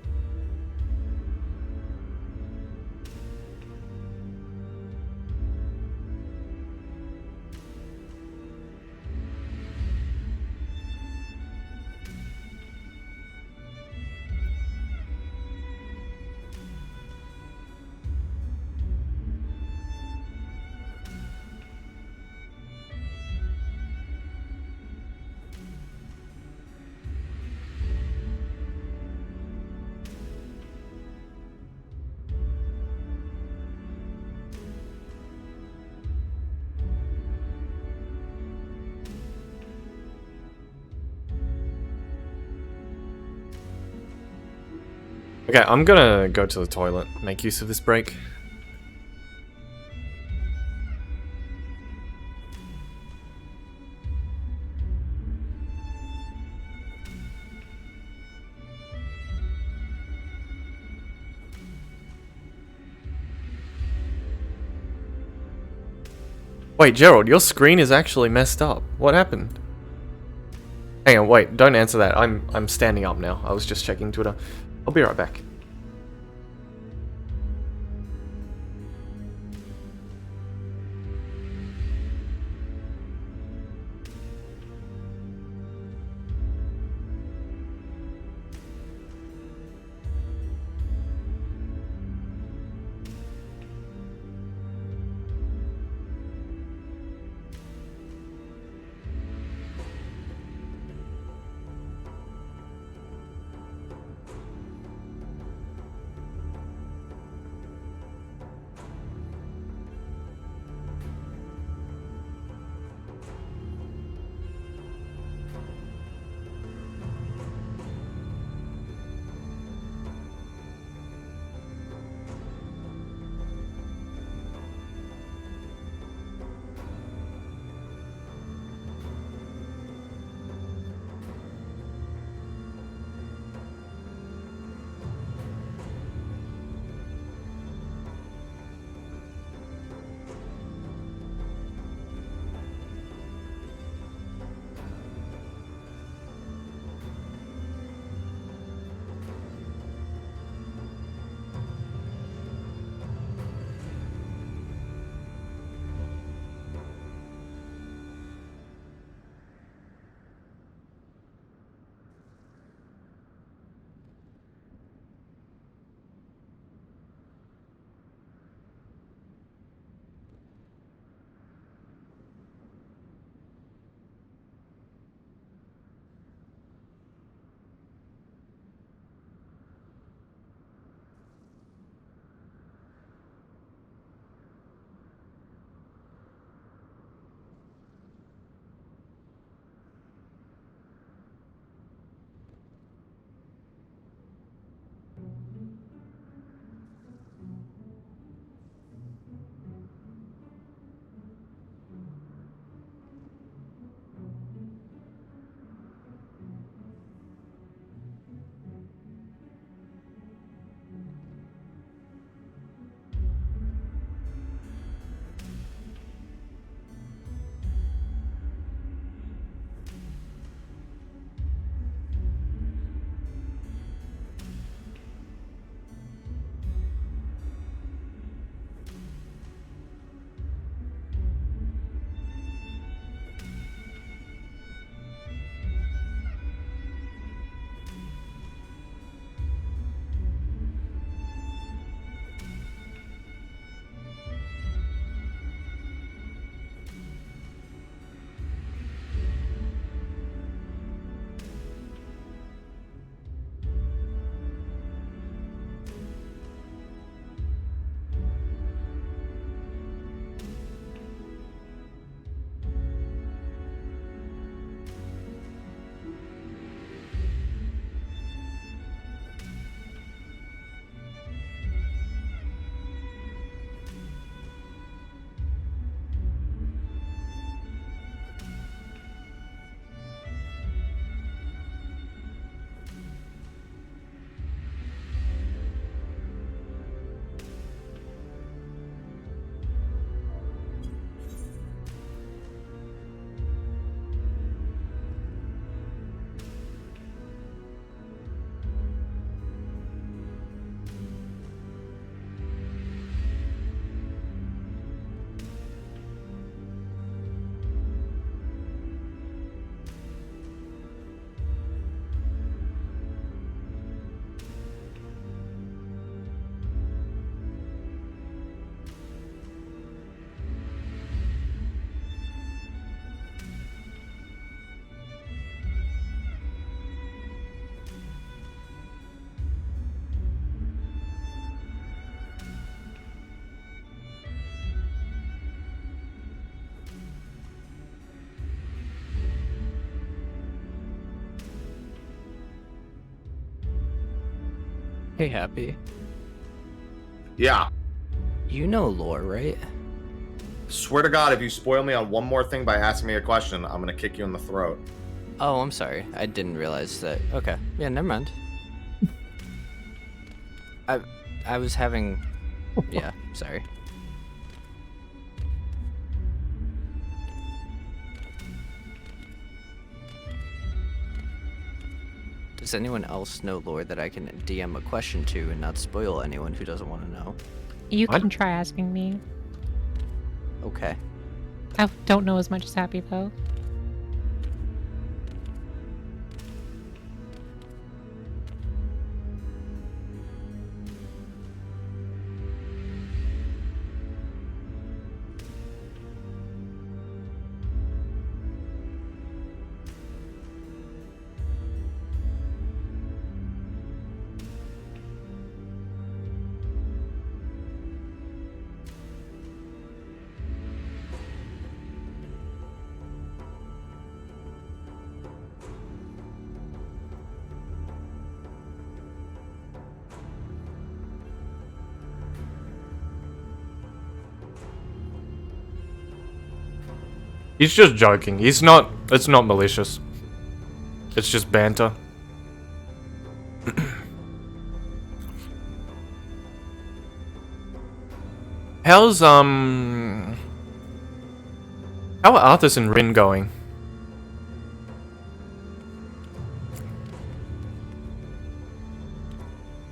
Okay, I'm gonna go to the toilet, make use of this break. Wait, Gerald, your screen is actually messed up. What happened? Hang on, wait, don't answer that. I'm standing up now. I was just checking Twitter. I'll be right back. Hey, Happy. Yeah. You know lore, right? Swear to God, if you spoil me on one more thing by asking me a question, I'm gonna kick you in the throat. Oh, I'm sorry. I didn't realize that. Okay. Yeah, never mind. I was having... Yeah, sorry. Does anyone else know lore that I can DM a question to and not spoil anyone who doesn't want to know? You can try asking me. Okay. I don't know as much as Happy, though. He's just joking. He's not. It's not malicious. It's just banter. How's how are Arthas and Rin going?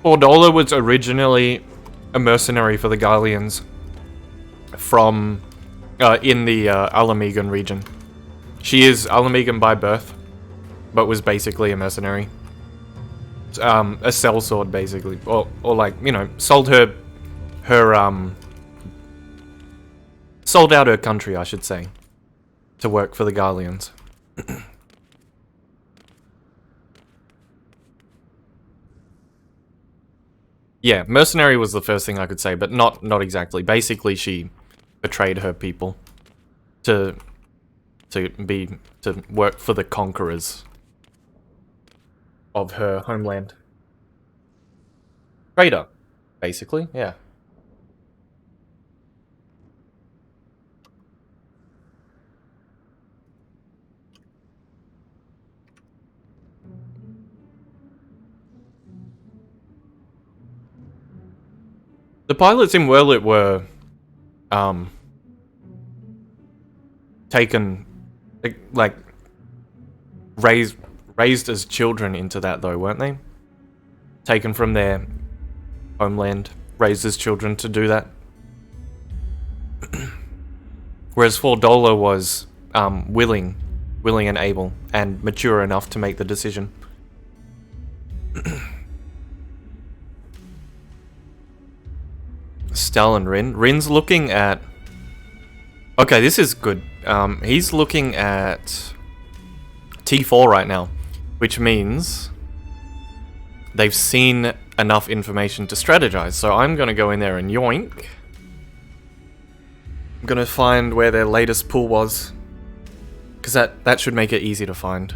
Ordola was originally a mercenary for the Garleans from in the Alamegan region. She is Alamegan by birth, but was basically a mercenary. A sellsword, basically, or like, you know, sold out her country, I should say, to work for the Garleans. Yeah, mercenary was the first thing I could say, but not exactly. Basically, she betrayed her people to work for the conquerors of her homeland. Traitor, basically, yeah. The pilots in Werlit were taken, like, raised as children into that, though, weren't they? Taken from their homeland, raised as children to do that. Whereas Fordola was willing and able, and mature enough to make the decision. Stal and Rin. Rin's looking at... Okay, this is good. He's looking at T4 right now, which means they've seen enough information to strategize. So I'm going to go in there and yoink. I'm going to find where their latest pull was, because that should make it easy to find.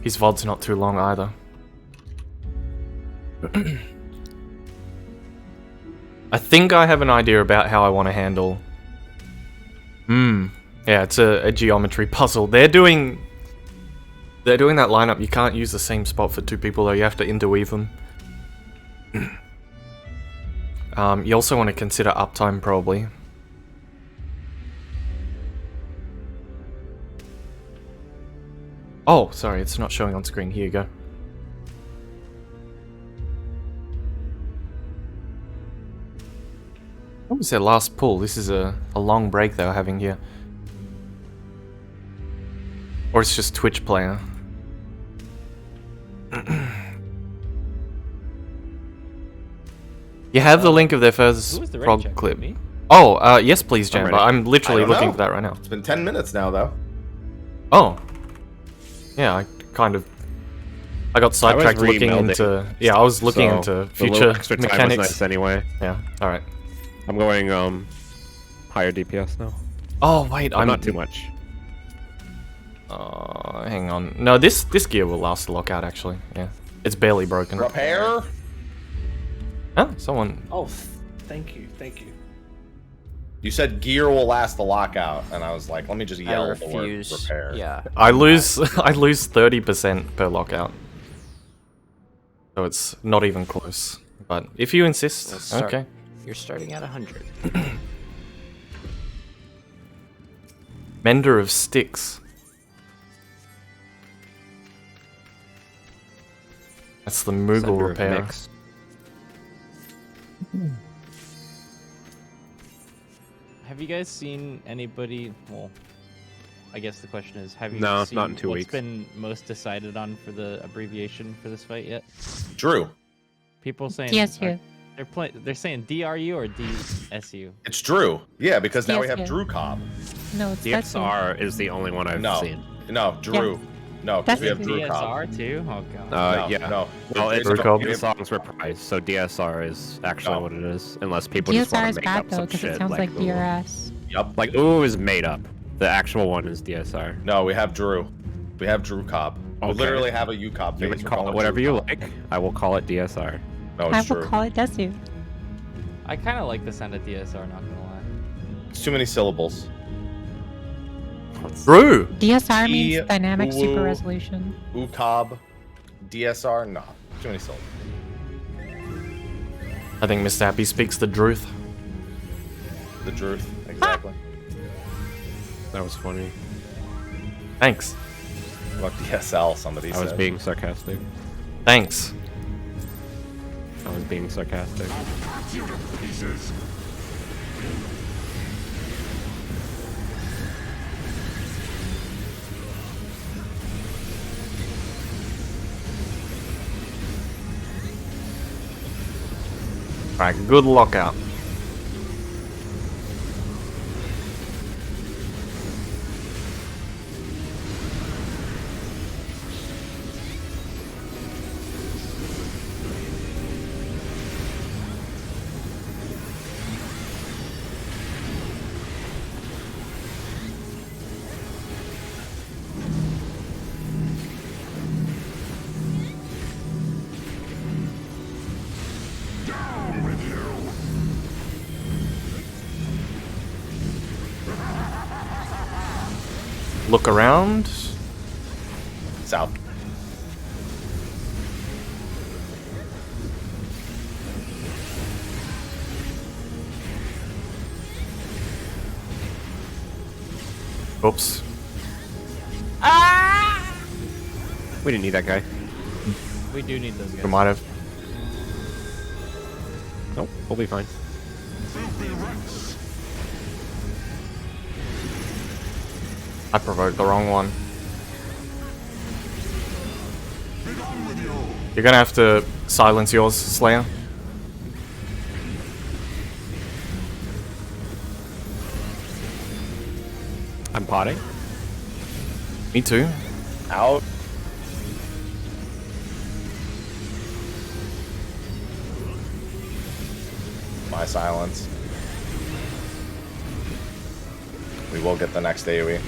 His VOD's not too long either. I think I have an idea about how I want to handle... Yeah, it's a geometry puzzle. They're doing that lineup. You can't use the same spot for two people, though. You have to interweave them. You also want to consider uptime, probably. Oh, sorry, it's not showing on screen. Here you go. What was their last pull? This is a long break they were having here. Or it's just Twitch player. You have the link of their first prog clip. Oh, yes please, Jamba. I'm literally looking for that right now. It's been 10 minutes now, though. Oh. Yeah, I got sidetracked looking into... Yeah, I was looking into future mechanics. Time was nice anyway. Yeah, alright. I'm going higher DPS now. Oh, wait, I'm... Not too much. hang on. No, this gear will last the lockout, actually. Yeah. It's barely broken. Repair? Oh, someone... Oh, thank you, thank you. You said gear will last the lockout, and I was like, let me just I yell the word refuse. repair. Yeah. I lose 30% per lockout. So it's not even close. But if you insist, Let's start. okay. You're starting at 100. Mender of sticks. That's the Moogle Sender of repair. mix. Have you guys seen anybody? Well, I guess the question is, have you No, seen not in 2 what's weeks. been most decided on for the abbreviation for this fight yet? Drew. People saying DSU. They're saying DRU or DSU. It's Drew. Yeah, because now we have DSU. Drew Cobb. No, it's Detsu. DXR is the only one I've No. seen. No, Drew. No, because we have Drew Cobb. DSR too? Oh god. No, Yeah. no. Well, it's Drew Cobb. the songs reprised, so DSR is actually No. what it is. Unless people just DSR want is to make bad up though, some because shit. it sounds like ooh. DRS. Yup. Like, ooh is made up. The actual one is DSR. No, we have Drew. We have Drew Cobb. We Okay. literally have a U Cobb You phase. can We're call going it whatever Drew you Cobb. like. I will call it DSR. No, I it's will Drew. call it Detsu. I kind of like the sound of DSR, not gonna lie. It's too many syllables. Drew! DSR T- means dynamic Uwu. super resolution. U Cobb. DSR. No, too many syllables. I think Mr. Happy speaks the truth. The truth. Exactly. That was funny. Thanks. What about DSL? Somebody I said. was being sarcastic. Thanks. I was being sarcastic. Cut you to pieces. Alright, good lockout. Down with you. Look around. South. Oops. We didn't need that guy. We do need those guys. We might have. Nope, we'll be fine. Filthy rats. I provoked the wrong one. Be gone with you. You're gonna have to silence yours, Slayer. I'm potting. Me too. Out. My silence. We will get the next AoE.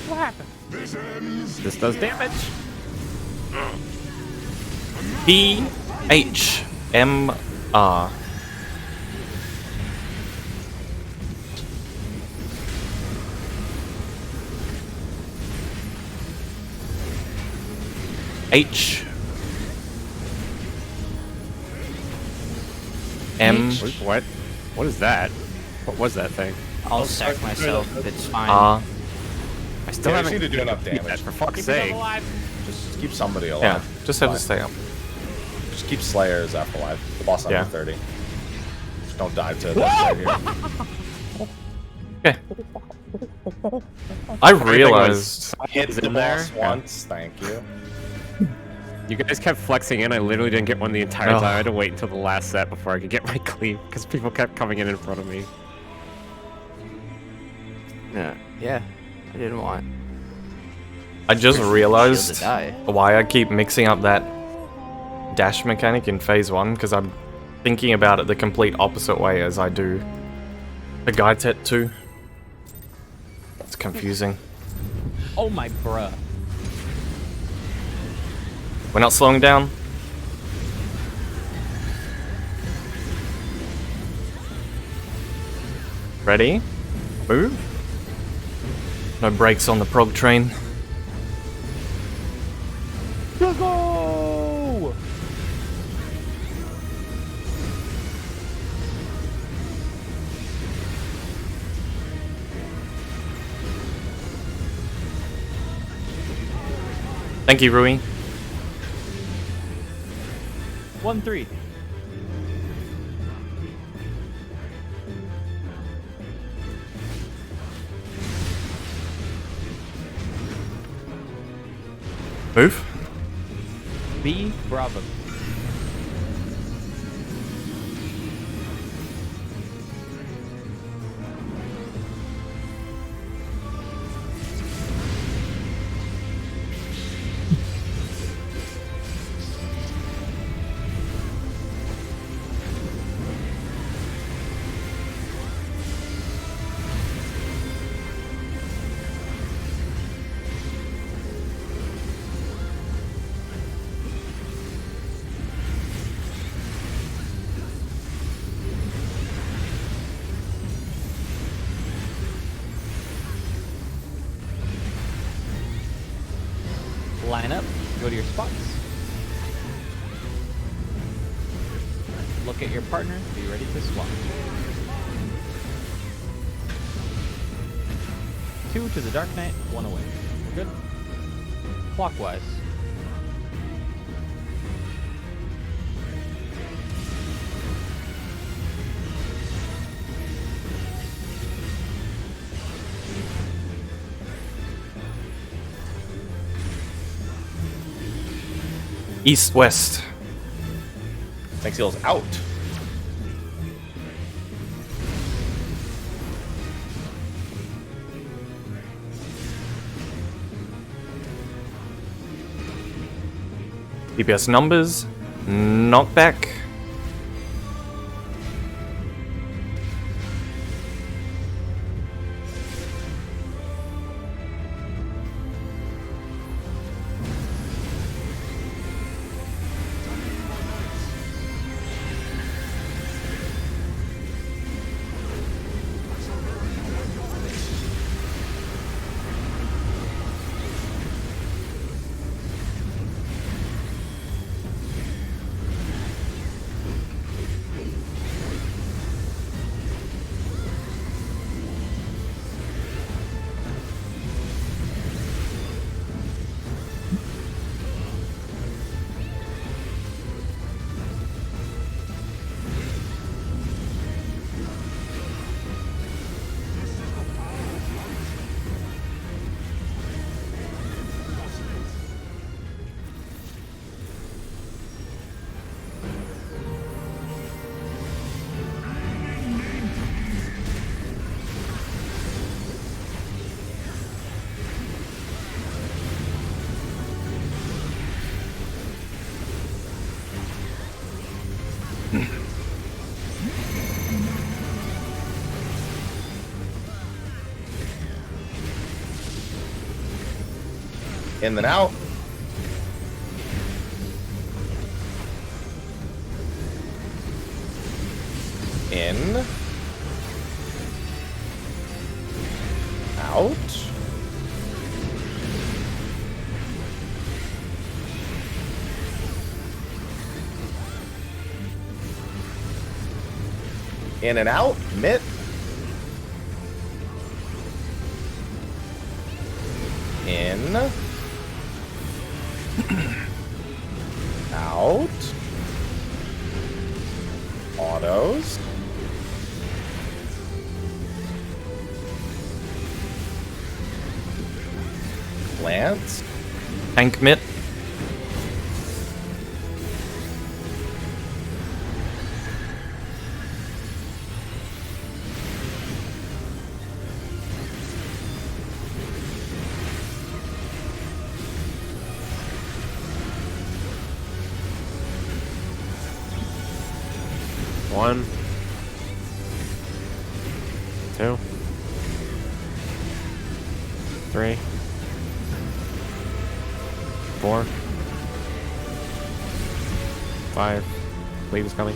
What happened? This ends. This does damage. PHMR. H M What? What is that? What was that thing? I'll sack myself. It's fine. R. I still Yeah, we just haven't need to do enough beat that, damage. for fuck's Keep sake. them alive. Just keep somebody alive. Yeah, just have to Fine. stay up. Just keep Slayer's F alive. The boss under Yeah. 30. Just don't dive to that right here. Okay. I realized. Hit the in there. boss once. Thank you. You guys kept flexing in. I literally didn't get one the entire Oh. time. I had to wait until the last set before I could get my cleave because people kept coming in front of me. Yeah. I didn't want I just shield realized to die. why I keep mixing up that dash mechanic in phase 1 because I'm thinking about it the complete opposite way as I do the Gaitet 2. It's confusing. Oh my bruh. We're not slowing down. Ready? Move. No brakes on the prog train. Go! Thank you, Rui. 1-3. Move. B, Bravo. Line up, go to your spots. Look at your partner, be ready to swap. 2 to the Dark Knight, 1 away. Good. Clockwise. East-west. Next heal's out. DPS numbers. Knockback. In then out. In. Out. In and out. Mitt. In. Out. Autos. Lance. Tank mitt. 1, 2, 3, 4, 5. Cleave is coming.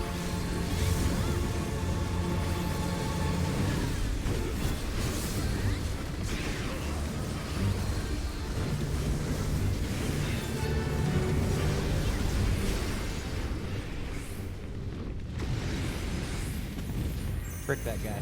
Frick that guy.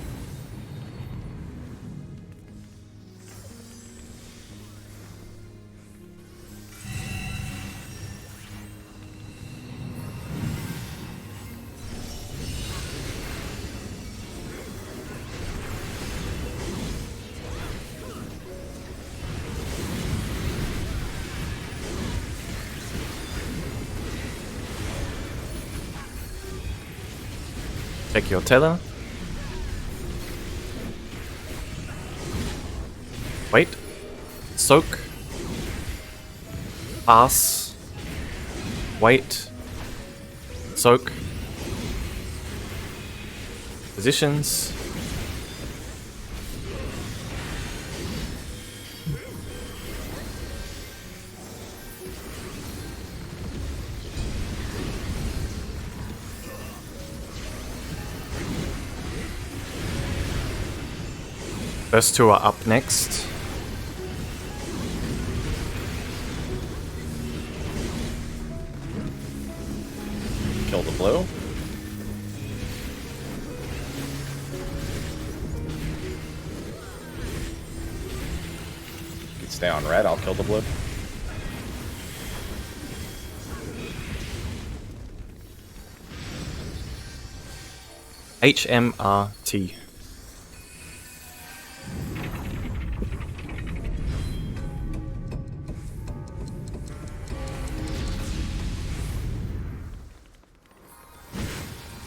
Take your tether. Wait. Soak. Pass. Wait. Soak. Positions. First two are up next. Kill the blue. You can stay on red, I'll kill the blue. HMRT.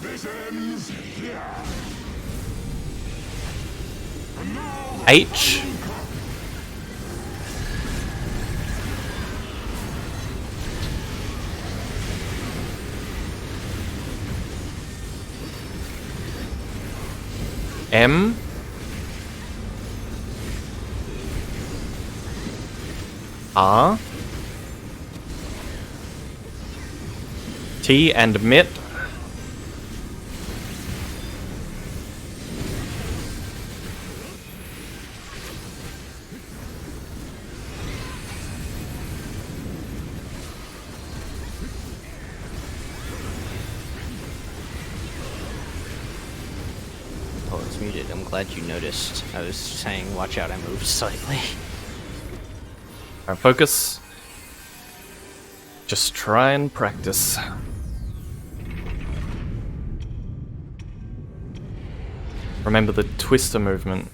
This ends here. And now H. M. R. T and MIT. Oh, it's muted. I'm glad you noticed. I was saying, watch out, I moved slightly. Alright, focus. Just try and practice. Remember the twister movement.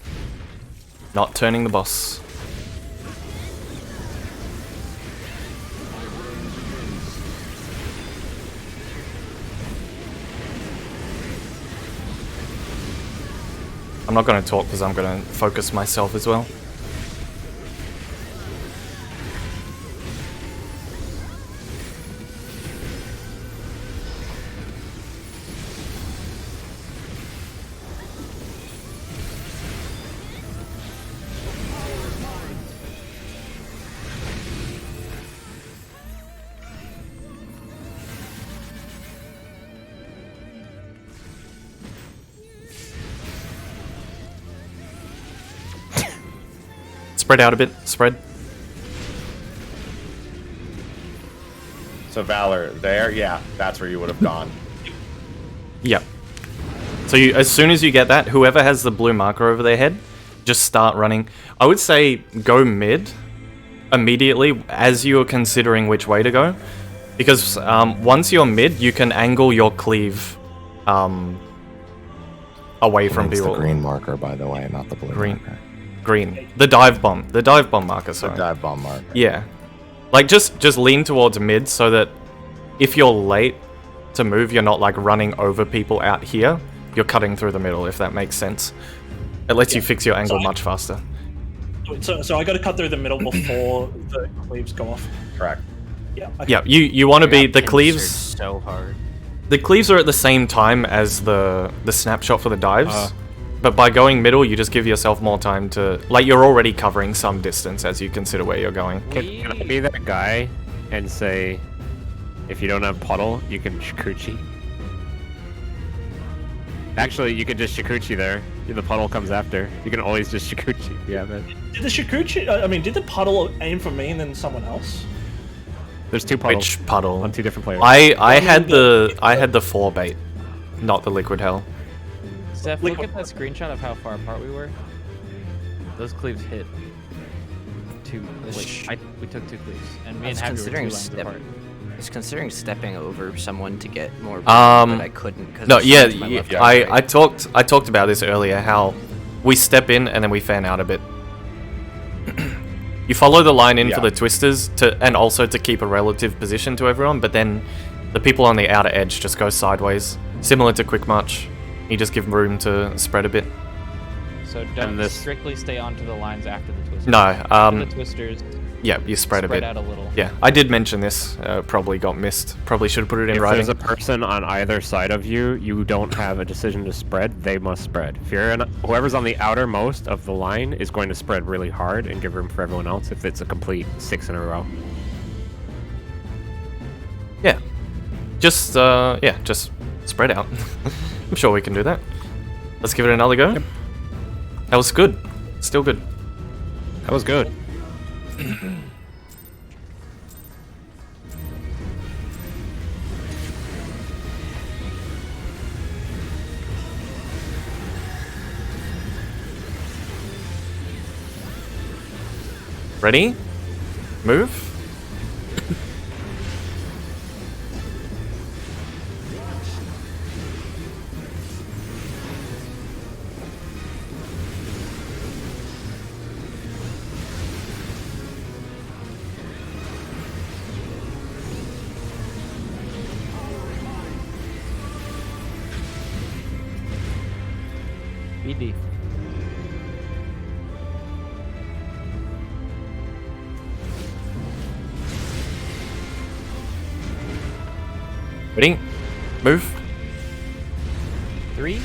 Not turning the boss. I'm not going to talk because I'm going to focus myself as well. Spread out a bit. Spread. So Valor, there, yeah, that's where you would have gone. Yep. So you, as soon as you get that, whoever has the blue marker over their head, just start running. I would say go mid immediately as you're considering which way to go. Because once you're mid, you can angle your cleave away from It's the people. green marker, by the way, not the blue marker. Green. The dive bomb. The dive bomb marker, sorry. The dive bomb marker. Yeah. Like, just lean towards mid so that if you're late to move, you're not, like, running over people out here. You're cutting through the middle, if that makes sense. It lets you fix your angle much faster. So I got to cut through the middle before the cleaves go off. Correct. Yeah. Okay. Yeah, you want to be... The Pincered cleaves... so hard. The cleaves are at the same time as the snapshot for the dives. But by going middle, you just give yourself more time to... Like, you're already covering some distance as you consider where you're going. Can I be that guy and say, if you don't have puddle, you can Shikuchi? Actually, you can just Shikuchi there. The puddle comes after. You can always just Shikuchi if you have it. Did the Shikuchi... I mean, did the puddle aim for me and then someone else? There's 2 puddles. Which puddle? On 2 different players. I had the 4 bait, not the liquid hell. Zeph, look at that screenshot of how far apart we were. Those cleaves hit. We took 2 cleaves, and me and Happy were 2 lines apart. I was considering stepping over someone to get more, but I couldn't because no, yeah, I talked about this earlier. How we step in and then we fan out a bit. You follow the line in for the twisters and also to keep a relative position to everyone, but then the people on the outer edge just go sideways, similar to quick march. You just give room to spread a bit. So don't strictly stay onto the lines after the twisters. No, after the twisters. Yeah, you spread a bit. Out a little. Yeah, I did mention this. Probably got missed. Probably should have put it in writing. If there's a person on either side of you, you don't have a decision to spread. They must spread. If you're whoever's on the outermost of the line is going to spread really hard and give room for everyone else. If it's a complete 6 in a row. Yeah, just spread out. I'm sure we can do that. Let's give it another go. Yep. That was good. Still good. That was good. Ready? Move. BD. Ready? Move. 3.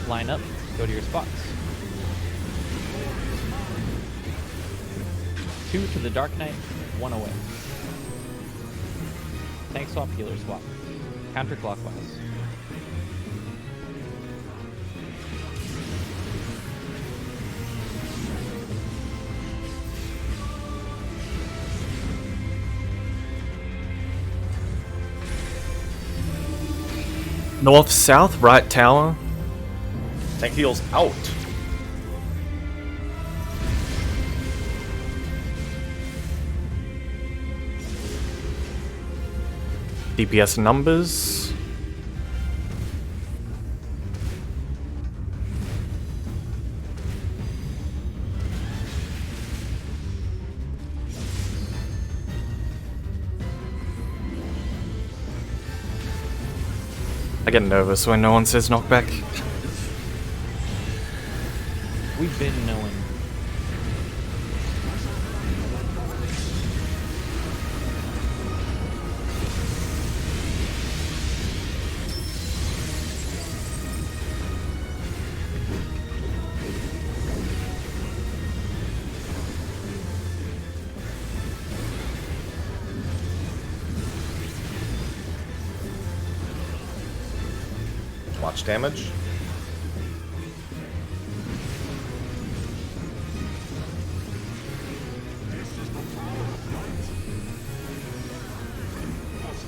Line up, go to your spots. 2 to the Dark Knight, 1 away. Tank swap, healer swap. Counterclockwise. North, south, right tower. Tank heals out. DPS numbers. I get nervous when no one says knockback. We've been knowing. Watch damage.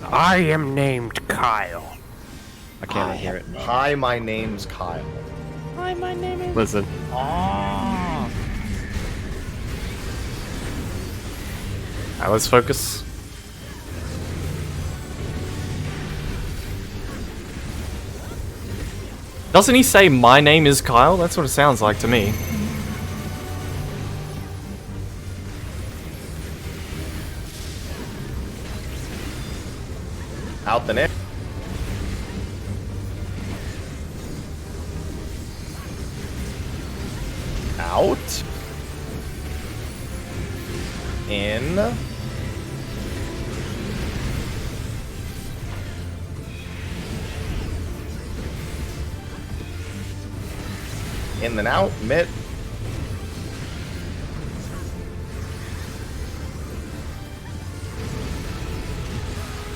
I am named Kyle. I can't hear it. Hi, my name's Kyle. Hi, my name is. Listen. Oh. Alright, let's focus. Doesn't he say my name is Kyle? That's what it sounds like to me. Out the net. Out. In. In then out. Mid.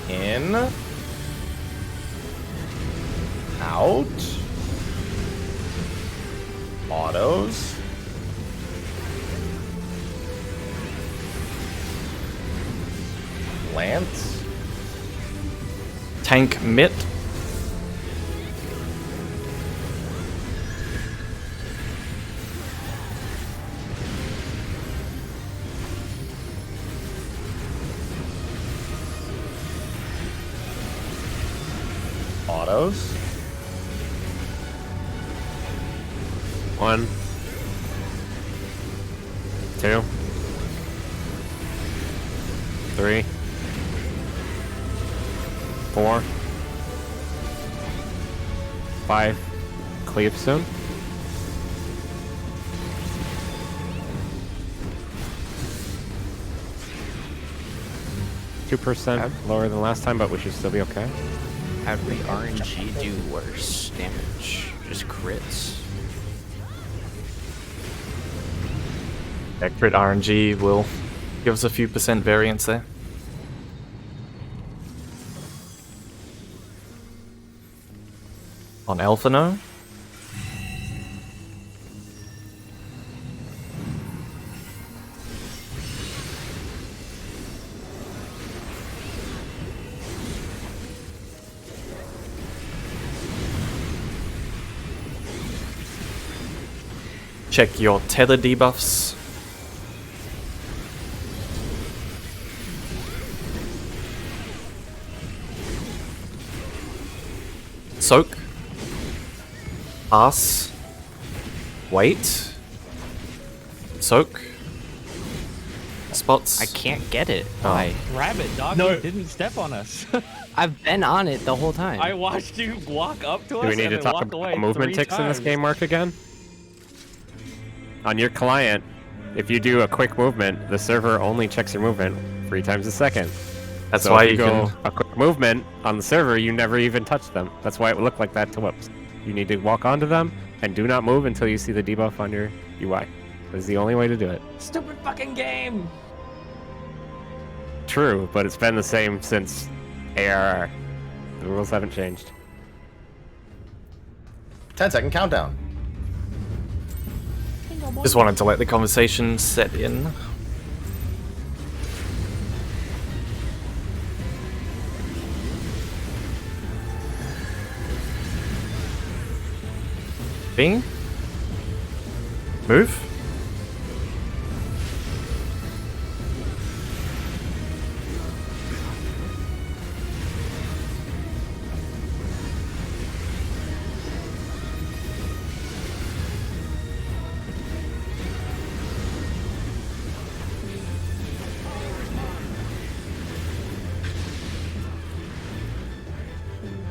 In. Out. Autos. Lance. Tank Mitt. Autos. 1, 2, 3, 4, 5. Cleave soon. 2% lower than last time, but we should still be okay. How do we RNG do worse damage? Just crits? That crit RNG will give us a few percent variance there. On Alphino. Check your tether debuffs. Soak. Pass. Wait. Soak. Spots. I can't get it. Oh. Why? Rabbit, dog, No. you didn't step on us. I've been on it the whole time. I watched you walk up to us Do we need and to then talk walk away about movement 3 ticks in this times. game, Mark, again? On your client, if you do a quick movement, the server only checks your movement 3 times a second. That's So why if you go can. a quick movement on the server, you never even touch them. That's why it would look like that to Whoops. You need to walk onto them and do not move until you see the debuff on your UI. That's the only way to do it. Stupid fucking game! True, but it's been the same since ARR. The rules haven't changed. 10-second countdown. Just wanted to let the conversation set in. Bing. Move.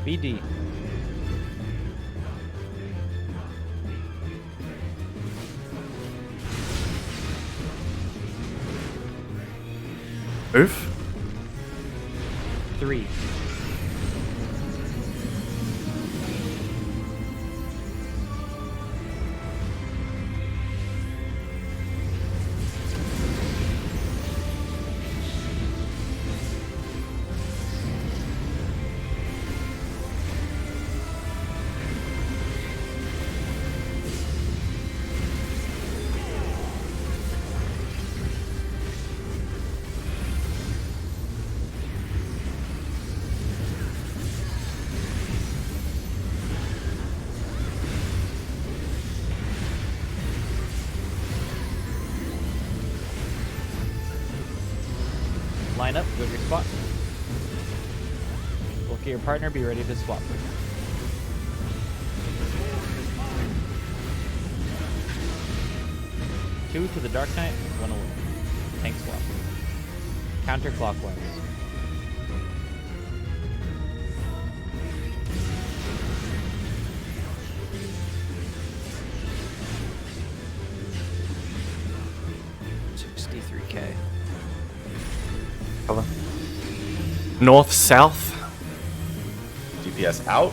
BD. Move. 3. Line up, go to your spot. Look at your partner, be ready to swap. Two to the Dark Knight, one away. Tank swap. Counterclockwise. $63K. Cover. North, south. DPS out.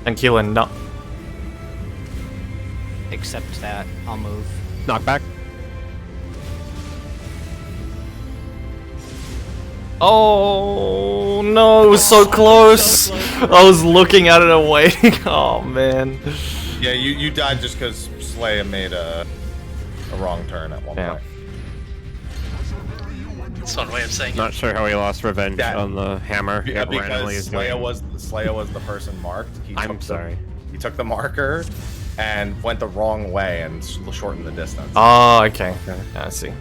And killing up. Except that, I'll move. Knockback. Oh no, it was so close. I was looking at it and waiting. Oh man. Yeah, you died just because Slaya made a wrong turn at one point. That's one way of saying it. Not sure how he lost revenge on the hammer. Yeah, Got randomly because is doing- Slaya was the person marked. I'm sorry. He took the marker and went the wrong way and shortened the distance. Oh, okay. Yeah, I see.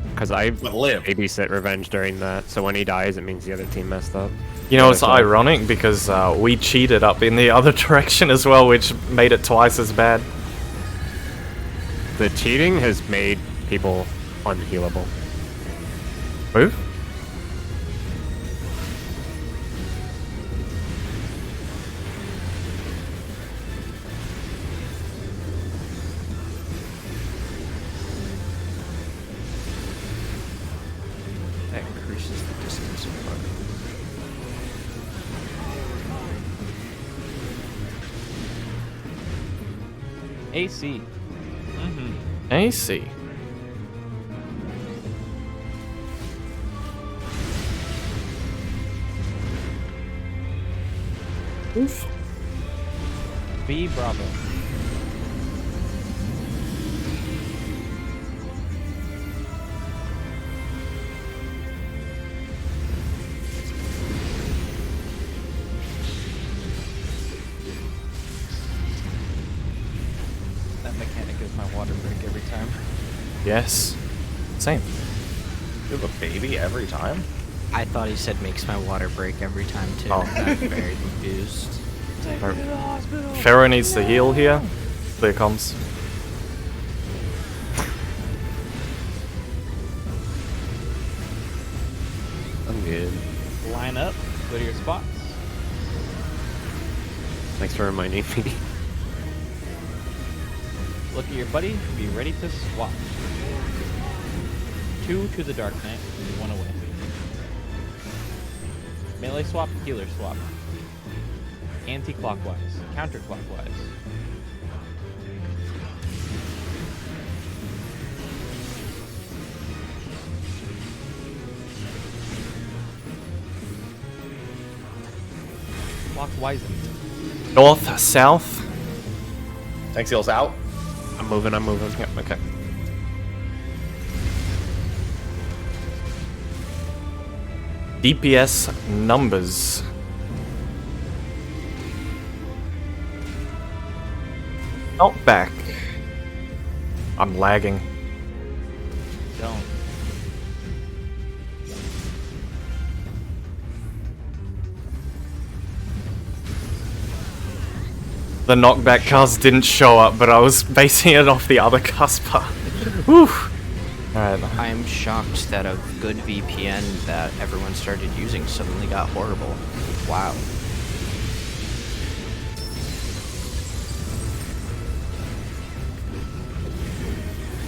Because I live. babysit revenge during that, so when he dies, it means the other team messed up. You know, it's ironic because we cheated up in the other direction as well, which made it twice as bad. The cheating has made people unhealable. Move? That increases the distance apart. AC. AC. Oof. B Bravo. That mechanic is my water break every time. Yes. Same. You have a baby every time? I thought he said makes my water break every time too. Oh. I'm very confused. Pharaoh needs to heal here. Clear comms. I'm good. Line up, go to your spots. Thanks for reminding me. Look at your buddy, be ready to swap. Two to the Dark Knight, one away. Melee swap, healer swap. Anti-clockwise, counterclockwise. Clockwise. North, south. Tank seal's out. I'm moving. Yep, okay. DPS numbers. Not back. I'm lagging. Don't. The knockback cast didn't show up, but I was basing it off the other cast part. Whew. Alright. I am shocked that a good VPN that everyone started using suddenly got horrible. Wow.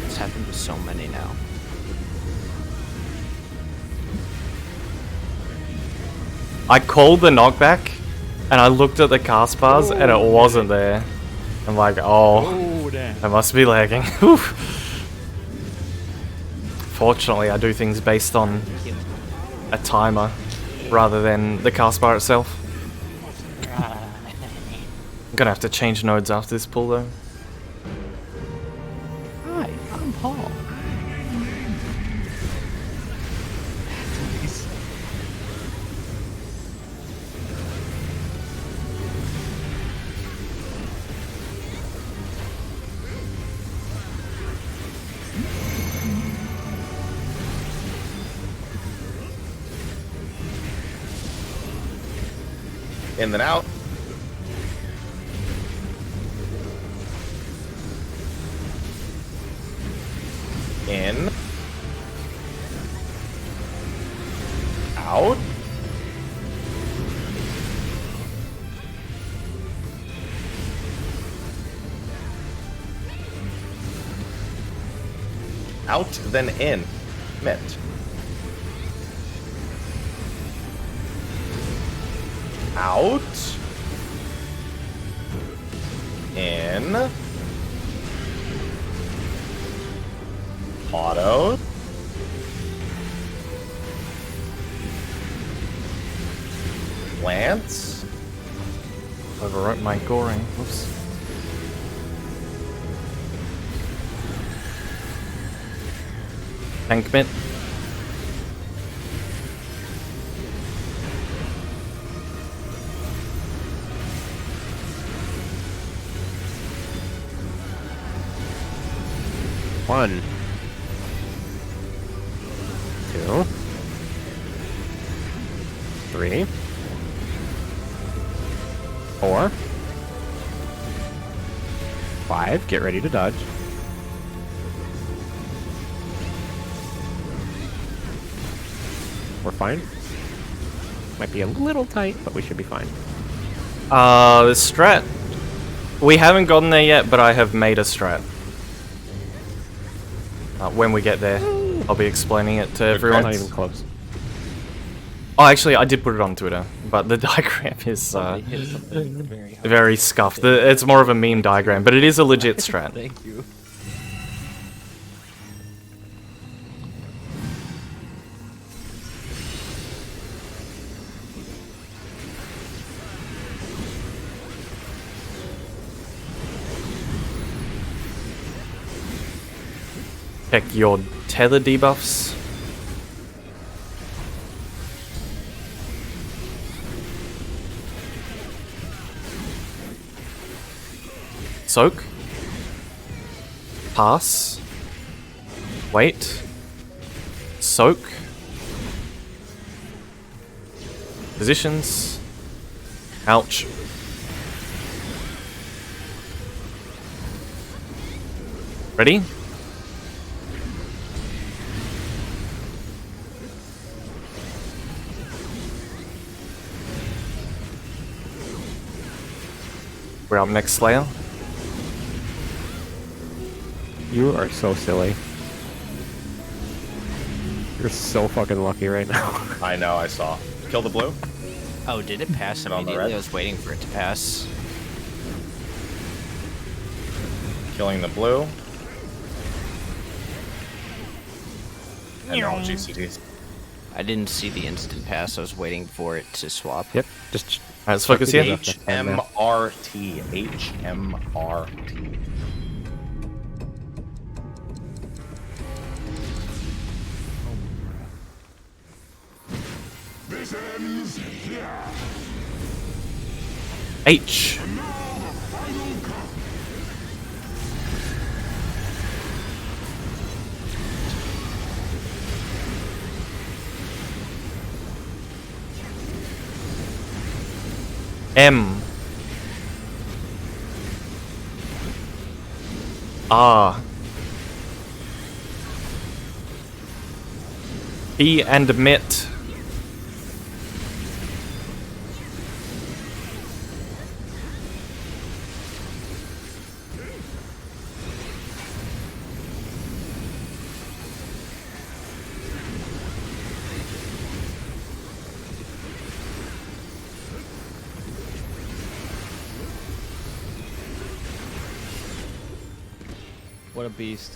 It's happened to so many now. I called the knockback, and I looked at the cast bars, and it wasn't there. I'm like, oh, Oh, damn. I must be lagging. Whew. Fortunately, I do things based on a timer rather than the cast bar itself. I'm gonna have to change nodes after this pull though. Hi, I'm Paul. In then out. In. Out. Out, then in. Commit. Out. In. Auto. Lance. Overwrote my goring. Whoops. Tank bit. One. 2. 3. 4. 5. Get ready to dodge. We're fine. Might be a little tight, but we should be fine. The strat. We haven't gotten there yet, but I have made a strat. When we get there, I'll be explaining it to everyone. Not even close. Oh, actually, I did put it on Twitter, but the diagram is very scuffed. It's more of a meme diagram, but it is a legit strat. Thank you. Check your tether debuffs. Soak. Pass. Wait. Soak. Positions. Ouch. Ready? We're up next, Slayer. You are so silly. You're so fucking lucky right now. I know, I saw. Kill the blue. Oh, did it pass On the immediately? red. I was waiting for it to pass. Killing the blue. And all GCTs. I didn't see the instant pass. I was waiting for it to swap. Yep, just Alright, let's focus here. HMRT. HMRT. This ends here. H. M. R. E and MIT. What a beast.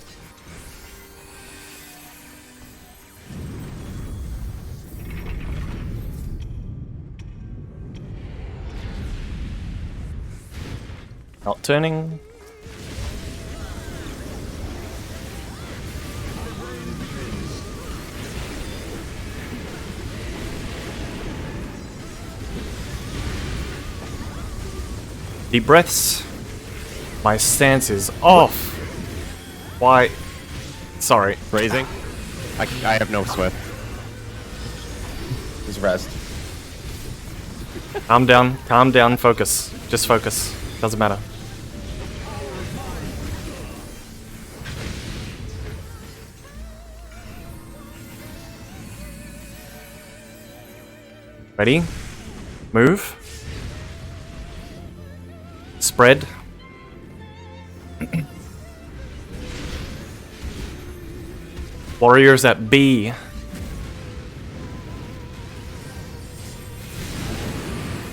Not turning. Deep breaths. My stance is off. Why? Sorry. raising. I have no swift. His rest. Calm down, focus. Just focus. Doesn't matter. Ready? Move. Spread. Warriors at B.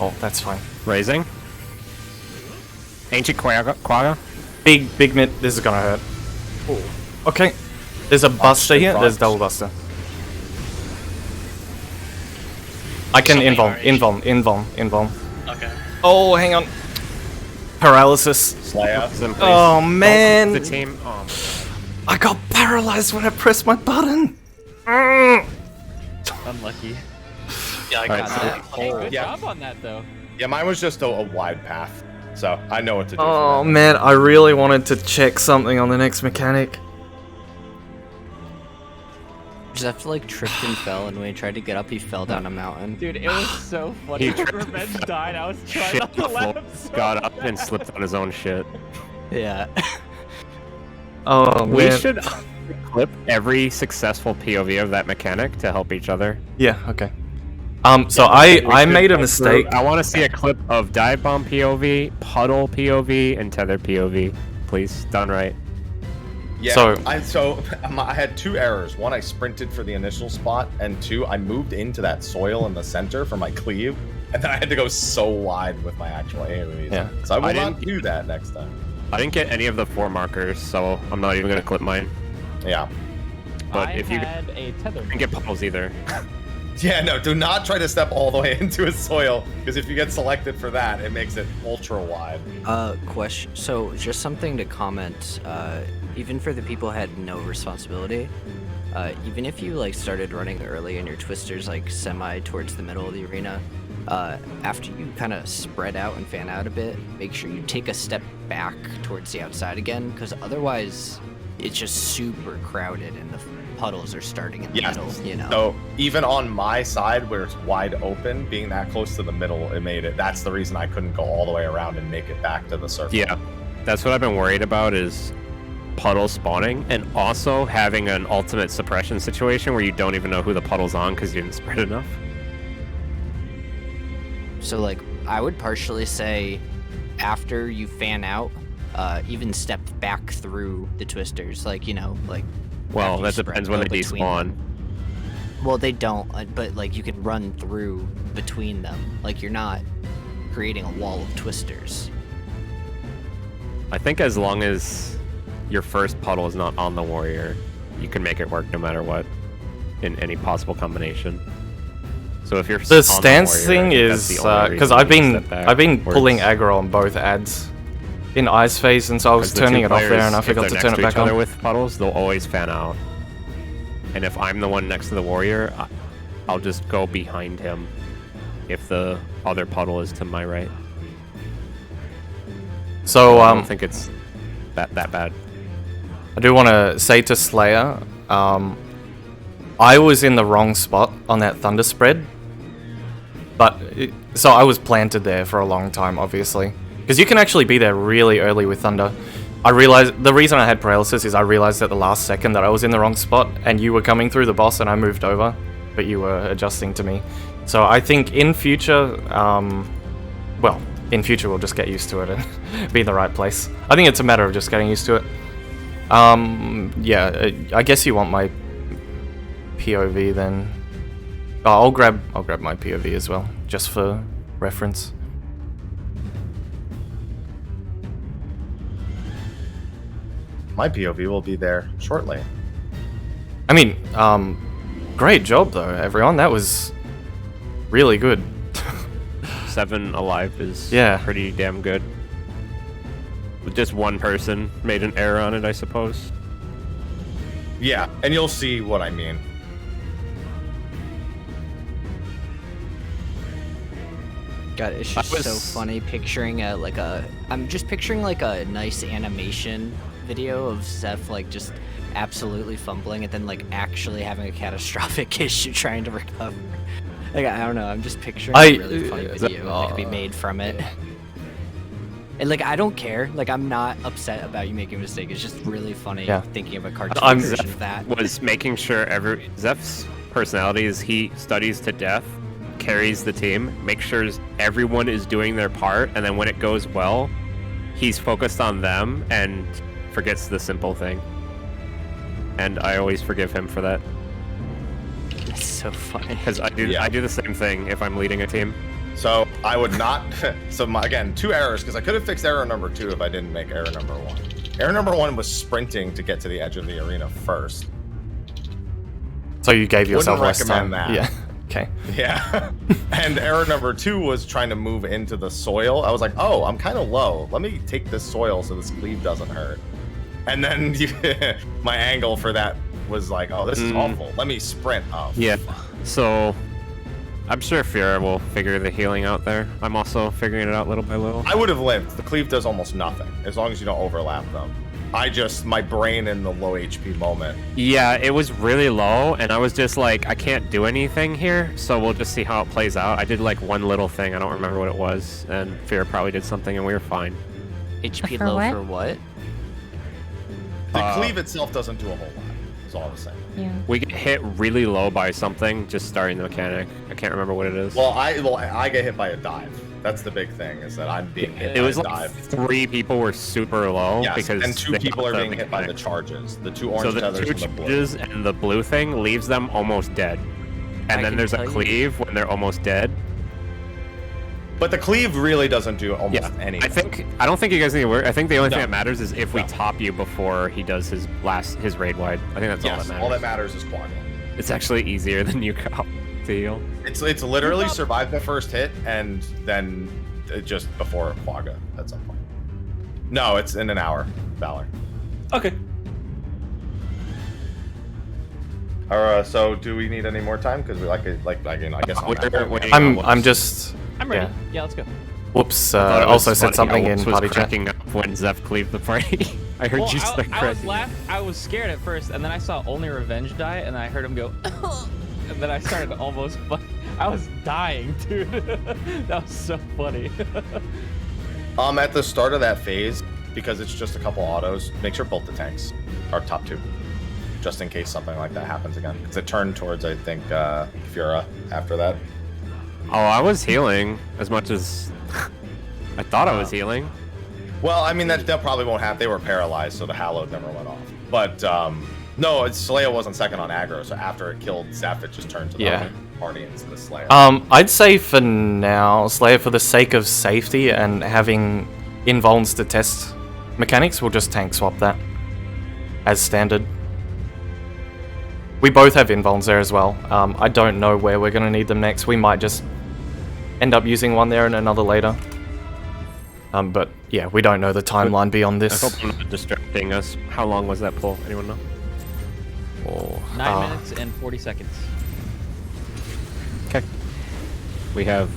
Oh, that's fine. Raising. Ancient Quagga. Big mid. This is gonna hurt. Ooh. Okay. There's a buster here. There's double buster. I can invuln. Okay. Oh, hang on. Paralysis. Slayer. Oh man. The team. Oh. I got paralyzed when I pressed my button. Unlucky. Yeah, I got that. Hey, good Yeah. job on that though. Yeah, mine was just a wide path, so I know what to do. Oh man, I really wanted to check something on the next mechanic. Zeph like tripped and fell, and when he tried to get up, he fell down a mountain. Dude, it was so funny. He When tripped Revenge died, I was trying Shit not to laugh. So got up and slipped on his own shit. Yeah. Oh We man. should clip every successful POV of that mechanic to help each other. Yeah. Okay. So I made a mistake. I want to see a clip of dive bomb POV, puddle POV, and tether POV. Please, done right. Yeah, I had 2 errors. 1, I sprinted for the initial spot, and 2, I moved into that soil in the center for my cleave, and then I had to go so wide with my actual AoEs. Yeah. So I will I not didn't- do that next time. I didn't get any of the 4 markers, so I'm not even gonna clip mine. Yeah. But I if you had a tether. didn't get puddles either. Yeah, no, do not try to step all the way into his soil, because if you get selected for that, it makes it ultra wide. Question. So, just something to comment. Even for the people who had no responsibility, even if you like started running early and your twisters like semi towards the middle of the arena, after you kind of spread out and fan out a bit, make sure you take a step back towards the outside again, because otherwise it's just super crowded and the puddles are starting in the middle, you know? So even on my side where it's wide open, being that close to the middle, that's the reason I couldn't go all the way around and make it back to the surface. Yeah, that's what I've been worried about is puddle spawning, and also having an ultimate suppression situation where you don't even know who the puddle's on because you didn't spread enough. So like, I would partially say after you fan out, even step back through the twisters, like, you know, like... Well, after you that spread, depends when go they between despawn. them. Well, they don't, but like you can run through between them. Like you're not creating a wall of twisters. I think as long as your first puddle is not on the warrior, you can make it work no matter what in any possible combination. So if you're The on stance warrior, thing I think that's is the only because reason I've you been step back I've been pulling backwards. aggro on both ads in Ice Phase, and so I was 'Cause the turning two it off there, players, and I if forgot they're to next turn it back each other on. with puddles, they'll always fan out. And if I'm the one next to the warrior, I'll just go behind him if the other puddle is to my right. So I don't think it's that bad. I do want to say to Slayer, I was in the wrong spot on that thunder spread, so I was planted there for a long time, obviously, because you can actually be there really early with thunder. I realized the reason I had paralysis is I realized at the last second that I was in the wrong spot, and you were coming through the boss, and I moved over, but you were adjusting to me. So I think in future, in future we'll just get used to it and be in the right place. I think it's a matter of just getting used to it. Yeah, I guess you want my POV then. Oh, I'll grab my POV as well, just for reference. My POV will be there shortly. I mean, great job though, everyone. That was really good. 7 alive is Yeah. pretty damn good. Just one person made an error on it, I suppose. Yeah, and you'll see what I mean. God, it's just so funny picturing I'm just picturing like a nice animation video of Zeph like just absolutely fumbling and then like actually having a catastrophic issue trying to recover. Like, I don't know. I'm just picturing I- a really funny video that could be made from it. And like, I don't care. Like, I'm not upset about you making a mistake. It's just really funny thinking of a cartoon I'm version of that. was making sure Zeph's personality is he studies to death, carries the team, makes sure everyone is doing their part, and then when it goes well, he's focused on them and forgets the simple thing. And I always forgive him for that. It's so funny. Because I do the same thing if I'm leading a team. So I would not. Again, 2 errors because I could have fixed error number 2 if I didn't make error number 1. Error number 1 was sprinting to get to the edge of the arena first. So you gave yourself less time. That. Yeah. Okay. Yeah. And error number 2 was trying to move into the soil. I was like, oh, I'm kind of low. Let me take this soil so this cleave doesn't hurt. And then my angle for that was like, oh, this is awful. Let me sprint up. Yeah. So I'm sure Fiora will figure the healing out there. I'm also figuring it out little by little. I would have lived. The cleave does almost nothing as long as you don't overlap them. My brain in the low HP moment. Yeah, it was really low, and I was just like, I can't do anything here, so we'll just see how it plays out. I did like one little thing, I don't remember what it was, and Fiora probably did something, and we were fine. HP For low what? for what? The cleave itself doesn't do a whole lot. Is all I'm saying. Yeah. We get hit really low by something just starting the mechanic. I can't remember what it is. Well, I get hit by a dive. That's the big thing, is that I'm being hit it by was a like dive. 3 people were super low. Yes, because and 2 they people got are the being hit by the mechanic. charges. The 2 So orange the tethers 2 and the blue. charges and the blue thing leaves them almost dead. And I then can there's a tell you- cleave when they're almost dead. But the cleave really doesn't do almost anything. I don't think you guys need to worry. I think the only thing No. that matters is if we No. top you before he does his raid wide. I think that's Yes, all that matters. all that matters is quagga. It's actually easier than you cop to heal. It's literally survive the first hit and then just before quagga at some point. No, it's in an hour, Valor. Okay. So do we need any more time? Because we I guess I'm just. I'm ready. Yeah, let's go. Whoops. thought it was Also said funny. something I in was party chat. cracking up when Zeph cleaved the party. I heard Well, you start cracking. I was scared at first, and then I saw Only Revenge die, and I heard him go, and then I started almost. I was dying, dude. That was so funny. At the start of that phase, because it's just a couple autos, make sure both the tanks are top 2, just in case something like that happens again. Because it turned towards, I think, Fiora after that. Oh, I was healing as much as I thought I was healing. Well, I mean, that probably won't happen. They were paralyzed, so the hallowed never went off. But, no, Slayer wasn't second on aggro, so after it killed Zeph, it just turned to the party into the Slayer. I'd say for now, Slayer, for the sake of safety and having invulns to test mechanics, we'll just tank swap that as standard. We both have invulns there as well. I don't know where we're going to need them next. We might just end up using one there and another later. But yeah, we don't know the timeline beyond I this. hope I'm not distracting us. How long was that pull? Anyone know? 9 minutes and 40 seconds. Okay. We have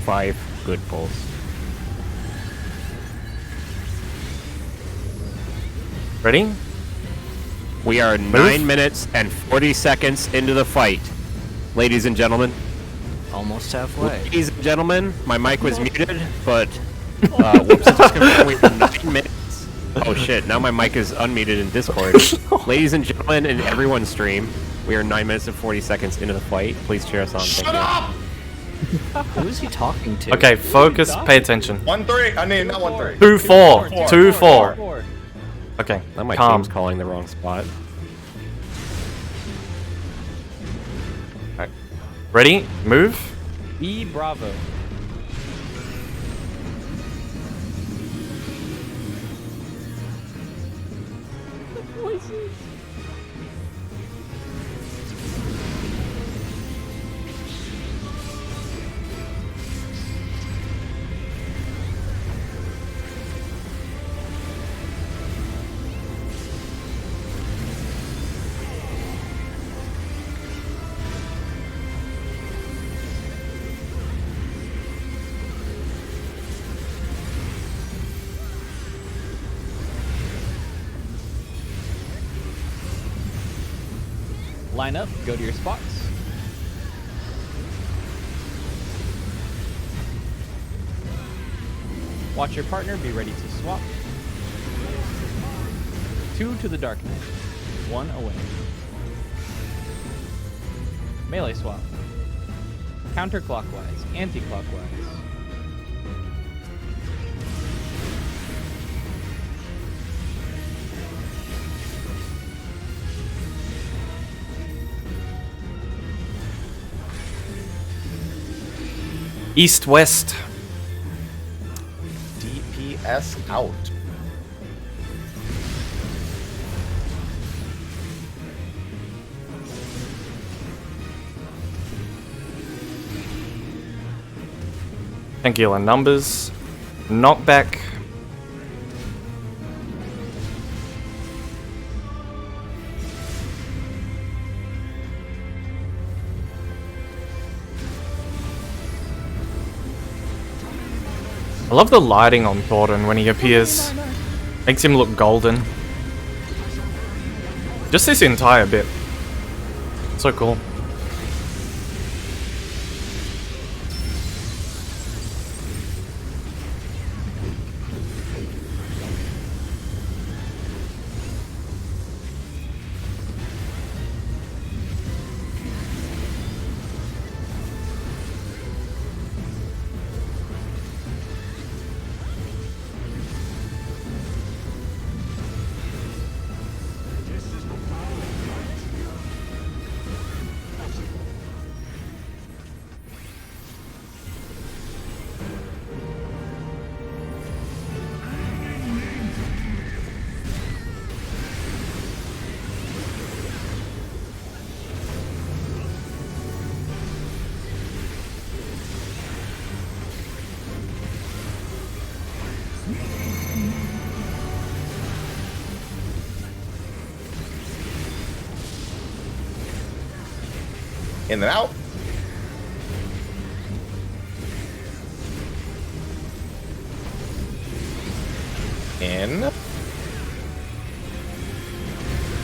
5 good pulls. Ready? We are 9 minutes and 40 seconds into the fight. Ladies and gentlemen. Almost halfway. Ladies and gentlemen, my mic was muted, but whoops, it's just confirmed we were 9 minutes. Oh shit, now my mic is unmuted in Discord. Ladies and gentlemen, in everyone's stream, we are 9 minutes and 40 seconds into the fight. Please cheer us on. Shut up! Who is he talking to? Okay, focus, pay attention. 1-3. I mean, not 1-3. 2-4. 2-4. Okay, Now my calm. team's calling the wrong spot. Alright. Ready? Move. E Bravo. Line up, go to your spots. Watch your partner, be ready to swap. 2 to the Dark Knight, 1 away. Melee swap. Counterclockwise, anti-clockwise. East-west. DPS out. Angular numbers. Knockback. I love the lighting on Thornton when he appears. Makes him look golden. Just this entire bit. So cool. In and out. In.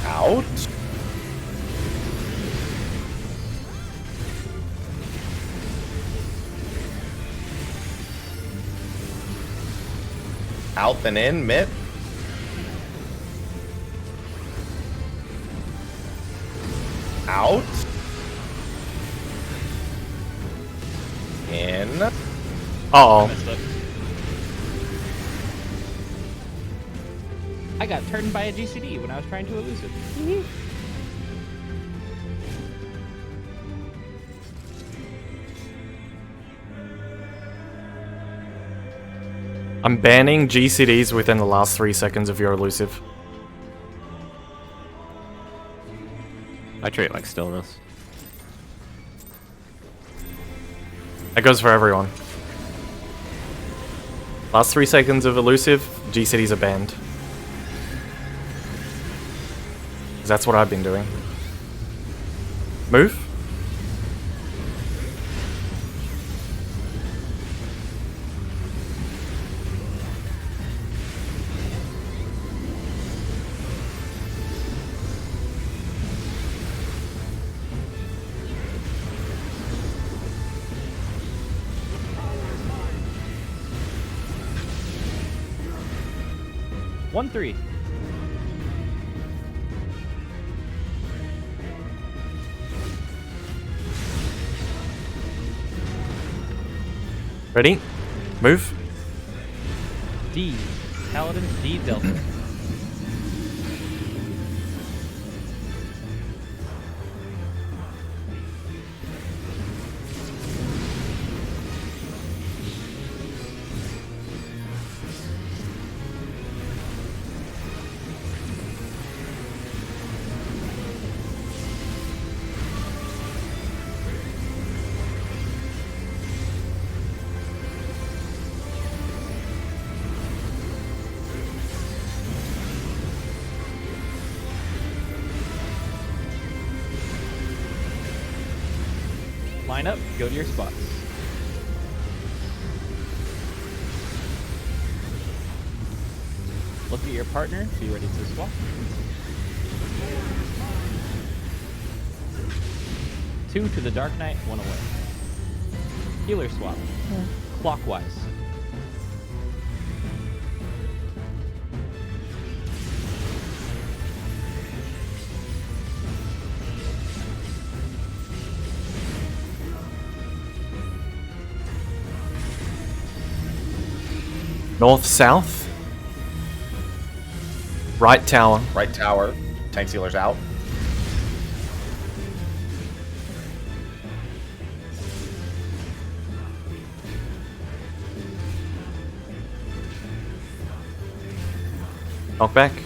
Out. Out and in, mid. Out. In. Uh-oh. I got turned by a GCD when I was trying to elusive. I'm banning GCDs within the last 3 seconds of your elusive. I treat it like stillness. That goes for everyone. Last 3 seconds of elusive, GCDs are banned. 'Cause that's what I've been doing. Move. One, 3. Ready? Move. D. Paladin D Delta. Line up, go to your spots. Look at your partner, be ready to swap. 2 to the Dark Knight, 1 away. Healer swap. Clockwise. North, south. Right tower. Right tower. Tank sealer's out. Knockback.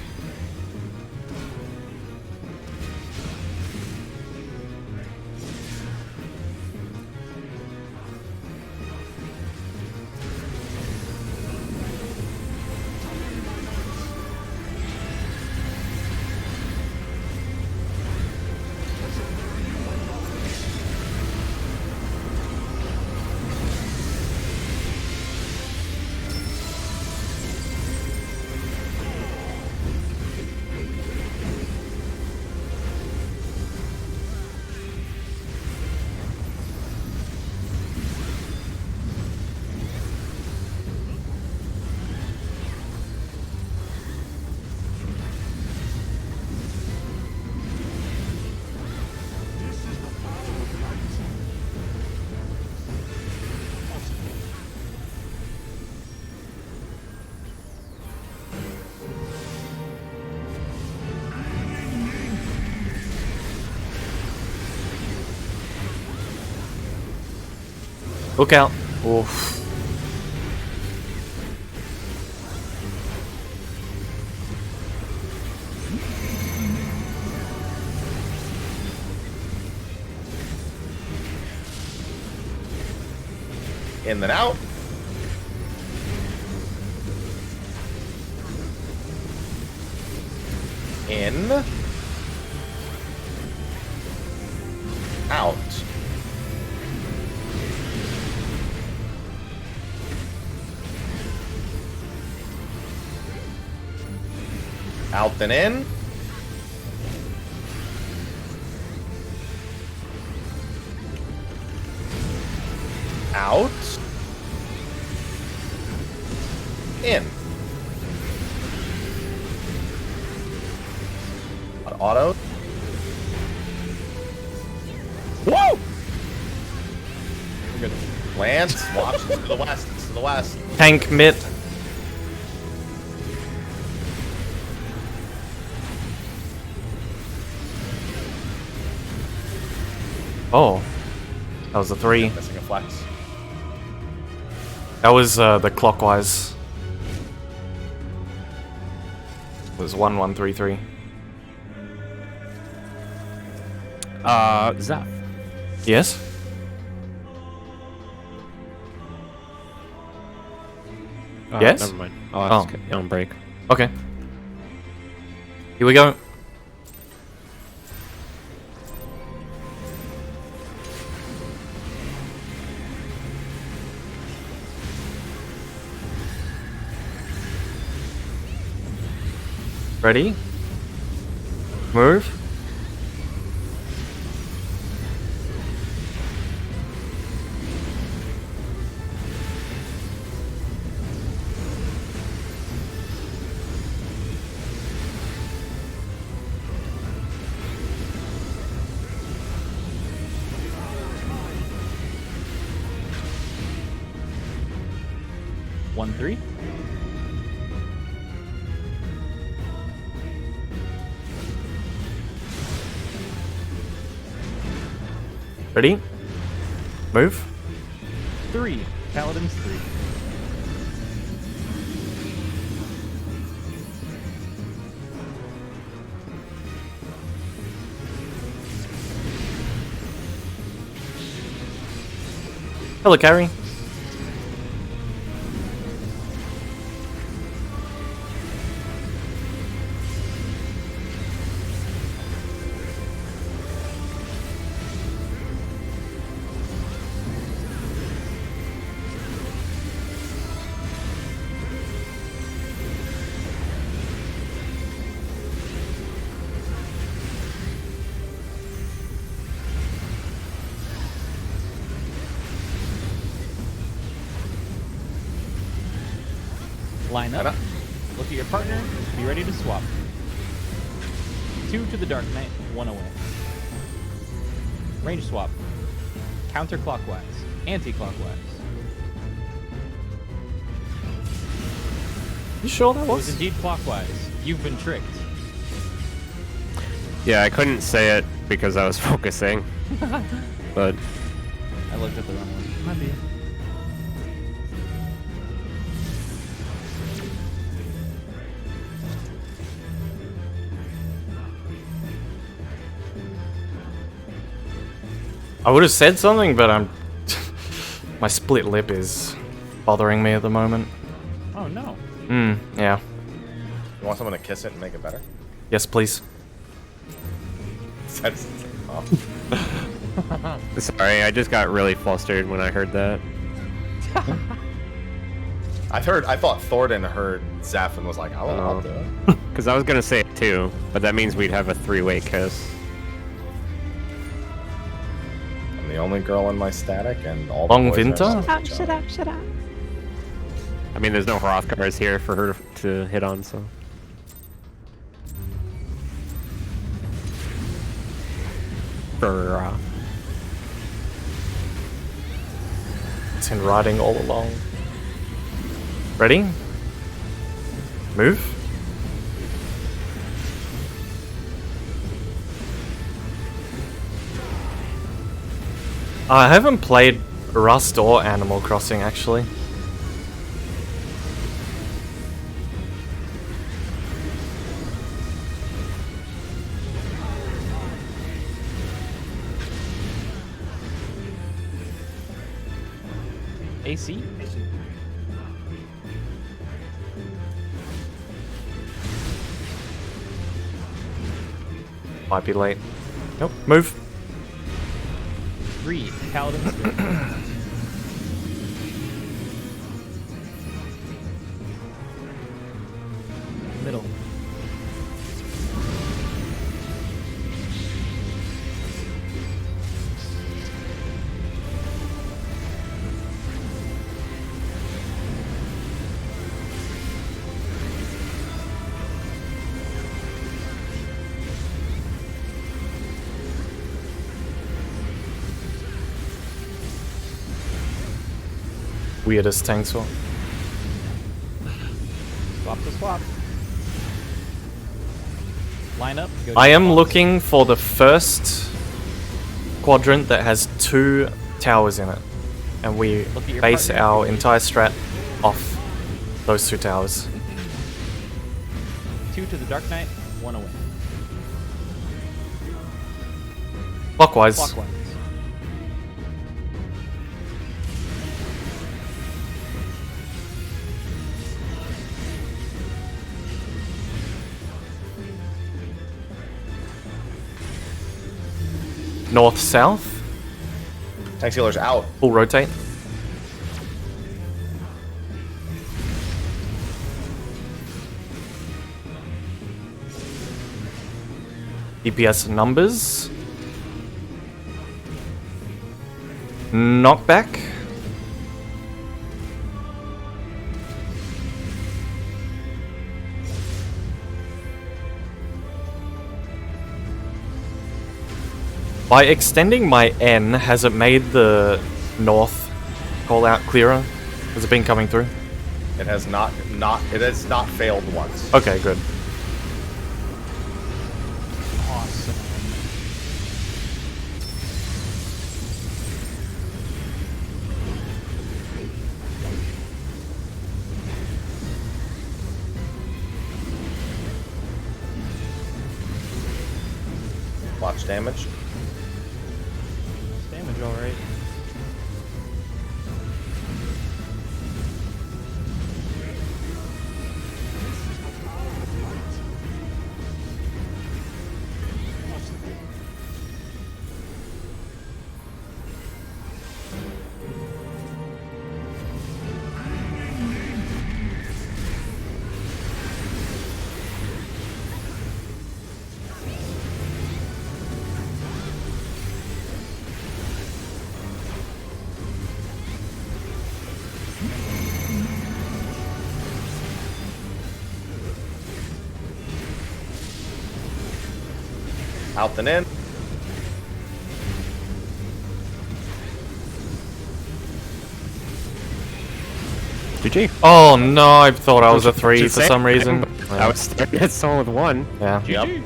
Look out. Oof. In then out. In. Out. Out then in. Out. In. Auto. Whoa! We're good. Lance, watch to the west. It's to the west. Tank mid. Oh. That was a 3. Missing a flex. That was the clockwise. It was 1133. Zeph. Yes? Yes? Never mind. I'll ask it on break. Okay. Here we go. Ready? Move. One, 3. Ready? Move. 3. Paladins 3. Hello, Carrie. Line up. Look at your partner. Be ready to swap. 2 to the Dark Knight, 1 away. Range swap. Counterclockwise. Anti-clockwise. You sure that It was was? indeed clockwise. You've been tricked. Yeah, I couldn't say it because I was focusing. But I looked at the wrong one. My bad. I would have said something, but I'm... My split lip is bothering me at the moment. Oh no. Yeah. You want someone to kiss it and make it better? Yes, please. That's, oh. sorry, I just got really flustered when I heard that. I thought Thornton heard Zeph and was like, I'll do it. Because I was gonna say it too, but that means we'd have a three-way kiss. I'm the only girl in my static, and all Long the boys Winter? are in love with each Shut other. up, shut up. I mean, there's no Hrothgars here for her to hit on, so. Brrrah. It's in writing all along. Ready? Move. I haven't played Rust or Animal Crossing actually. AC? Might be late. Nope. Move. 3. Paladin's Grave. Middle. Weirdest tank swap. Swap to swap. Line up. Go I to am spots. looking for the first quadrant that has 2 towers in it. And we Look at your base partner. our entire strat off those 2 towers. 2 to the Dark Knight, 1 away. Clockwise. Clockwise. North, south. Tank Sealer's out. Full rotate. DPS numbers. Knockback. By extending my N, has it made the north call out clearer? Has it been coming through? It has not failed once. Okay, good. Awesome. Watch damage. Damage, alright. Out and in. GG. Oh no, I thought I was a 3 for some reason. I was starting at someone with 1. Yeah. Yep.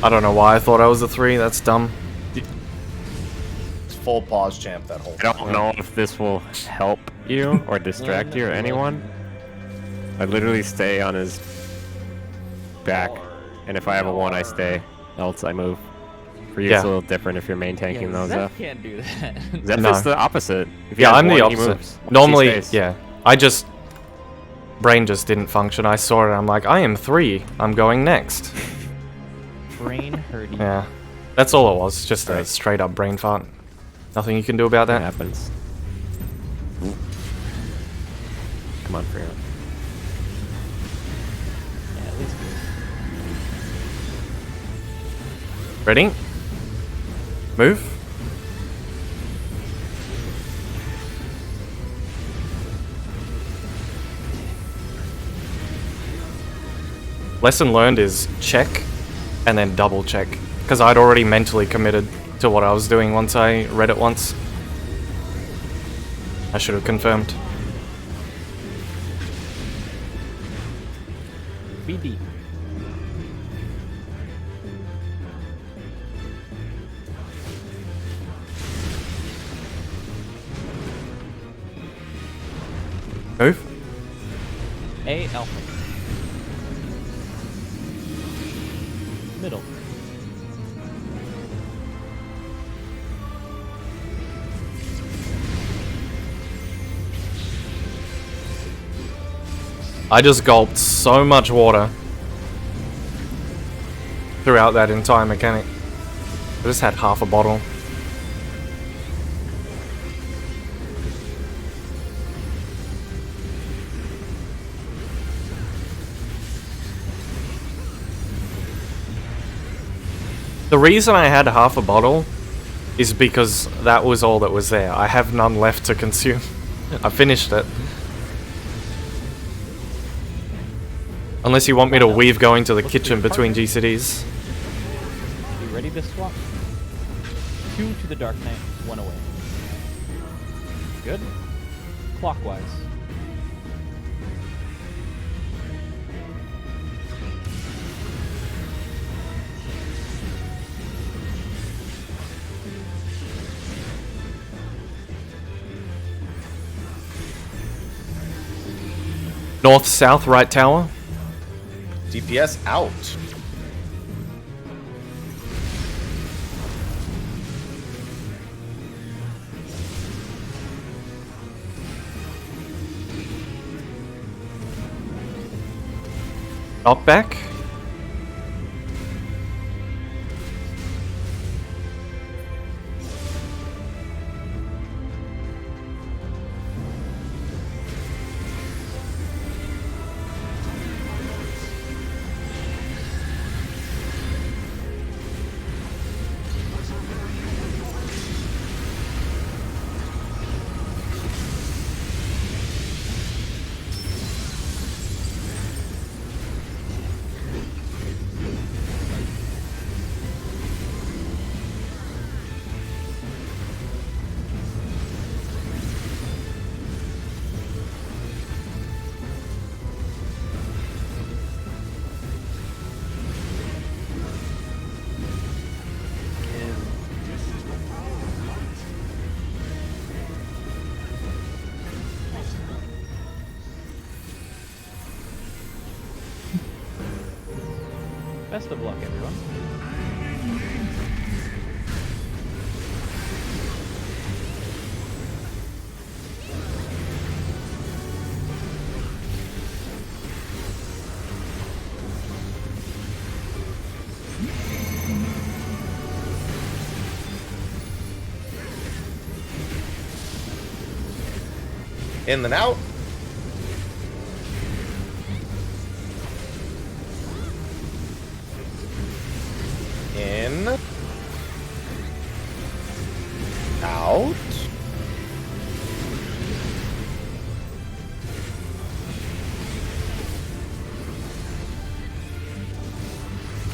I don't know why I thought I was a 3. That's dumb. It's full pause champ that whole I don't know if this will help you or distract you or anyone. I literally stay on his back, and if I have a 1, I stay. Else I move. For you, it's a little different if you're main tanking those Zeph up. can't do that. Zeph No. is the opposite. If he Yeah, has I'm the 1, he opposite. moves. Normally, He stays. yeah. Brain just didn't function. I saw it and I'm like, I am 3. I'm going next. Brain hurting. Yeah. That's all it was. Just a straight up brain fart. Nothing you can do about That that. happens. Come on, Freon. Yeah, at least Ready? Move. Lesson learned is check and then double check. Because I'd already mentally committed to what I was doing once I read it once. I should have confirmed. BD. Move. A alpha. Middle. I just gulped so much water throughout that entire mechanic. I just had half a bottle. The reason I had half a bottle is because that was all that was there. I have none left to consume. I finished it. Unless you want me to weave going to the kitchen between GCDs. You ready to swap? 2 to the Dark Knight, 1 away. Good. Clockwise. North, south, right tower. DPS out. Knockback. Best of luck, everyone. In and out. In. Out.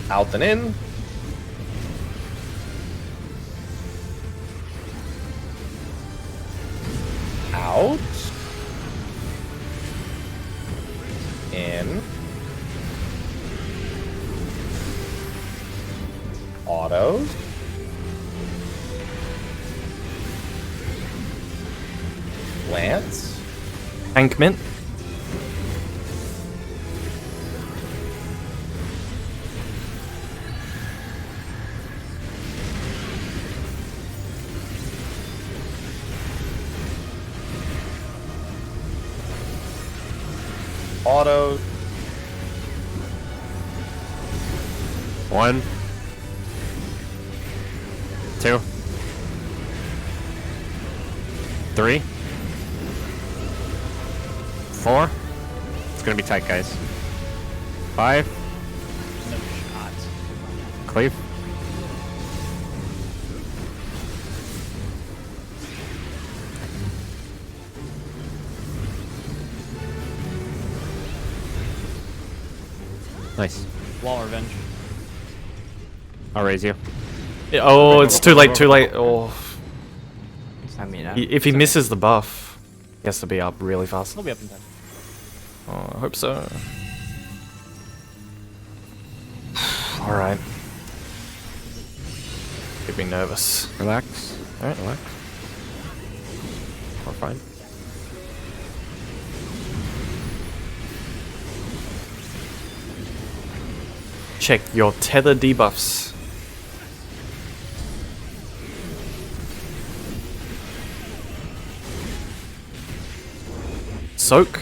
Out and in. Out. Autos. Lance. Tank mint. Auto. 1, 2, 3, 4. It's gonna be tight, guys. 5. No shot. Cleave. Nice. Wall revenge. I'll raise you. Oh, it's too late, too late. Oh. I mean, If he misses the buff, he has to be up really fast. He'll be up in time. Oh, I hope so. Alright. Get me nervous. Relax. Alright. Relax. We're fine. Check your tether debuffs. Soak.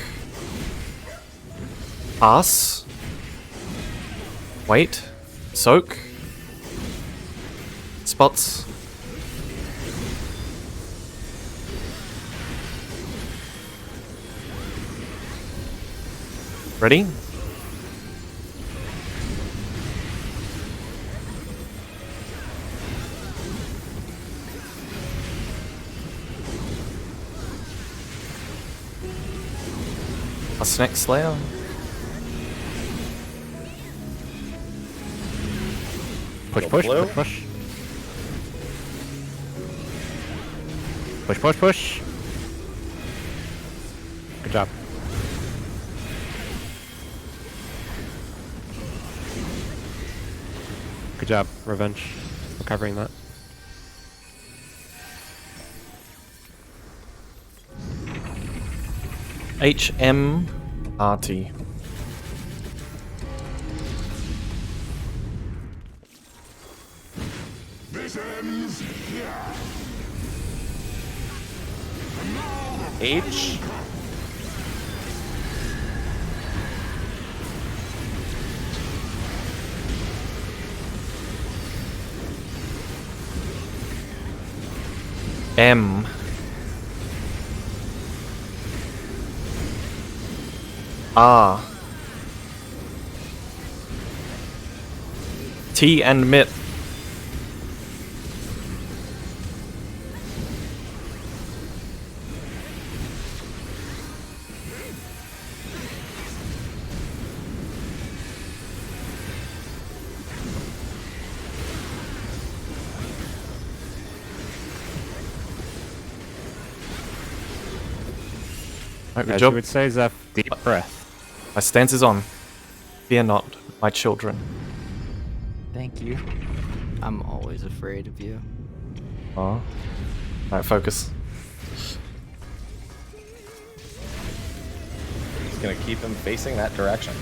Pass. Wait. Soak. Spots. Ready? A Snake Slayer. Push, Go push, blue. push, push. Push, push, push. Good job. Good job, Revenge. Recovering that. HMRT. This ends here. H. M. R. T and MIT. Alright, good As job. you would say, Zeph, deep breath. My stance is on. Fear not, my children. Thank you. I'm always afraid of you. Oh. Alright, focus. He's gonna keep him facing that direction.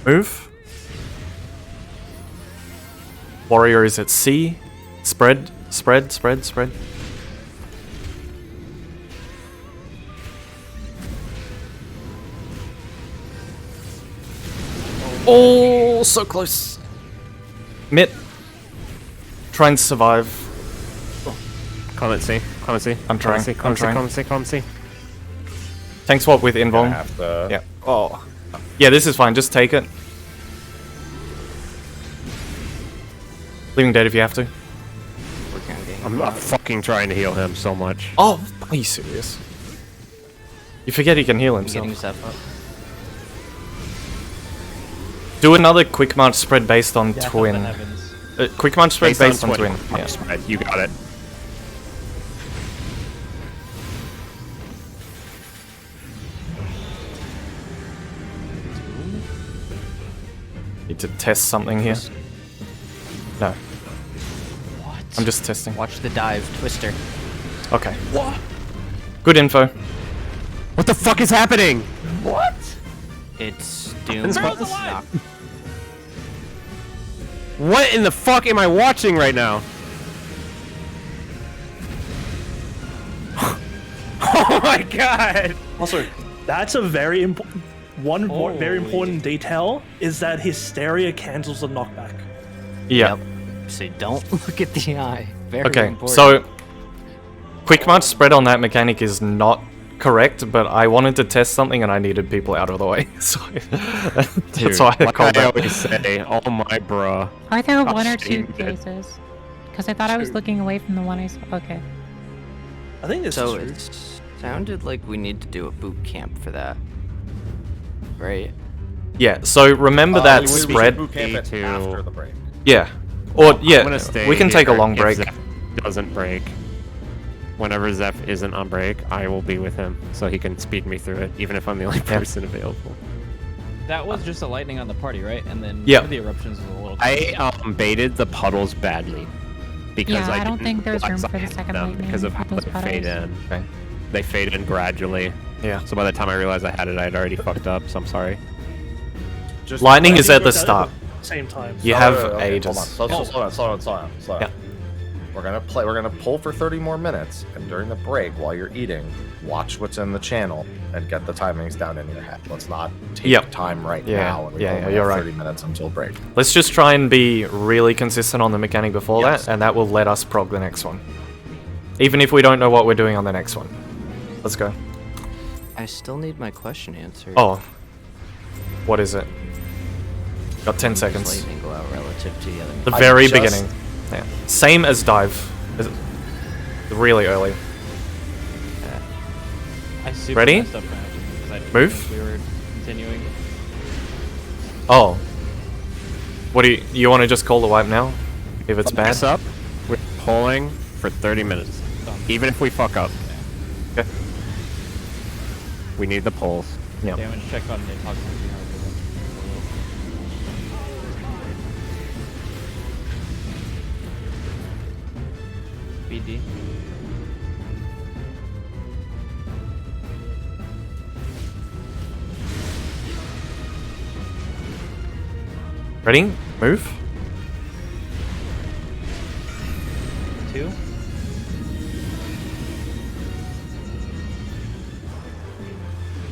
Move. Warrior is at C. Spread, spread, spread, spread. Oh, so close. Mitt. Try and survive. Comment C. Comment C. I'm trying, Comment C. I'm Comment C. trying. Comment C. Comment C. Tank swap with Gonna invuln. have to. Yeah. Oh. Yeah, this is fine. Just take it. Leaving dead if you have to. Working on getting I'm not fucking trying to heal him so much. Oh, are you serious? You forget he can heal getting himself. Zeph up. Do another quick march spread based on Yeah, twin. the heavens. Quick march spread based on twin. Yeah. Yeah. Spread. You got it. Need to test something here. No. What? I'm just testing. Watch the dive, Twister. Okay. Good info. What the fuck is happening? What? It's Doom. Bro's Knock- What in the fuck am I watching right now? Oh my god! Also, that's a very important. Very important detail is that Hysteria cancels the knockback. Yeah. Yep. So don't look at the eye. Very Okay, important. so quick march spread on that mechanic is not correct, but I wanted to test something and I needed people out of the way, so that's why I like called I that. always say, oh my bruh. Are there Oh, one or shame two it. cases? Because I thought I was looking away from the one I saw. Okay. I think it's So true. it sounded like we need to do a boot camp for that. Right? Yeah, so remember that we should spread. boot camp it to- after the break. Yeah. Or, I'm yeah, gonna stay we can take a here. long If break. Zeph doesn't break. Whenever Zeph isn't on break, I will be with him, so he can speed me through it, even if I'm the only person available. That was just a lightning on the party, right? And then Yeah. one of the eruptions was a little. I baited the puddles badly. Because Yeah, I don't didn't think there's room realize for I the had second them lightning because of how with they those fade puddles. in. Okay. They fade in gradually. Yeah. So by the time I realized I had it, I had already fucked up, so I'm sorry. Just Lightning I is think at the we're done start. the Same time. You Oh, have okay, ages. Hold on. Slow down. Yeah. We're gonna pull for 30 more minutes, and during the break, while you're eating, watch what's in the channel and get the timings down in your head. Let's not take Yep. time right Yeah, now. And we yeah, only yeah, have you're right. 30 minutes until break. Let's just try and be really consistent on the mechanic before Yes. that, and that will let us prog the next one. Even if we don't know what we're doing on the next one. Let's go. I still need my question answered. Oh. What is it? Got 10 Does seconds. lightning go out relative to the other? The I very just- beginning. Yeah. Same as dive. Really early. I super Ready? messed up because I didn't Move. think we were continuing. Oh. What do you want to just call the wipe now? If it's bad? Mess up, we're pulling for 30 minutes. Even if we fuck up, Okay. we need the pulls. Yeah. Damage check on Nidhogg. BD. Ready? Move. 2.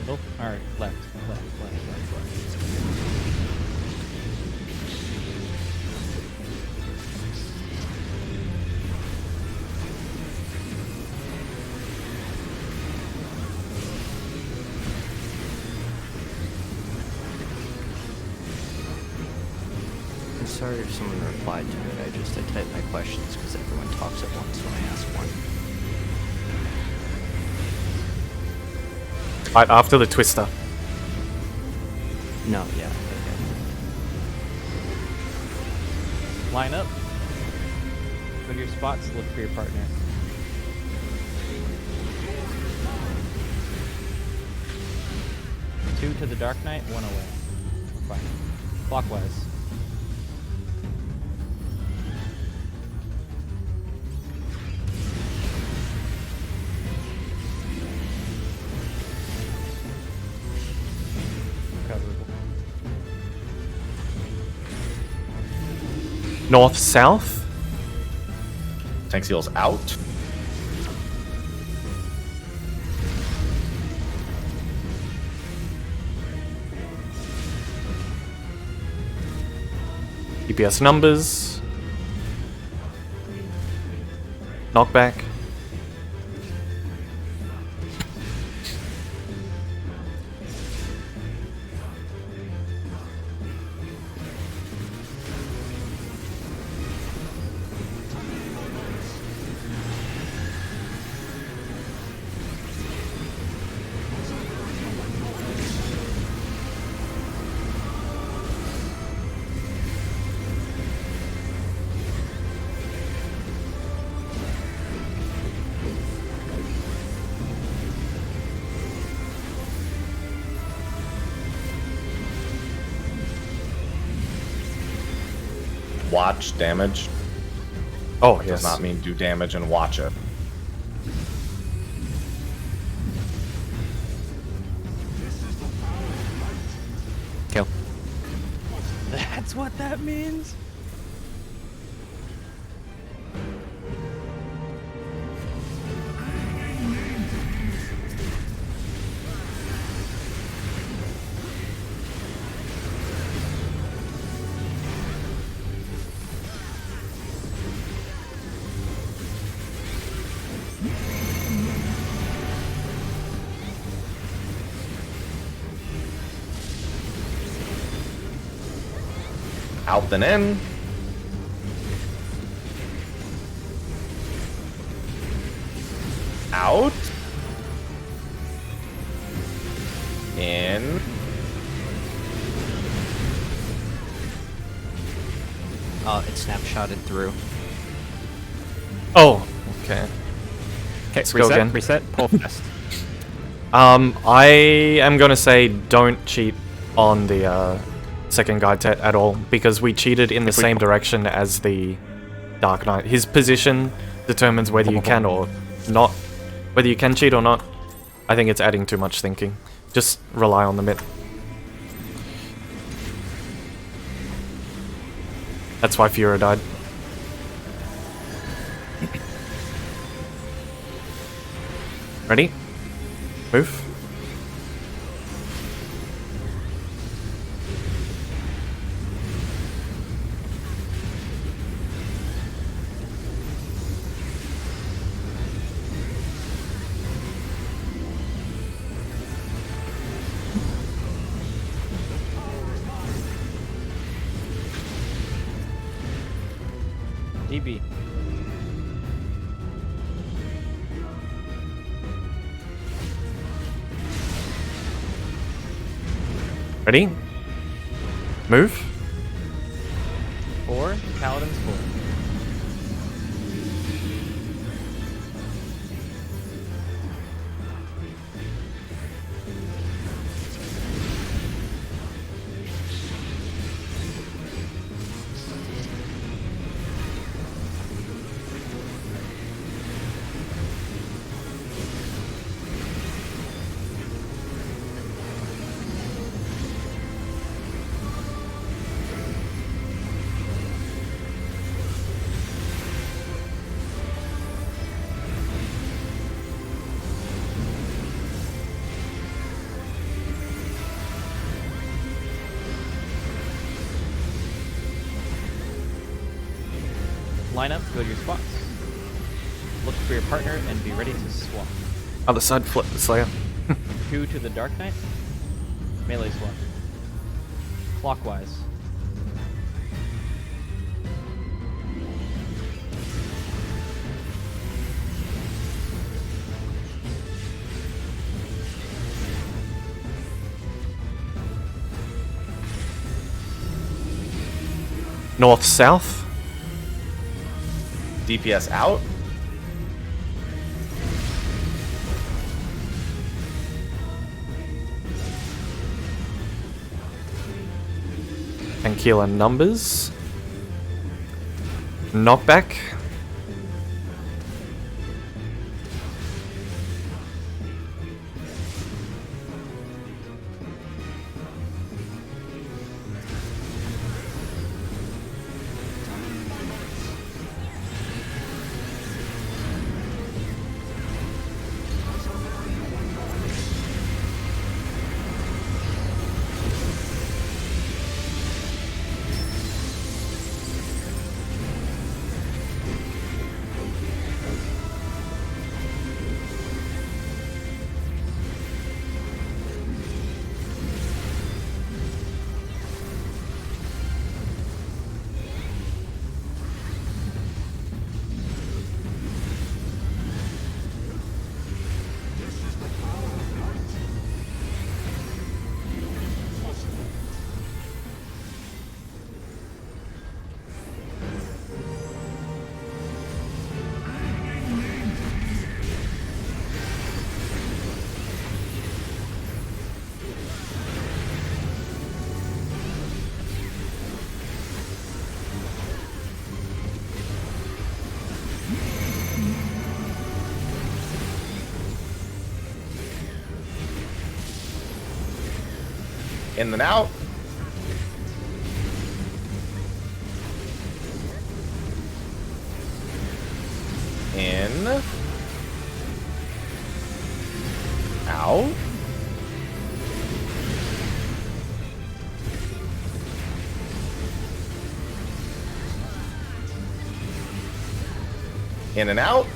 Oh, alright, left. I'm sorry if someone replied to it. I typed my questions because everyone talks at once when I ask one. Right after the twister. No, yeah. Okay. Line up. Go to your spots, look for your partner. Two to the Dark Knight, 1 away. We're fine. Clockwise. Recoverable. North, south. Tank seal's out. DPS numbers. Knockback. watch damage. Oh, It yes. does not mean do damage and watch it. Kill. That's what that means? Out then in. Out. In. It snapshotted through. Oh, okay. Okay, Let's go reset, again. reset, pull fast. I am gonna say don't cheat on the second guide tet at all, because we cheated in the same direction as the Dark Knight. His position determines whether you can or not. Whether you can cheat or not. I think it's adding too much thinking. Just rely on the mitt. That's why Fiora died. Ready? Move. DB. Ready? Move. 4, Paladins 4. Line up, go to your spots. Look for your partner and be ready to swap. Other side, flip the Slayer. 2 to the Dark Knight. Melee swap. Clockwise. North, south. DPS out. Ankyla numbers. Knockback. In and out. In. Out. In and out.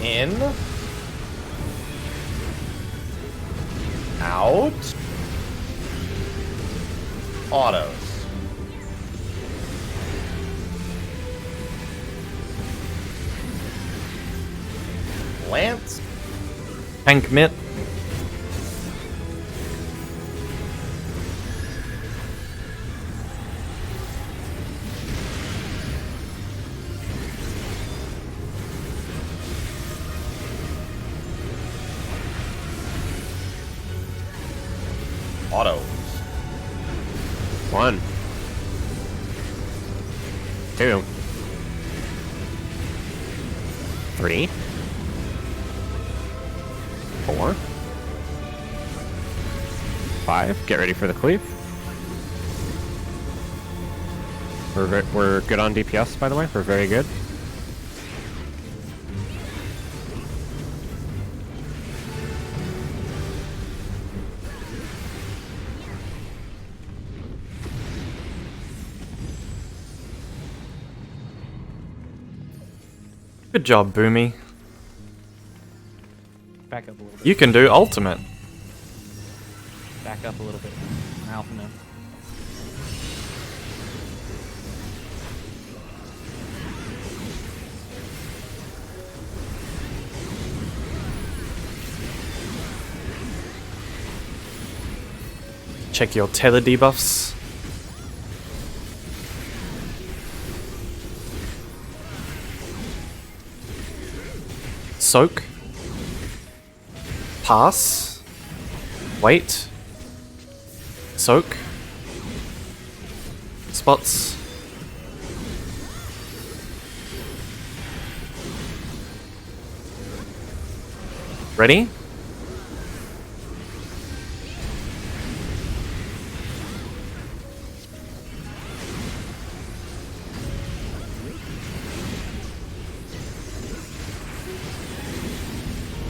In. Out. Autos. Lance. Tank Mitt. Autos. 1, 2, 3, 4, 5. Get ready for the cleave. We're good on DPS, by the way. We're very good. Good job, Boomy. Back up a little bit. You can do ultimate. Back up a little bit. Alpha now. Check your tether debuffs. Soak. Pass. Wait. Soak. Spots. Ready?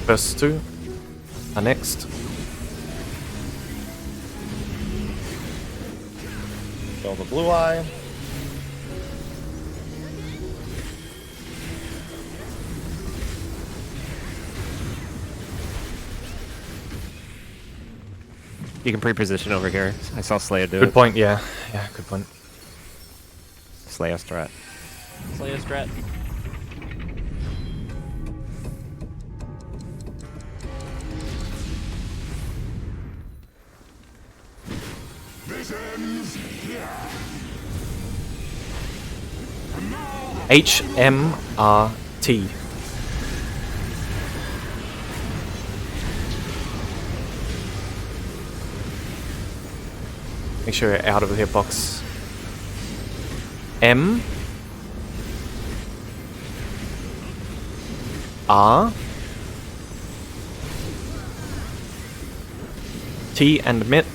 First two are next. Fill the blue eye. You can pre-position over here. I saw Slayer do Good it. point, yeah. Yeah, good point. Slayer strat. Slay a strat. This ends here. HMRT. Make sure you're out of the hitbox. M R T and MIT.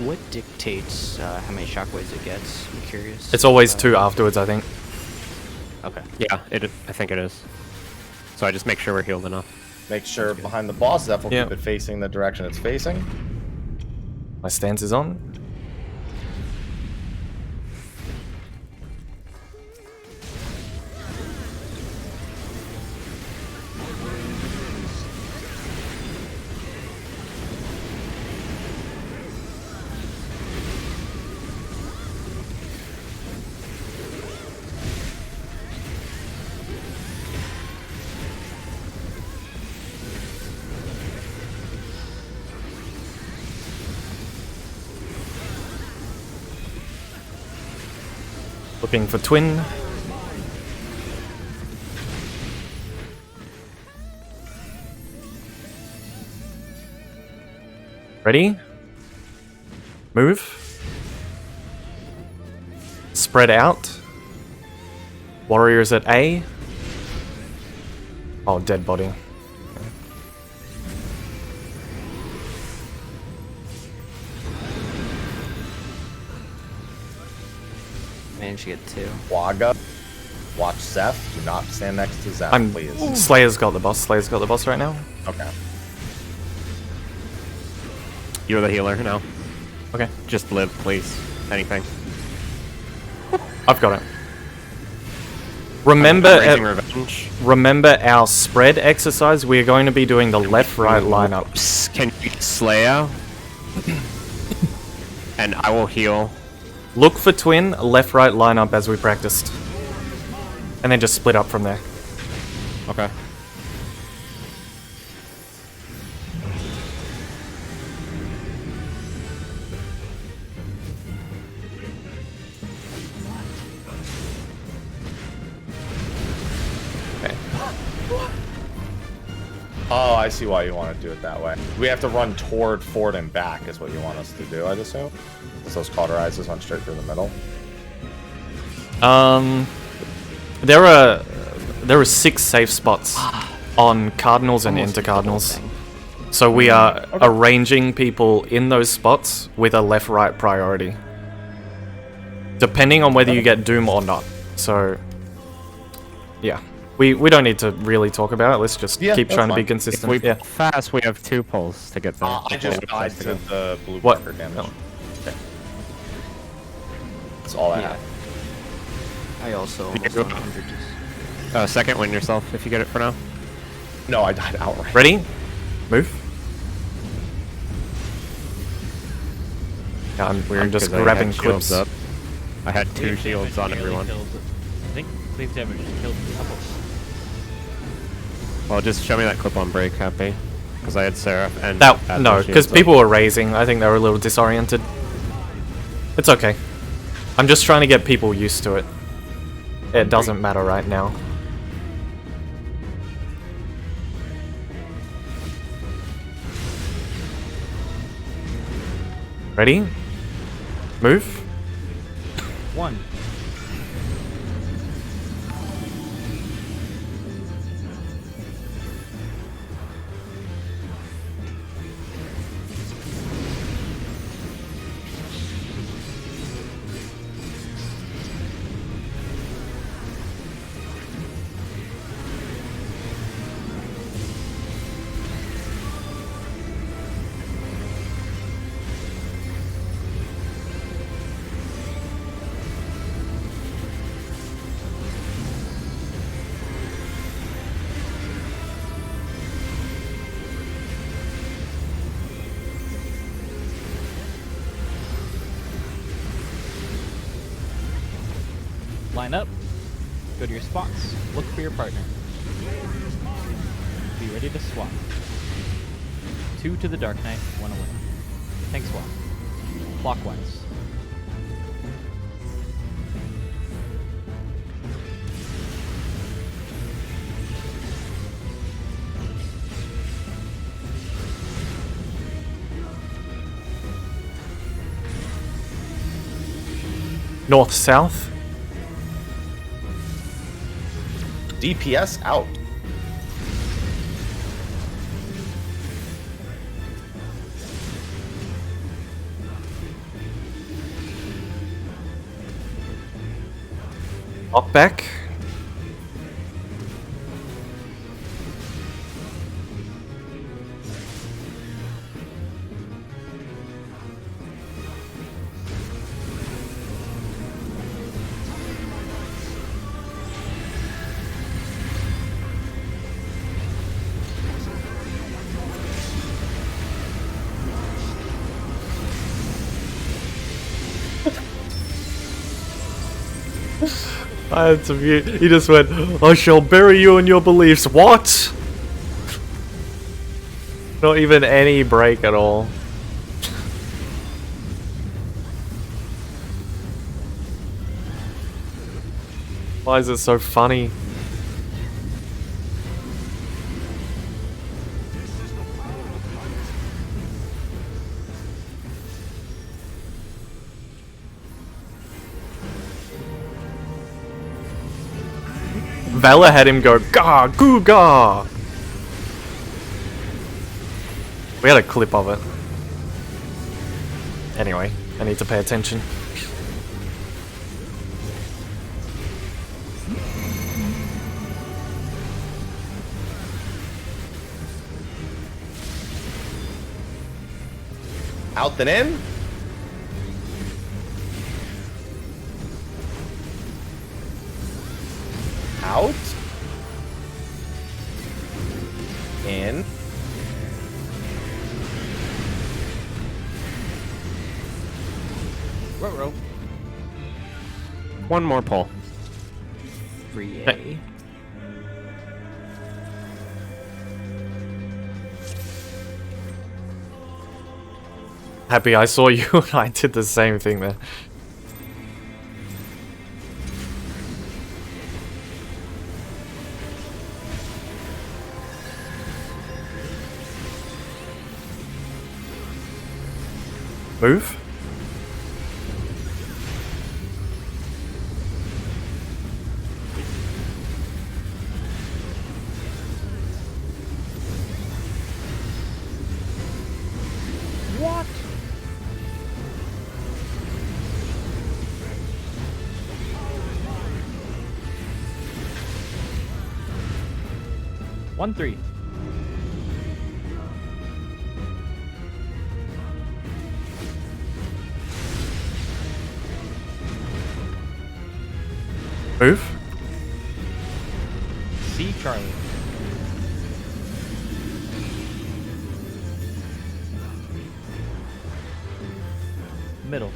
What dictates how many shockwaves it gets? I'm curious. It's always two afterwards, I think. Okay. Yeah, I think it is. So I just make sure we're healed enough. Make sure behind the boss Zeph will Yeah. keep it facing the direction it's facing. My stance is on. Looking for twin. Ready? Move. Spread out. Warriors at A. Oh, dead body. Managed to get 2. Waga. Watch Zeph. Do not stand next to Zeph, please. Slayer's got the boss. Slayer's got the boss right now. Okay. You're the healer now. Okay. Just live, please. Anything. I've got it. Remember, I'm raising revenge. remember our spread exercise. We are going to be doing the left-right lineup. Can you Slayer? And I will heal. Look for twin left-right lineup as we practiced, and then just split up from there. Okay. Okay. Oh, I see why you want to do it that way. We have to run toward, forward, and back is what you want us to do, I'd assume. So those cauterizers went straight through the middle. There are 6 safe spots on cardinals and Almost intercardinals. the whole thing. So we are arranging people in those spots with a left-right priority, depending on whether you get Doom or not. So, yeah, we don't need to really talk about it. Let's just keep that's trying to be fine. consistent. If we yeah. fast, we have 2 pulls to get there. I just died to the blue What? marker damage. Oh. That's all I Yeah. have. I also almost go. 100 just... Second win yourself if you get it for now. No, I died outright. Ready? Move. Yeah, we're just 'Cause I grabbing had shields clips. up. I had 2 shields on everyone. I think cleave damage killed a couple. Well, just show me that clip on break, Happy. Because I had Seraph and... That had no, those because shields up. people were raising. I think they were a little disoriented. It's okay. I'm just trying to get people used to it. It doesn't matter right now. Ready? Move. 1. Line up. Go to your spots. Look for your partner. Be ready to swap. 2 to the Dark Knight, 1 away. Tank swap. Clockwise. North, south. DPS out. Up back. I had to mute. He just went, I shall bury you in your beliefs. What? Not even any break at all. Why is it so funny? Vela had him go ga goo ga. We had a clip of it. Anyway, I need to pay attention. Out then in. Out. In. Ruh-roh. One more pull. Free A. Happy I saw you and I did the same thing there. Move. What? One three. Move. C Charlie. Middle.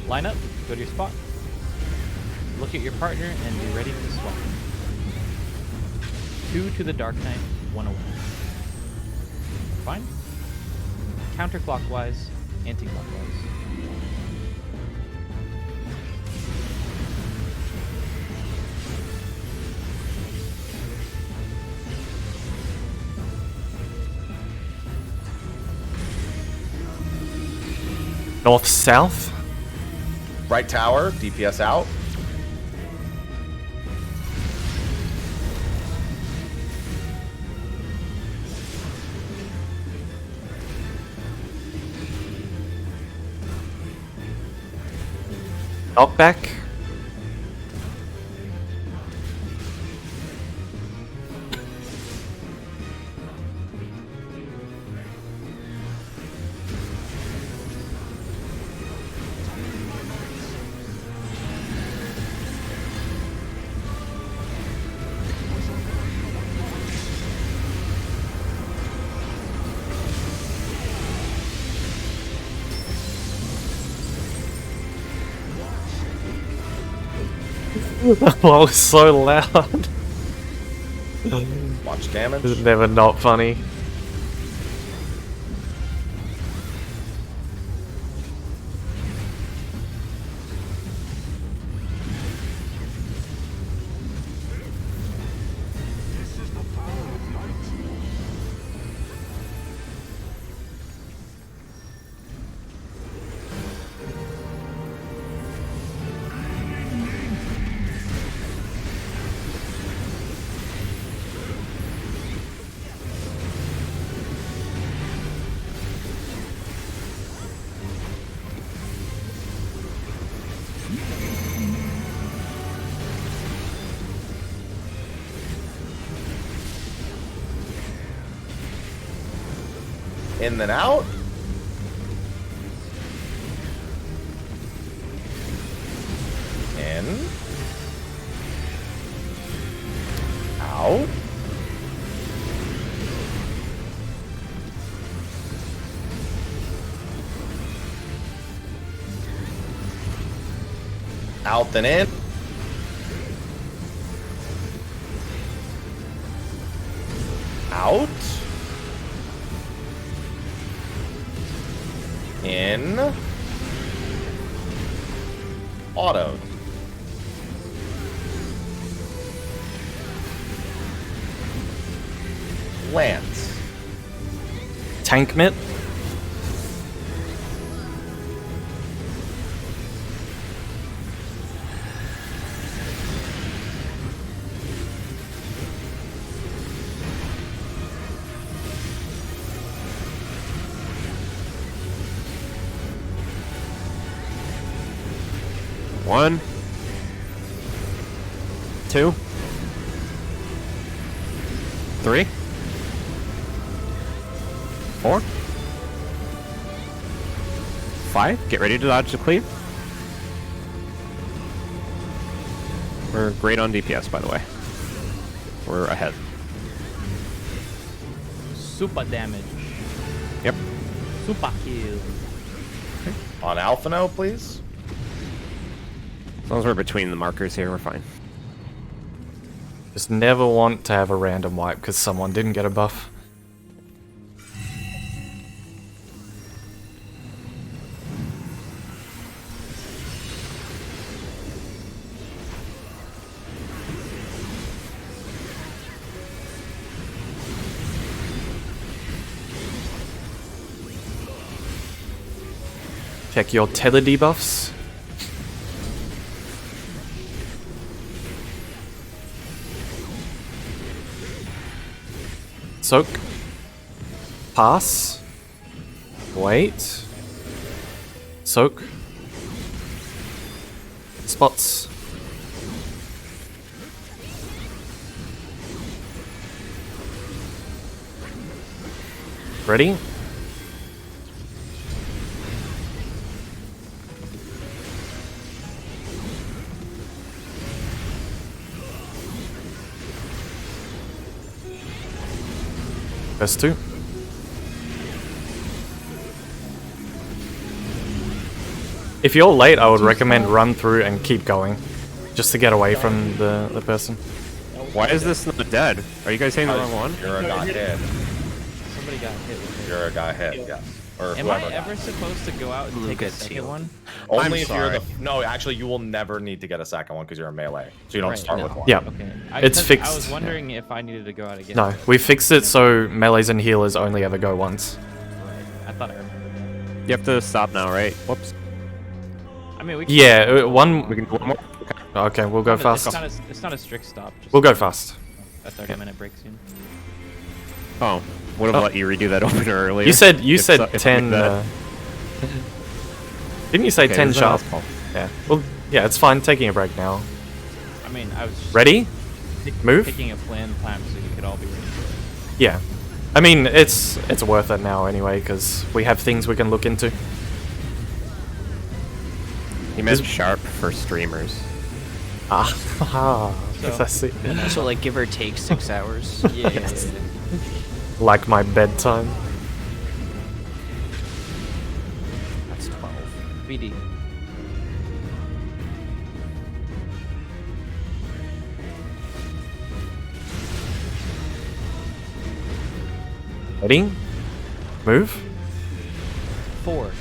Line up, go to your spot, look at your partner, and be ready to swap. 2 to the Dark Knight, 1 away. Fine. Counterclockwise, anti-clockwise. North south. Right tower, DPS out. Knock back. That was so loud. Watch damage. It's never not funny. In then out. In. Out. Out then in. Out. In. Auto. Lance. Tank mitt. One, 2, 3, 4, 5. Get ready to dodge the cleave. We're great on DPS, by the way. We're ahead. Super damage. Yep. Super kill. On Alphino, please. As long as we're between the markers here, we're fine. Just never want to have a random wipe because someone didn't get a buff. Check your tether debuffs. Soak. Pass. Wait. Soak. Spots. Ready? First two. If you're late, I would recommend run through and keep going. Just to get away from the person. Why is this not dead? Are you guys saying the wrong one? You're a guy hit. Somebody got hit with it. You're a guy hit, yes. Or Am I whoever got ever supposed to go out and take a Lucas second healed. one? Only I'm if you're sorry. no, actually, you will never need to get a second one because you're a melee, so you don't Right, start no. with one. Yeah. Okay. It's 'cause fixed, I was yeah. wondering if I needed to go out again. No, we fixed it so melees and healers only ever go once. I thought I remembered that. You have to stop now, right? Whoops. I mean, we can, Yeah, We one. can do one more. Okay, we'll go fast. It's not a strict stop. Just We'll go fast. a 30-minute break soon. Oh, would have Oh. let you redo that opener earlier. You said If 10. that- Didn't you say Okay, 10 this is sharp? my fault. Yeah. Well, yeah, it's fine. Taking a break now. I mean, I was just Ready? Move. picking a plan so you could all be ready for it. Yeah. I mean, it's worth it now anyway because we have things we can look into. He meant sharp for streamers. Ah, I see. So like give or take 6 hours. Yeah. Like my bedtime. That's 12. BD. Ready? Move. 4.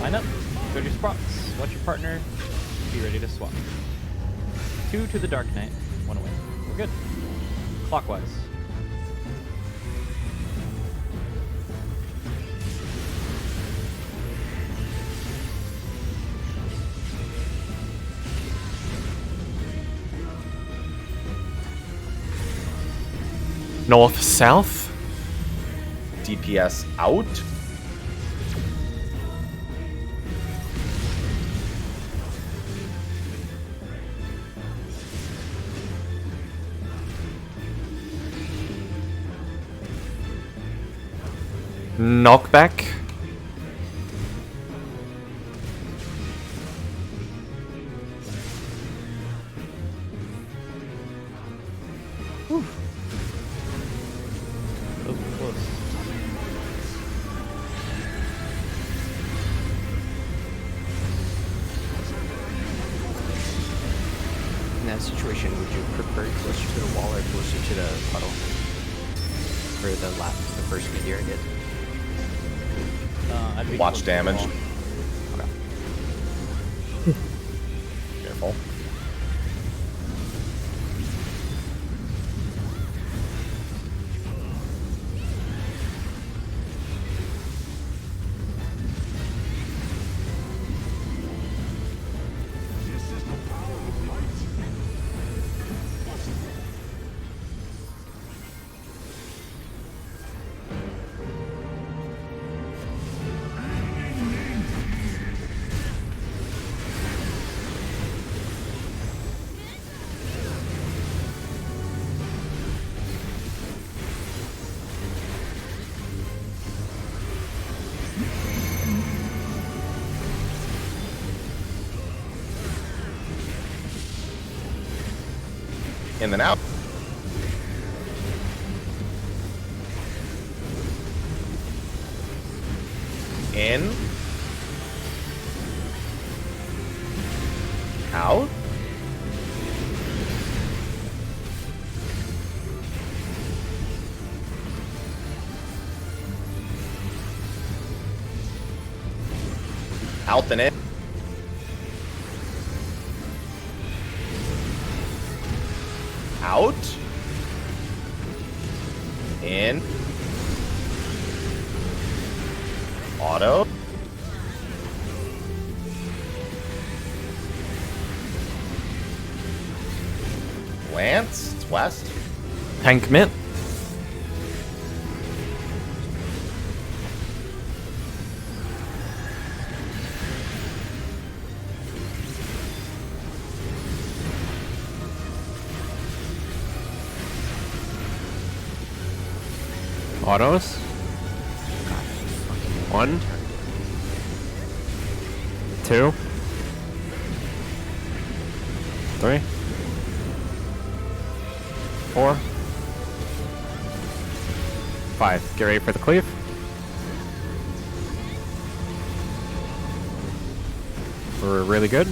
Line up. Go to your spots. Watch your partner. Be ready to swap. 2 to the Dark Knight. 1 away. We're good. Clockwise. North, south. DPS out. Knockback. Oh, close. In that situation, would you prefer closer to the wall or closer to the puddle? For the first meteor hit? I'd be Watch close to the damage. wall. Careful. In then out. In. Out. Out and in. Out. In. Auto. Lance. It's west. Tank Mint. Autos. 1, 2, 3, 4, 5. Get ready for the cleave. We're really good.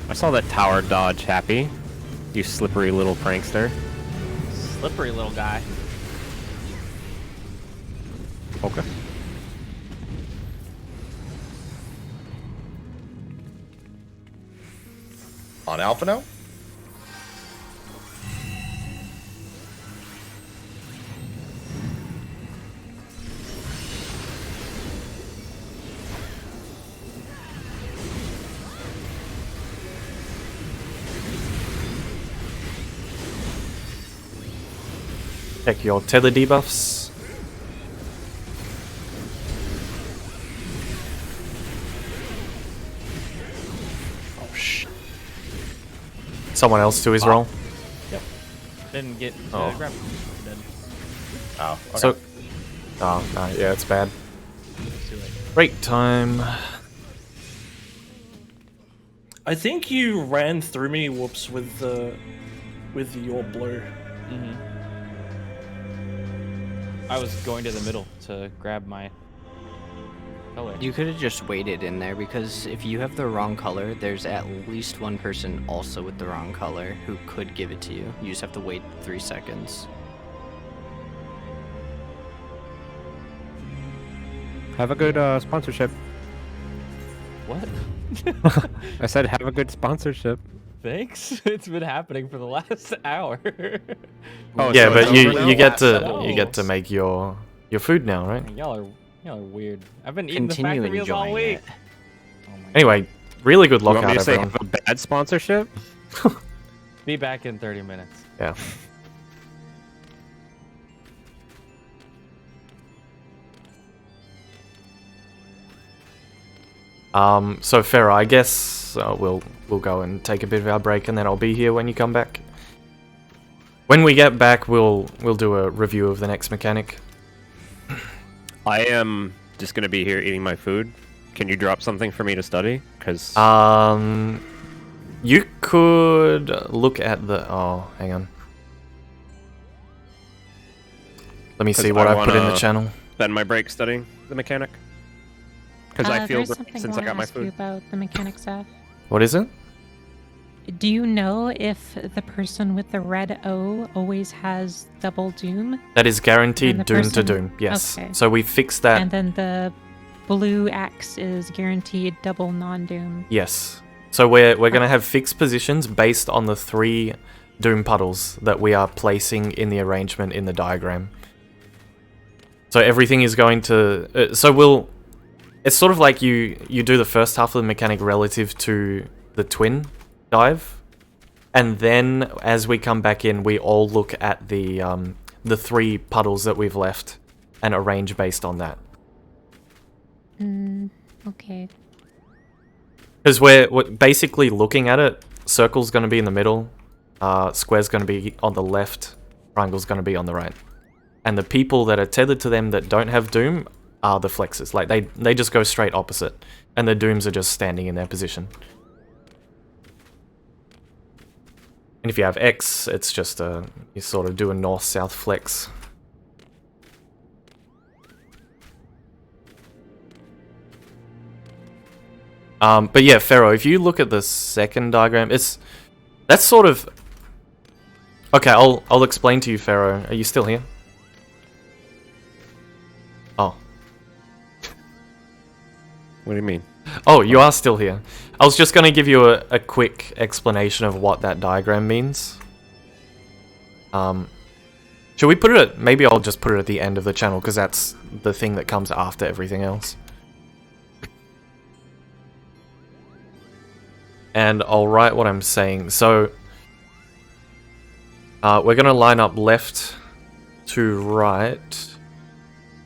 I saw that tower dodge, Happy. You slippery little prankster. Slippery little guy. Okay. On Alpha now. Check your tether debuffs. Oh shit. Someone else to his roll. Yep. Didn't get Oh. grab. Dead. Oh. Okay. So. Oh, no, yeah, it's bad. It's too late. Break time. I think you ran through me, whoops, with your blow. I was going to the middle to grab my color. You could have just waited in there because if you have the wrong color, there's at least one person also with the wrong color who could give it to you. You just have to wait 3 seconds. Have a good sponsorship. What? I said have a good sponsorship. Thanks. It's been happening for the last hour. Oh, Yeah, so but it's you over now? you get No. to make your food now, right? Y'all are weird. I've been eating the Continue factory meals all enjoying week. it. Oh my Anyway, really good You want me lockout, to say everyone. have a bad sponsorship? God. Be back in 30 minutes. Yeah. So Pharaoh, I guess we'll go and take a bit of our break, and then I'll be here when you come back. When we get back, we'll do a review of the next mechanic. I am just gonna be here eating my food. Can you drop something for me to study? Cause you could look at the. Oh, hang on. Let me see what I put in the channel. Spend my break studying the mechanic. Because I feel there's great something since I got my ask you food. about the mechanic stuff. What is it? Do you know if the person with the red O always has double doom? That is guaranteed And the doom to person- doom. Yes. Okay. So we fixed that. And then the blue X is guaranteed double non-doom. Yes. So we're gonna have fixed positions based on the 3 doom puddles that we are placing in the arrangement in the diagram. So everything is going to. It's sort of like you do the first half of the mechanic relative to the twin dive, and then as we come back in, we all look at the 3 puddles that we've left and arrange based on that. Okay. Because we're basically looking at it. Circle's going to be in the middle, square's going to be on the left, triangle's going to be on the right. And the people that are tethered to them that don't have doom are the flexes. Like, they just go straight opposite. And the dooms are just standing in their position. And if you have X, it's just you sort of do a north-south flex. But yeah, Pharaoh, if you look at the second diagram, that's sort of... Okay, I'll explain to you, Pharaoh. Are you still here? Oh. What do you mean? Oh, you are still here. I was just going to give you a quick explanation of what that diagram means. Should we put it at... Maybe I'll just put it at the end of the channel, because that's the thing that comes after everything else. And I'll write what I'm saying. So, we're going to line up left to right,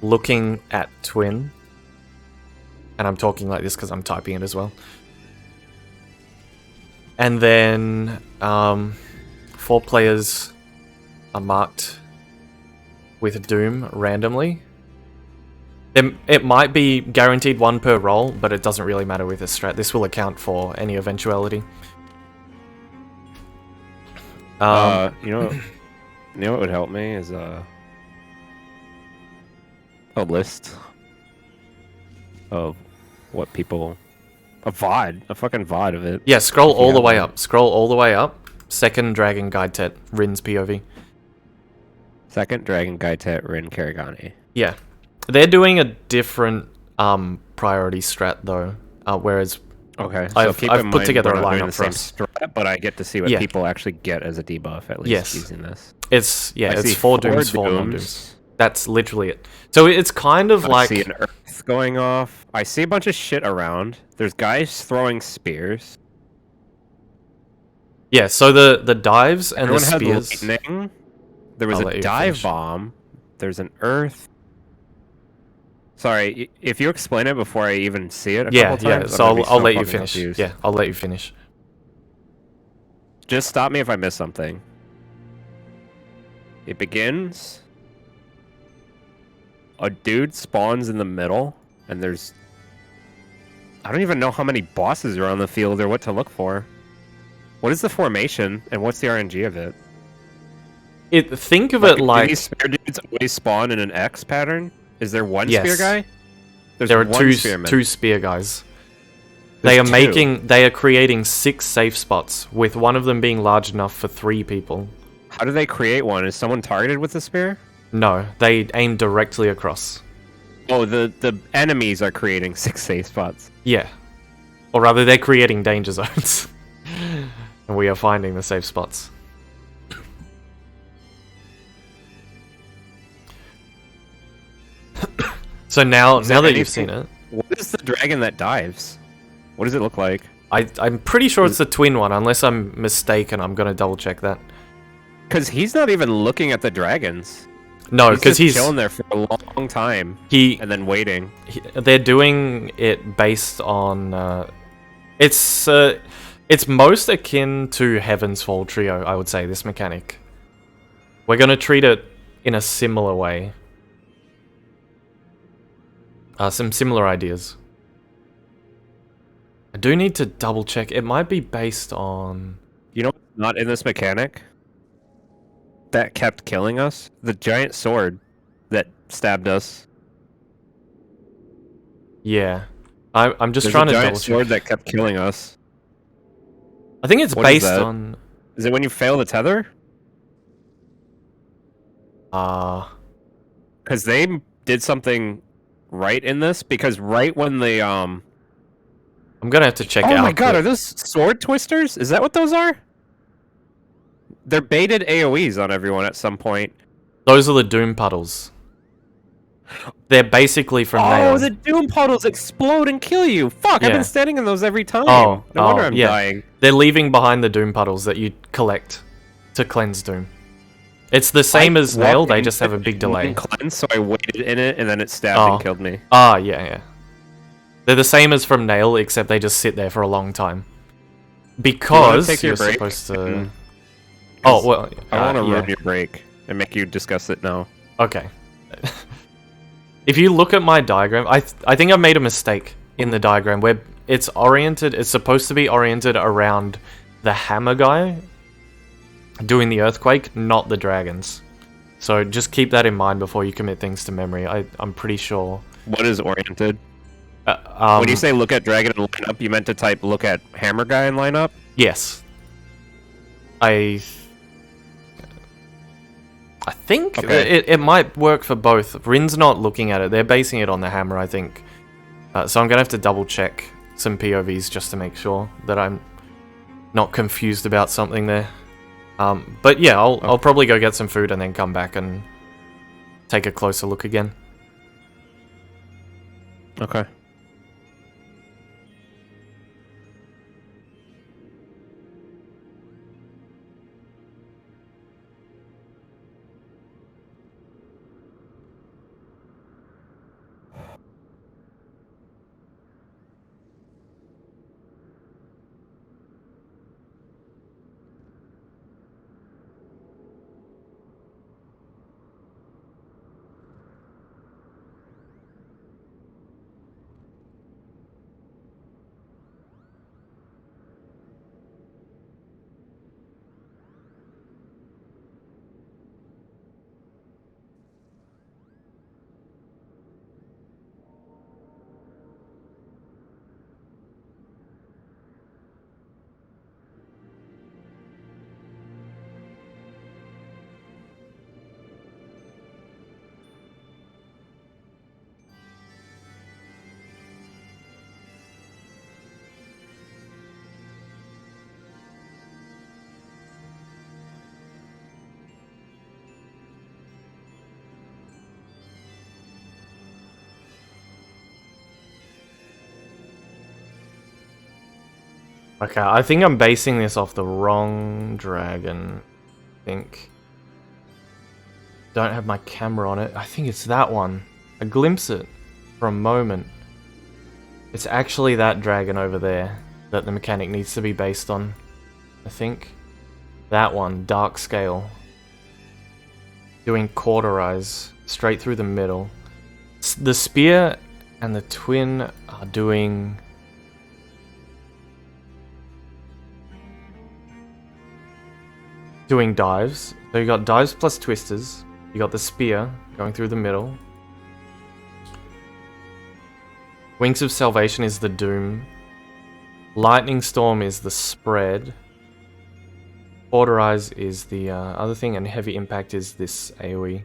looking at twin. And I'm talking like this because I'm typing it as well. And then 4 players are marked with doom randomly. It might be guaranteed 1 per roll, but it doesn't really matter with this strat. This will account for any eventuality. You know what would help me is a list of what people... A fucking VOD of it. Yeah, scroll all the way up. Scroll all the way up. Second Dragon Guide Tet, Rin's POV. Second Dragon Guide Tet, Rin Karagani. Yeah. They're doing a different priority strat though, whereas okay, so I've put together a lineup for us. Strat, but I get to see what people actually get as a debuff at least using this. It's it's 4 dooms, 4 non-dooms. That's literally it. So it's kind of like... I see an earth going off. I see a bunch of shit around. There's guys throwing spears. Yeah, so the dives and Everyone the spears... Had lightning. There was a dive bomb. There's an earth. Sorry, if you explain it before I even see it a couple times... So I'll let you finish. Yeah, I'll let you finish. Just stop me if I miss something. It begins... A dude spawns in the middle, and there's... I don't even know how many bosses are on the field or what to look for. What is the formation, and what's the RNG of it? Think of it like... Do these spear dudes always spawn in an X pattern? Is there one Yes. spear guy? There are two spear guys. They are creating 6 safe spots, with one of them being large enough for 3 people. How do they create one? Is someone targeted with the spear? No, they aim directly across. Oh, the enemies are creating 6 safe spots. Yeah. Or rather, they're creating danger zones. And we are finding the safe spots. So now that you've seen it... What is the dragon that dives? What does it look like? I'm pretty sure it's the twin one, unless I'm mistaken. I'm going to double check that. Because he's not even looking at the dragons. No, because just chilling there for a long time. And then waiting. They're doing it based on. It's most akin to Heaven's Fall Trio, I would say. This mechanic. We're gonna treat it in a similar way. Some similar ideas. I do need to double check. It might be based on. You know what's not in this mechanic? That kept killing us? The giant sword that stabbed us. Yeah. I'm just There's trying a to giant double sword check. that kept killing us. I think it's What is based that? on. Is it when you fail the tether? Because they did something right in this. Because right when they I'm gonna have to check it Oh out. my god, are those sword twisters? Is that what those are? They're baited AoEs on everyone at some point. Those are the Doom Puddles. They're basically from Nail. Oh, the Doom Puddles explode and kill you! Fuck, I've Yeah. been standing in those every time. Oh, no wonder oh, I'm yeah. dying. They're leaving behind the Doom Puddles that you collect to cleanse Doom. It's the same as Nail, they just have a big delay. Cleanse, so I waited in it, and then it stabbed and killed me. Ah, yeah. They're the same as from Nail, except they just sit there for a long time. Because take you're your break? supposed to... Oh, well... I want to yeah. ruin your break and make you discuss it now. Okay. If you look at my diagram, I think I made a mistake in the diagram where it's supposed to be oriented around the hammer guy doing the earthquake, not the dragons. So just keep that in mind before you commit things to memory. I'm pretty sure. What is oriented? When you say look at dragon and line up, you meant to type look at hammer guy and line up? Yes. I think it might work for both. Rin's not looking at it. They're basing it on the hammer, I think. So I'm going to have to double check some POVs just to make sure that I'm not confused about something there. But yeah, I'll probably go get some food and then come back and take a closer look again. Okay. Okay, I think I'm basing this off the wrong dragon. I think. Don't have my camera on it. I think it's that one. I glimpse it for a moment. It's actually that dragon over there that the mechanic needs to be based on. I think. That one, dark scale. Doing cauterize straight through the middle. The spear and the twin are doing... dives. So you got dives plus twisters. You got the spear going through the middle. Wings of Salvation is the doom. Lightning Storm is the spread. Cauterize is the other thing, and Heavy Impact is this AoE.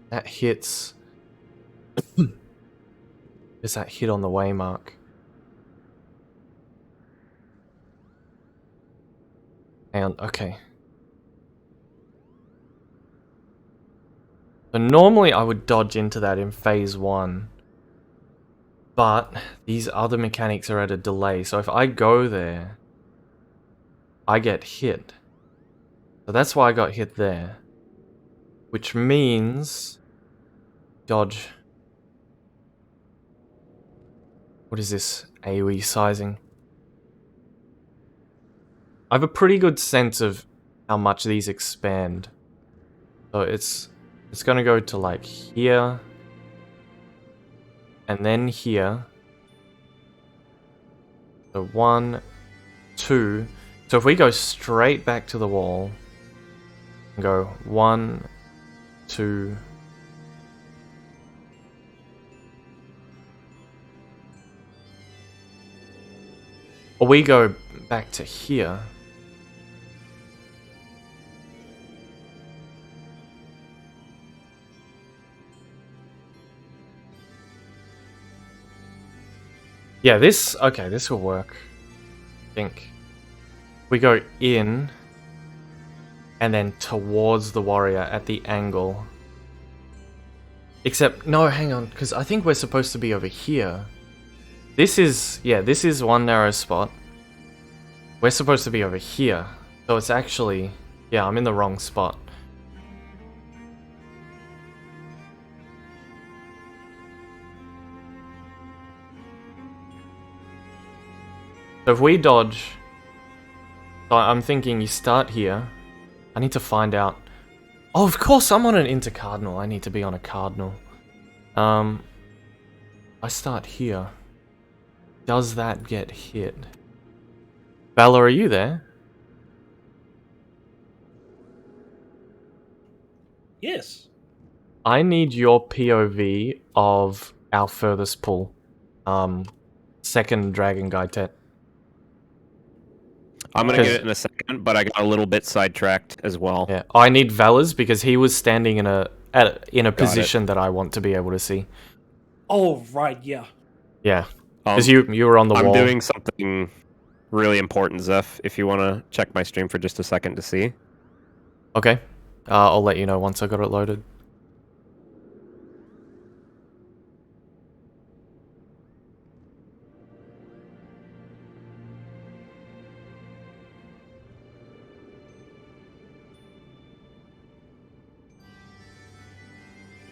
That hits. Is that hit on the waymark? And okay. So normally I would dodge into that in phase 1. But these other mechanics are at a delay. So if I go there, I get hit. So that's why I got hit there. Which means... Dodge. What is this? AoE sizing. I have a pretty good sense of how much these expand. So it's gonna go to like here. And then here. So 1, 2. So if we go straight back to the wall. And go 1, 2. Or we go back to here. Yeah, this will work. I think. We go in, and then towards the warrior at the angle. Except, no, hang on, because I think we're supposed to be over here. This is one narrow spot. We're supposed to be over here. So it's actually, yeah, I'm in the wrong spot. So if we dodge, so I'm thinking you start here. I need to find out. Oh, of course I'm on an intercardinal. I need to be on a cardinal. I start here. Does that get hit? Bella, are you there? Yes. I need your POV of our furthest pull. Second Dragon Guy Tet. I'm gonna get it in a second, but I got a little bit sidetracked as well. Yeah, I need Vala's because he was standing in a position that I want to be able to see. Oh right, yeah. Yeah, because you were on the wall. I'm doing something really important, Zeph. If you want to check my stream for just a second to see. Okay, I'll let you know once I got it loaded.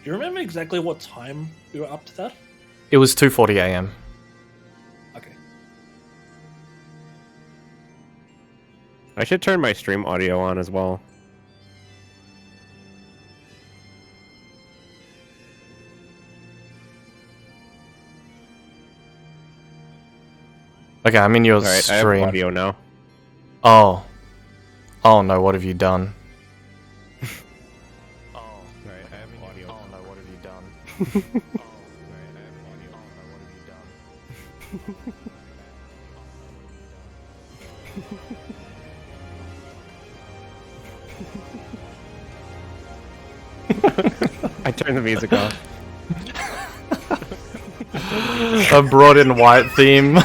Do you remember exactly what time we were up to that? It was 2:40 AM. Okay. I should turn my stream audio on as well. Okay, I'm in your Alright, stream. I have audio now. Oh. Oh no, what have you done? I turned the music off. A broad and white theme.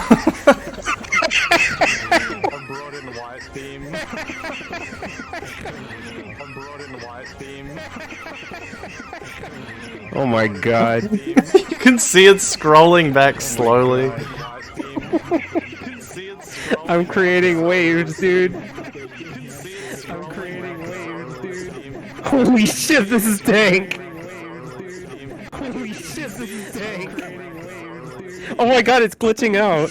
Oh my god. You can see it scrolling back slowly. I'm creating waves, dude. I'm creating waves, dude. Holy shit, this is dank. Holy shit, this is dank. Oh my god, it's glitching out.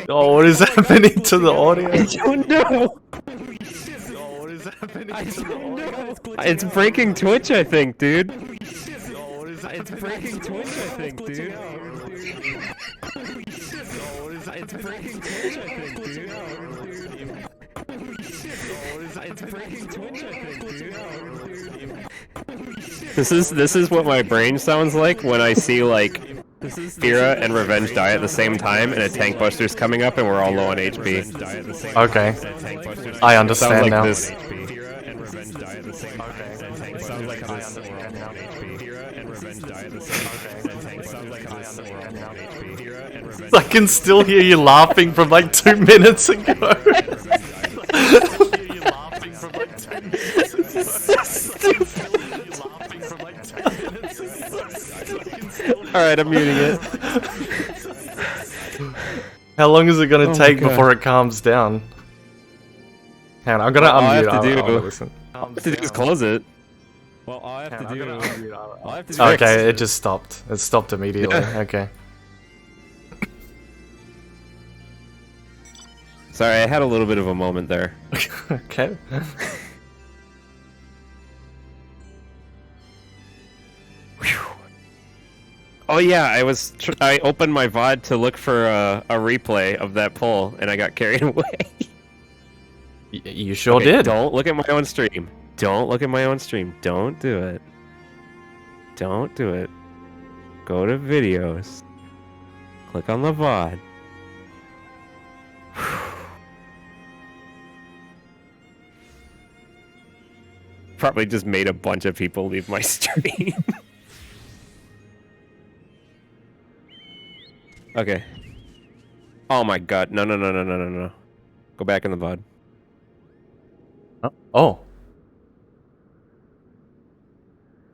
Oh, what is happening to the audio? I don't know. What is happening to the audio? It's breaking Twitch, I think, dude. It's breaking Twitch, I think, dude. It's breaking Twitch, I think, dude. It's breaking Twitch, I think, dude. This is what my brain sounds like when I see like ZhephZaeora and Revenge die at the same time, and a tank buster's coming up, and we're all low on HP. Okay, I understand now. This. I can still hear you laughing from like 2 minutes ago. Alright, I'm muting it. How long is it gonna take before it calms down? Hang on, I'm gonna All I unmute. have to do- I wanna listen. All I have to do is close it. Well, all I have to do. All I have to do. Okay, it just stopped. It stopped immediately. Yeah. Okay. Sorry, I had a little bit of a moment there. Okay. Oh yeah, I opened my VOD to look for a replay of that poll, and I got carried away. You sure Okay, did. Don't look at my own stream. Don't look at my own stream. Don't do it. Don't do it. Go to videos. Click on the VOD. Probably just made a bunch of people leave my stream. Okay. Oh my god. No, no, no, no, no, no, no. Go back in the VOD. Oh.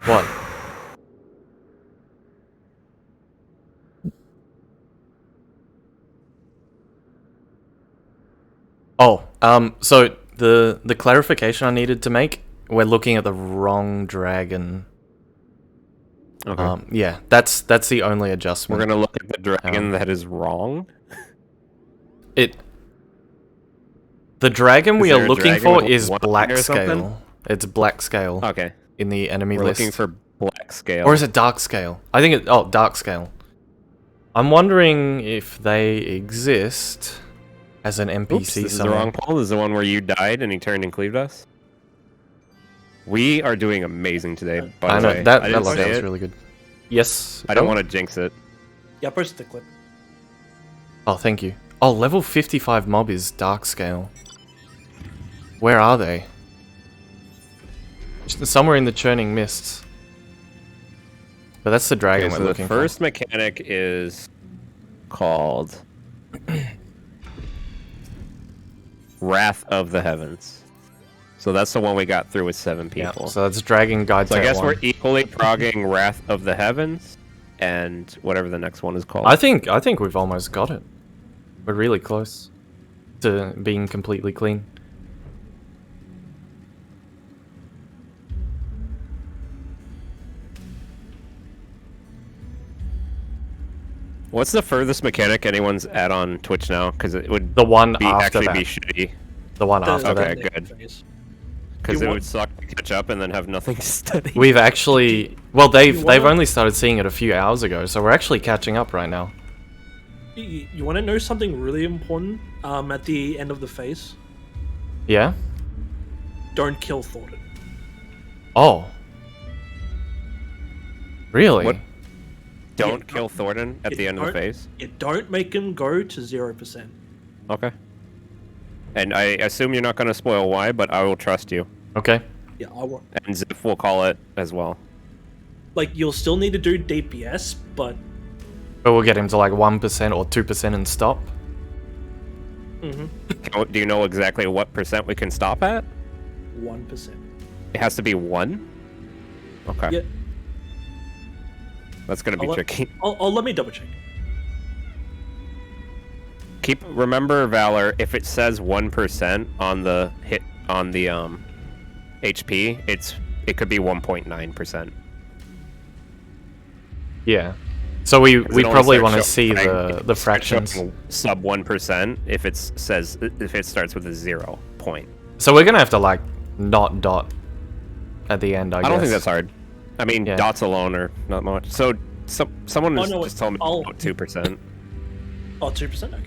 What? Oh, so the clarification I needed to make, we're looking at the wrong dragon. Okay. Yeah, that's the only adjustment. We're gonna look at the dragon that is wrong. The dragon we Is are there a looking dragon for with is one black eye or something? scale. It's black scale. Okay. In the enemy We're list. looking for black scale. Or is it dark scale? I think dark scale. I'm wondering if they exist as an NPC Oops, this is the somewhere. wrong poll. This is the one where you died and he turned and cleaved us. We are doing amazing today, by I the know, way. that I didn't look say was it. really good. Yes. I don't want to jinx it. Yeah, post the clip. Oh, thank you. Oh, level 55 mob is dark scale. Where are they? Somewhere in the churning mists. But that's the dragon Okay, we're so the looking first mechanic is called Wrath of the Heavens. So that's the one we got through with 7 for. Yeah, people. so that's Dragon Guide So I Type guess 1. we're equally progging Wrath of the Heavens and whatever the next one is called. I think we've almost got it. We're really close to being completely clean. What's the furthest mechanic anyone's at on Twitch now? Because it would The one be after actually that. be shitty. The one after okay, that. good. Phase. Because You it want- would suck to catch up and then have nothing to study. We've actually... Well, they've wanna- only started seeing it a few hours ago, so we're actually catching up right now. You want to know something really important? At the end of the phase, Yeah? don't kill Thornton. Oh. Really? What? Don't Yeah, kill Thornton at the end of the don't- phase? Don't make him go to 0%. Okay. And I assume you're not going to spoil why, but I will trust you. Okay. Yeah, I want. And Ziph will call it as well. Like, you'll still need to do DPS, but But we'll get him to like 1% or 2% and stop. Do you know exactly what percent we can stop at? 1%. It has to be 1? Okay. Yeah. That's going to be tricky. I'll let me double check. Remember, Valor, if it says 1% on the hit on the HP, it could be 1.9%. Yeah. So we Because it only probably starts want to showing- see the it starts fractions. showing sub 1% if it starts with a 0 point. So we're gonna have to like not dot at the end. I guess. I don't think that's hard. I mean, Yeah. dots alone are not much. So someone Oh, just, no, just told me I'll- about 2%. Oh, 2%? Okay.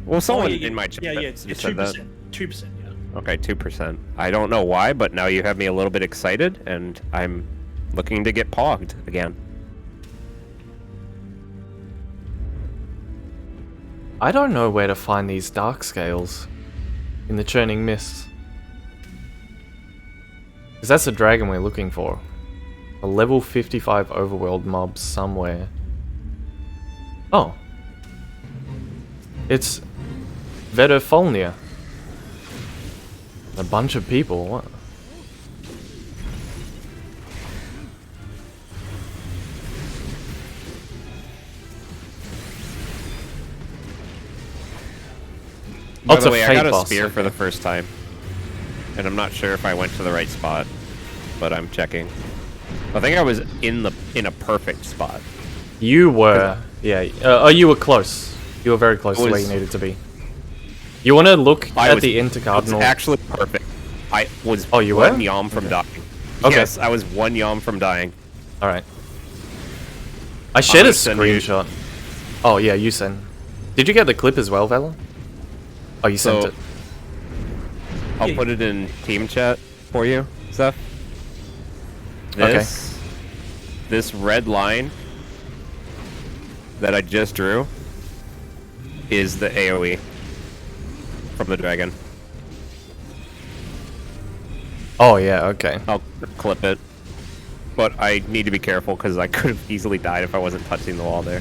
Well, someone yeah, in my chat Yeah, just it's said 2%. that. 2%, yeah. Okay, 2%. I don't know why, but now you have me a little bit excited, and I'm looking to get pogged again. I don't know where to find these dark scales in the churning mists. Because that's the dragon we're looking for. A level 55 overworld mob somewhere. Oh. It's Vetofolnia. A bunch of people. What? By it's the a way, I fate got a boss, spear okay. for the first time. and I'm not sure if I went to the right spot, but I'm checking. I think I was in a perfect spot. You were, yeah. You were close. You were very close to where you needed to be. You want to look at the intercardinal? It's actually perfect. I was you were? one yom from dying. Okay. Yes, I was one yom from dying. All right. I shared a send you- screenshot. Oh yeah, you sent. Did you get the clip as well, Vela? Oh, you sent it. I'll put it in team chat for you, Zeph. This red line that I just drew is the AoE from the dragon. Oh yeah, okay. I'll clip it. But I need to be careful because I could have easily died if I wasn't touching the wall there.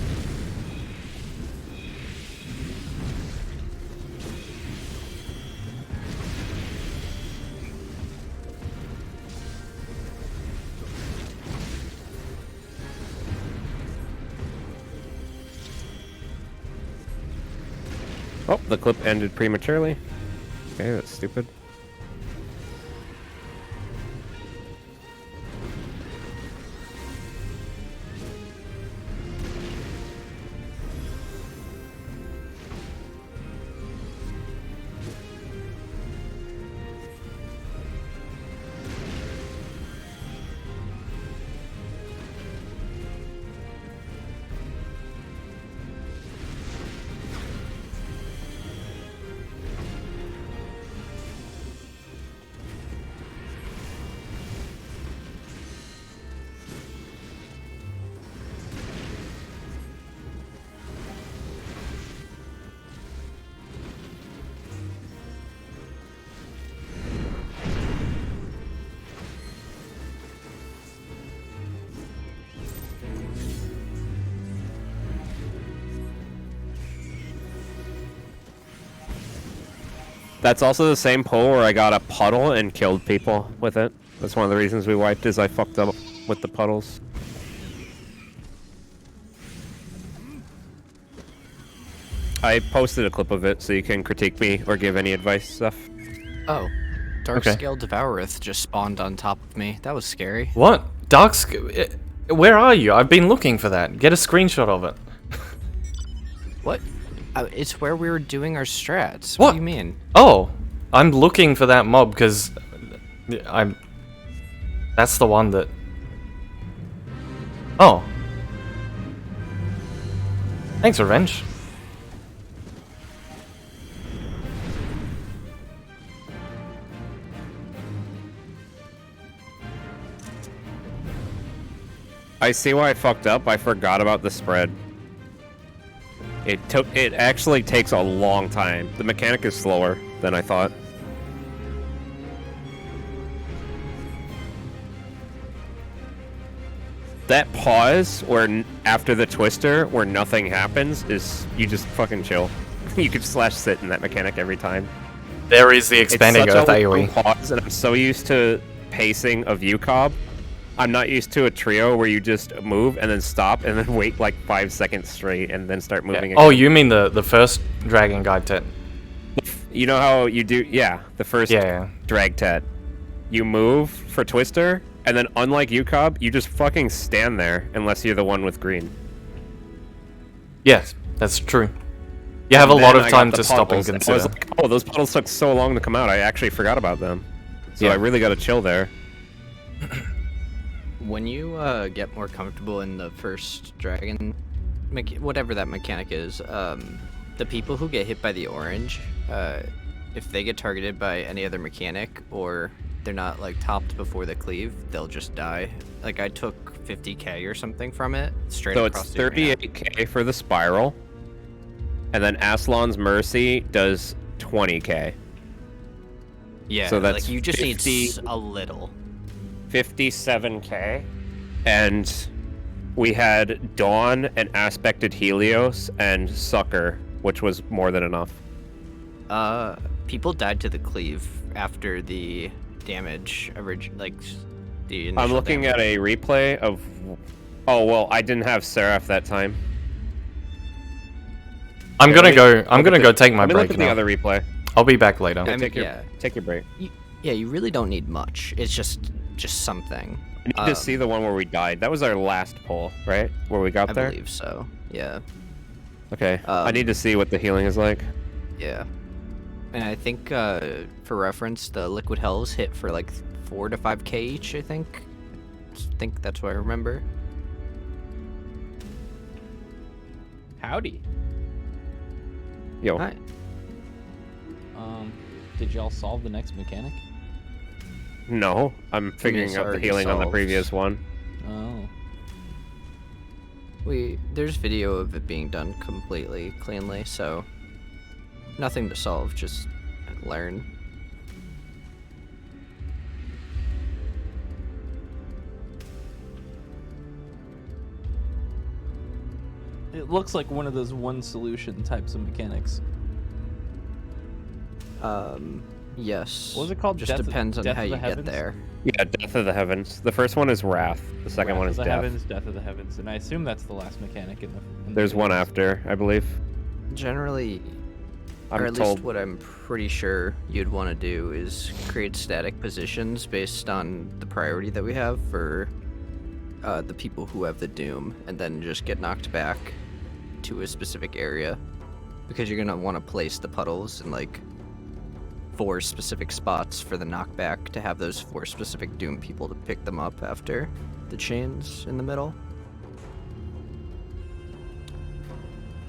Oh, the clip ended prematurely. Okay, that's stupid. That's also the same pull where I got a puddle and killed people with it. That's one of the reasons we wiped is I fucked up with the puddles. I posted a clip of it so you can critique me or give any advice stuff. Oh, Darkscale Devoureth just spawned on top of me. That was scary. What? Where are you? I've been looking for that. Get a screenshot of it. What? It's where we were doing our strats. What Do you mean? Oh, I'm looking for that mob because that's the one that. Oh. Thanks, Revenge. I see why I fucked up. I forgot about the spread. It actually takes a long time. The mechanic is slower than I thought. That pause where after the twister where nothing happens is you just fucking chill. You could slash sit in that mechanic every time. There is the expanding it's earth such a long AoE. pause, and I'm so used to pacing of UCOB. I'm not used to a trio where you just move and then stop and then wait like 5 seconds straight and then start moving again. Oh, you mean the first Dragon Guide Tet? You know how you do, the first Yeah. drag tet. You move for Twister, and then unlike UCOB, you just fucking stand there unless you're the one with green. Yes, that's true. You have a lot of time to stop and I consider. was like, oh, those puddles took so long to come out, I actually forgot about them. So Yeah. I really gotta chill there. When you get more comfortable in the first dragon, whatever that mechanic is, the people who get hit by the orange, if they get targeted by any other mechanic or they're not like topped before the cleave, they'll just die. Like I took 50k or something from it straight So across it's the arena. 38k for the spiral, and then Aslan's Mercy does 20k. Yeah, so that's like you just 50 need a little. 57k, and we had Dawn and Aspected Helios and Sucker, which was more than enough. People died to the cleave after the damage, the initial I'm looking damage. at a replay of... Oh, well, I didn't have Seraph that time. I'm gonna go take my Let me break look at the now. other replay. I'll be back later. Take your break. Yeah, you really don't need much. It's just something. I need to see the one where we died. That was our last pull, right? Where we got there? I believe so. Yeah. Okay. I need to see what the healing is like. Yeah. And I think, for reference, the Liquid Hells hit for like 4 to 5k each, I think. I think that's what I remember. Howdy. Yo. Hi. Did y'all solve the next mechanic? No, I'm figuring out the already healing on the solved. previous one. Oh. There's video of it being done completely cleanly, so nothing to solve, just learn. It looks like one of those one solution types of mechanics. Yes. What was it called? Just depends on how you get there. Yeah, Death of the Heavens. The first one is Wrath. The second one is Wrath of the Death. Heavens, Death of the Heavens, and I assume that's the last mechanic in the. There's one after, I believe. Generally, or at least what I'm pretty sure you'd want to do is create static positions based on the priority that we have for the people who have the Doom, and then just get knocked back to a specific area, because you're gonna want to place the puddles in like 4 specific spots for the knockback to have those 4 specific Doom people to pick them up after the chains in the middle.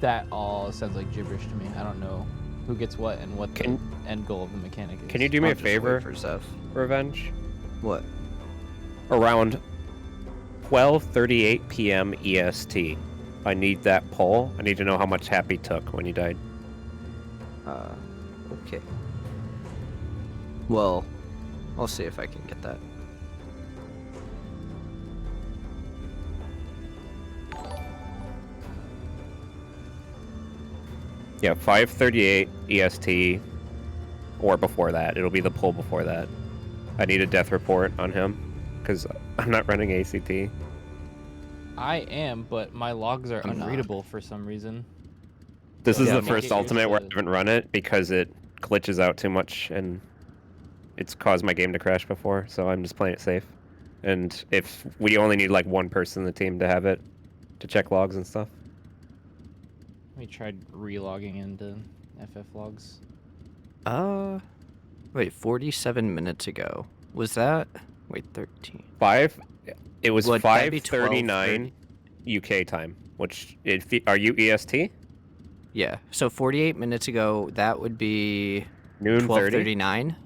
That all sounds like gibberish to me. I don't know who gets what and what the end goal of the mechanic is. Can you do me I'll a just favor, wait for Zeph. Revenge? What? Around 12:38 p.m. EST. I need that poll. I need to know how much Happy took when he died. Okay. Well, I'll see if I can get that. Yeah, 5:38 EST, or before that. It'll be the poll before that. I need a death report on him, because I'm not running ACT. I am, but my logs are unreadable for some reason. This is the make first it ultimate where I yours, haven't run it because it glitches out too much and it's caused my game to crash before, so I'm just playing it safe. And if we only need like one person in the team to have it, to check logs and stuff. We tried relogging into FF logs. Wait, 47 minutes ago. Was that? Wait, 13. It was Would that be 5:39 UK time, which are you EST? Yeah, so 48 minutes ago, that would be Noon 12:39.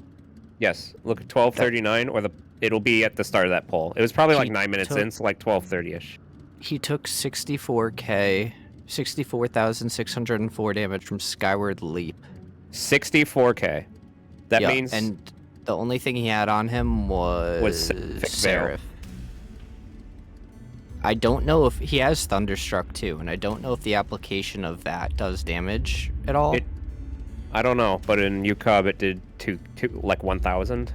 Yes, look at 12:39, or it'll be at the start of that poll. It was probably like 9 minutes in, so like 12:30ish. He took 64k, 64,604 damage from Skyward Leap. 64k. That means. And the only thing he had on him was ZhephZaeora. Seraph. I don't know if he has Thunderstruck too, and I don't know if the application of that does damage at all. I don't know, but in UCOB it did like 1,000.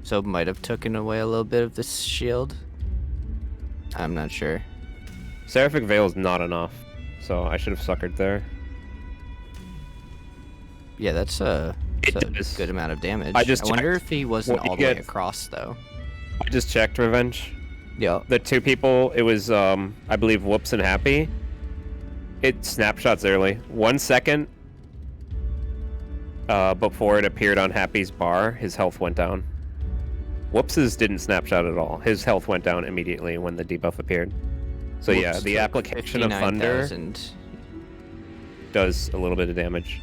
So it might have taken away a little bit of this shield. I'm not sure. Seraphic Veil is not enough, so I should have suckered there. Yeah, that's a good amount of damage. I wonder checked. if he wasn't all the way across though. I just checked Revenge. Yeah. The 2 people, it was I believe Whoops and Happy. It snapshots early. 1 second before it appeared on Happy's bar, his health went down. Whoops's didn't snapshot at all. His health went down immediately when the debuff appeared. So Whoops yeah, the took application of Thunder 59,000. does a little bit of damage.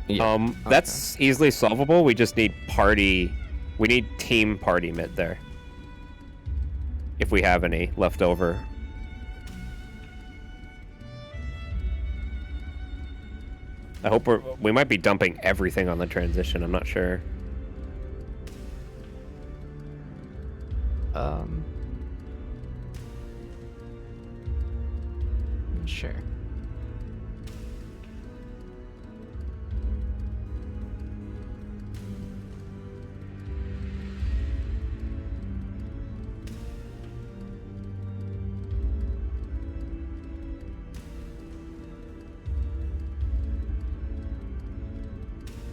Yeah. That's easily solvable. We just need team party mid there. If we have any left over. I hope we might be dumping everything on the transition. I'm not sure. Sure.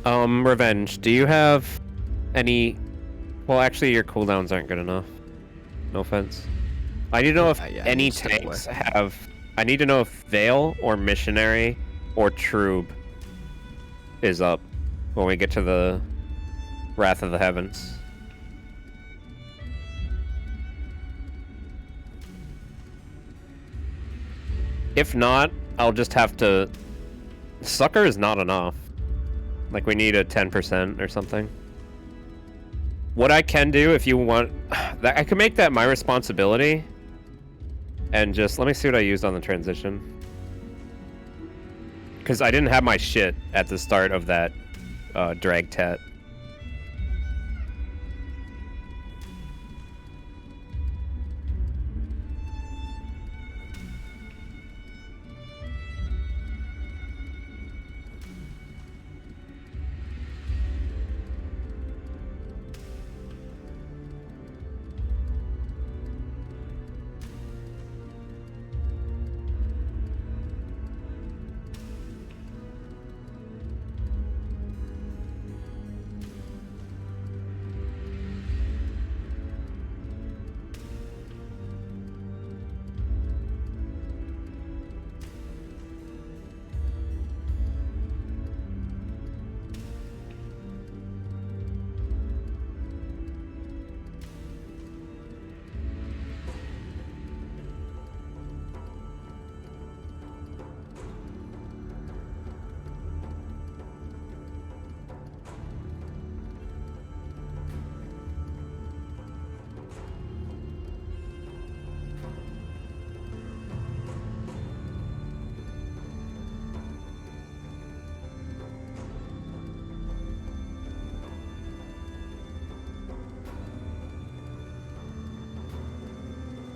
Revenge, do you have any... Well, actually, your cooldowns aren't good enough. No offense. I need to know if Yeah, any just step tanks have... I need to know if Veil or Missionary or Troob is up when we get to the Wrath of the Heavens. If not, I'll just have to... Sucker is not enough. Like, we need a 10% or something. What I can do, if you want... I can make that my responsibility. And just... Let me see what I used on the transition. Because I didn't have my shit at the start of that drag tat.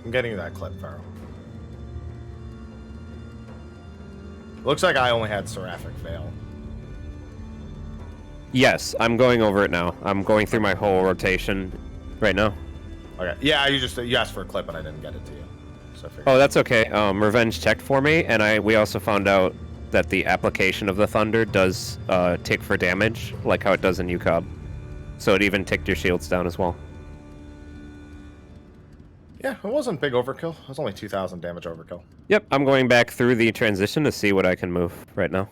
I'm getting you that clip, Pharaoh. Looks like I only had Seraphic Veil. Yes, I'm going over it now. I'm going through my whole rotation right now. Okay. Yeah, you asked for a clip and I didn't get it to you. So I figured. Oh, that's okay. Revenge checked for me, and we also found out that the application of the Thunder does tick for damage, like how it does in UCOB. So it even ticked your shields down as well. Yeah, it wasn't big overkill. It was only 2,000 damage overkill. Yep, I'm going back through the transition to see what I can move right now.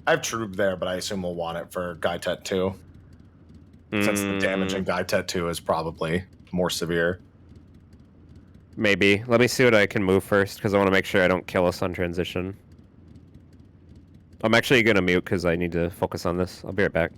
I have Troob there, but I assume we'll want it for Gaitet 2. Since the damage in Gaitet 2 is probably more severe. Maybe. Let me see what I can move first, because I want to make sure I don't kill us on transition. I'm actually going to mute, because I need to focus on this. I'll be right back.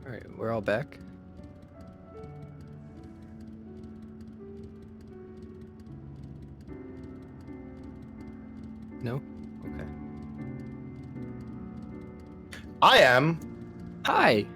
Alright, we're all back. No? Okay. I am. Hi!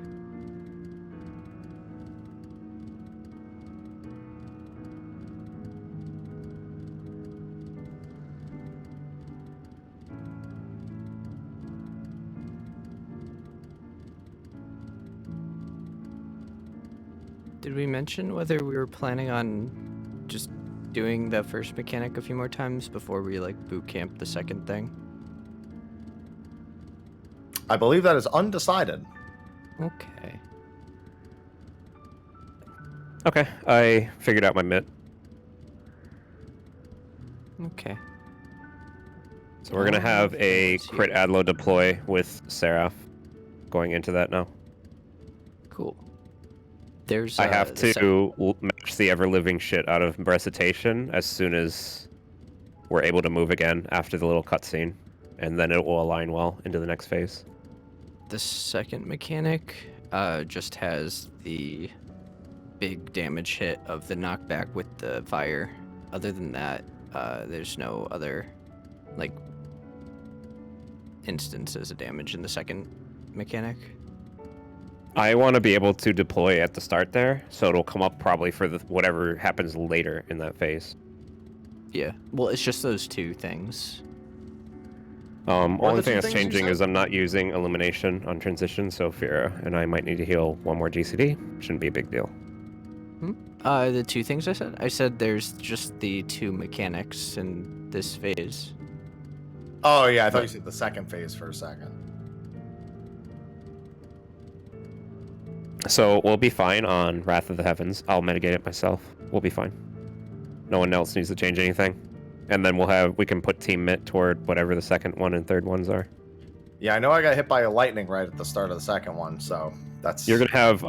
Did we mention whether we were planning on just doing the first mechanic a few more times before we like boot camp the second thing? I believe that is undecided. Okay. Okay, I figured out my mitt. Okay. So we're gonna have a crit adlo deploy with Seraph going into that now. Cool. There's. I have to match the ever-living shit out of recitation as soon as we're able to move again after the little cutscene, and then it will align well into the next phase. The second mechanic just has the big damage hit of the knockback with the fire. Other than that, there's no other like instances of damage in the second mechanic. I want to be able to deploy at the start there, so it'll come up probably for whatever happens later in that phase. Yeah. Well, it's just those two things. Only thing that's changing is I'm not using illumination on transition, so ZhephZaeora and I might need to heal one more GCD. Shouldn't be a big deal. The two things I said? I said there's just the two mechanics in this phase. Oh yeah, I thought you said the second phase for a second. So we'll be fine on Wrath of the Heavens. I'll mitigate it myself. We'll be fine. No one else needs to change anything. And then we can put Team Mitt toward whatever the second one and third ones are. Yeah, I know I got hit by a lightning right at the start of the second one, so that's... You're gonna have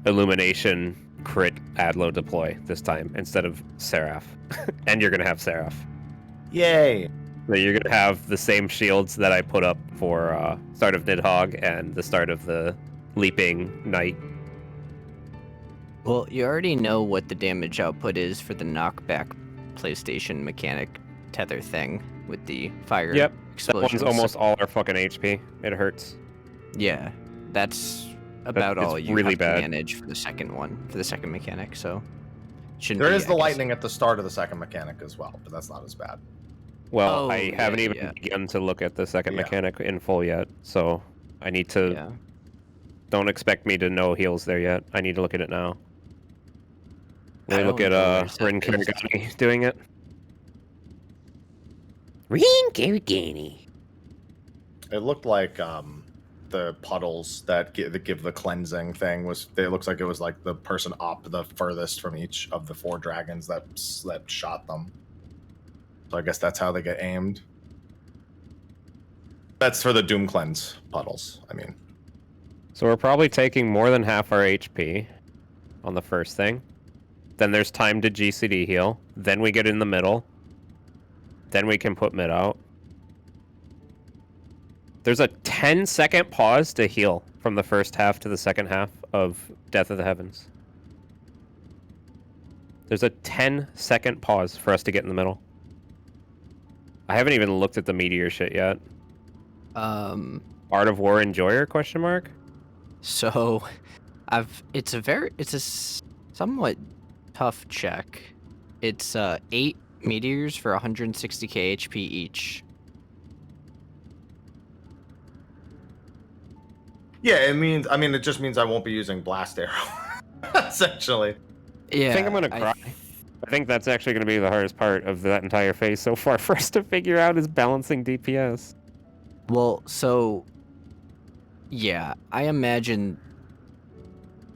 Illumination crit Adlo deploy this time instead of Seraph. And you're gonna have Seraph. Yay! So you're gonna have the same shields that I put up for start of Nidhogg and the start of the Leaping Knight. Well, you already know what the damage output is for the knockback PlayStation mechanic tether thing with the fire explosions. That one's almost all our fucking HP. It hurts. Yeah, that's about all you really have bad. to manage for the second one, for the second mechanic, so... There is the lightning at the start of the second mechanic as well, but that's not as bad. Well, I haven't even begun to look at the second mechanic in full yet, so I need to... Yeah. Don't expect me to know heals there yet. I need to look at it now. Let me look at Rin Karagani doing it. Rin Karagani. It looked like the puddles that give the cleansing thing was. It looks like it was like the person up the furthest from each of the 4 dragons that shot them. So I guess that's how they get aimed. That's for the Doom Cleanse puddles. I mean. So we're probably taking more than half our HP on the first thing. Then there's time to GCD heal. Then we get in the middle. Then we can put mid out. There's a 10-second pause to heal from the first half to the second half of Death of the Heavens. There's a 10-second pause for us to get in the middle. I haven't even looked at the meteor shit yet. Art of War Enjoyer, question mark? So, it's a somewhat tough check. It's 8 meteors for 160k HP each. Yeah, it just means I won't be using Blast Arrow, essentially. Yeah, I think I'm gonna cry. I think that's actually gonna be the hardest part of that entire phase so far for us to figure out is balancing DPS. Well, so... Yeah, I imagine...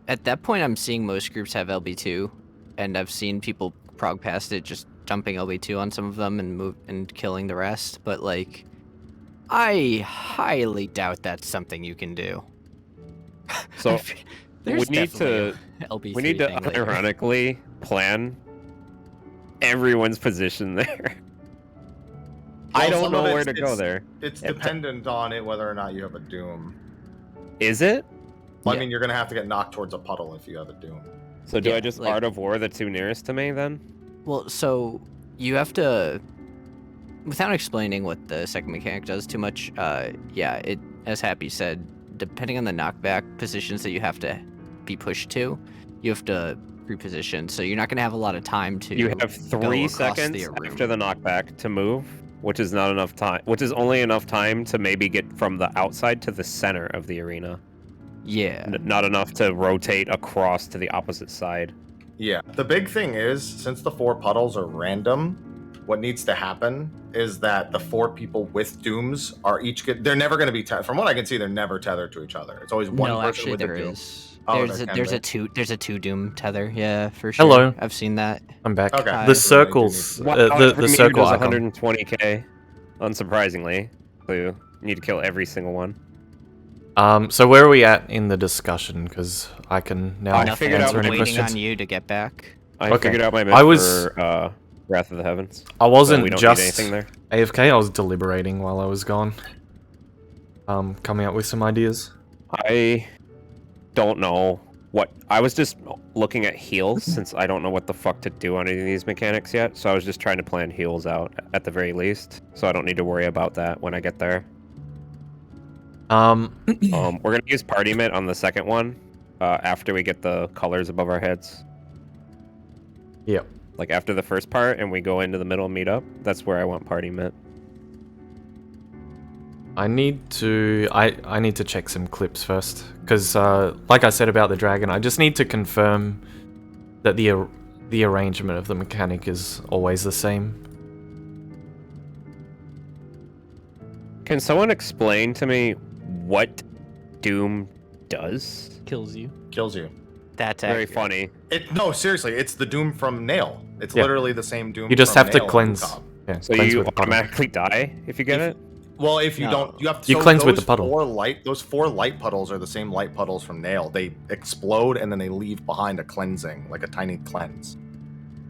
At that point, I'm seeing most groups have LB2, and I've seen people prog past it just dumping LB2 on some of them and killing the rest, but, like... I highly doubt that's something you can do. So, we need to LB3 ironically plan everyone's position there. I don't know where to go there. It's dependent on it whether or not you have a Doom. Is it? Well, I mean, you're gonna have to get knocked towards a puddle if you have a Doom. So do I just Art of War the 2 nearest to me then? Well, so you have to, without explaining what the second mechanic does too much, it, as Happy said, depending on the knockback positions that you have to be pushed to, you have to reposition. So you're not gonna have a lot of time to. You have 3 seconds after the knockback to move, which is not enough time. Which is only enough time to maybe get from the outside to the center of the arena. Yeah. Not enough to rotate across to the opposite side. Yeah. The big thing is, since the 4 puddles are random, what needs to happen is that the 4 people with dooms are each they're never going to be from what I can see, they're never tethered to each other. It's always one No, person actually with there a doom. is. Oh, There's a 2 doom tether. Yeah, for sure. Hello. I've seen that. I'm back. Okay. The So then I do circles, need to- the circle does icon. 120k, unsurprisingly. So you need to kill every single one. So where are we at in the discussion? Because I can now I figured out answer any waiting questions. on you to get back. I Okay. figured out my I myth was- for Wrath of the Heavens. I wasn't we don't just need anything there. AFK, I was deliberating while I was gone. Coming up with some ideas. I don't know what... I was just looking at heals, since I don't know what the fuck to do on any of these mechanics yet, so I was just trying to plan heals out, at the very least, so I don't need to worry about that when I get there. We're gonna use Party Mitt on the second one, after we get the colors above our heads. Yep. Like, after the first part, and we go into the middle and meet up, that's where I want Party Mitt. I need to check some clips first, because like I said about the dragon, I just need to confirm that the arrangement of the mechanic is always the same. Can someone explain to me what Doom does? Kills you. Kills you. That's Very accurate. funny. No, seriously, it's the doom from Nail. It's Yeah. literally the same doom. You just from have to Nail and cleanse. Ukab. Yeah, So cleanse you with the puddle. automatically die if you get it? Well, if you No. don't, you have to. You so cleanse with the those puddle. Those 4 light puddles are the same light puddles from Nail. They explode and then they leave behind a cleansing, like a tiny cleanse.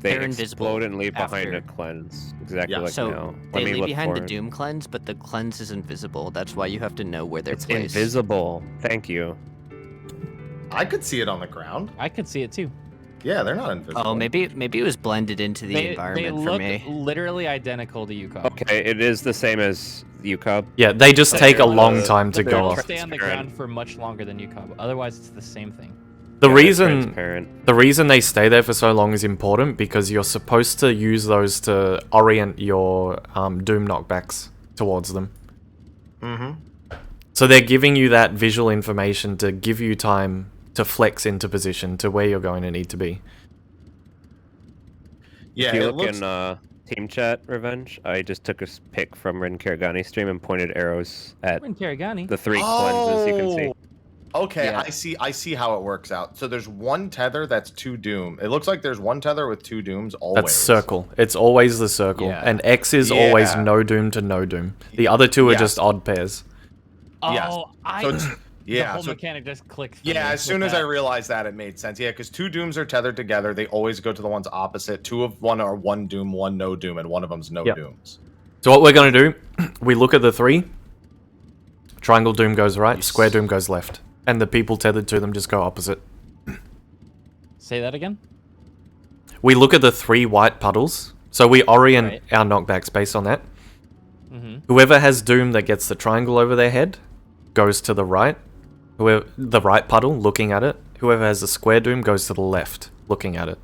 They They're invisible explode and leave behind after. a cleanse. Exactly Yeah. like So now. they Let me leave look behind for the it. doom cleanse, but the cleanse is invisible. That's why you have to know where they're It's placed. invisible. Thank you. I could see it on the ground. I could see it too. Yeah, they're not invisible. Oh, maybe it was blended into the They environment look for me. literally identical to Yukon. Okay, it is the same as UCub. Yeah, they just So take a they're long the- time to But go they off. don't stay on the Transparent. ground for much longer than Yukon. Otherwise, it's the same thing. The Yeah, they're reason transparent. they stay there for so long is important because you're supposed to use those to orient your doom knockbacks towards them. Mm-hmm. So they're giving you that visual information to give you time to flex into position to where you're going to need to be. Yeah, If you it look looks. in Team Chat Revenge, I just took a pic from Ren Karagani's stream and pointed arrows at We're in Karagani. the 3 cleanses you can see. Okay, Yeah. I see how it works out. So there's one tether that's 2 doom. It looks like there's one tether with 2 dooms always. That's circle. It's always the circle. Yeah. And X is always Yeah. no doom to no doom. The other 2 are Yes. just odd pairs. Oh, Yes. So it's, the yeah, whole so mechanic just clicks. for yeah, me as soon with as I that. realized that, it made sense. Yeah, because 2 dooms are tethered together. They always go to the ones opposite. 2 of one are 1 doom, 1 no doom, and one of them's no Yep. dooms. So what we're going to do, we look at the 3. Triangle doom goes right, square doom goes left. And the people tethered to them just go opposite. Say that again. We look at the 3 white puddles. So we orient Right. our knockbacks based on that. Mm-hmm. Whoever has doom that gets the triangle over their head goes to the right. Whoever the right puddle looking at it. Whoever has the square doom goes to the left looking at it.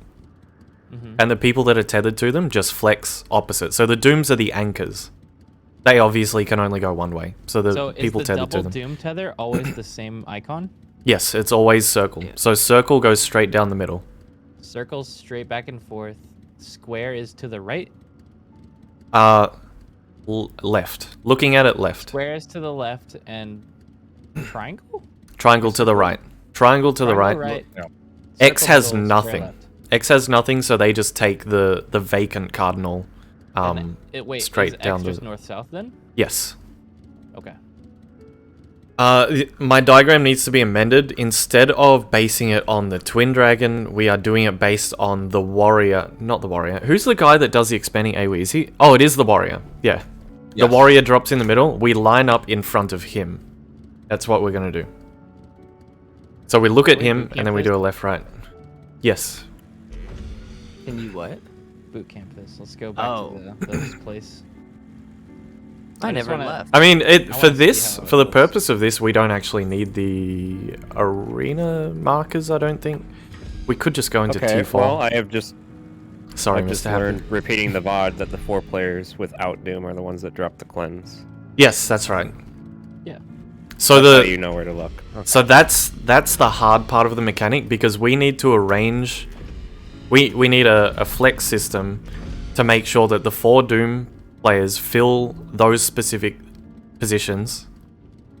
Mm-hmm. And the people that are tethered to them just flex opposite. So the dooms are the anchors. They obviously can only go one way. So the So people is the tethered to double them. doom tether always the same icon? Yes, it's always circle. Yeah. So circle goes straight down the middle. Circles straight back and forth. Square is to the right. Left. Looking at it, left. Square is to the left, and triangle. Triangle to the right. Triangle to the Triangle right. Yeah. X Circle has middle, square nothing. left. X has nothing, so they just take the vacant cardinal. And wait, straight is down X to just the- north south then? Yes. Okay. My diagram needs to be amended. Instead of basing it on the twin dragon, we are doing it based on the warrior. Not the warrior. Who's the guy that does the expanding AoE? Is he? Oh, it is the warrior. Yeah. The Yes. warrior drops in the middle. We line up in front of him. That's what we're going to do. So we look at Wait, him, boot and then we camp do a left-right. Yes. Can you what? Boot camp this. Let's go back Oh. to this place. I just never wanna- left. I mean, I for wanna see this, how it for the looks. purpose of this, we don't actually need the arena markers, I don't think. We could just go into Okay, T4. well, I have just, Sorry, I've just Mr. Happy. learned, repeating the VOD, that the 4 players without Doom are the ones that drop the cleanse. Yes, that's right. Yeah. So That's how you know where to look. Okay. So that's the hard part of the mechanic, because we need to arrange. We need a flex system to make sure that the 4 Doom players fill those specific positions.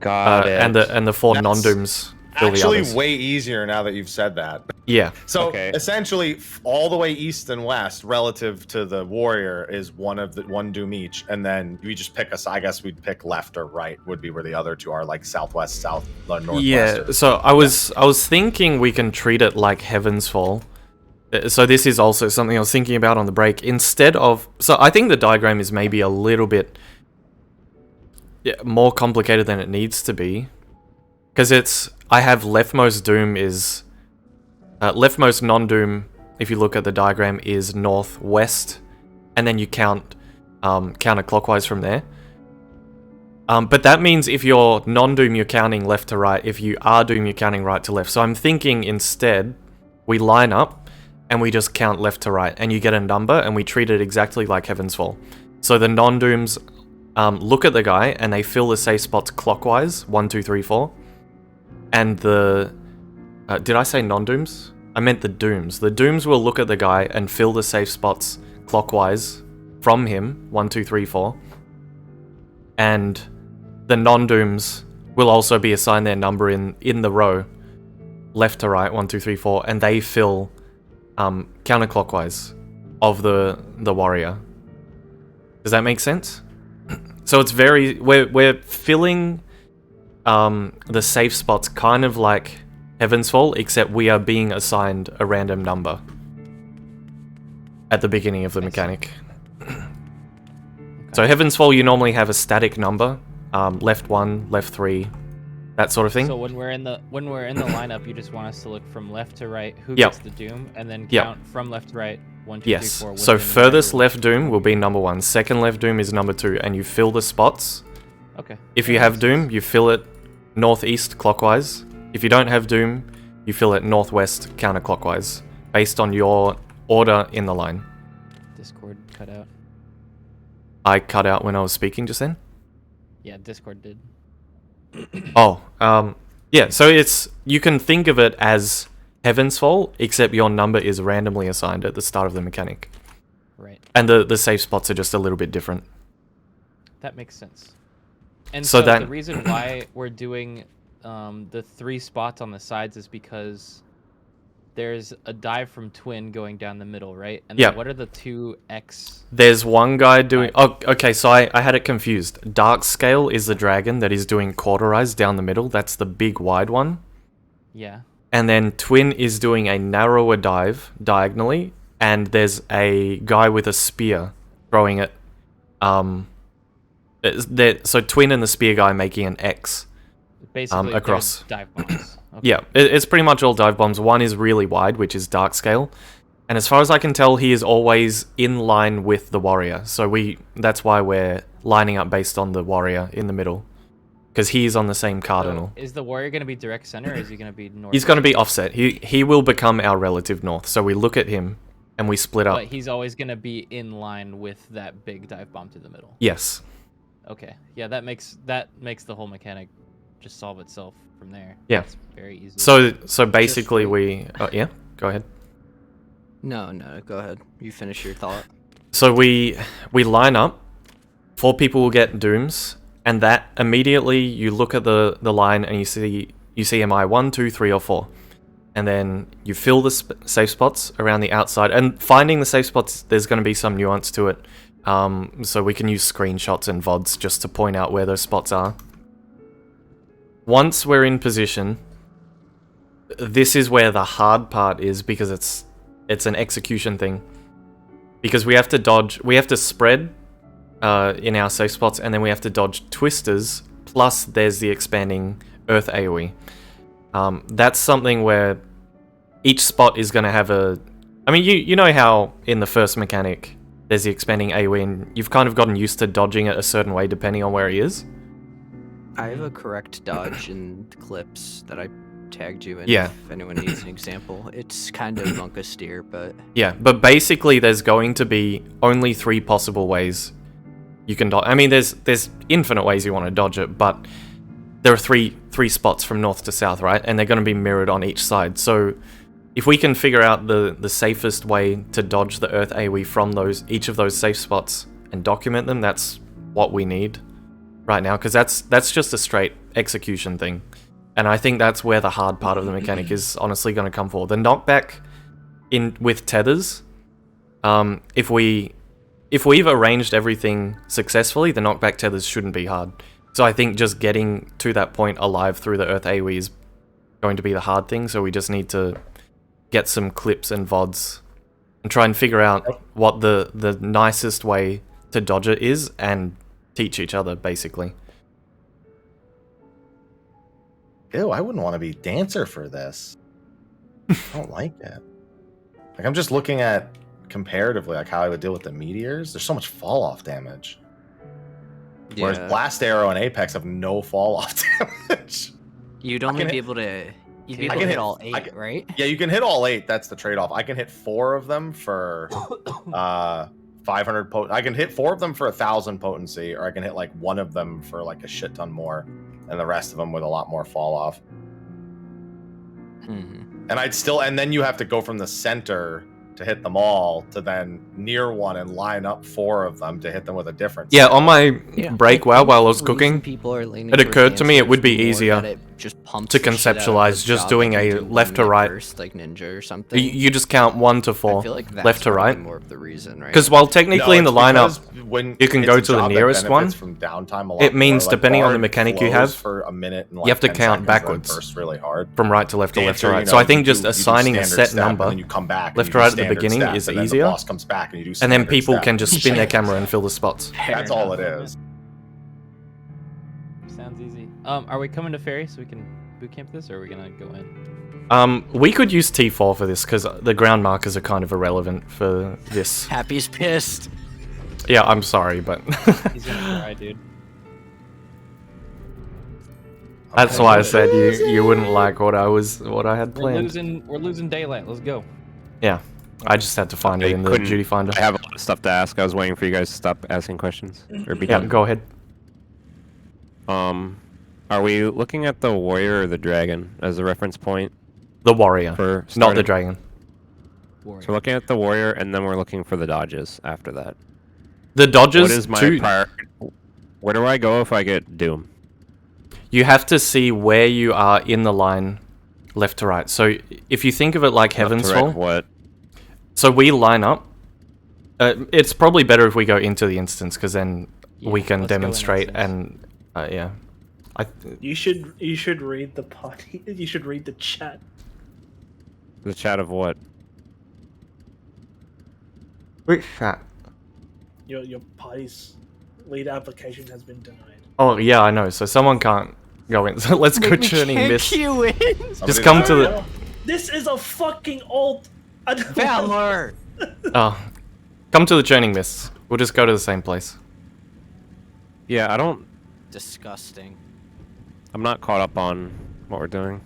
Got it. And the 4 That's non-Dooms fill the Actually, others. way easier now that you've said that. Yeah. So Okay. essentially, all the way east and west, relative to the warrior, is one doom each, and then we just pick I guess we'd pick left or right would be where the other 2 are, like southwest, south, northwest. Yeah. So I was thinking we can treat it like Heaven's Fall. So this is also something I was thinking about on the break. Instead of, so I think the diagram is maybe a little bit more complicated than it needs to be, because I have leftmost Doom is leftmost non-Doom. If you look at the diagram, is northwest, and then you count counterclockwise from there. But that means if you're non-Doom, you're counting left to right. If you are Doom, you're counting right to left. So I'm thinking instead we line up and we just count left to right, and you get a number, and we treat it exactly like Heaven's Fall. So the non-Dooms look at the guy, and they fill the safe spots clockwise, 1, 2, 3, 4. And the... did I say non-Dooms? I meant the Dooms. The Dooms will look at the guy and fill the safe spots clockwise from him, 1, 2, 3, 4. And the non-Dooms will also be assigned their number in the row, left to right, 1, 2, 3, 4, and they fill counterclockwise of the warrior. Does that make sense? So it's we're filling the safe spots kind of like Heaven's Fall, except we are being assigned a random number at the beginning of the mechanic. So Heaven's Fall, you normally have a static number, left 1, left 3, that sort of thing. So when we're in the lineup, you just want us to look from left to right, who gets the Doom, and then count from left to right, 1, 2, 3, Yes. 4. So within furthest whatever- left Doom will be number 1, second left Doom is number 2, and you fill the spots. Okay. If you have Doom, you fill it northeast clockwise. If you don't have Doom, you fill it northwest counterclockwise, based on your order in the line. Discord cut out. I cut out when I was speaking just then. Yeah, Discord did. Oh, yeah, so you can think of it as Heaven's Fall, except your number is randomly assigned at the start of the mechanic. Right. And the safe spots are just a little bit different. That makes sense. And So so, that- the reason why we're doing the 3 spots on the sides is because there's a dive from Twin going down the middle, right? And Yeah. then what are the 2 X? There's one guy doing... Oh, okay, so I had it confused. Dark Scale is the dragon that is doing cauterize down the middle. That's the big wide one. Yeah. And then Twin is doing a narrower dive diagonally, and there's a guy with a spear throwing it. So Twin and the spear guy making an X. Basically, across. there's dive bombs. Okay. Yeah, it's pretty much all dive bombs. One is really wide, which is Dark Scale. And as far as I can tell, he is always in line with the warrior. So that's why we're lining up based on the warrior in the middle. Because he's on the same cardinal. So is the warrior going to be direct center, or is he going to be north? He's going to be offset. He will become our relative north. So we look at him and we split up. But he's always going to be in line with that big dive bomb to the middle. Yes. Okay. Yeah, that makes the whole mechanic just solve itself from there. Yeah. It's very easy. So basically we... yeah, go ahead. No, go ahead. You finish your thought. So we line up. 4 people will get Dooms. And that immediately you look at the line and you see am I 1, 2, 3, or 4. And then you fill the safe spots around the outside. And finding the safe spots, there's going to be some nuance to it. So we can use screenshots and VODs just to point out where those spots are. Once we're in position, this is where the hard part is, because it's an execution thing. Because we have to dodge, we have to spread in our safe spots, and then we have to dodge twisters, plus there's the expanding earth AoE. That's something where each spot is going to have a... I mean, you know how in the first mechanic there's the expanding AoE, and you've kind of gotten used to dodging it a certain way depending on where he is? I have a correct dodge in the clips that I tagged you in. Yeah. If anyone needs an example, it's kind of monk steer, but Yeah, but basically there's going to be only 3 possible ways you can dodge. I mean, there's infinite ways you want to dodge it, but there are three spots from north to south, right? And they're going to be mirrored on each side. So if we can figure out the safest way to dodge the Earth AoE from each of those safe spots and document them, that's what we need right now, because that's just a straight execution thing. And I think that's where the hard part of the mechanic is honestly going to come for. The knockback with tethers, if we've arranged everything successfully, the knockback tethers shouldn't be hard. So I think just getting to that point alive through the Earth AoE is going to be the hard thing, so we just need to get some clips and VODs and try and figure out what the nicest way to dodge it is and teach each other, basically. Ew, I wouldn't want to be dancer for this. I don't like it. Like, I'm just looking at comparatively like how I would deal with the meteors. There's so much fall off damage. Whereas Blast Arrow and Apex have no fall off damage. You'd only be able to hit all 8, right? Yeah, you can hit all 8. That's the trade-off. I can hit 4 of them for 500 I can hit 4 of them for 1,000 potency, or I can hit like 1 of them for like a shit ton more, and the rest of them with a lot more fall off. And then you have to go from the center to hit them all to then near one and line up 4 of them to hit them with a difference. Yeah, on my break while I was cooking, it occurred to me it would be easier to conceptualize just doing a left to right. Like ninja or something. You just count 1 to 4, I feel like that's left to right. more of the reason, right? Because while technically in the lineup when you can go to the nearest one, from downtime a lot it means more. Like, depending on the Bard mechanic you flows have, for a minute and like you have to 10 count seconds, backwards then bursts really hard. from right to left to left to Dancer, right. you know, So I think you just do assigning a standard set step, number, and then you come back left and to you do right at the standard beginning step, is and then easier. The boss comes back and you do And then standard people step. can just spin their camera and fill the spots. That's all it is. Sounds easy. Are we coming to Ferry so we can boot camp this, or are we gonna go in? We could use T4 for this because the ground markers are kind of irrelevant for this. Happy's pissed. Yeah, I'm sorry, but He's gonna cry, dude. that's why I said you wouldn't like what I had We're planned. losing daylight. Let's go. Yeah, I just had to find it in the duty finder. I have a lot of stuff to ask. I was waiting for you guys to stop asking questions or be Yeah, done. go ahead. Are we looking at the warrior or the dragon as a reference point? The warrior, For not the starting? dragon. So we're looking at the warrior, and then we're looking for the dodges after that. The dodges. What is my priority? Where do I go if I get Doom? You have to see where you are in the line, left to right. So if you think of it like Heaven's Fall, What? so we line up. It's probably better if we go into the instance because then we can let's go in demonstrate instance. and yeah. You should read the party. You should read the chat. The chat of what? Which chat? Your party's lead application has been denied. Oh yeah, I know. So someone can't go in. So let's go churning this. Queue in. Just come to the. This is a fucking old. Valor. Oh, come to the churning mists. We'll just go to the same place. Yeah, I don't. Disgusting. I'm not caught up on what we're doing.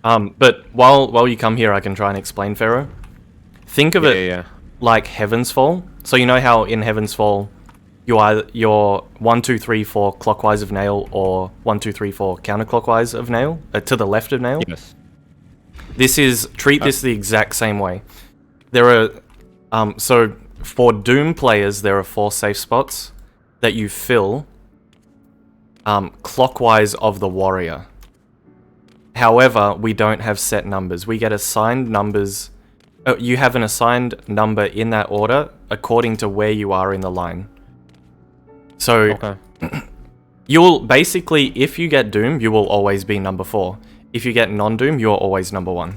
But while you come here, I can try and explain Pharaoh. Think of it like Heaven's Fall. So you know how in Heaven's Fall, you're 1, 2, 3, 4 clockwise of nail, or 1, 2, 3, 4 counterclockwise of nail, to the left of nail. Yes. Treat this the exact same way. There are so for Doom players, there are 4 safe spots that you fill clockwise of the warrior. However, we don't have set numbers. We get assigned numbers. You have an assigned number in that order according to where you are in the line. So you'll basically, if you get Doom, you will always be number 4. If you get non-Doom, you're always number 1.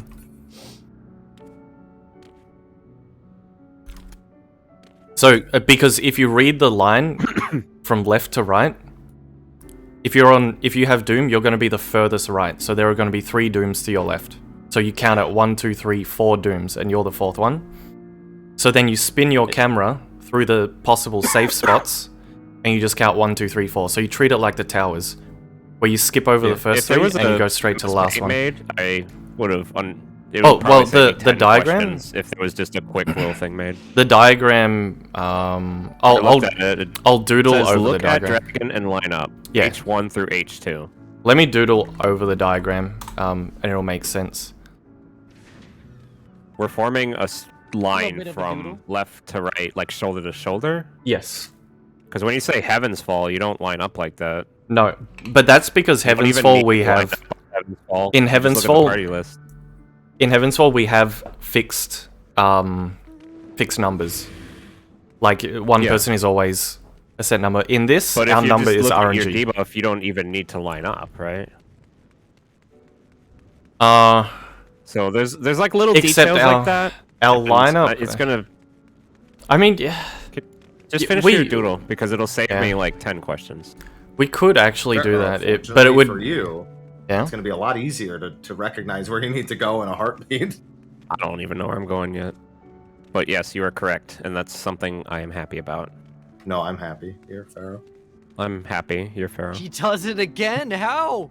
So, because if you read the line from left to right, if you have Doom, you're going to be the furthest right. So there are going to be 3 Dooms to your left. So you count at 1, 2, 3, 4 Dooms, and you're the 4th one. So then you spin your camera through the possible safe spots, and you just count 1, 2, 3, 4. So you treat it like the towers, where you skip over the first 3 and you go straight to the last one. I would have It Oh, would probably well, save me the 10 diagram? questions if there was just a quick little thing made. The diagram. I I'll looked at it. I'll doodle It says, over look the at diagram. dragon and line up. Yeah. H1 through H2. Let me doodle over the diagram, and it'll make sense. We're forming a line bit of a from doodle. left to right, like shoulder to shoulder. Yes. Because when you say Heaven's Fall, you don't line up like that. No, but that's because You don't Heaven's even Fall need we to line have. up on Heaven's Fall. In You just Heaven's look at the Fall- party list. In Heaven's Fall we have fixed numbers. Like one Yeah. person is always a set number. In this, But if our you number just is look at your RNG. debuff, you don't even need to line up, right? So there's like little Except details our- like that. our and lineup- It's gonna I mean, yeah, just Y- finish we- your doodle because it'll save Yeah. me like 10 questions. we could actually do Pharaoh, that. But it fortunately would. for you. Yeah. It's going to be a lot easier to recognize where you need to go in a heartbeat. I don't even know where I'm going yet. But yes, you are correct, and that's something I am happy about. No, I'm happy here, Pharaoh. I'm happy. You're Pharaoh. He does it again. How?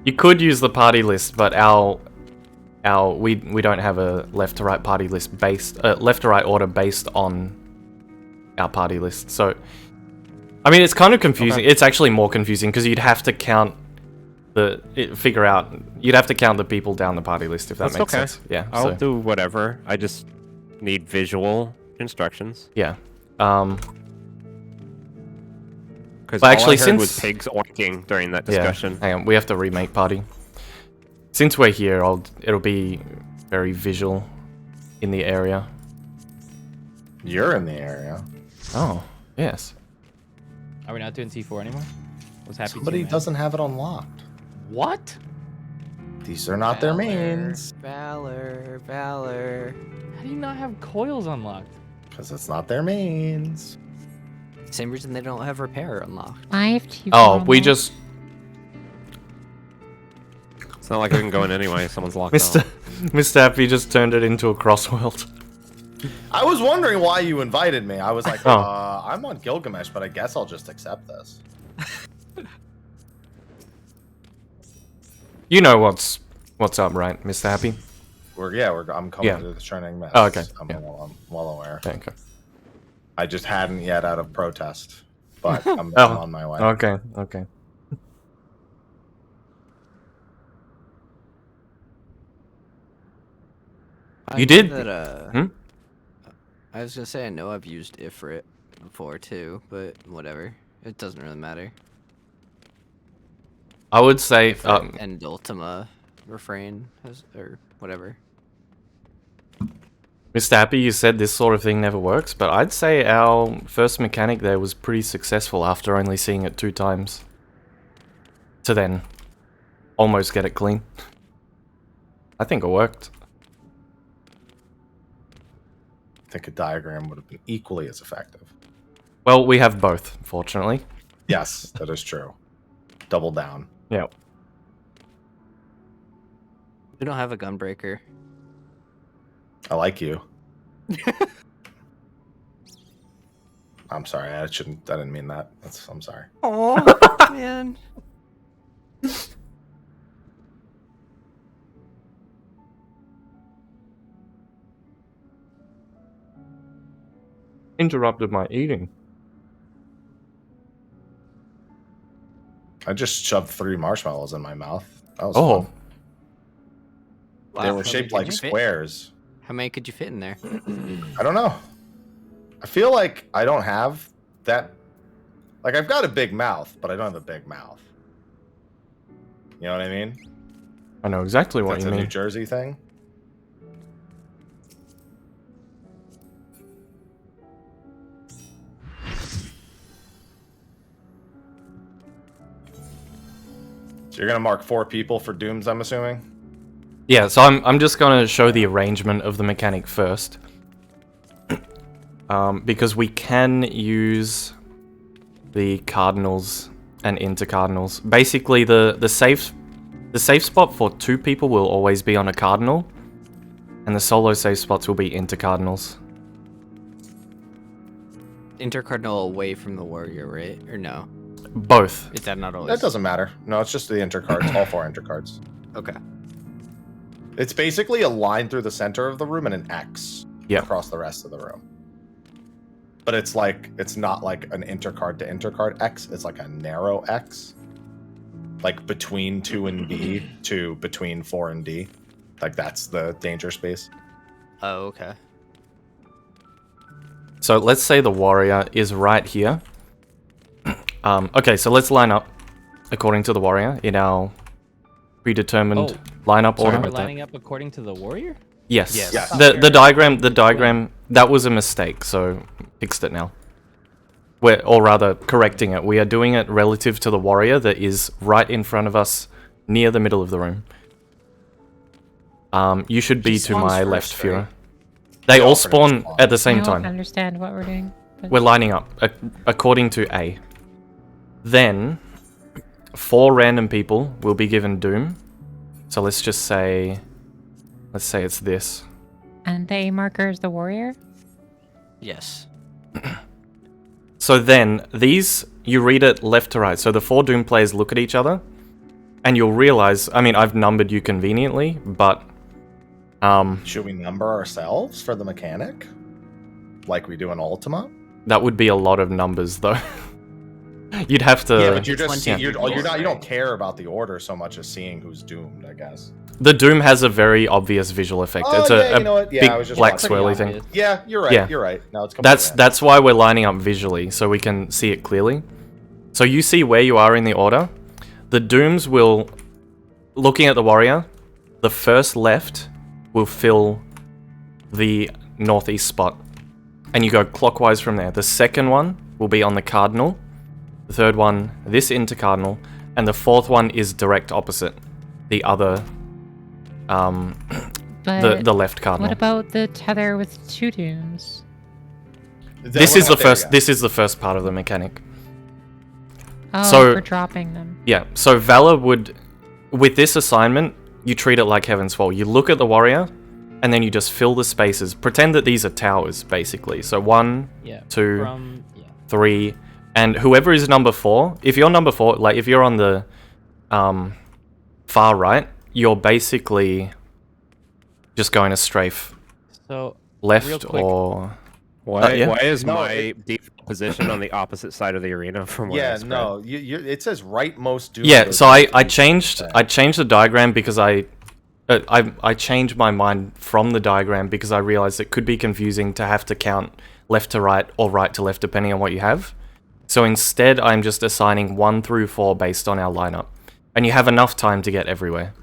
You could use the party list, but we don't have a left to right party list based left to right order based on our party list. So I mean it's kind of confusing. Okay. It's actually more confusing because you'd have to count you'd have to count the people down the party list if that That's makes okay. sense. Yeah. I'll So do whatever. I just need visual instructions. yeah. Because But all actually, I heard was since- pigs oinking during that Yeah. discussion. Hang on, we have to remake party. Since we're here, it'll be very visual in the area. You're in the area. Oh, yes. Are we not doing T4 anymore? Was happy. Somebody to, man. doesn't have it unlocked. What? These are not their Valor, mains. Valor. How do you not have coils unlocked? Because it's not their mains. Same reason they don't have repair unlocked. I have two. Oh, we promos. just It's not like I can go in anyway. Someone's locked Mr. out. Mr. Happy just turned it into a crossworld. I was wondering why you invited me. I was like, Oh. I'm on Gilgamesh, but I guess I'll just accept this. You know what's up, right, Mr. Happy? I'm coming Yeah. to the training mess. Oh, okay, I'm, yeah. I'm well aware. Okay. I just hadn't yet out of protest, but I'm Oh. on my way. Okay. I You know did- That, Hmm? I was gonna say I know I've used Ifrit before too, but whatever. It doesn't really matter. I would say, And Ultima refrain or whatever. Mr. Happy, you said this sort of thing never works, but I'd say our first mechanic there was pretty successful after only seeing it 2 times. To then almost get it clean. I think it worked. I think a diagram would have been equally as effective. Well, we have both, fortunately. Yes, that is true. Double down. Yeah. We don't have a gunbreaker. I like you. I'm sorry. I didn't mean that. I'm sorry. Oh man. Interrupted my eating. I just shoved 3 marshmallows in my mouth. That was Oh. fun. They were shaped like squares. How many could you fit in there? I don't know. I feel like I don't have that. Like, I've got a big mouth, but I don't have a big mouth. You know what I mean? I know exactly what That's you a New mean. Jersey thing. So you're gonna mark 4 people for dooms, I'm assuming? Yeah, so I'm just gonna show the arrangement of the mechanic first. Because we can use the cardinals and intercardinals. Basically, the safe spot for 2 people will always be on a cardinal, and the solo safe spots will be intercardinals. Intercardinal away from the warrior, right? Or no? Both. Is that not always? That doesn't matter. No, it's just the intercards, all 4 intercards. Okay. It's basically a line through the center of the room and an X across the rest of the room. But it's not like an intercard to intercard X. It's like a narrow X, like between 2 and D to between 4 and D. Like that's the danger space. Oh, okay. So let's say the warrior is right here. Okay, so let's line up according to the warrior in our predetermined lineup order. We're lining up according to the warrior? Yes. Yes. The diagram, that was a mistake, so fixed it now. Or rather, correcting it. We are doing it relative to the warrior that is right in front of us, near the middle of the room. You should be to my left, Fura. They all spawn at the same time. I don't understand what we're doing. But... We're lining up according to A. Then, 4 random people will be given Doom. So let's just say... Let's say it's this. And the A marker is the warrior? Yes. So then, these, you read it left to right. So the 4 Doom players look at each other, and you'll realize, I mean, I've numbered you conveniently, but... Should we number ourselves for the mechanic? Like we do in Ultima? That would be a lot of numbers, though. You'd have to... Yeah, but you're just you don't care about the order so much as seeing who's doomed, I guess. The Doom has a very obvious visual effect. Oh, it's yeah, you know a what? Yeah, I big was just black watching. swirly thing. Yeah, you're right. Yeah. You're right. No, it's that's why we're lining up visually, so we can see it clearly. So you see where you are in the order. The Dooms will, looking at the warrior, the first left will fill the northeast spot, and you go clockwise from there. The second one will be on the cardinal. The third one, this into cardinal, and the fourth one is direct opposite the other, the left cardinal. What about the tether with 2 dooms? This is the first. This is the first part of the mechanic. Oh, so, for dropping them. Yeah. So Valor would, with this assignment, you treat it like Heaven's Fall. You look at the warrior, and then you just fill the spaces. Pretend that these are towers, basically. So 1, 2, 3. And whoever is number 4, if you're number 4, like if you're on the far right, you're basically just going to strafe left or... Why is my default position on the opposite side of the arena from where I spread? It says rightmost Doom. Yeah, so I changed the diagram because I changed my mind from the diagram because I realized it could be confusing to have to count left to right or right to left depending on what you have. So instead, I'm just assigning 1 through 4 based on our lineup. And you have enough time to get everywhere.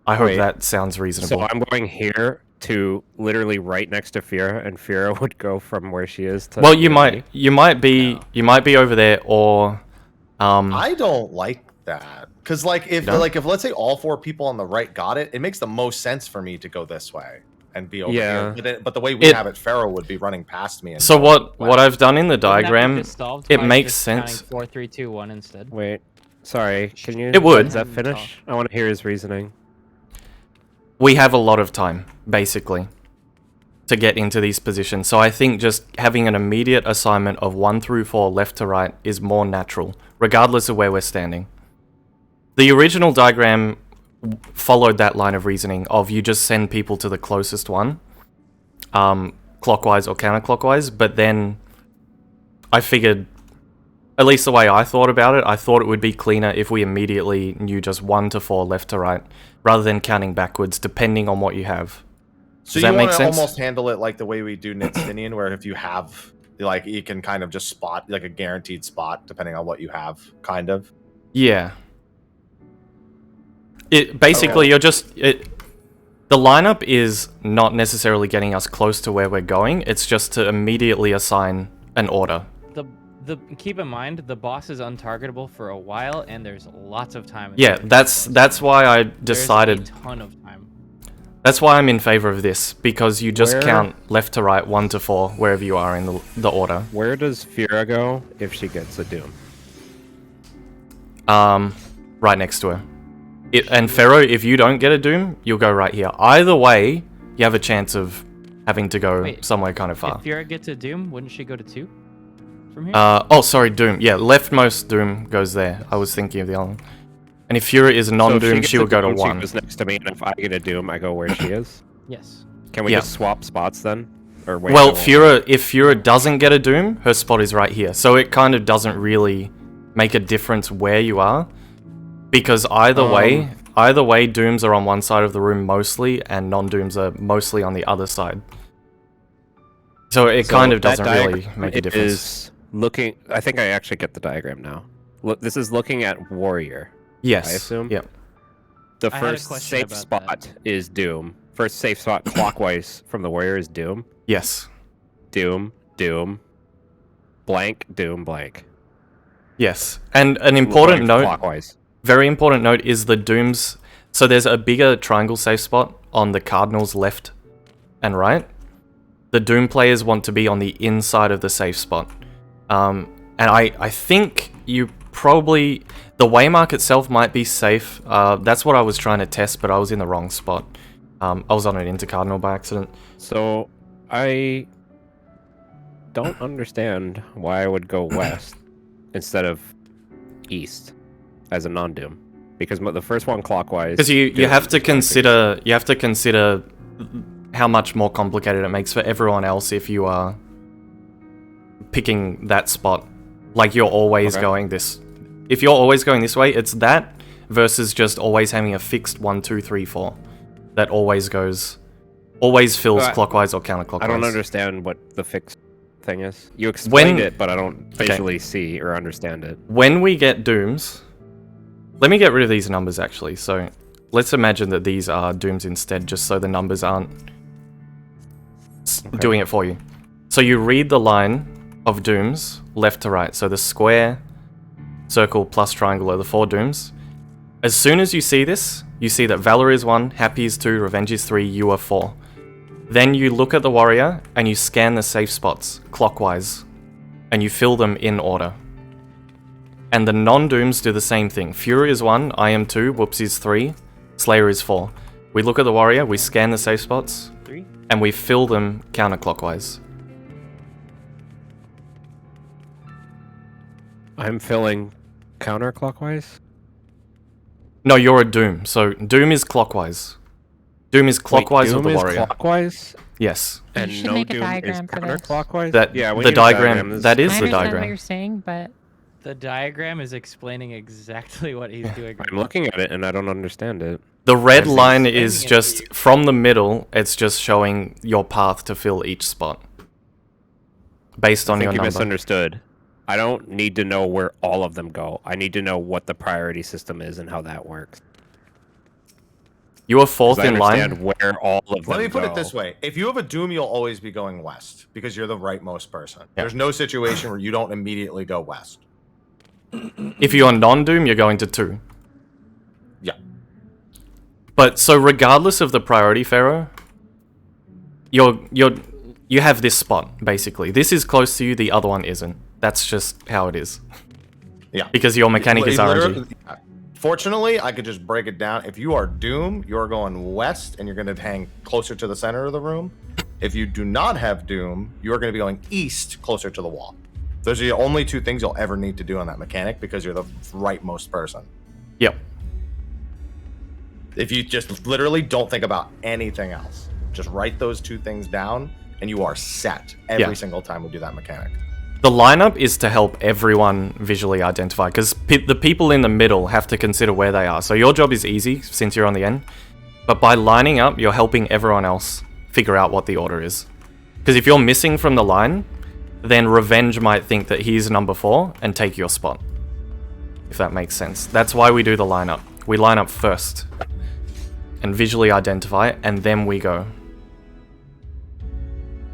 I hope that sounds reasonable. So I'm going here to literally right next to Fira, and Fira would go from where she is to... Well, you might be over there, or... I don't like that. Because if let's say all 4 people on the right got it, it makes the most sense for me to go this way and be over here. But the way we have it, Pharaoh would be running past me. And so what I've done in the diagram, it makes sense. 4, 3, 2, 1 instead. Wait, sorry. Can you? It would. Does that finish? I want to hear his reasoning. We have a lot of time, basically, to get into these positions. So I think just having an immediate assignment of 1 through 4 left to right is more natural, regardless of where we're standing. The original diagram followed that line of reasoning of you just send people to the closest one, clockwise or counterclockwise, but then I figured, at least the way I thought about it, I thought it would be cleaner if we immediately knew just 1 to 4 left to right, rather than counting backwards, depending on what you have. So you want to almost handle it like the way we do Nitstinian, where if you have, like, you can kind of just spot, like a guaranteed spot, depending on what you have, kind of? Yeah. It basically, you're just... the lineup is not necessarily getting us close to where we're going, it's just to immediately assign an order. Keep in mind, the boss is untargetable for a while, and there's lots of time. Yeah, that's why I decided... There's a ton of time. That's why I'm in favor of this, because you just count left to right, 1 to 4, wherever you are in the order. Where does Fira go if she gets a Doom? Right next to her. And Pharaoh, if you don't get a Doom, you'll go right here. Either way, you have a chance of having to go somewhere kind of far. If Fira gets a Doom, wouldn't she go to 2 from here? Oh, sorry, Doom. Yeah, leftmost Doom goes there. I was thinking of the other one. And if Fura is So if non-Doom, gets she a will go to Doom, 1. She goes next to me, and if I get a Doom, I go where she is. Yes. Can we Yeah. just swap spots then? Or wait, Well, I won't. if Fura doesn't get a Doom, her spot is right here. So it kind of doesn't really make a difference where you are. Because either way, Dooms are on one side of the room mostly, and non-Dooms are mostly on the other side. So it kind of that doesn't really diagram make a difference. Is looking. I think I actually get the diagram now. Look, this is looking at Warrior. Yes. I assume. Yep. The I had a first question safe about spot is Doom. First safe spot clockwise from the Warrior is Doom. Yes. Doom. Doom. Blank. Doom. Blank. Yes. And an important Going note, Clockwise. very important note, is the Dooms. So there's a bigger triangle safe spot on the Cardinals left and right. The Doom players want to be on the inside of the safe spot. And I think you probably... The waymark itself might be safe. That's what I was trying to test, but I was in the wrong spot. I was on an intercardinal by accident. So I don't understand why I would go west instead of east as a non-Doom. Because the first one clockwise. Because you Doom have to is going consider how much more complicated it makes for everyone else if you are picking that spot. Like you're always going this. If you're always going this way, it's that versus just always having a fixed 1, 2, 3, 4 that always fills clockwise or counterclockwise. I don't understand what the fixed thing is. You explained it, but I don't visually see or understand it. When we get Dooms, let me get rid of these numbers actually. So let's imagine that these are Dooms instead, just so the numbers aren't doing it for you. So you read the line of Dooms left to right. So the square, circle, plus triangle are the 4 Dooms. As soon as you see this, you see that Valor is 1, Happy is 2, Revenge is 3, you are 4. Then you look at the warrior and you scan the safe spots clockwise and you fill them in order. And the non-Dooms do the same thing. Fury is 1, I am 2, Whoops is 3, Slayer is 4. We look at the warrior, we scan the safe spots, and we fill them counterclockwise. I'm filling counterclockwise? No, you're a Doom. So Doom is clockwise. Doom is clockwise Wait, of the warrior. Doom is clockwise? Yes. And should no make a Doom is diagram for this. counterclockwise? That Yeah, we the need a diagram. That I is the understand what diagram. you're saying, but The diagram is explaining exactly what he's doing. I'm looking at it and I don't understand it. The red Yes, line he's is explaining it to just you. from the middle. It's just showing your path to fill each spot based I on think your you number. misunderstood. I don't need to know where all of them go. I need to know what the priority system is and how that works. You are 4th 'Cause I in understand line. where all of them Let me put go. it this way. If you have a Doom, you'll always be going west because you're the rightmost person. There's no situation where you don't immediately go west. If you're non-Doom, you're going to 2. Yeah. But so regardless of the priority, Pharaoh, you have this spot basically. This is close to you. The other one isn't. That's just how it is. Yeah. Because your mechanic is RNG. Literally- Fortunately, I could just break it down. If you are Doom, you're going west and you're going to hang closer to the center of the room. If you do not have Doom, you're going to be going east closer to the wall. Those are the only 2 things you'll ever need to do on that mechanic because you're the rightmost person. Yep. If you just literally don't think about anything else, just write those 2 things down and you are set every single time we do that mechanic. The lineup is to help everyone visually identify, because the people in the middle have to consider where they are. So your job is easy, since you're on the end. But by lining up, you're helping everyone else figure out what the order is. Because if you're missing from the line, then Revenge might think that he's number 4 and take your spot. If that makes sense. That's why we do the lineup. We line up first and visually identify, and then we go.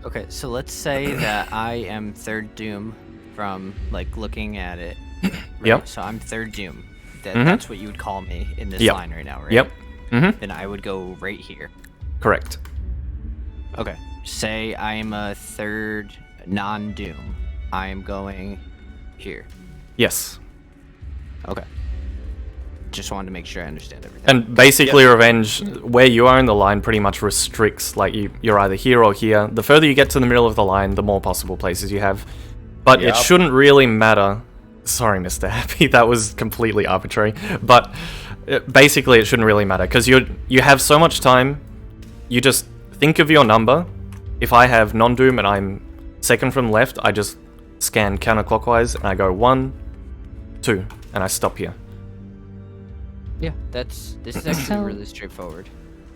Okay, so let's say that I am 3rd Doom from, like, looking at it. Right? Yep. So I'm 3rd Doom. Mhm. That's what you would call me in this Yep. line right now, right? Yep. Mm-hmm. Then I would go right here. Correct. Okay. Say I am a 3rd non-Doom. I am going here. Yes. Okay. Just wanted to make sure I understand everything. And basically, Revenge, where you are in the line, pretty much restricts, like, you're either here or here. The further you get to the middle of the line, the more possible places you have. But it shouldn't really matter. Sorry, Mr. Happy, that was completely arbitrary. But basically, it shouldn't really matter because you have so much time. You just think of your number. If I have non-doom and I'm second from left, I just scan counterclockwise and I go 1, 2, and I stop here. Yeah, this is actually So- really straightforward.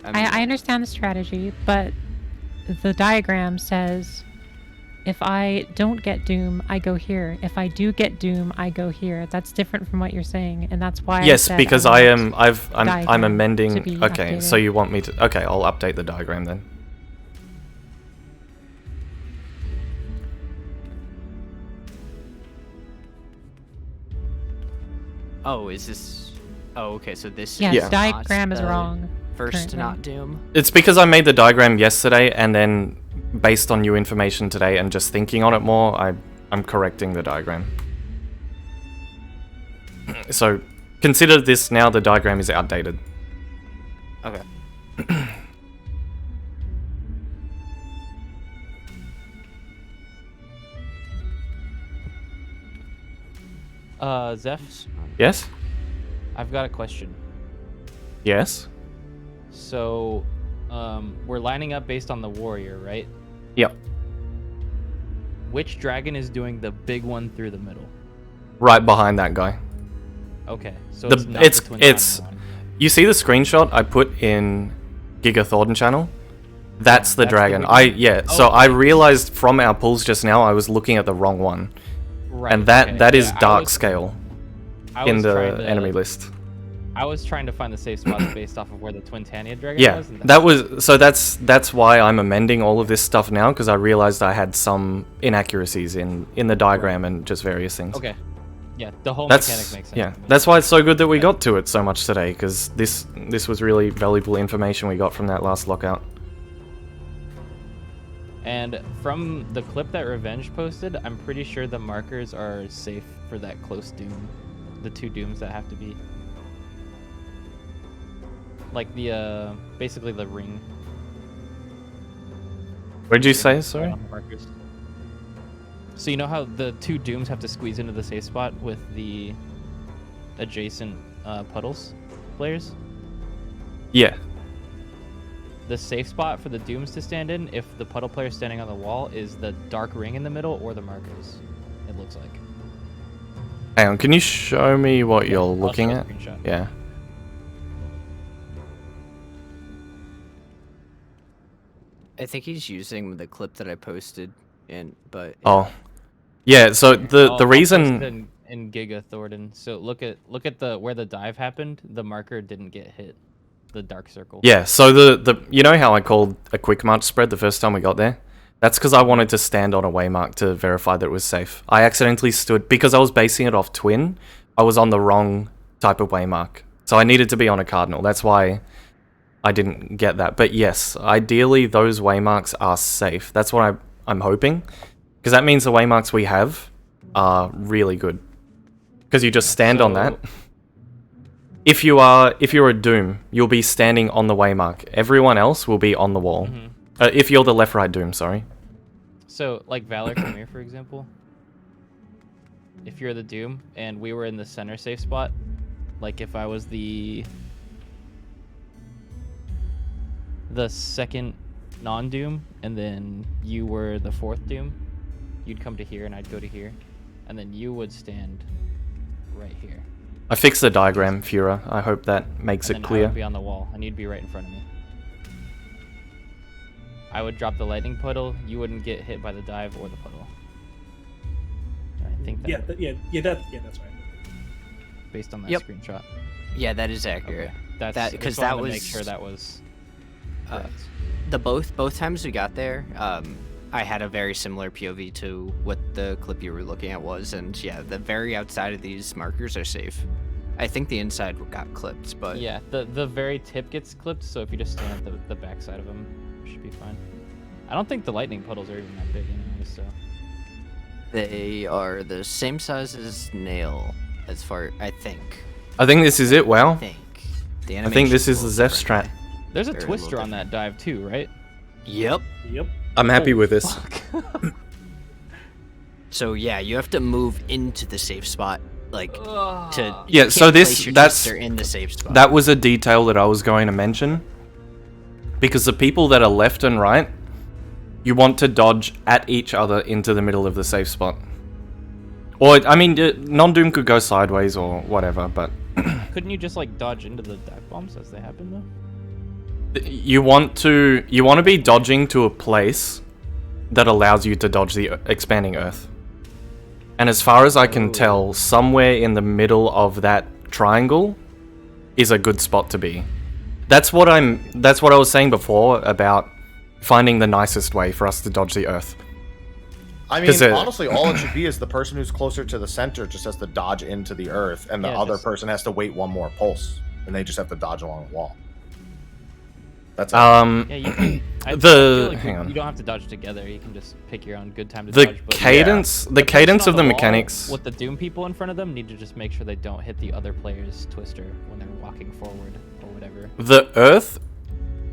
I understand the strategy, but the diagram says if I don't get Doom, I go here. If I do get Doom, I go here. That's different from what you're saying, and that's why. Yes, I said because I'm diagram to amending. be Okay, so updated. you want me to? Okay, I'll update the diagram then. Oh, is this? Oh, okay. So this. Yes, is Yeah. diagram not is the wrong. First currently. to not Doom. It's because I made the diagram yesterday, and then based on new information today and just thinking on it more, I'm correcting the diagram. So consider this now. The diagram is outdated. Okay. Zeph, Yes. I've got a question. Yes. So, we're lining up based on the warrior, right? Yep. Which dragon is doing the big one through the middle? Right behind that guy. Okay, so The- it's not it's- the Twin it's- Titan one. You see the screenshot I put in Giga Thornton channel? That's the that's the dragon. big one. So I Okay. realized from our pulls just now I was looking at the wrong one. Right, And that okay, is yeah, dark scale I in was the trying to- enemy list. I was trying to find the safe spot based off of where the Twin Tania dragon Yeah, was. And that's why I'm amending all of this stuff now because I realized I had some inaccuracies in the diagram and just various things. Okay. Yeah, the whole That's mechanic makes sense. yeah. to me. That's why it's so good that we got to it so much today because this was really valuable information we got from that last lockout. And from the clip that Revenge posted, I'm pretty sure the markers are safe for that close doom. The 2 dooms that have to be. Like the, basically the ring. Where'd you say? Sorry. on the markers. So you know how the 2 dooms have to squeeze into the safe spot with the adjacent puddles players? Yeah. The safe spot for the dooms to stand in, if the puddle player standing on the wall, is the dark ring in the middle or the markers, it looks like. Hang on. Can you show me what you're I'll looking show a at? screenshot. Yeah. I think he's using the clip that I posted, but Oh. Yeah. So the I'll post reason. it in Giga Thornton. So look at the where the dive happened. The marker didn't get hit. The dark circle. Yeah, so the you know how I called a quick march spread the first time we got there? That's because I wanted to stand on a waymark to verify that it was safe. I accidentally stood, because I was basing it off twin, I was on the wrong type of waymark. So I needed to be on a cardinal. That's why I didn't get that. But yes, ideally those waymarks are safe. That's what I'm hoping. Because that means the waymarks we have are really good. Because you just stand on that. If you're a Doom, you'll be standing on the waymark. Everyone else will be on the wall. If you're the left-right Doom, sorry. So like Valor Khmer, for example. If you're the Doom and we were in the center safe spot, like if I was the second non-Doom and then you were the 4th Doom, you'd come to here and I'd go to here, and then you would stand right here. I fixed the diagram, Fura. I hope that makes And it then I clear. would be on the wall and you'd be right in front of me. I would drop the lightning puddle, you wouldn't get hit by the dive or the puddle. I think that That's right. based on that Yep. screenshot. yeah, that is accurate. That's That- I 'cause just wanted that to make was, sure that was correct. The both times we got there, I had a very similar POV to what the clip you were looking at was, and yeah, the very outside of these markers are safe. I think the inside got clipped, but Yeah, the very tip gets clipped, so if you just stand at the back side of them, it should be fine. I don't think the lightning puddles are even that big anyway, so. they are the same size as Nail, as far I think. I think this is it, wow. I think. The I think this animation's is a the little Zeph different. strat. There's a Very twister little on that dive too, right? Yep. Yep. I'm happy with this. So yeah, you have to move into the safe spot like to. Yeah, you so can't this- place your that's- twister in the safe spot. That was a detail that I was going to mention. Because the people that are left and right, you want to dodge at each other into the middle of the safe spot. Or, I mean, non-Doom could go sideways or whatever, but... Couldn't you just like dodge into the dive bombs as they happen though? You want to be dodging to a place that allows you to dodge the expanding Earth. And as far as I can tell, somewhere in the middle of that triangle is a good spot to be. That's what I was saying before about finding the nicest way for us to dodge the Earth. I mean, honestly, all it should be is the person who's closer to the center just has to dodge into the Earth, and the other person has to wait one more pulse, and they just have to dodge along the wall. That's it. Yeah, you can. I feel like hang on. You don't have to dodge together. You can just pick your own good time to The dodge. But cadence, the person cadence on of the wall mechanics. with the Doom people in front of them need to just make sure they don't hit the other player's twister when they're walking forward or whatever. The Earth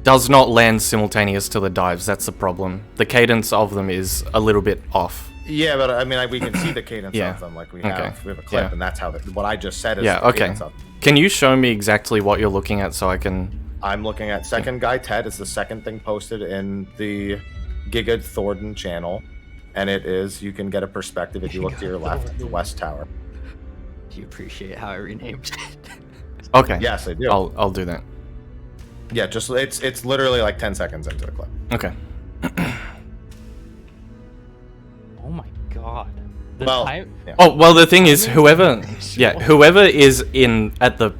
does not land simultaneous to the dives. That's the problem. The cadence of them is a little bit off. Yeah, but I mean, we can see the cadence Yeah. of them. Like we Okay. have a clip, Yeah. and that's how what I just said is Yeah, the okay. cadence of them. Can you show me exactly what you're looking at so I can... I'm looking at second guy Ted is the second thing posted in the Giga Thornton channel, and it is you can get a perspective if you look to your left, the West Tower. Do you appreciate how I renamed it? Okay. Yes, I do. I'll do that. Yeah, just it's literally like 10 seconds into the clip. Okay. Oh my god. Yeah. Oh, well, the thing is, whoever is at the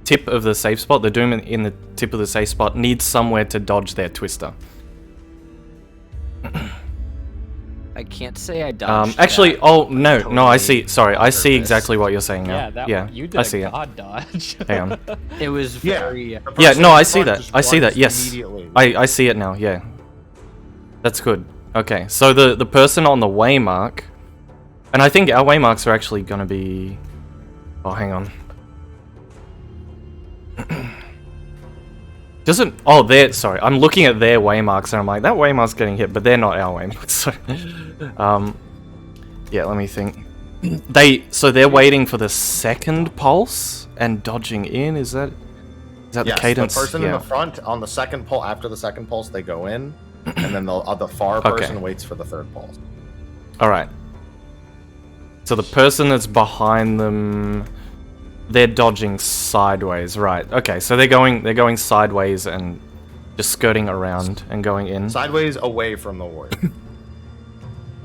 tip of the safe spot, the Doom in the tip of the safe spot, needs somewhere to dodge their twister. I can't say I dodged. Actually, that. oh, no, I Totally see, sorry, I see purpose. exactly what you're saying now. You did I see a it. god dodge. Hang on. It was very. Yeah, no, I see that. I see that, yes. I see it now, yeah. That's good. Okay, so the person on the waymark, and I think our waymarks are actually gonna be... Oh, hang on. Doesn't... Oh, sorry, I'm looking at their waymarks and I'm like, that waymark's getting hit, but they're not our waymarks, so... yeah, let me think. They're waiting for the second pulse and dodging in, is that the cadence? The person in the front on the second pulse, after the second pulse, they go in, and then the far person waits for the third pulse. Alright. So the person that's behind them, they're dodging sideways, right? Okay, so they're going sideways and just skirting around and going in. Sideways away from the warrior.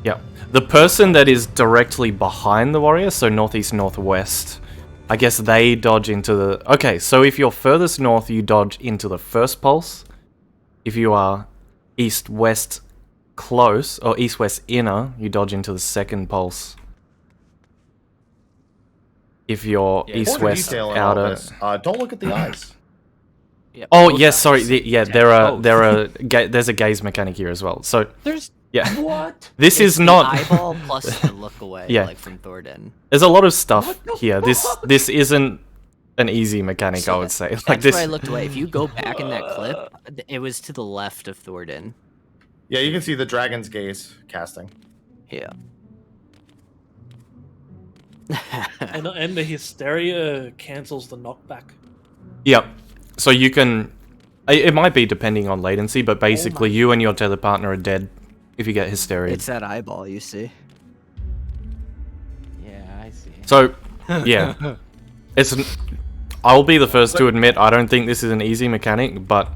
Yeah. The person that is directly behind the warrior, so northeast, northwest, I guess they dodge into the... Okay, so if you're furthest north, you dodge into the first pulse. If you are east-west close, or east-west inner, you dodge into the second pulse. If you're east-west outer... Don't look at the eyes. Yeah, Oh, both yes, eyes. sorry. There's a gaze mechanic here as well. So, yeah. What? This It's is the not... eyeball plus the look away, Yeah. like from Thornton. There's a lot of stuff here. This isn't an easy mechanic, So I would say. That's Like this. why I looked away. If you go back in that clip, it was to the left of Thornton. Yeah, you can see the dragon's gaze casting. Yeah. And the hysteria cancels the knockback. Yep. So you can... It might be depending on latency, but basically you and your tether partner are dead if you get hysteria. It's that eyeball, you see. Yeah, I see. So, yeah. I'll be the first to admit I don't think this is an easy mechanic, but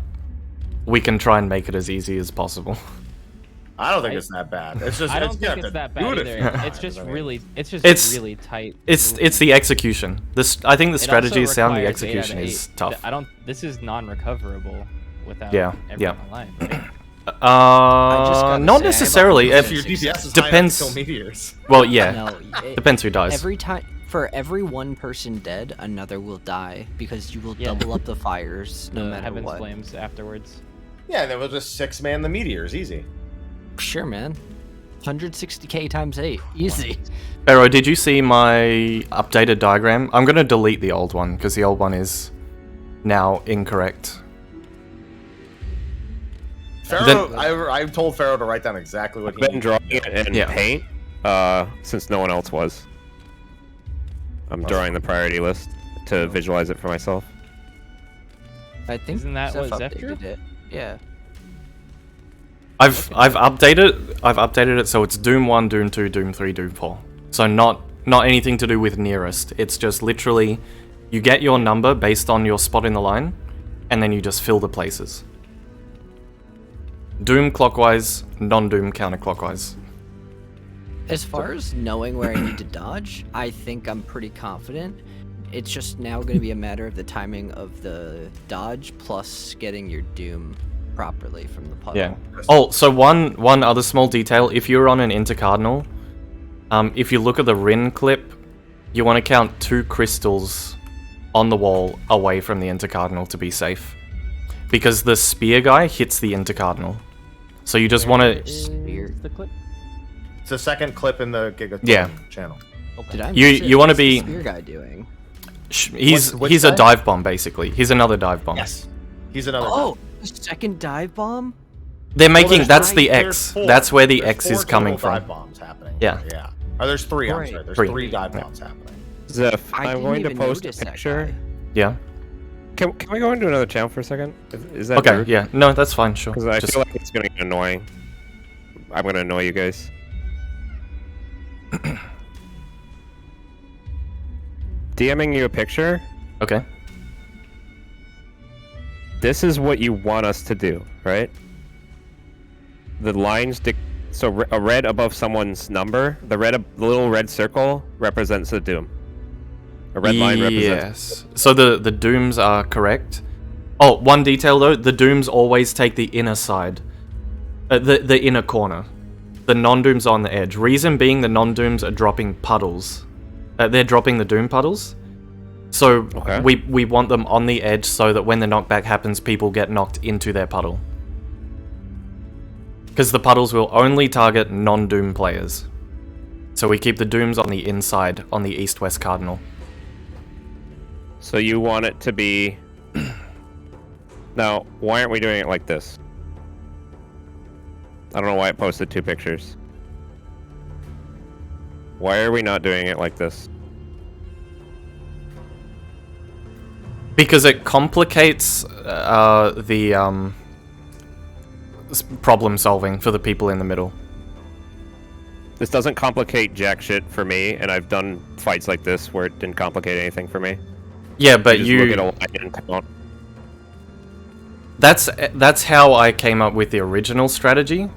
we can try and make it as easy as possible. I don't think it's that bad. It's just I don't think it's that bad either. It's just really tight. It's the execution. I think the strategy is sound. The requires 8 out of execution is 8. tough. This is non-recoverable without Yeah. everyone alive, right? Not necessarily. If your DPS is depends. high enough to kill meteors. Well, yeah. No, Depends who dies. Every time, for every one person dead, another will die because you will double up the fires no matter Heaven's what. Flames afterwards. Yeah, then we'll just 6-man the meteors, easy. Sure, man. 160k times 8, easy. Pharaoh, did you see my updated diagram? I'm gonna delete the old one because the old one is now incorrect. Pharaoh, I told Pharaoh to write down exactly what I've been drawing it in paint, since no one else was. I'm drawing the priority list to visualize it for myself. I think Isn't that what Zeph Zeph drew? updated it. Yeah. I've updated it so it's Doom 1, Doom 2, Doom 3, Doom 4. So not anything to do with nearest. It's just literally you get your number based on your spot in the line, and then you just fill the places. Doom clockwise, non-Doom counterclockwise. As far as knowing where I need to dodge, I think I'm pretty confident. It's just now going to be a matter of the timing of the dodge plus getting your Doom properly from the puddle. Yeah. Oh, so one other small detail. If you're on an intercardinal, if you look at the Rin clip, you want to count 2 crystals on the wall away from the intercardinal to be safe. Because the spear guy hits the intercardinal. So you just want to... Spear. The clip? It's the second clip in the Gigaton channel. Did I You- miss it? you wanna What's the be- spear guy doing? He's Which a guy? dive bomb, basically. He's another dive bomb. Yes. He's another. Oh, the second dive bomb? They're making... there's that's three- the there's X. four. That's where the There's X 4 is coming total from. dive bombs happening. Yeah. Yeah. Oh, there's 3. I'm Right. sorry. There's Three. 3 dive bombs happening. Zeph, I I'm didn't going to even post a notice that picture. guy. Yeah. Can we go into another channel for a second? Is that Okay, rude? yeah. No, that's fine, sure. Because I Just- feel like it's going to get annoying. I'm going to annoy you guys. DMing you a picture. Okay. This is what you want us to do, right? The lines, so a red above someone's number, the little red circle represents the doom. A red line represents. Yes. So the dooms are correct. Oh, one detail though: the dooms always take the inner side, the inner corner. The non-dooms are on the edge. Reason being, the non-dooms are dropping puddles. They're dropping the doom puddles. So Okay. we want them on the edge so that when the knockback happens, people get knocked into their puddle. Because the puddles will only target non-doom players. So we keep the dooms on the inside, on the east-west cardinal. So you want it to be... Now, why aren't we doing it like this? I don't know why it posted 2 pictures. Why are we not doing it like this? Because it complicates the problem solving for the people in the middle. This doesn't complicate jack shit for me, and I've done fights like this where it didn't complicate anything for me. Yeah, but just you... look at a line and count. That's how I came up with the original strategy.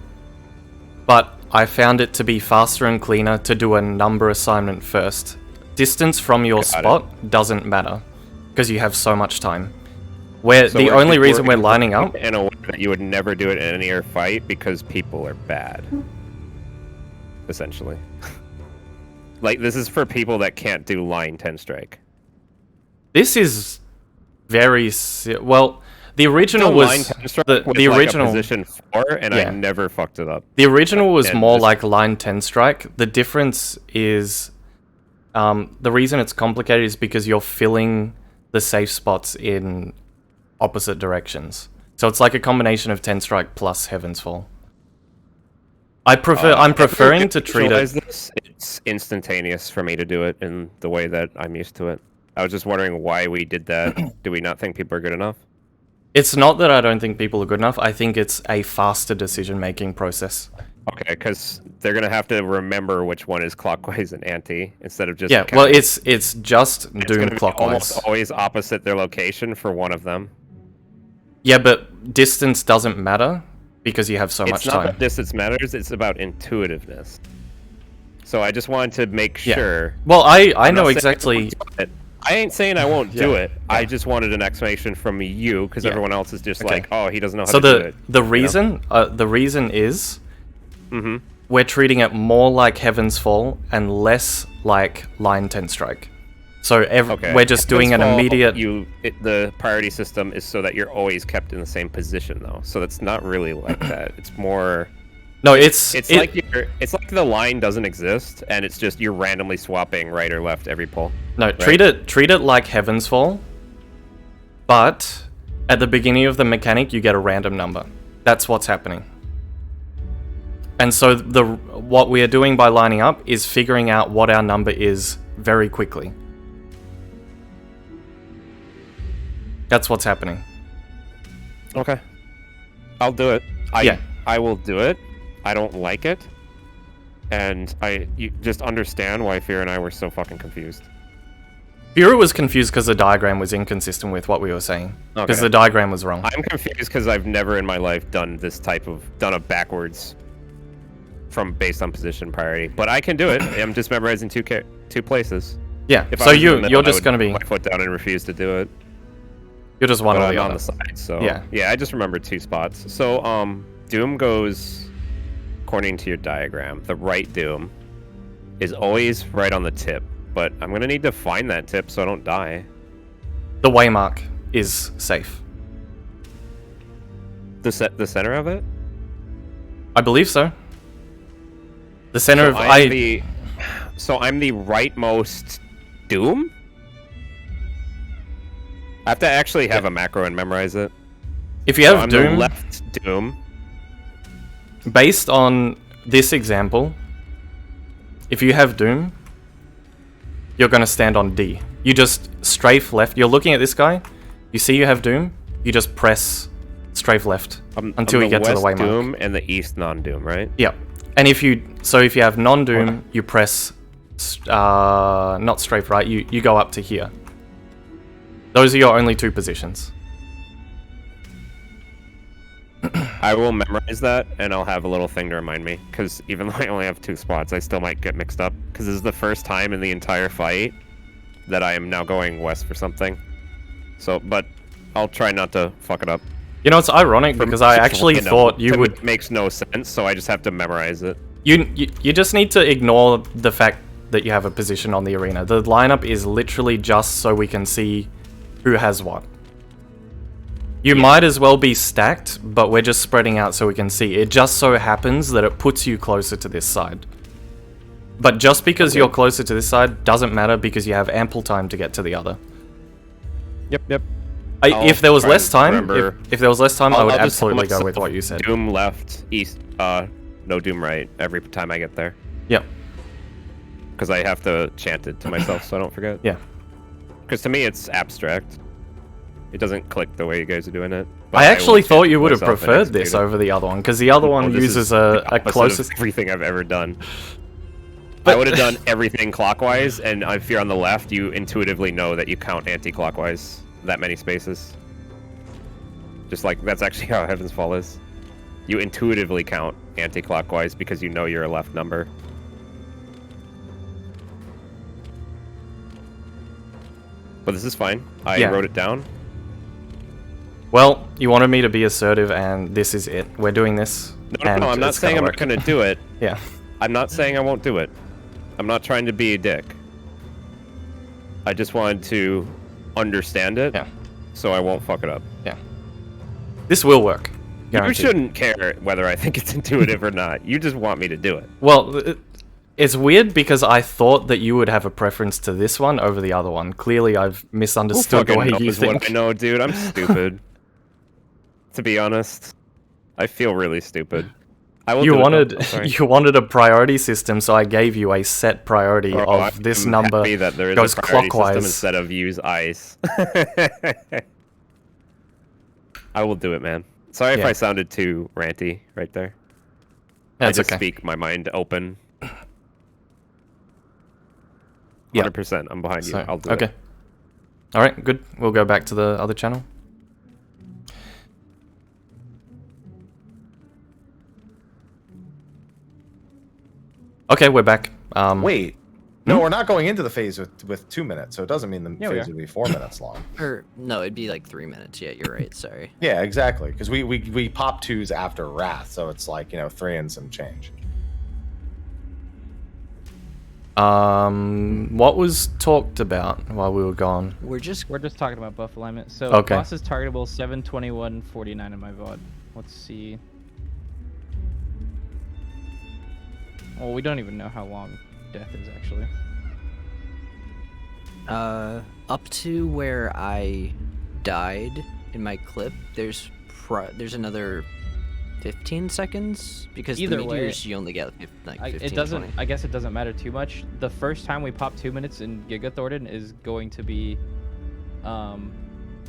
But I found it to be faster and cleaner to do a number assignment first. Distance from your Got it. spot doesn't matter, because you have so much time. Where So the we're- only reason we're lining up... in a way that you would never do it in any other fight because people are bad. Essentially. Like, this is for people that can't do line 10 strike. This is very... well, the original Done line was... 10 strike The with, like, original... a position 4, and Yeah. I never fucked it up. The original was And more just- like line 10 strike. The difference is... the reason it's complicated is because you're filling the safe spots in opposite directions. So it's like a combination of 10 strike plus Heaven's Fall. I'm preferring to treat it... This, it's instantaneous for me to do it in the way that I'm used to it. I was just wondering why we did that. Do we not think people are good enough? It's not that I don't think people are good enough. I think it's a faster decision-making process. Okay, because they're gonna have to remember which one is clockwise and anti instead of just Yeah, well, it's just it's Doom gonna be clockwise. almost always opposite their location for one of them. Yeah, but distance doesn't matter because you have so much It's not time. that distance matters; it's about intuitiveness. So I just wanted to make Yeah. sure. Well, I I'm know not saying exactly... I won't do it. I ain't saying I won't do Yeah, it. I just wanted an explanation from you because Yeah. everyone else is just Okay. like, oh, he doesn't know how So to do it. the reason is Mm-hmm. we're treating it more like Heaven's Fall and less like line 10 strike. So Okay. we're just doing an Heaven's Fall, immediate... the priority system is so that you're always kept in the same position, though. So that's not really like that. It's more. No, it's like the line doesn't exist, and it's just you're randomly swapping right or left every pull. No, right? treat it like Heaven's Fall, but at the beginning of the mechanic you get a random number. That's what's happening. And so what we are doing by lining up is figuring out what our number is very quickly. That's what's happening. Okay. I'll do it. Yeah. I will do it. I don't like it. And you just understand why Fear and I were so fucking confused. Bureau was confused because the diagram was inconsistent with what we were saying. Because the diagram was wrong. I'm confused because I've never in my life done a backwards based on position priority. But I can do it. I'm just memorizing two places. Yeah, If so I was in the middle, you're I just would going to be... put my foot down and refuse to do it. You're just one But or I'm the on other. the side, so... Yeah, I just remembered 2 spots. So, Doom goes according to your diagram. The right Doom is always right on the tip. But I'm going to need to find that tip so I don't die. the waymark is safe. The center of it? I believe so. The center of... So I'm the rightmost Doom? I have to actually have a macro and memorize it. If you have I'm Doom... the left Doom. Based on this example, if you have Doom, you're going to stand on D. You just strafe left. You're looking at this guy. You see you have Doom. You just press strafe left until you get to the waymark. Doom and the east non-Doom, right? Yep. And if you have non-Doom, you press not strafe right. You go up to here. Those are your only 2 positions. I will memorize that, and I'll have a little thing to remind me. Because even though I only have 2 spots, I still might get mixed up. Because this is the first time in the entire fight that I am now going west for something. So, but I'll try not to fuck it up. You know, it's ironic because I actually thought you would... It makes no sense, so I just have to memorize it. You just need to ignore the fact that you have a position on the arena. The lineup is literally just so we can see who has what. You might as well be stacked, but we're just spreading out so we can see. It just so happens that it puts you closer to this side. But just because you're closer to this side doesn't matter because you have ample time to get to the other. Yep. If there was less time, if there was less time, I would absolutely go with what you said. Doom left, east, no Doom right every time I get there. Yep. Because I have to chant it to myself so I don't forget. Yeah. Because to me it's abstract. It doesn't click the way you guys are doing it. But I actually thought you would have myself and preferred execute this it. over the other one, because the other one This uses is the a opposite closest... of everything I've ever done. But- I would have done everything clockwise, and if you're on the left, you intuitively know that you count anti-clockwise that many spaces. Just like, that's actually how Heaven's Fall is. You intuitively count anti-clockwise because you know you're a left number. But this is fine. I wrote it down. Well, you wanted me to be assertive, and this is it. We're doing this. No, I'm not saying I'm not going going to do it. Yeah. I'm not saying I won't do it. I'm not trying to be a dick. I just wanted to understand it, so I won't fuck it up. Yeah. This will work. Guaranteed. You shouldn't care whether I think it's intuitive or not. You just want me to do it. Well, it's weird because I thought that you would have a preference to this one over the other one. Clearly, I've misunderstood the way you think. What I know, dude. I'm stupid. To be honest, I feel really stupid. You wanted a priority system, so I gave you a set priority of this number happy that there is goes a priority clockwise system instead of use ice. I will do it, man. Sorry if I sounded too ranty right there. That's I just okay. speak my mind open. 100%. I'm behind you. I'll do it. Okay. All right. Good. We'll go back to the other channel. Okay, we're back. Wait. No, we're not going into the phase with 2 minutes, so it doesn't mean the phase would be 4 minutes long. Or no, it'd be like 3 minutes. Yeah, you're right. Sorry. Yeah, exactly. Because we pop 2s after Wrath, so it's like 3 and some change. What was talked about while we were gone? We're just talking about buff alignment. So Okay. boss is targetable 7/21/49 in my VOD. Let's see. Well, we don't even know how long death is actually. Up to where I died in my clip, there's another 15 seconds because Either the way, meteors you only get like 15. It doesn't. 20. I guess it doesn't matter too much. The first time we pop 2 minutes in Giga Thornton is going to be,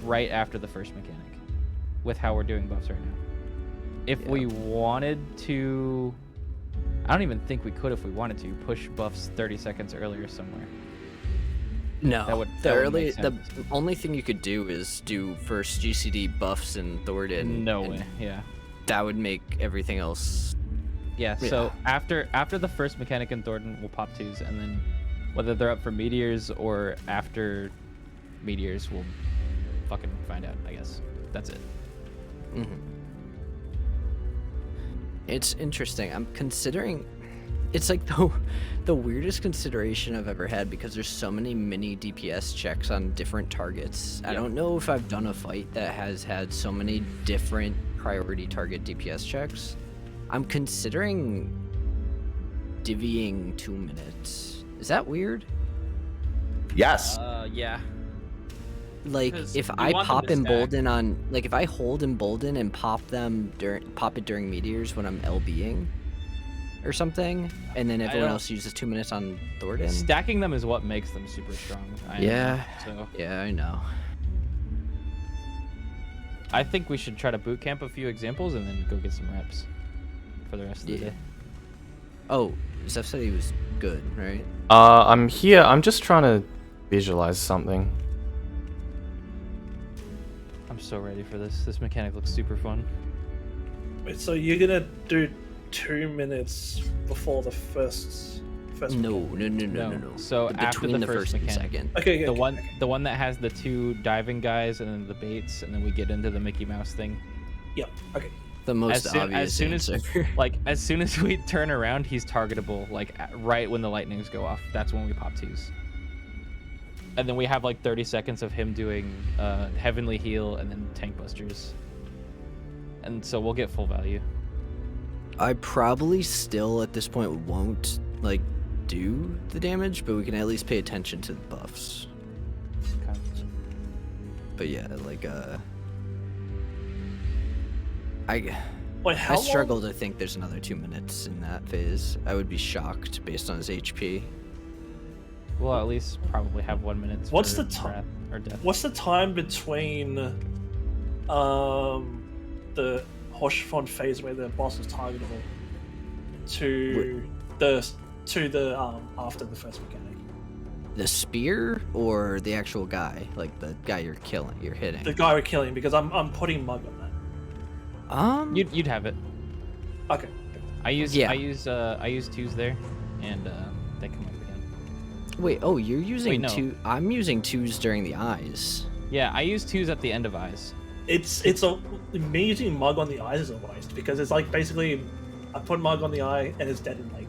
right after the first mechanic, with how we're doing buffs right now. If we wanted to, I don't even think we could if we wanted to push buffs 30 seconds earlier somewhere. No, That would make the sense. only thing you could do is do first GCD buffs in Thornton. No and way. Yeah. That would make everything else. Yeah. So after the first mechanic in Thornton, we'll pop 2s, and then whether they're up for meteors or after meteors, we'll fucking find out. I guess that's it. It's interesting. I'm considering. It's like the weirdest consideration I've ever had because there's so many mini DPS checks on different targets. I don't know if I've done a fight that has had so many different priority target DPS checks. I'm considering divvying 2 minutes. Is that weird? Yes. Yeah. Like 'Cause if we I want them pop to stack. embolden on, like if I hold embolden and pop it during meteors when I'm LBing or something, and then everyone don't- else uses 2 minutes on Thornton. Stacking them is what makes them super strong. I know, Yeah. So Yeah, I know. I think we should try to boot camp a few examples and then go get some reps for the rest of the day. Oh, Zeph said he was good, right? I'm here. I'm just trying to visualize something. I'm so ready for this. This mechanic looks super fun. Wait, so you're gonna do 2 minutes before the first No. So after Between the the first first and mechanic. second. Okay, The okay, one that has the 2 diving guys and then the baits, and then we get into the Mickey Mouse thing. Yep. Okay. The most obvious as soon as answer. like as soon as we turn around, he's targetable. Like right when the lightnings go off, that's when we pop 2s. And then we have like 30 seconds of him doing Heavenly Heal and then Tank Busters. And so we'll get full value. I probably still at this point won't like do the damage, but we can at least pay attention to the buffs. Okay. But yeah, like Wait, I how struggle long? to think there's another 2 minutes in that phase. I would be shocked based on his HP. We'll at least probably have 1 minute. What's for the ti- wrath or death. What's the time between the Hoshfon phase where the boss is targetable to the after the first mechanic? The spear or the actual guy, like the guy you're hitting. The guy we're killing, because I'm putting Mug on that. You'd have it. Okay. I use 2s there, and they come up again. Wait, oh, you're using Wait, no. 2. I'm using 2s during the eyes. Yeah, I use 2s at the end of eyes. It's me using Mug on the eyes is a waste because it's like basically I put Mug on the eye and it's dead in like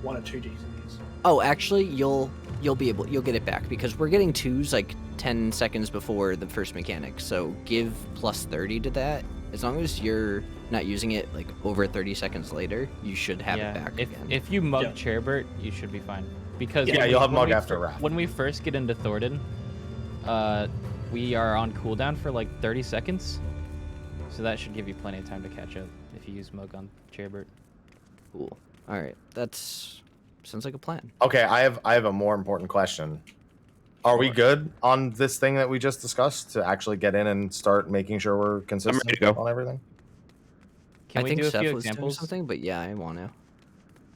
1 or 2 GCDs. Oh, actually, you'll get it back because we're getting 2s like 10 seconds before the first mechanic. So give plus 30 to that. As long as you're not using it like over 30 seconds later, you should have it back again. If you mug Yeah. Chairbert, you should be fine. Because Yeah, when you'll have when Mug we after Wrath. When we first get into Thornton, we are on cooldown for like 30 seconds. So that should give you plenty of time to catch up if you use Mug on Chairbert. Cool. All right, sounds like a plan. Okay, I have a more important question. Are we good on this thing that we just discussed to actually get in and start making sure we're consistent ready to go. on everything? Can I we think do a Seth few was doing examples? something, but yeah, I want to.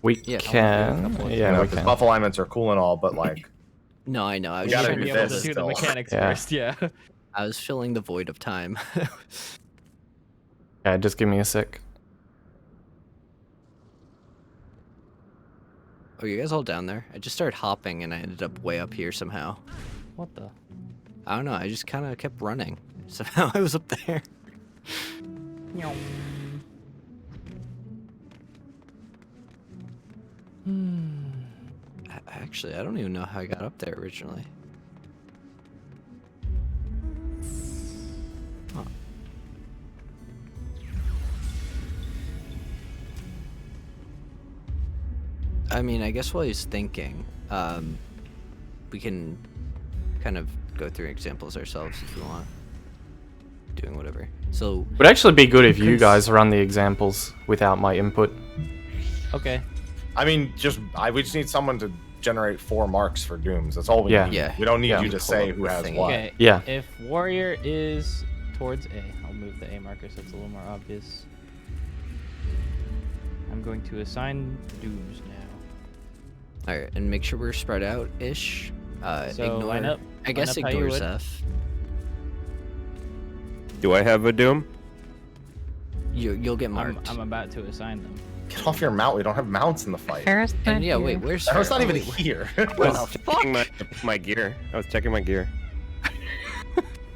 We Yeah, can. You Yeah, know, we 'cause can. buff alignments are cool and all, but like, No, I know. I was We gotta trying do to be able this to do still. the mechanics Yeah. first, yeah. I was filling the void of time. Yeah, just give me a sec. Oh, you guys all down there? I just started hopping and I ended up way up here somehow. What the? I don't know. I just kind of kept running. Somehow I was up there. Actually, I don't even know how I got up there originally. Huh. I mean, I guess while he's thinking, we can kind of go through examples ourselves if we want. Doing whatever. So, Would actually be good if you guys run the examples without my input. Okay. I mean, we just need someone to generate 4 marks for dooms. That's all we Yeah. need. Yeah. We don't need Yeah. you to say who has Thingy. what. Okay. Yeah. If warrior is towards A, I'll move the A marker so it's a little more obvious. I'm going to assign dooms now. All right, and make sure we're spread out ish. So Ignore. line up. I guess line up how you ignore would. Zeph. Do I have a doom? You'll get marked. I'm about to assign them. Get off your mount. We don't have mounts in the fight. Ferris and not yeah, here. wait, where's That was Fer- not oh, even wait, here. I What was the checking my gear. I was checking my gear.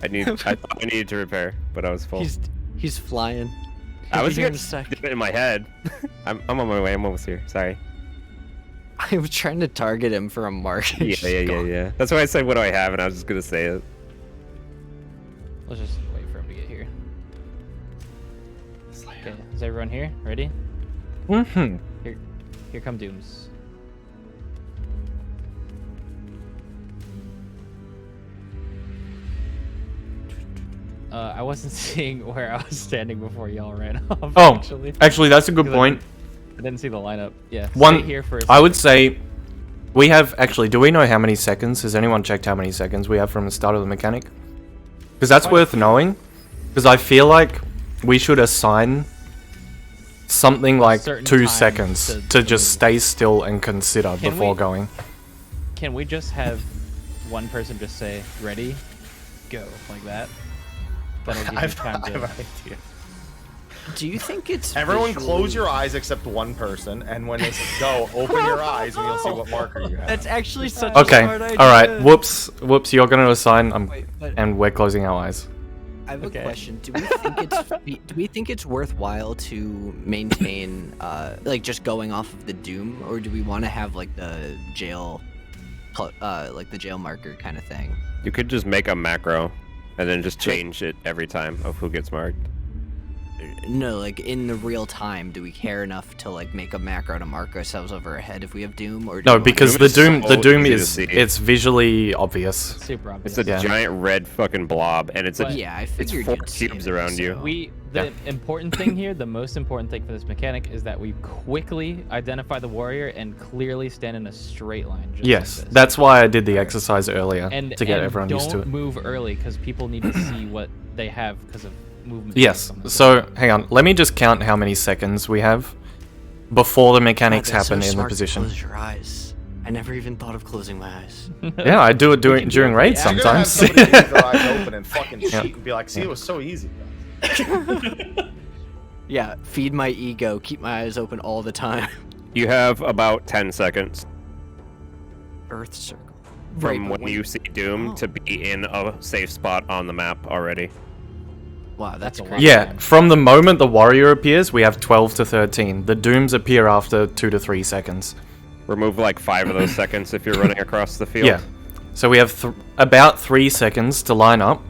I thought I needed to repair, but I was full. He's flying. I was here here in a sec. in my head. I'm on my way. I'm almost here. Sorry. I was trying to target him for a mark. Yeah. That's why I said, "What do I have?" And I was just gonna say it. Let's just wait for him to get here. Okay, is everyone here? Ready? Mm-hmm. Here come dooms. I wasn't seeing where I was standing before y'all ran off. Oh, actually, actually, that's a good point. I didn't see the lineup. Yeah, One, stay here for a I would second. say, we have actually. Do we know how many seconds? Has anyone checked how many seconds we have from the start of the mechanic? Because that's worth knowing. Because I feel like we should assign something like Certain 2 time seconds to to just move. stay still and consider Can before we- going. Can we just have one person just say ready, go like that? That'll give you I've, time I have to. an idea. Do you think it's Everyone visually- close your eyes except one person, and when they say go, open your eyes and you'll see what marker you have. That's actually such Okay, a smart idea. alright, whoops, you're gonna assign, Wait, but and we're closing our eyes. I have Okay. a question. Do we think it's worthwhile to maintain like just going off of the doom, or do we want to have like the jail, like the jail marker kind of thing? You could just make a macro, and then just change it every time of who gets marked. No, like in the real time, do we care enough to like make a macro to mark ourselves over our head if we have doom, or do No, we want- because Doom the is so doom easy to is, see. it's visually obvious. Super obvious. It's a Yeah. giant red fucking blob, and it's a But- yeah, I it's figured 4 you'd see cubes it, around you. The Yeah. important thing here, the most important thing for this mechanic is that we quickly identify the warrior and clearly stand in a straight line. Just Yes, like this. that's why I did the exercise earlier, and to get and everyone used to it. Don't move early because people need to see what they have because of movement. Yes, on the so hang on, let me just count how many seconds we have before the mechanics God, that's so happen in the smart to position. Close your eyes. I never even thought of closing my eyes. Yeah, I do it during raids You're gonna have sometimes. somebody leave their eyes open and fucking cheat Yeah. and be like, see, it was so easy. Yeah, feed my ego, keep my eyes open all the time. You have about 10 seconds Earth circle. from but when you see Doom Oh. to be in a safe spot on the map already. Wow, that's That's a lot. crazy. Yeah, from the moment the warrior appears, we have 12 to 13. The dooms appear after 2 to 3 seconds. Remove like 5 of those seconds if you're running across the field. Yeah. So we have about 3 seconds to line up.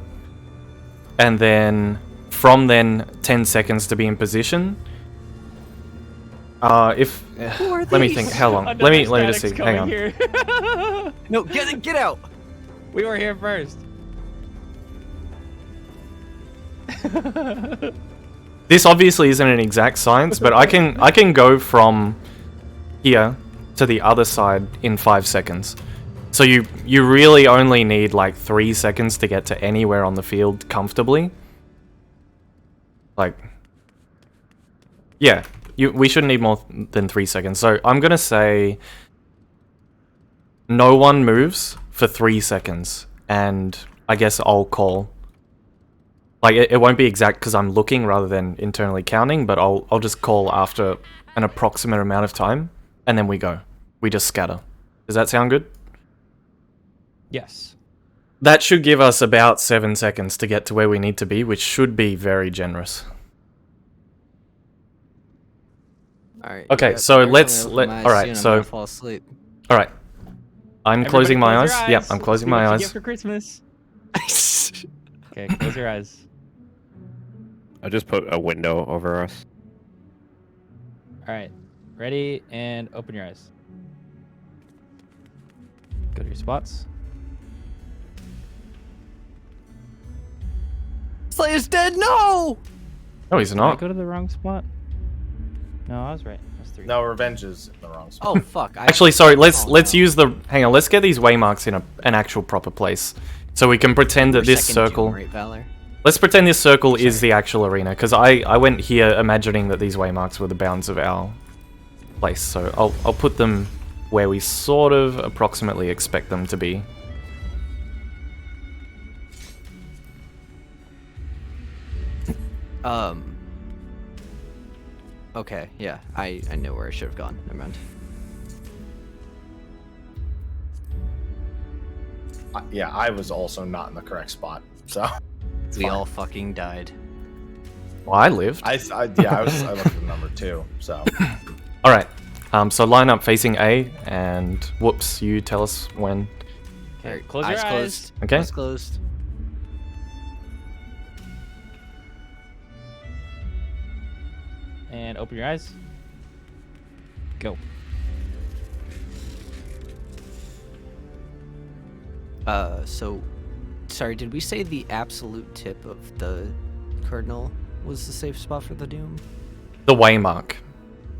And then, from then, 10 seconds to be in position. Let me think, how long? Let me just see, hang on. Here. No, get out! We were here first. This obviously isn't an exact science, but I can go from here to the other side in 5 seconds. So you really only need like 3 seconds to get to anywhere on the field comfortably. Like, yeah, we shouldn't need more than 3 seconds. So I'm gonna say no one moves for 3 seconds, and I guess I'll call. Like, it won't be exact because I'm looking rather than internally counting, but I'll just call after an approximate amount of time, and then we go. We just scatter. Does that sound good? Yes. That should give us about 7 seconds to get to where we need to be, which should be very generous. Alright. Okay, yeah, so I'm let's gonna open my eyes alright, soon, I'm so gonna fall asleep. alright. I'm Everybody closing my close eyes. your Yep, I'm closing See my what you eyes. get for Christmas. Okay, close your eyes. I just put a window over us. All right, ready and open your eyes. Go to your spots. Slayer's dead, no! No, he's Did I not. go to the wrong spot? No, I was right. -3. No, Revenge is in the wrong spot. Oh fuck! Actually, sorry. Let's Oh, no. use the. Hang on. Let's get these waymarks in an actual proper place, so we can pretend that Your this second circle. Doom, right, Valor? Let's pretend this circle is the actual arena, because I went here imagining that these waymarks were the bounds of our place. So I'll put them where we sort of approximately expect them to be. Okay, yeah, I know where I should have gone. Never mind. Yeah, I was also not in the correct spot. So We all fucking died. Well, I lived. I looked at number 2. So All right. So line up facing A, and whoops, you tell us when. Okay, close your eyes. Closed. Okay. Eyes closed. And open your eyes. Go. So, sorry, did we say the absolute tip of the cardinal was the safe spot for the Doom? The waymark.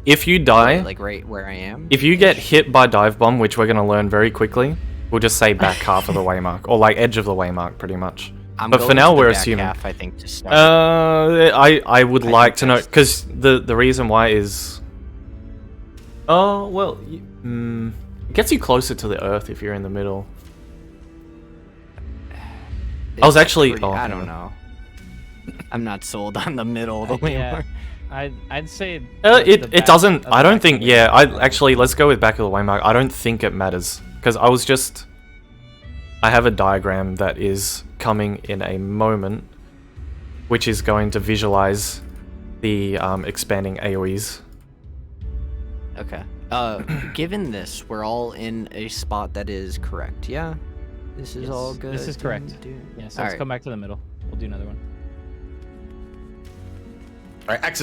If you die, Like right where I am? if you get hit by dive bomb, which we're gonna learn very quickly, we'll just say back half of the waymark, or like edge of the waymark, pretty much. I'm But for going now, to the we're back assuming. half, I think, to start. I would I like think to know, that's- because the reason why is. Oh well, it gets you closer to the Earth if you're in the middle. I was It's actually. pretty- Oh, I hang don't on. know. I'm not sold on the middle. The way Yeah. more. I'd say. It back doesn't. of I the don't back think. of the Yeah, waymark. actually, let's go with back of the waymark. I don't think it matters because I was just. I have a diagram that is coming in a moment, which is going to visualize the expanding AOE's. Okay. Given this, we're all in a spot that is correct. Yeah. This is Yes, all good. this is correct. Yes, let's Alright. come back to the middle. We'll do another one. all right, X is